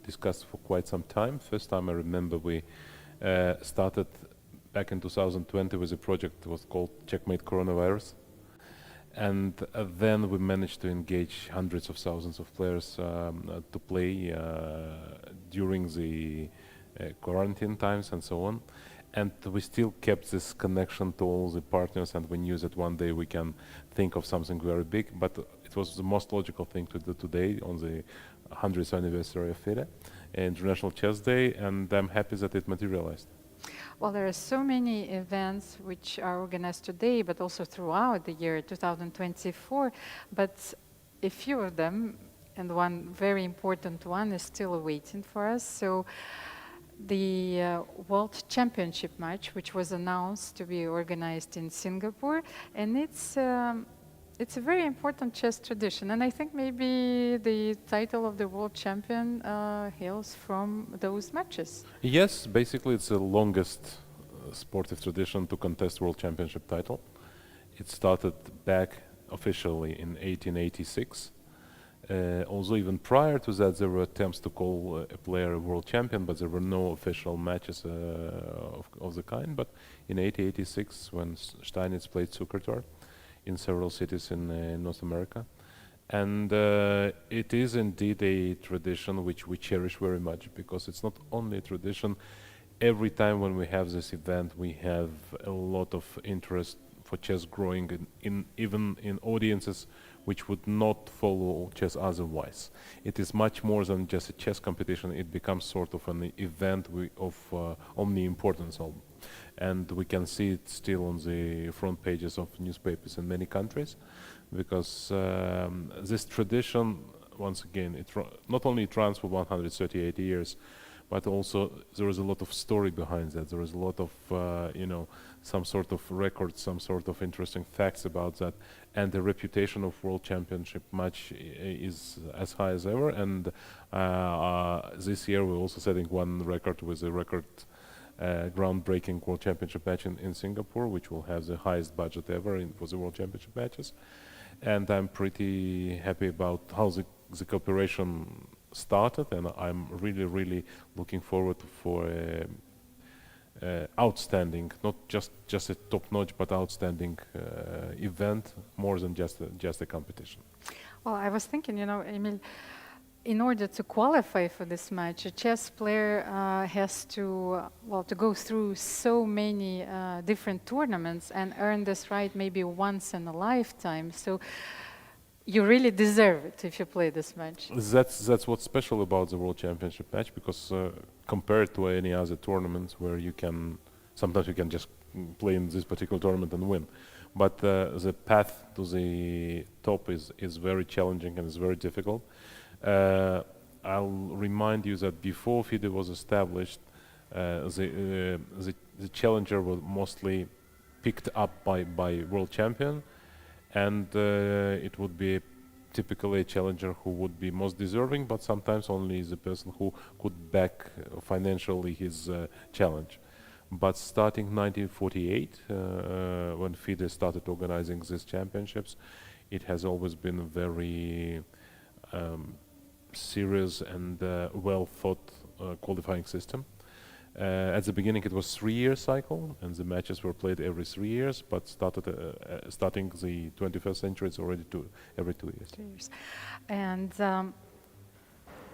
discussed for quite some time. First time I remember we started back in 2020 with a project that was called Checkmate Coronavirus. And then we managed to engage hundreds of thousands of players to play during the quarantine times and so on. And we still kept this connection to all the partners, and we knew that one day we can think of something very big, but it was the most logical thing to do today on the 100th anniversary of FIDE, International Chess Day, and I'm happy that it materialized. Well, there are so many events which are organized today, but also throughout the year 2024, but a few of them, and one very important one is still waiting for us. So the World Championship match, which was announced to be organized in Singapore, and it's a very important chess tradition, and I think maybe the title of the world champion hails from those matches. Yes, basically it's the longest sportive tradition to contest world championship title. It started back officially in 1886. Although even prior to that there were attempts to call a player a world champion, but there were no official matches of the kind. But in 1886, when Steinitz played Zuckertor in several cities in North America, and it is indeed a tradition which we cherish very much, because it's not only a tradition. Every time when we have this event, we have a lot of interest for chess growing even in audiences which would not follow chess otherwise. It is much more than just a chess competition. It becomes sort of an event of omni-importance, and we can see it still on the front pages of newspapers in many countries, because this tradition, once again, it not only runs for 138 years, but also there is a lot of story behind that. There is a lot of, some sort of records, some sort of interesting facts about that. And the reputation of World Championship match is as high as ever. And this year we're also setting one record with a record groundbreaking World Championship match in Singapore, which will have the highest budget ever for the World Championship matches. And I'm pretty happy about how the cooperation started, and I'm really looking forward for outstanding, not just a top-notch, but outstanding event, more than just a competition. Well, I was thinking, Emil, in order to qualify for this match, a chess player has to go through so many different tournaments and earn this right maybe once in a lifetime. So you really deserve it if you play this match. That's what's special about the World Championship match, because compared to any other tournaments where sometimes you can just play in this particular tournament and win. But the path to the top is very challenging and is very difficult. I'll remind you that before FIDE was established, the challenger was mostly picked up by world champion, and it would be typically a challenger who would be most deserving, but sometimes only the person who could back financially his challenge. But starting 1948, when FIDE started organizing these championships, it has always been a very serious and well-thought qualifying system. At the beginning it was 3-year cycle, and the matches were played every 3 years, but starting the 21st century, it's already every 2 years. 2 years. And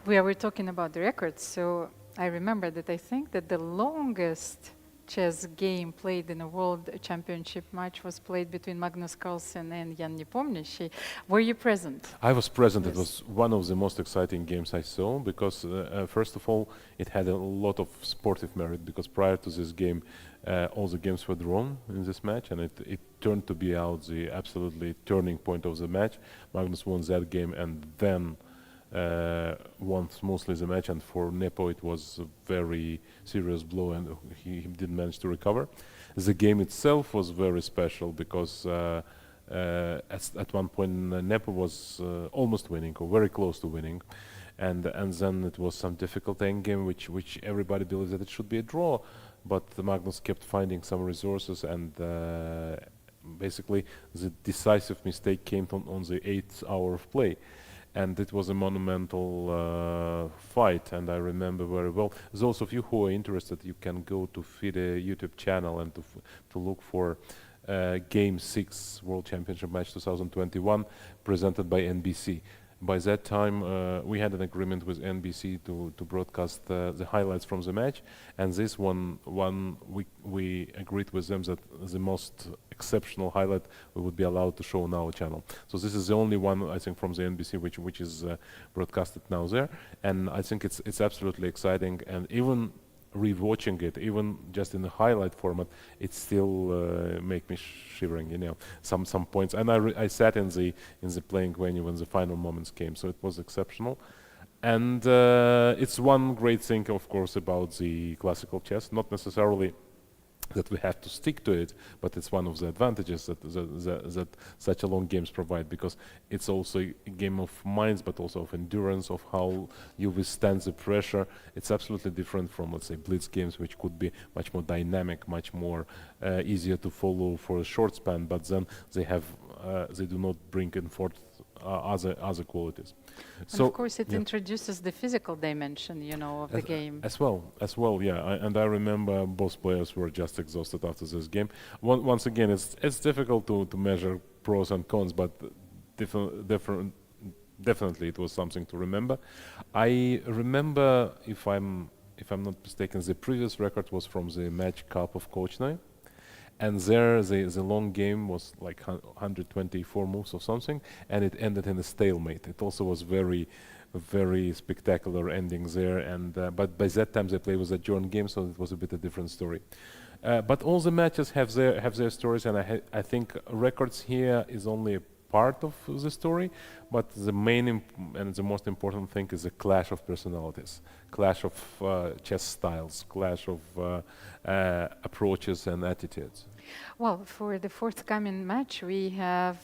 we were talking about the records, so I remember that I think that the longest chess game played in a world championship match was played between Magnus Carlsen and Jan Nepomniachtchi. Were you present? I was present. Yes. It was one of the most exciting games I saw, because first of all, it had a lot of sportive merit, because prior to this game, all the games were drawn in this match, and it turned to be out the absolutely turning point of the match. Magnus won that game and then won smoothly the match, and for Nepo it was a very serious blow, and he didn't manage to recover. The game itself was very special, because at one point Nepo was almost winning, or very close to winning, and then it was some difficult endgame which everybody believes that it should be a draw, but Magnus kept finding some resources, and basically the decisive mistake came on the 8th hour of play. And it was a monumental fight, and I remember very well. Those of you who are interested, you can go to FIDE YouTube channel and to look for Game 6 World Championship Match 2021 presented by NBC. By that time, we had an agreement with NBC to broadcast the highlights from the match, and this one we agreed with them that the most exceptional highlight we would be allowed to show on our channel. So this is the only one, I think, from the NBC which is broadcasted now there, and I think it's absolutely exciting, and even rewatching it, even just in the highlight format, it still make me shivering, some points. And I sat in the playing venue when the final moments came, so it was exceptional. And it's one great thing, of course, about the classical chess, not necessarily that we have to stick to it, but it's one of the advantages that such a long games provide, because it's also a game of minds, but also of endurance, of how you withstand the pressure. It's absolutely different from, let's say, blitz games, which could be much more dynamic, much more easier to follow for a short span, but then they do not bring in forth other qualities. And so, of course, it introduces the physical dimension, of the game. As well, yeah. And I remember both players were just exhausted after this game. Once again, it's difficult to measure pros and cons, but definitely it was something to remember. I remember, if I'm not mistaken, the previous record was from the Match Cup of Kosteniuk. And there, the long game was like 124 moves or something, and it ended in a stalemate. It also was very, very spectacular ending there. And but by that time, they played with a Joan game, so it was a bit a different story. But all the matches have their stories, and I think records here is only a part of the story, but the main and the most important thing is a clash of personalities, clash of chess styles, clash of approaches and attitudes. Well, for the forthcoming match, we have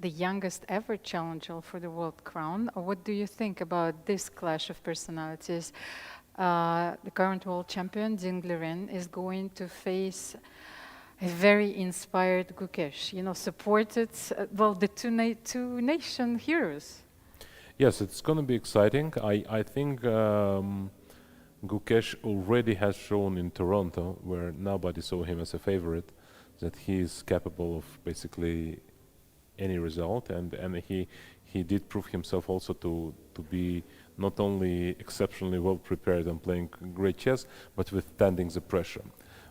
the youngest ever challenger for the world crown. What do you think about this clash of personalities? The current world champion, Laurent, is going to face a very inspired Gukesh, supported, the two nation heroes. Yes, it's going to be exciting. I think Gukesh already has shown in Toronto, where nobody saw him as a favorite, that he is capable of basically any result, and he did prove himself also to be not only exceptionally well prepared and playing great chess, but withstanding the pressure.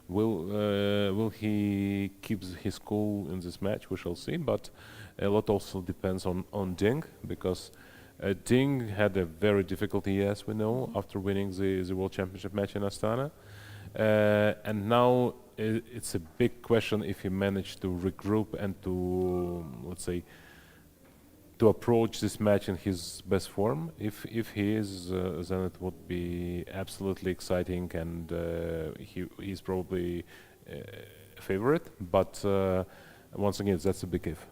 Will he keep his cool in this match? We shall see, but a lot also depends on Ding, because Ding had a very difficult year, as we know, after winning the World Championship match in Astana. And now it's a big question if he managed to regroup and to, let's say, to approach this match in his best form. If he is, then it would be absolutely exciting, and he's probably a favorite. But once again, that's a big if.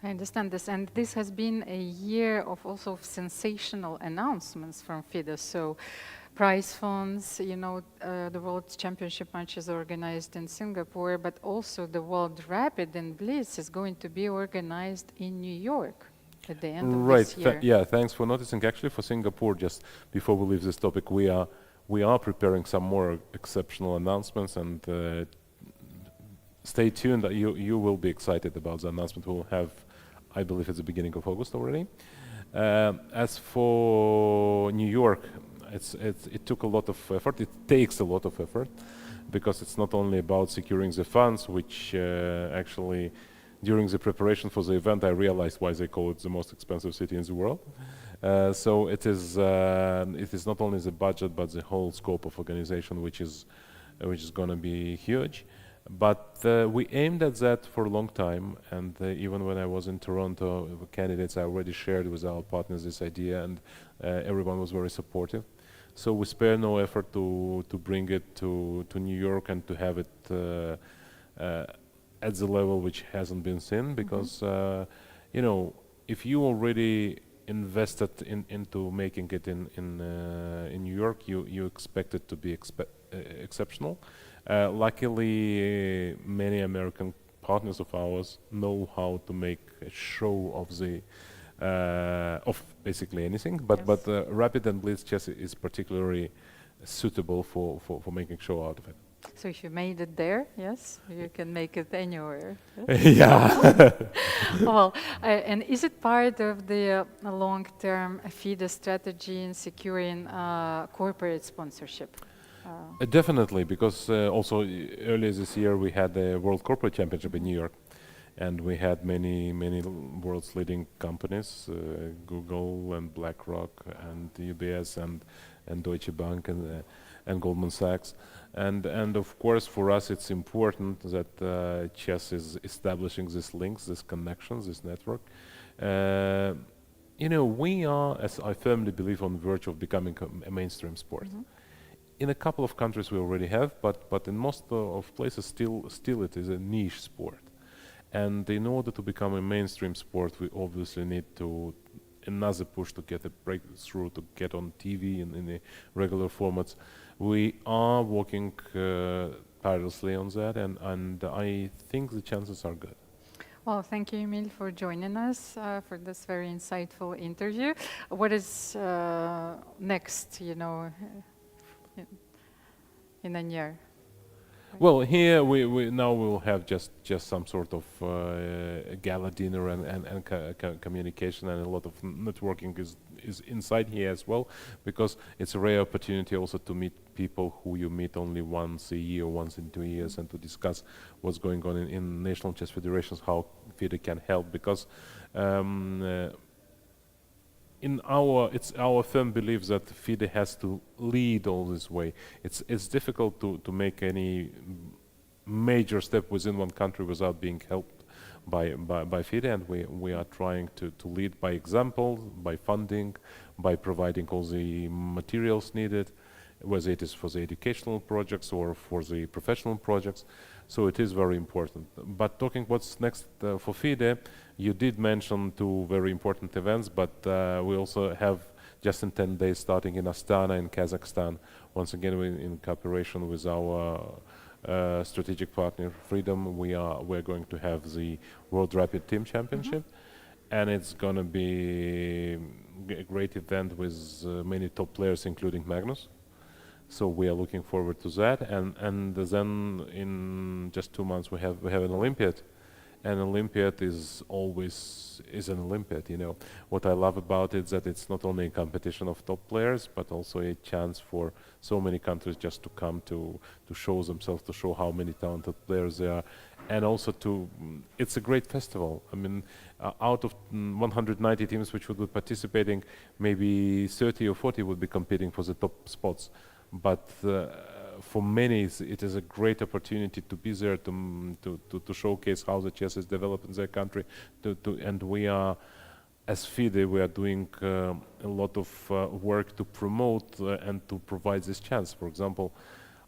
I understand this, and this has been a year of also sensational announcements from FIDE. So, prize funds, you know, the World Championship match is organized in Singapore, but also the World Rapid and Blitz is going to be organized in New York at the end of this year. Yeah, thanks for noticing. Actually, for Singapore, just before we leave this topic, we are preparing some more exceptional announcements, and stay tuned. You will be excited about the announcement we'll have. I believe it's the beginning of August already. As for New York, it took a lot of effort. It takes a lot of effort, because it's not only about securing the funds, which actually during the preparation for the event I realized why they call it the most expensive city in the world. So it is not only the budget, but the whole scope of organization, which is going to be huge. But we aimed at that for a long time, and even when I was in Toronto, the candidates, I already shared with our partners this idea, and everyone was very supportive. So we spare no effort to bring it to New York and to have it at the level which hasn't been seen, because you know, if you already invested into making it in New York, you expect it to be exceptional. Luckily, many American partners of ours know how to make a show of the of basically anything, but Rapid and Blitz chess is particularly suitable for making show out of it. So if you made it there, yes, you can make it anywhere. Yeah. Well, and is it part of the long-term FIDE strategy in securing corporate sponsorship? Definitely, because also earlier this year we had the World Corporate Championship in New York, and we had many world's leading companies, Google and BlackRock and UBS and Deutsche Bank and Goldman Sachs, and of course for us it's important that chess is establishing these links, these connections, this network. You know, we are, as I firmly believe, on the verge of becoming a mainstream sport. In a couple of countries we already have, but in most of places still it is a niche sport. And in order to become a mainstream sport, we obviously need to another push to get a breakthrough, to get on TV in the regular formats. We are working tirelessly on that, and I think the chances are good. Well, thank you, Emil, for joining us for this very insightful interview. What is next, you know, in a year? Well, here we now will have just some sort of a gala dinner and communication, and a lot of networking is inside here as well, because it's a rare opportunity also to meet people who you meet only once a year, once in 2 years, and to discuss what's going on in national chess federations, how FIDE can help, because it's our firm belief that FIDE has to lead all this way. It's difficult to make any major step within one country without being helped by FIDE, and we are trying to lead by example, by funding, by providing all the materials needed, whether it is for the educational projects or for the professional projects. So it is very important. But talking what's next for FIDE, you did mention 2 very important events, but we also have just in 10 days starting in Astana in Kazakhstan. Once again, in cooperation with our strategic partner Freedom, we're going to have the World Rapid Team Championship, and it's going to be a great event with many top players, including Magnus. So we are looking forward to that. And then in just 2 months we have an Olympiad. And Olympiad is always an Olympiad, you know. What I love about it is that it's not only a competition of top players, but also a chance for so many countries just to come to show themselves, to show how many talented players there are. And also it's a great festival. I mean, out of 190 teams which would be participating, maybe 30 or 40 would be competing for the top spots. But for many, it is a great opportunity to be there to showcase how the chess is developed in their country. And we are, as FIDE, we are doing a lot of work to promote and to provide this chance. For example,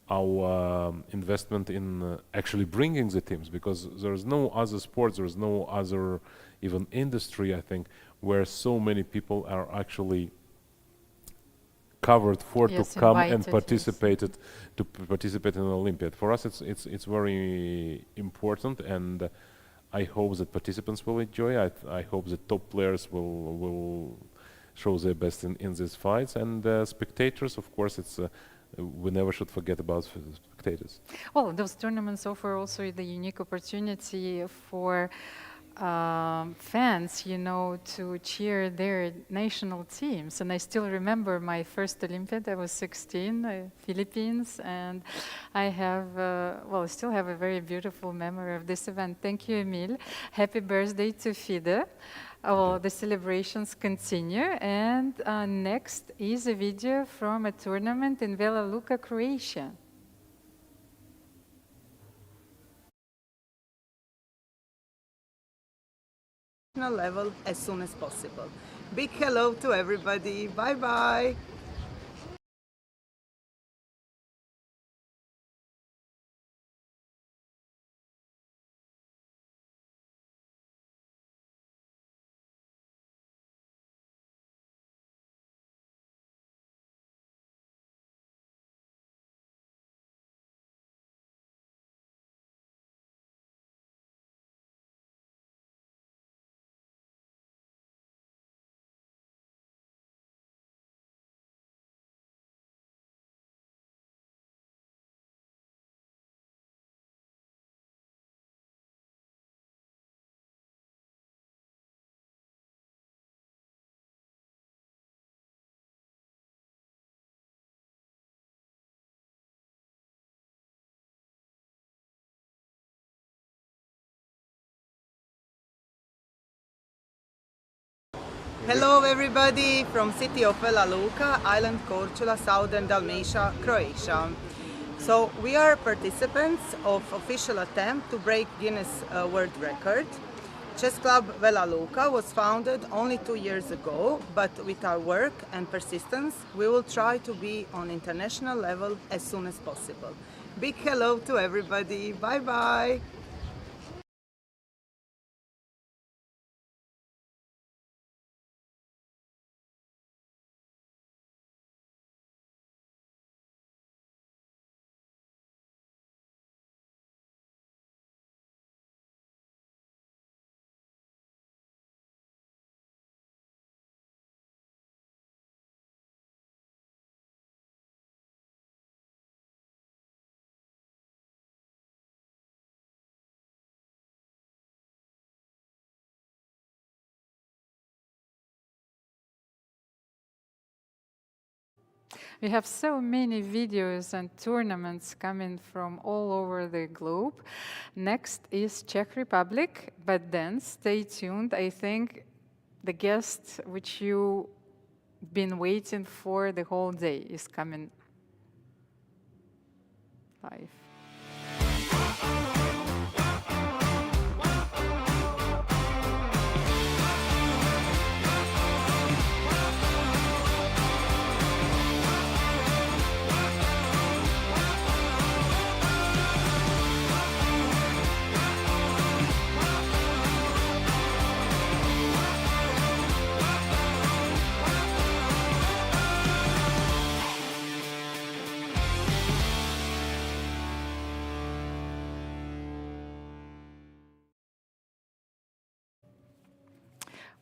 our investment in actually bringing the teams, because there is no other sport, there is no other even industry, I think, where so many people are actually covered for to come and participated to participate in an Olympiad. For us, it's very important, and I hope that participants will enjoy. I hope the top players will show their best in these fights, and spectators, of course, it's. We never should forget about spectators. Well, those tournaments offer also the unique opportunity for fans, you know, to cheer their national teams. And I still remember my first Olympiad. I was 16, Philippines, and I have, well, I still have a very beautiful memory of this event. Thank you, Emil. Happy birthday to FIDE. Well, the celebrations continue, and next is a video from a tournament in Vela Luka, Croatia. Level as soon as possible. Big hello to everybody. Bye bye. Hello everybody from city of Vela Luka, island Korčula, southern Dalmatia, Croatia. So we are participants of official attempt to break Guinness World Record. Chess Club Vela Luka was founded only 2 years ago, but with our work and persistence, we will try to be on international level as soon as possible. Big hello to everybody. Bye bye. We have so many videos and tournaments coming from all over the globe. Next is Czech Republic, but then stay tuned. I think the guest which you've been waiting for the whole day is coming live.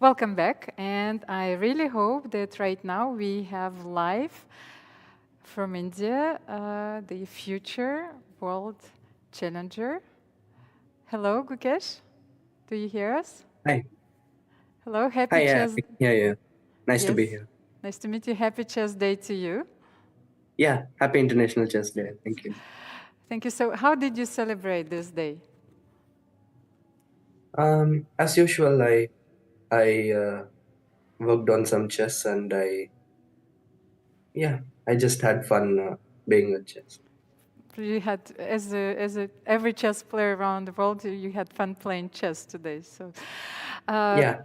Welcome back, and I really hope that right now we have live from India the future world challenger. Hello, Gukesh. Do you hear us? Hi. Hello, happy Hi, chess. yeah. Nice to be Yes, here. nice to meet you. Happy Chess Day to you. Yeah, happy International Chess Day. Thank you. Thank you. So, how did you celebrate this day? As usual, I worked on some chess and I just had fun being with chess. You had, as every chess player around the world, you had fun playing chess today. So, Yeah.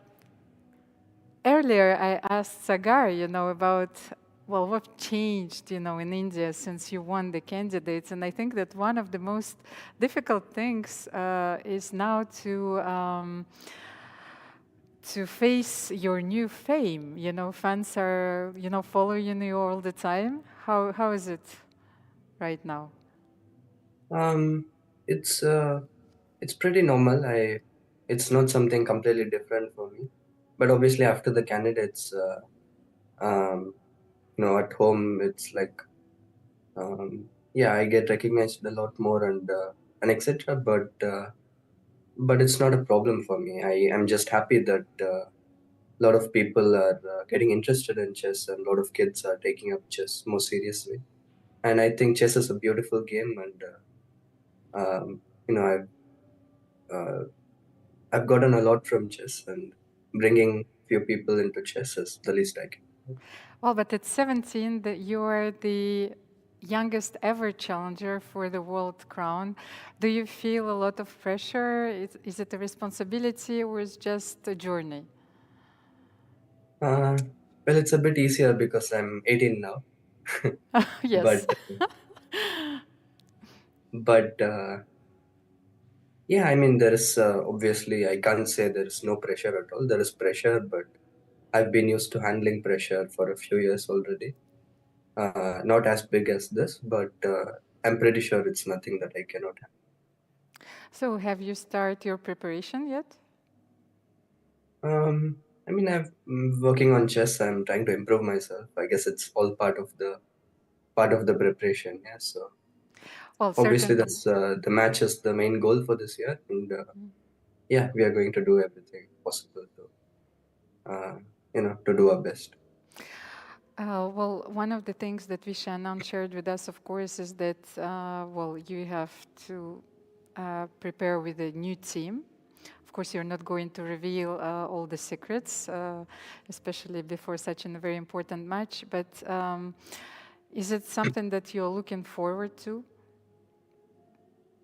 earlier I asked Sagar, about what changed, in India since you won the candidates, and I think that one of the most difficult things is now to face your new fame. Fans are, following you all the time. How is it right now? It's pretty normal. It's not something completely different for me. But obviously after the candidates, at home, it's like, I get recognized a lot more and etc. But it's not a problem for me. I am just happy that a lot of people are getting interested in chess and a lot of kids are taking up chess more seriously. And I think chess is a beautiful game, and I've gotten a lot from chess, and bringing few people into chess is the least I can. Well, but at 17, you are the youngest ever challenger for the world crown. Do you feel a lot of pressure? Is it a responsibility or is it just a journey? Well, it's a bit easier because I'm 18 now. Yes. But I mean, there is obviously, I can't say there is no pressure at all. There is pressure, but I've been used to handling pressure for a few years already. Not as big as this, but I'm pretty sure it's nothing that I cannot handle. So have you started your preparation yet? I mean, I'm working on chess. I'm trying to improve myself. I guess it's all part of the preparation. Yeah. So obviously, that's the match is the main goal for this year, and we are going to do everything possible to do our best. Well, one of the things that Visha Anand shared with us, of course, is that you have to prepare with a new team. Of course, you're not going to reveal all the secrets, especially before such a very important match. But is it something that you're looking forward to?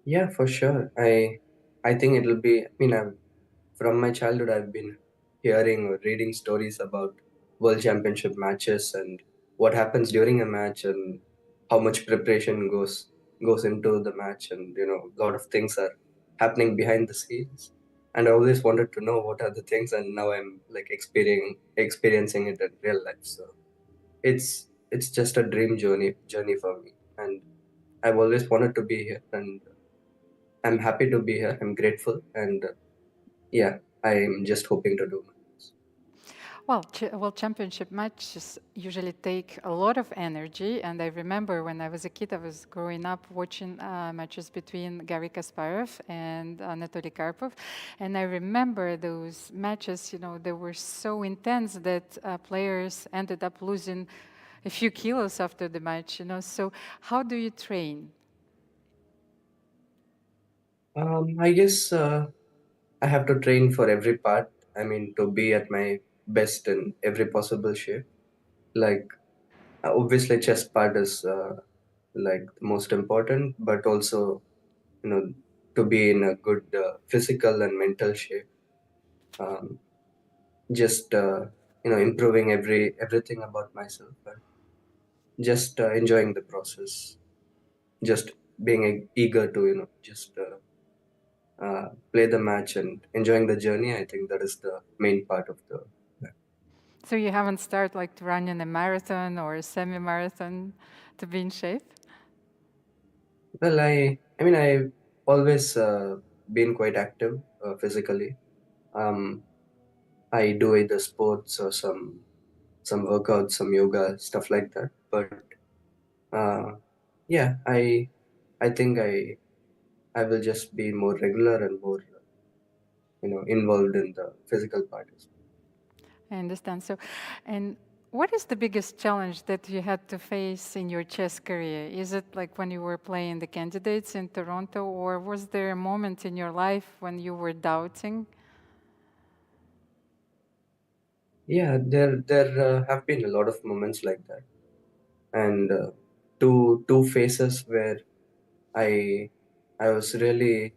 Yeah, for sure. I think it'll be. I mean, from my childhood, I've been hearing or reading stories about world championship matches and what happens during a match and how much preparation goes into the match, and a lot of things are happening behind the scenes. And I always wanted to know what are the things, and now I'm like experiencing it in real life. So it's just a dream journey for me, and I've always wanted to be here, and I'm happy to be here. I'm grateful, and I'm just hoping to do my best. Well, championship matches usually take a lot of energy, and I remember when I was a kid, I was growing up watching matches between Garry Kasparov and Anatoly Karpov, and I remember those matches. They were so intense that players ended up losing a few kilos after the match. So how do you train? I guess I have to train for every part. I mean, to be at my best in every possible shape. Like, obviously, chess part is like the most important, but also, to be in a good physical and mental shape. Just improving everything about myself, and just enjoying the process. Just being eager to just play the match and enjoying the journey. I think that is the main part of the. So you haven't started like running a marathon or a semi-marathon to be in shape? Well, I mean, I've always been quite active physically. I do either sports or some workouts, some yoga, stuff like that. But yeah, I think I will just be more regular and more involved in the physical part. I understand. So, and what is the biggest challenge that you had to face in your chess career? Is it like when you were playing the candidates in Toronto, or was there a moment in your life when you were doubting? Yeah, there have been a lot of moments like that, and two phases where I was really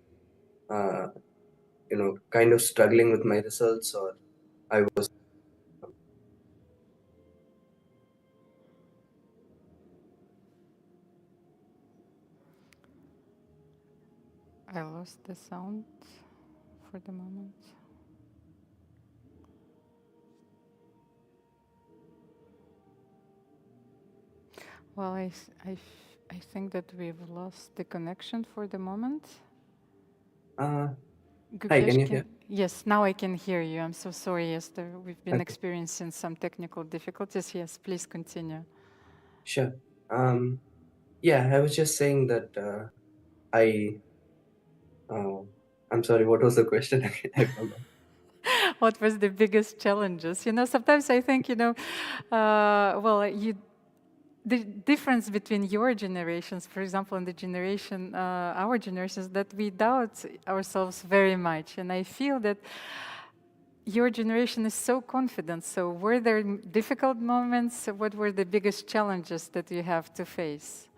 kind of struggling with my results, or I was I lost the sound for the moment. Well, I think that we've lost the connection for the moment. Hi, Gukesh, can you hear? yes, now I can hear you. I'm so sorry. Yes, we've been Okay. experiencing some technical difficulties. Yes, please continue. Sure. Yeah, I was just saying that I'm sorry, what was the question again? I forgot. What was the biggest challenges? You know, sometimes I think, the difference between your generations, for example, and the generation, our generations, that we doubt ourselves very much. And I feel that your generation is so confident. So were there difficult moments? What were the biggest challenges that you have to face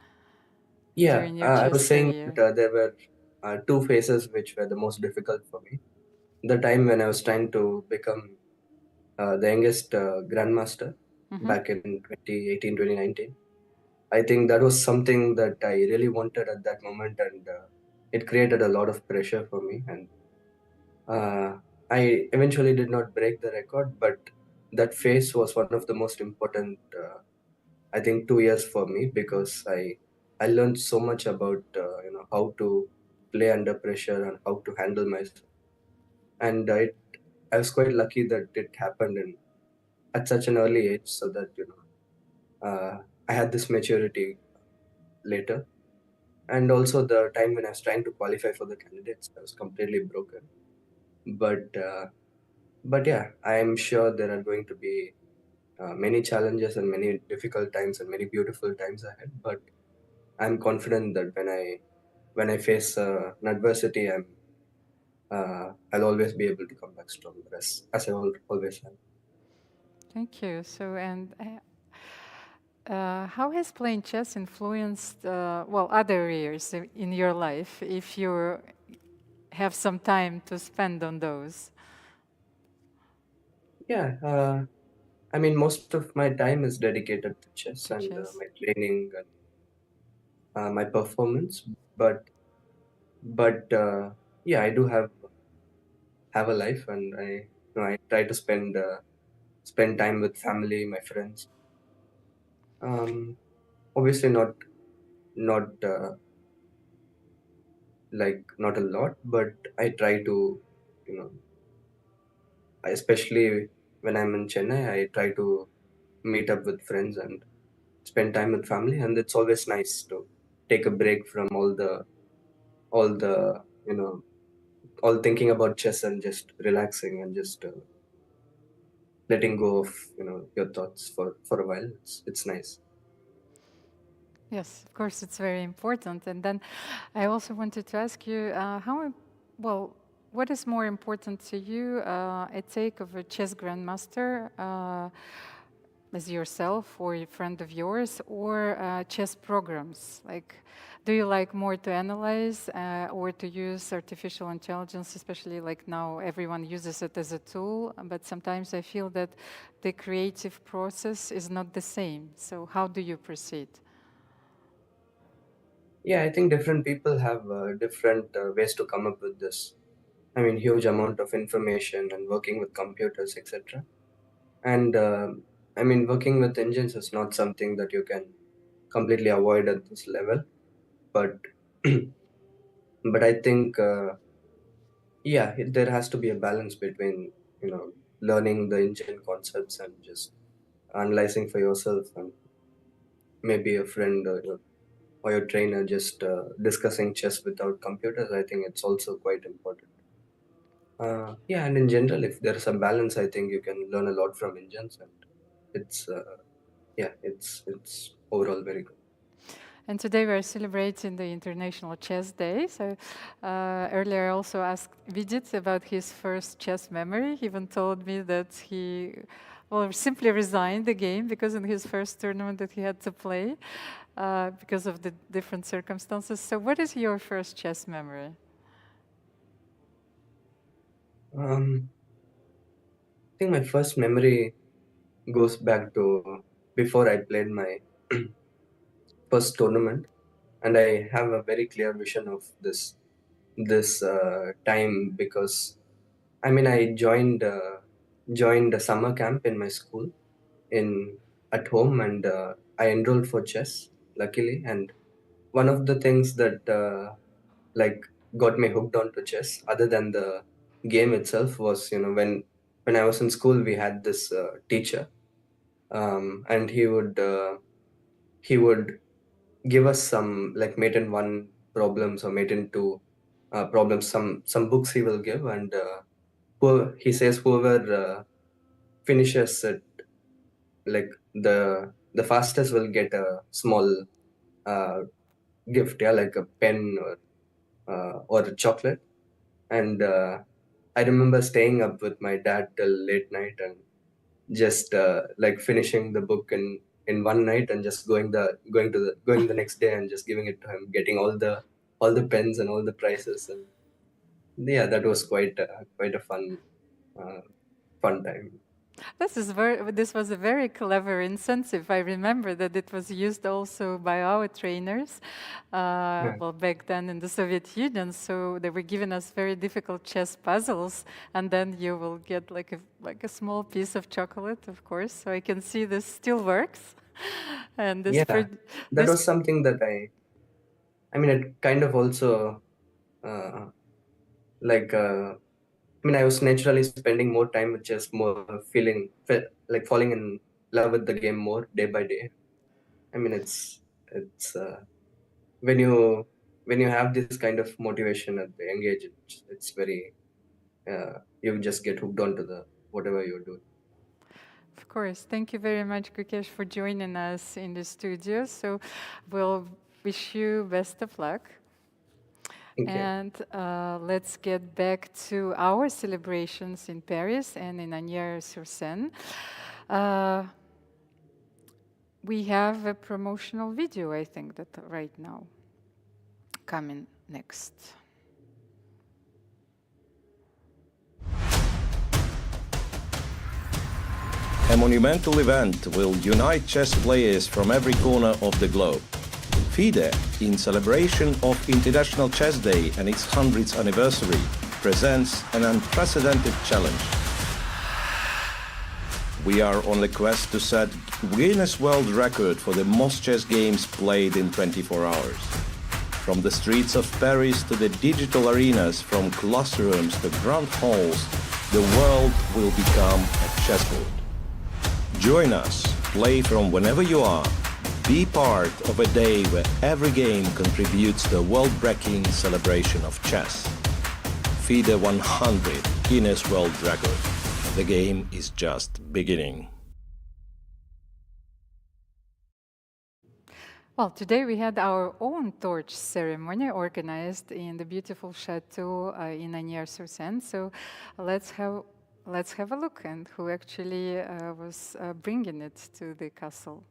Yeah, during your I chess was saying career? that there were two phases which were the most difficult for me. The time when I was trying to become the youngest grandmaster back in 2018, 2019. I think that was something that I really wanted at that moment, and it created a lot of pressure for me. And I eventually did not break the record, but that phase was one of the most important, I think, 2 years for me, because I learned so much about how to play under pressure and how to handle myself. And I was quite lucky that it happened at such an early age, so that I had this maturity later. And also the time when I was trying to qualify for the candidates, I was completely broken. But yeah, I am sure there are going to be many challenges and many difficult times and many beautiful times ahead. But I'm confident that when I face an adversity, I'll always be able to come back stronger, as I always have. Thank you. So, and how has playing chess influenced, other areas in your life, if you have some time to spend on those? Yeah, I mean, most of my time is dedicated to chess and chess. my training and my performance. But yeah, I do have a life, and I try to spend time with family, my friends. Obviously not not a lot, but I try to, especially when I'm in Chennai, I try to meet up with friends and spend time with family, and it's always nice to take a break from all the all thinking about chess and just relaxing and just letting go of your thoughts for a while. It's nice. Yes, of course, it's very important. And then I also wanted to ask you, what is more important to you, a take of a chess grandmaster as yourself or a friend of yours, or chess programs? Like, do you like more to analyze or to use artificial intelligence, especially like now everyone uses it as a tool, but sometimes I feel that the creative process is not the same. So how do you proceed? Yeah, I think different people have different ways to come up with this. I mean, huge amount of information and working with computers, etc. And I mean, working with engines is not something that you can completely avoid at this level. But but I think yeah, there has to be a balance between learning the engine concepts and just analyzing for yourself, and maybe a friend or your trainer just discussing chess without computers. I think it's also quite important. Yeah, and in general, if there's a balance, I think you can learn a lot from engines, and it's it's overall very good. And today we're celebrating the International Chess Day. So earlier I also asked Vidit about his first chess memory. He even told me that he simply resigned the game because in his first tournament that he had to play because of the different circumstances. So what is your first chess memory? I think my first memory goes back to before I played my first tournament, and I have a very clear vision of this time, because I mean I joined a summer camp in my school at home, and I enrolled for chess, luckily. And one of the things that like got me hooked onto chess, other than the game itself, was when I was in school, we had this teacher, and he would give us some like mate in one problems or mate in two problems, some books he will give, and he says whoever finishes it like the fastest will get a small gift, like a pen or a chocolate. And I remember staying up with my dad till late night and just like finishing the book in one night, and just going the next day and just giving it to him, getting all the pens and all the prizes. And yeah, that was quite a fun time. This was a very clever incentive. I remember that it was used also by our trainers, well, back then in the Soviet Union. So they were giving us very difficult chess puzzles, and then you will get like a small piece of chocolate, of course. So I can see this still works. And this that was something that I mean, it kind of also I was naturally spending more time with chess, more like falling in love with the game more day by day. I mean, it's when you have this kind of motivation at the young age, it's very you just get hooked onto whatever you're doing. Of course. Thank you very much, Gukesh, for joining us in the studio. So we'll wish you best of luck. And let's get back to our celebrations in Paris and in Asnières-sur-Seine. We have a promotional video, I think, that right now coming next. A monumental event will unite chess players from every corner of the globe. FIDE, in celebration of International Chess Day and its 100th anniversary, presents an unprecedented challenge. We are on the quest to set Guinness World Record for the most chess games played in 24 hours. From the streets of Paris to the digital arenas, from classrooms to grand halls, the world will become a chessboard. Join us, play from whenever you are. Be part of a day where every game contributes to a world-breaking celebration of chess. FIDE100 Guinness World Record. The game is just beginning. Well, today we had our own torch ceremony organized in the beautiful chateau in Asnières-sur-Seine. So let's have a look at who actually was bringing it to the castle.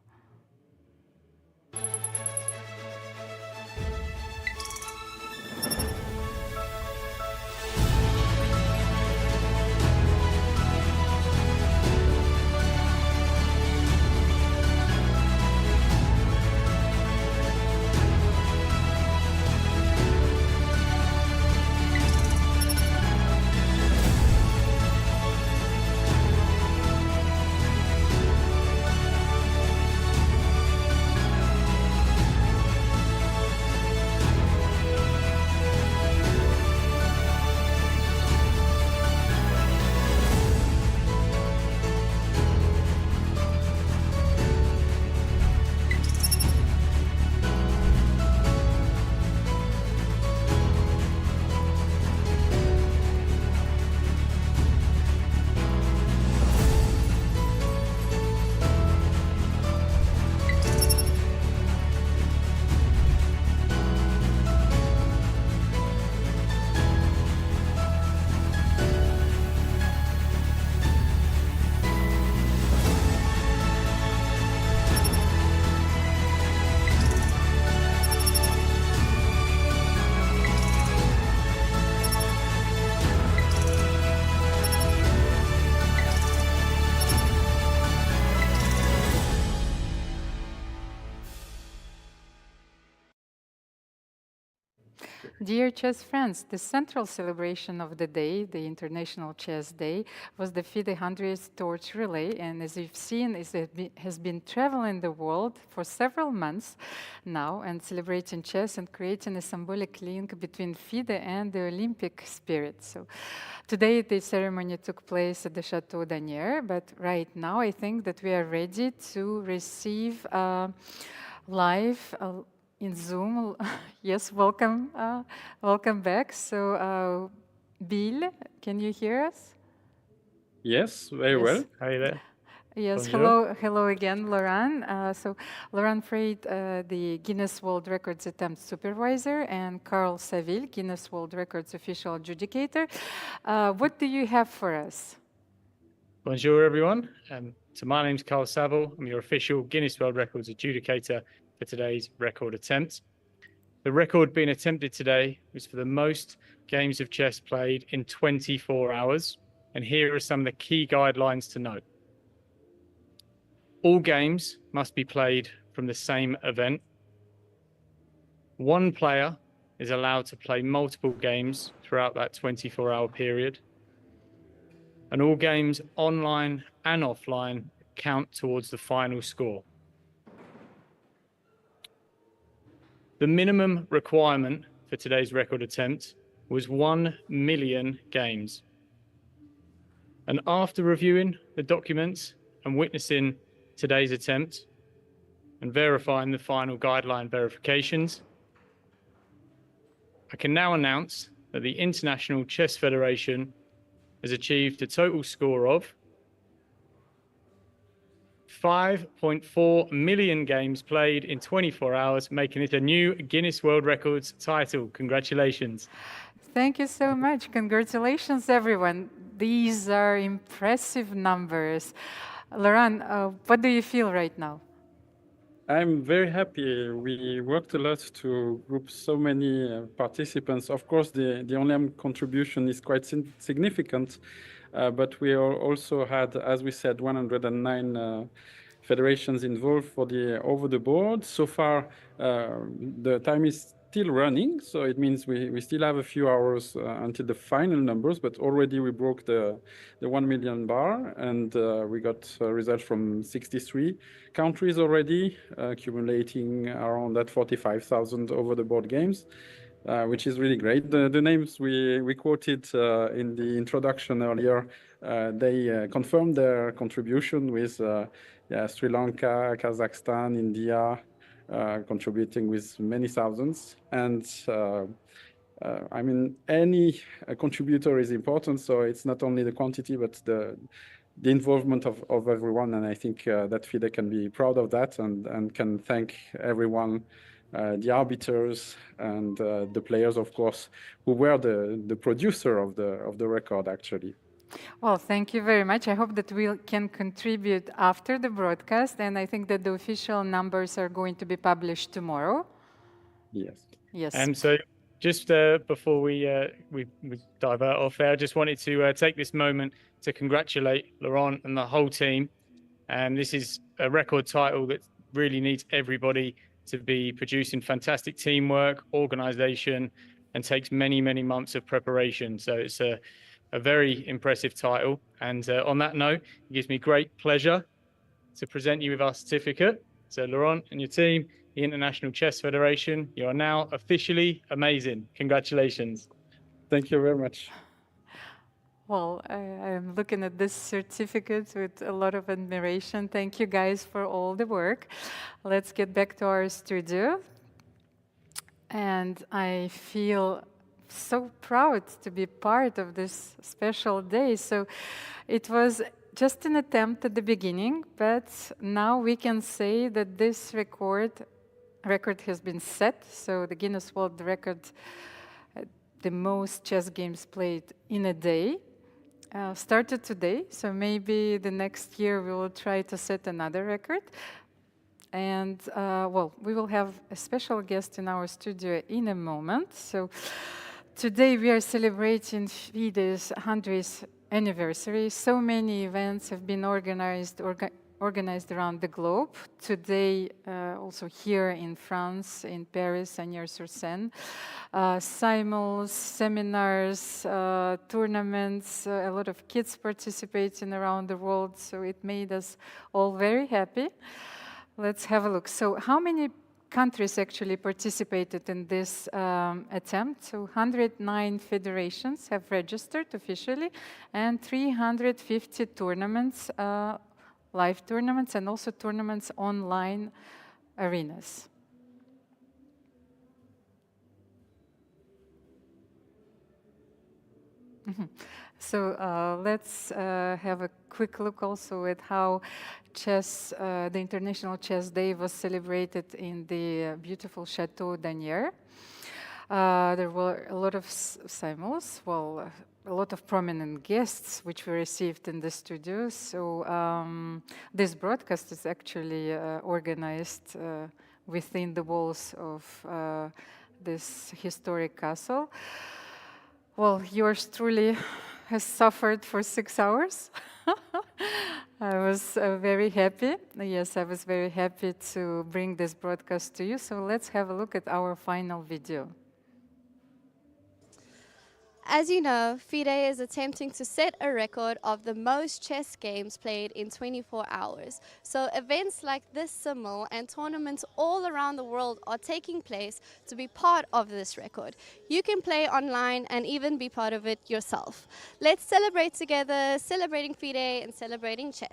Dear chess friends, the central celebration of the day, the International Chess Day, was the FIDE 100th torch relay, and as you've seen, it has been traveling the world for several months now and celebrating chess and creating a symbolic link between FIDE and the Olympic spirit. So today the ceremony took place at the Chateau d'Anières, but right now I think that we are ready to receive live in Zoom. Yes, welcome, welcome back. So, Bill, can you hear us? Yes, very well. Hi there. Yes, Bonjour. hello again, Laurent. So, Laurent Freyd, the Guinness World Records Attempt supervisor, and Carl Saville, Guinness World Records official adjudicator. What do you have for us? Bonjour, everyone. So my name's Carl Saville. I'm your official Guinness World Records adjudicator for today's record attempt. The record being attempted today was for the most games of chess played in 24 hours. And here are some of the key guidelines to note. All games must be played from the same event. One player is allowed to play multiple games throughout that 24-hour period. And all games online and offline count towards the final score. The minimum requirement for today's record attempt was 1 million games. And after reviewing the documents and witnessing today's attempt and verifying the final guideline verifications, I can now announce that the International Chess Federation has achieved a total score of 5.4 million games played in 24 hours, making it a new Guinness World Records title. Congratulations. Thank you so much. Congratulations, everyone. These are impressive numbers. Laurent, what do you feel right now? I'm very happy. We worked a lot to group so many participants. Of course, the online contribution is quite significant, but we also had, as we said, 109 federations involved for the over the board. So far, the time is still running, so it means we still have a few hours until the final numbers, but already we broke the 1 million bar, and we got results from 63 countries already, accumulating around that 45,000 over the board games, which is really great. The names we quoted in the introduction earlier, they confirmed their contribution with Sri Lanka, Kazakhstan, India, contributing with many thousands. And I mean, any contributor is important, so it's not only the quantity, but the involvement of everyone. And I think that FIDE can be proud of that and can thank everyone, the arbiters and the players, of course, who were the producer of the record, actually. Well, thank you very much. I hope that we can contribute after the broadcast, and I think that the official numbers are going to be published tomorrow. Yes. Yes. And so just before we divert off there, I just wanted to take this moment to congratulate Laurent and the whole team. And this is a record title that really needs everybody to be producing fantastic teamwork, organization, and takes many, many months of preparation. So it's a very impressive title. And on that note, it gives me great pleasure to present you with our certificate. So Laurent and your team, the International Chess Federation, you are now officially amazing. Congratulations. Thank you very much. Well, I'm looking at this certificate with a lot of admiration. Thank you guys for all the work. Let's get back to our studio. And I feel so proud to be part of this special day. So it was just an attempt at the beginning, but now we can say that this record has been set. So the Guinness World Record, the most chess games played in a day, started today. So maybe the next year we will try to set another record. And well, we will have a special guest in our studio in a moment. So today we are celebrating FIDE's 100th anniversary. So many events have been organized organized around the globe. Today, also here in France, in Paris, Agnières-sur-Seine. Simul's, seminars, tournaments, a lot of kids participating around the world, so it made us all very happy. Let's have a look. So how many countries actually participated in this attempt? So 109 federations have registered officially, and 350 tournaments, live tournaments, and also tournaments online arenas. So let's have a quick look also at how chess, the International Chess Day was celebrated in the beautiful Chateau d'Anières. There were a lot of simuls, well, a lot of prominent guests which we received in the studio. So this broadcast is actually organized within the walls of this historic castle. Well, yours truly has suffered for 6 hours. I was very happy. Yes, I was very happy to bring this broadcast to you. So let's have a look at our final video. As you know, FIDE is attempting to set a record of the most chess games played in 24 hours. So events like this simul and tournaments all around the world are taking place to be part of this record. You can play online and even be part of it yourself. Let's celebrate together, celebrating FIDE and celebrating chess.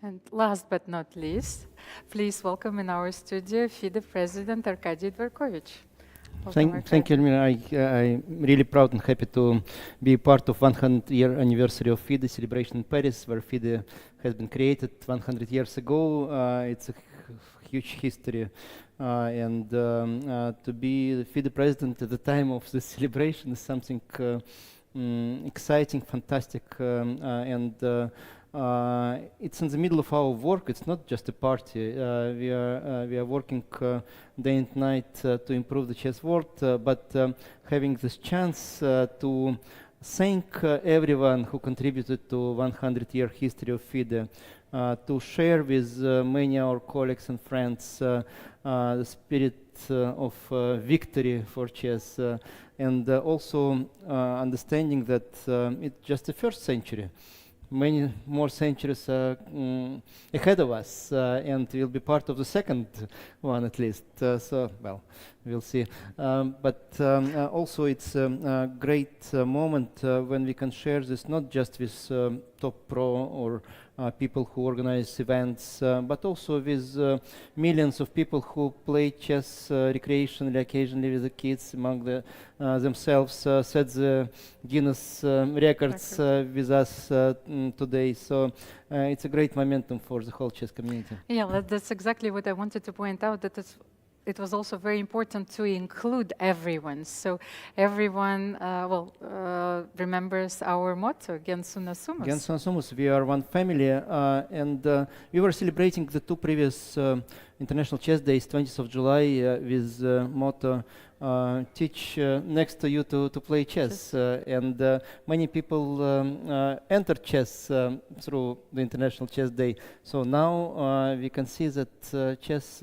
And last but not least, please welcome in our studio FIDE President Arkady Dvorkovich. Thank you, Elmira. I'm really proud and happy to be part of 100-year anniversary of FIDE celebration in Paris, where FIDE has been created 100 years ago. It's a huge history, and to be the FIDE president at the time of this celebration is something exciting, fantastic, and it's in the middle of our work. It's not just a party. We are working day and night to improve the chess world, but having this chance to thank everyone who contributed to 100-year history of FIDE, to share with many of our colleagues and friends the spirit of victory for chess, and also understanding that it's just the first century. Many more centuries ahead of us, and we'll be part of the second one at least. So, well, we'll see. But also it's a great moment when we can share this not just with top pro or people who organize events, but also with millions of people who play chess recreationally, occasionally with the kids among themselves, set the Guinness records with us today. So it's a great momentum for the whole chess community. Yeah, that's exactly what I wanted to point out, that it was also very important to include everyone. So everyone, remembers our motto, Gens una sumus. Gens una sumus, we are one family, and we were celebrating the two previous International Chess Days, 20th of July, with motto, teach next to you to play chess. And many people enter chess through the International Chess Day. So now we can see that chess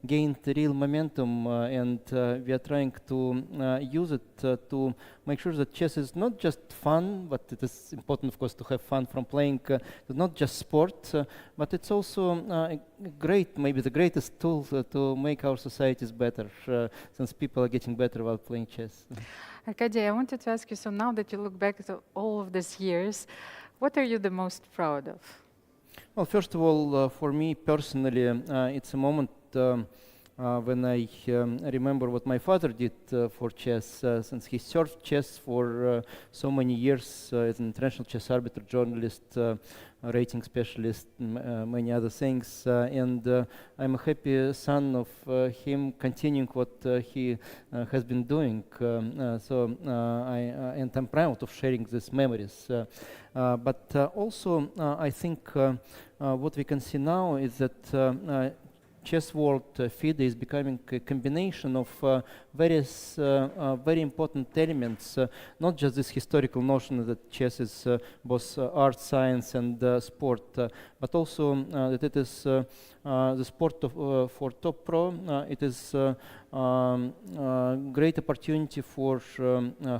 gained real momentum, and we are trying to use it to make sure that chess is not just fun, but it is important, of course, to have fun from playing. It's not just sport, but it's also a great, maybe the greatest tool to make our societies better, since people are getting better while playing chess. Arkady, I wanted to ask you, so now that you look back at all of these years, what are you the most proud of? Well, first of all, for me personally, it's a moment when I remember what my father did for chess, since he served chess for so many years as an international chess arbiter, journalist, rating specialist, many other things, and I'm a happy son of him continuing what he has been doing. And I'm proud of sharing these memories. But also, I think what we can see now is that chess world FIDE is becoming a combination of various very important elements, not just this historical notion that chess is both art, science, and sport, but also that it is the sport for top pro. It is great opportunity for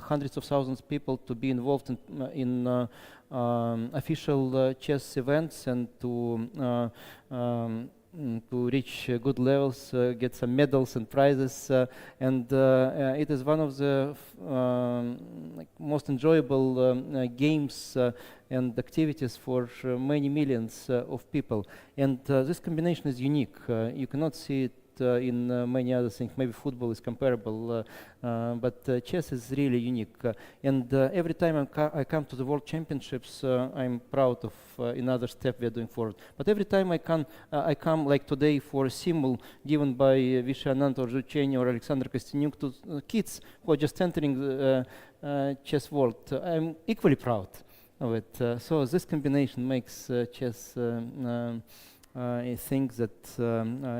hundreds of thousands of people to be involved in official chess events and to reach good levels, get some medals and prizes, and it is one of the most enjoyable games and activities for many millions of people. And this combination is unique. You cannot see it in many other things. Maybe football is comparable, but chess is really unique. And every time I come to the World Championships, I'm proud of another step we are doing forward. But every time I come like today for a symbol given by Viswanathan Anand or Joan or Alexandra Kosteniuk to kids who are just entering the chess world, I'm equally proud of it. So this combination makes chess I think that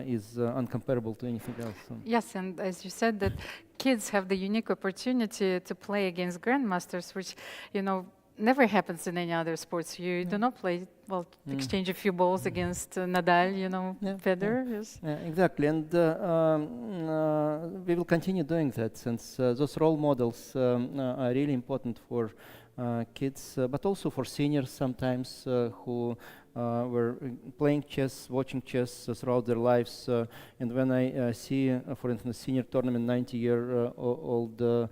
is uncomparable to anything else. Yes, and as you said, that kids have the unique opportunity to play against grandmasters, which, you know, never happens in any other sports. You do not play, well, exchange a few balls against Nadal, you know, Federer. Yes. Exactly, and we will continue doing that, since those role models are really important for kids, but also for seniors sometimes who were playing chess, watching chess throughout their lives. And when I see, for instance, senior tournament 90-year-old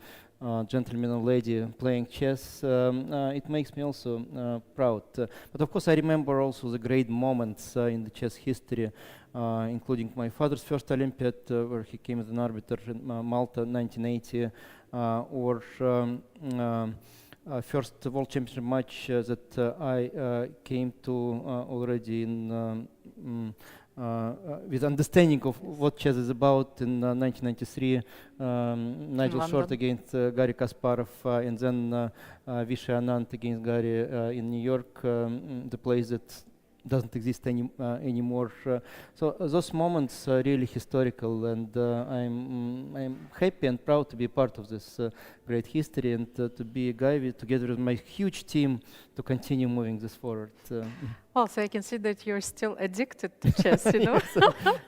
gentleman or lady playing chess, it makes me also proud. But of course, I remember also the great moments in the chess history, including my father's first Olympiad, where he came as an arbiter in Malta, 1980, or first World Championship match that I came to already in with understanding of what chess is about in 1993, Nigel Short against Garry Kasparov, and then Viswanathan Anand against Garry in New York, the place that doesn't exist anymore. So those moments are really historical, and I'm happy and proud to be part of this great history, and to be a guy together with my huge team to continue moving this forward. Well, so I can see that you're still addicted to chess, you know? Yes,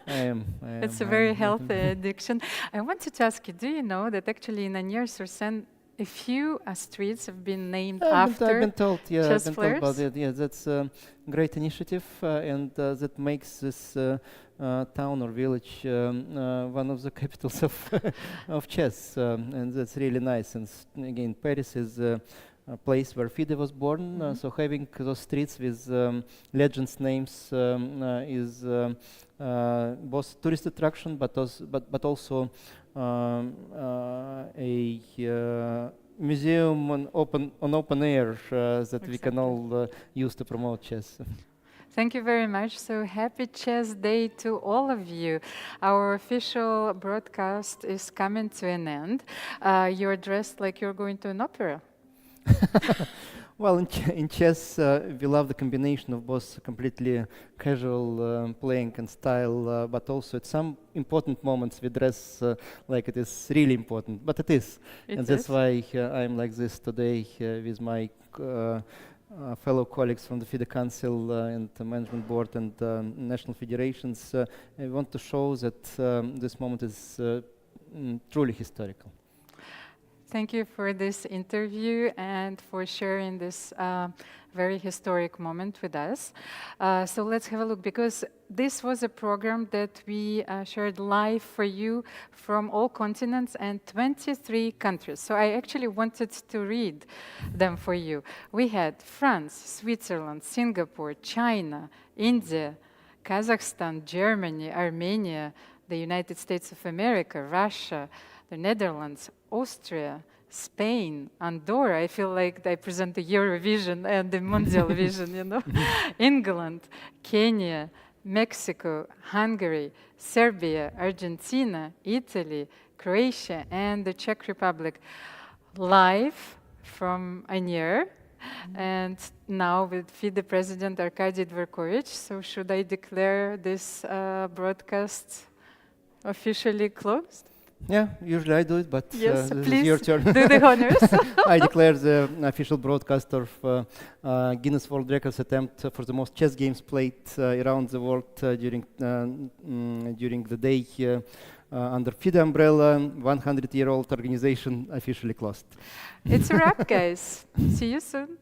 I am. It's a very healthy addiction. I wanted to ask you, do you know that actually in Agnières-sur-Seine, a few streets have been named after I've been told, yeah, chess I've been players? told about it. Yeah, that's a great initiative, and that makes this town or village one of the capitals of chess, and that's really nice. And again, Paris is a place where FIDE was born, so having those streets with legends' names is both tourist attraction, but also a museum on open air that we can all use to promote chess. Thank you very much. So happy Chess Day to all of you. Our official broadcast is coming to an end. You're dressed like you're going to an opera. Well, in chess, we love the combination of both completely casual playing and style, but also at some important moments we dress like it is really important, but it is. And that's why I'm like this today with my fellow colleagues from the FIDE Council and the Management Board and national federations. I want to show that this moment is truly historical. Thank you for this interview and for sharing this very historic moment with us. So let's have a look, because this was a program that we shared live for you from all continents and 23 countries. So I actually wanted to read them for you. We had France, Switzerland, Singapore, China, India, Kazakhstan, Germany, Armenia, the United States of America, Russia, the Netherlands, Austria, Spain, Andorra. I feel like I present the Eurovision and the Mondial Vision, you know. England, Kenya, Mexico, Hungary, Serbia, Argentina, Italy, Croatia, and the Czech Republic. Live from Anier. And now with FIDE President Arkady Dvorkovich. So should I declare this broadcast officially closed? Yeah, usually I do it, but yes, this please is your turn. do the honors. I declare the official broadcast of Guinness World Records Attempt for the most chess games played around the world during the day under FIDE umbrella. 100-year-old organization officially closed. It's a wrap, guys. See you soon.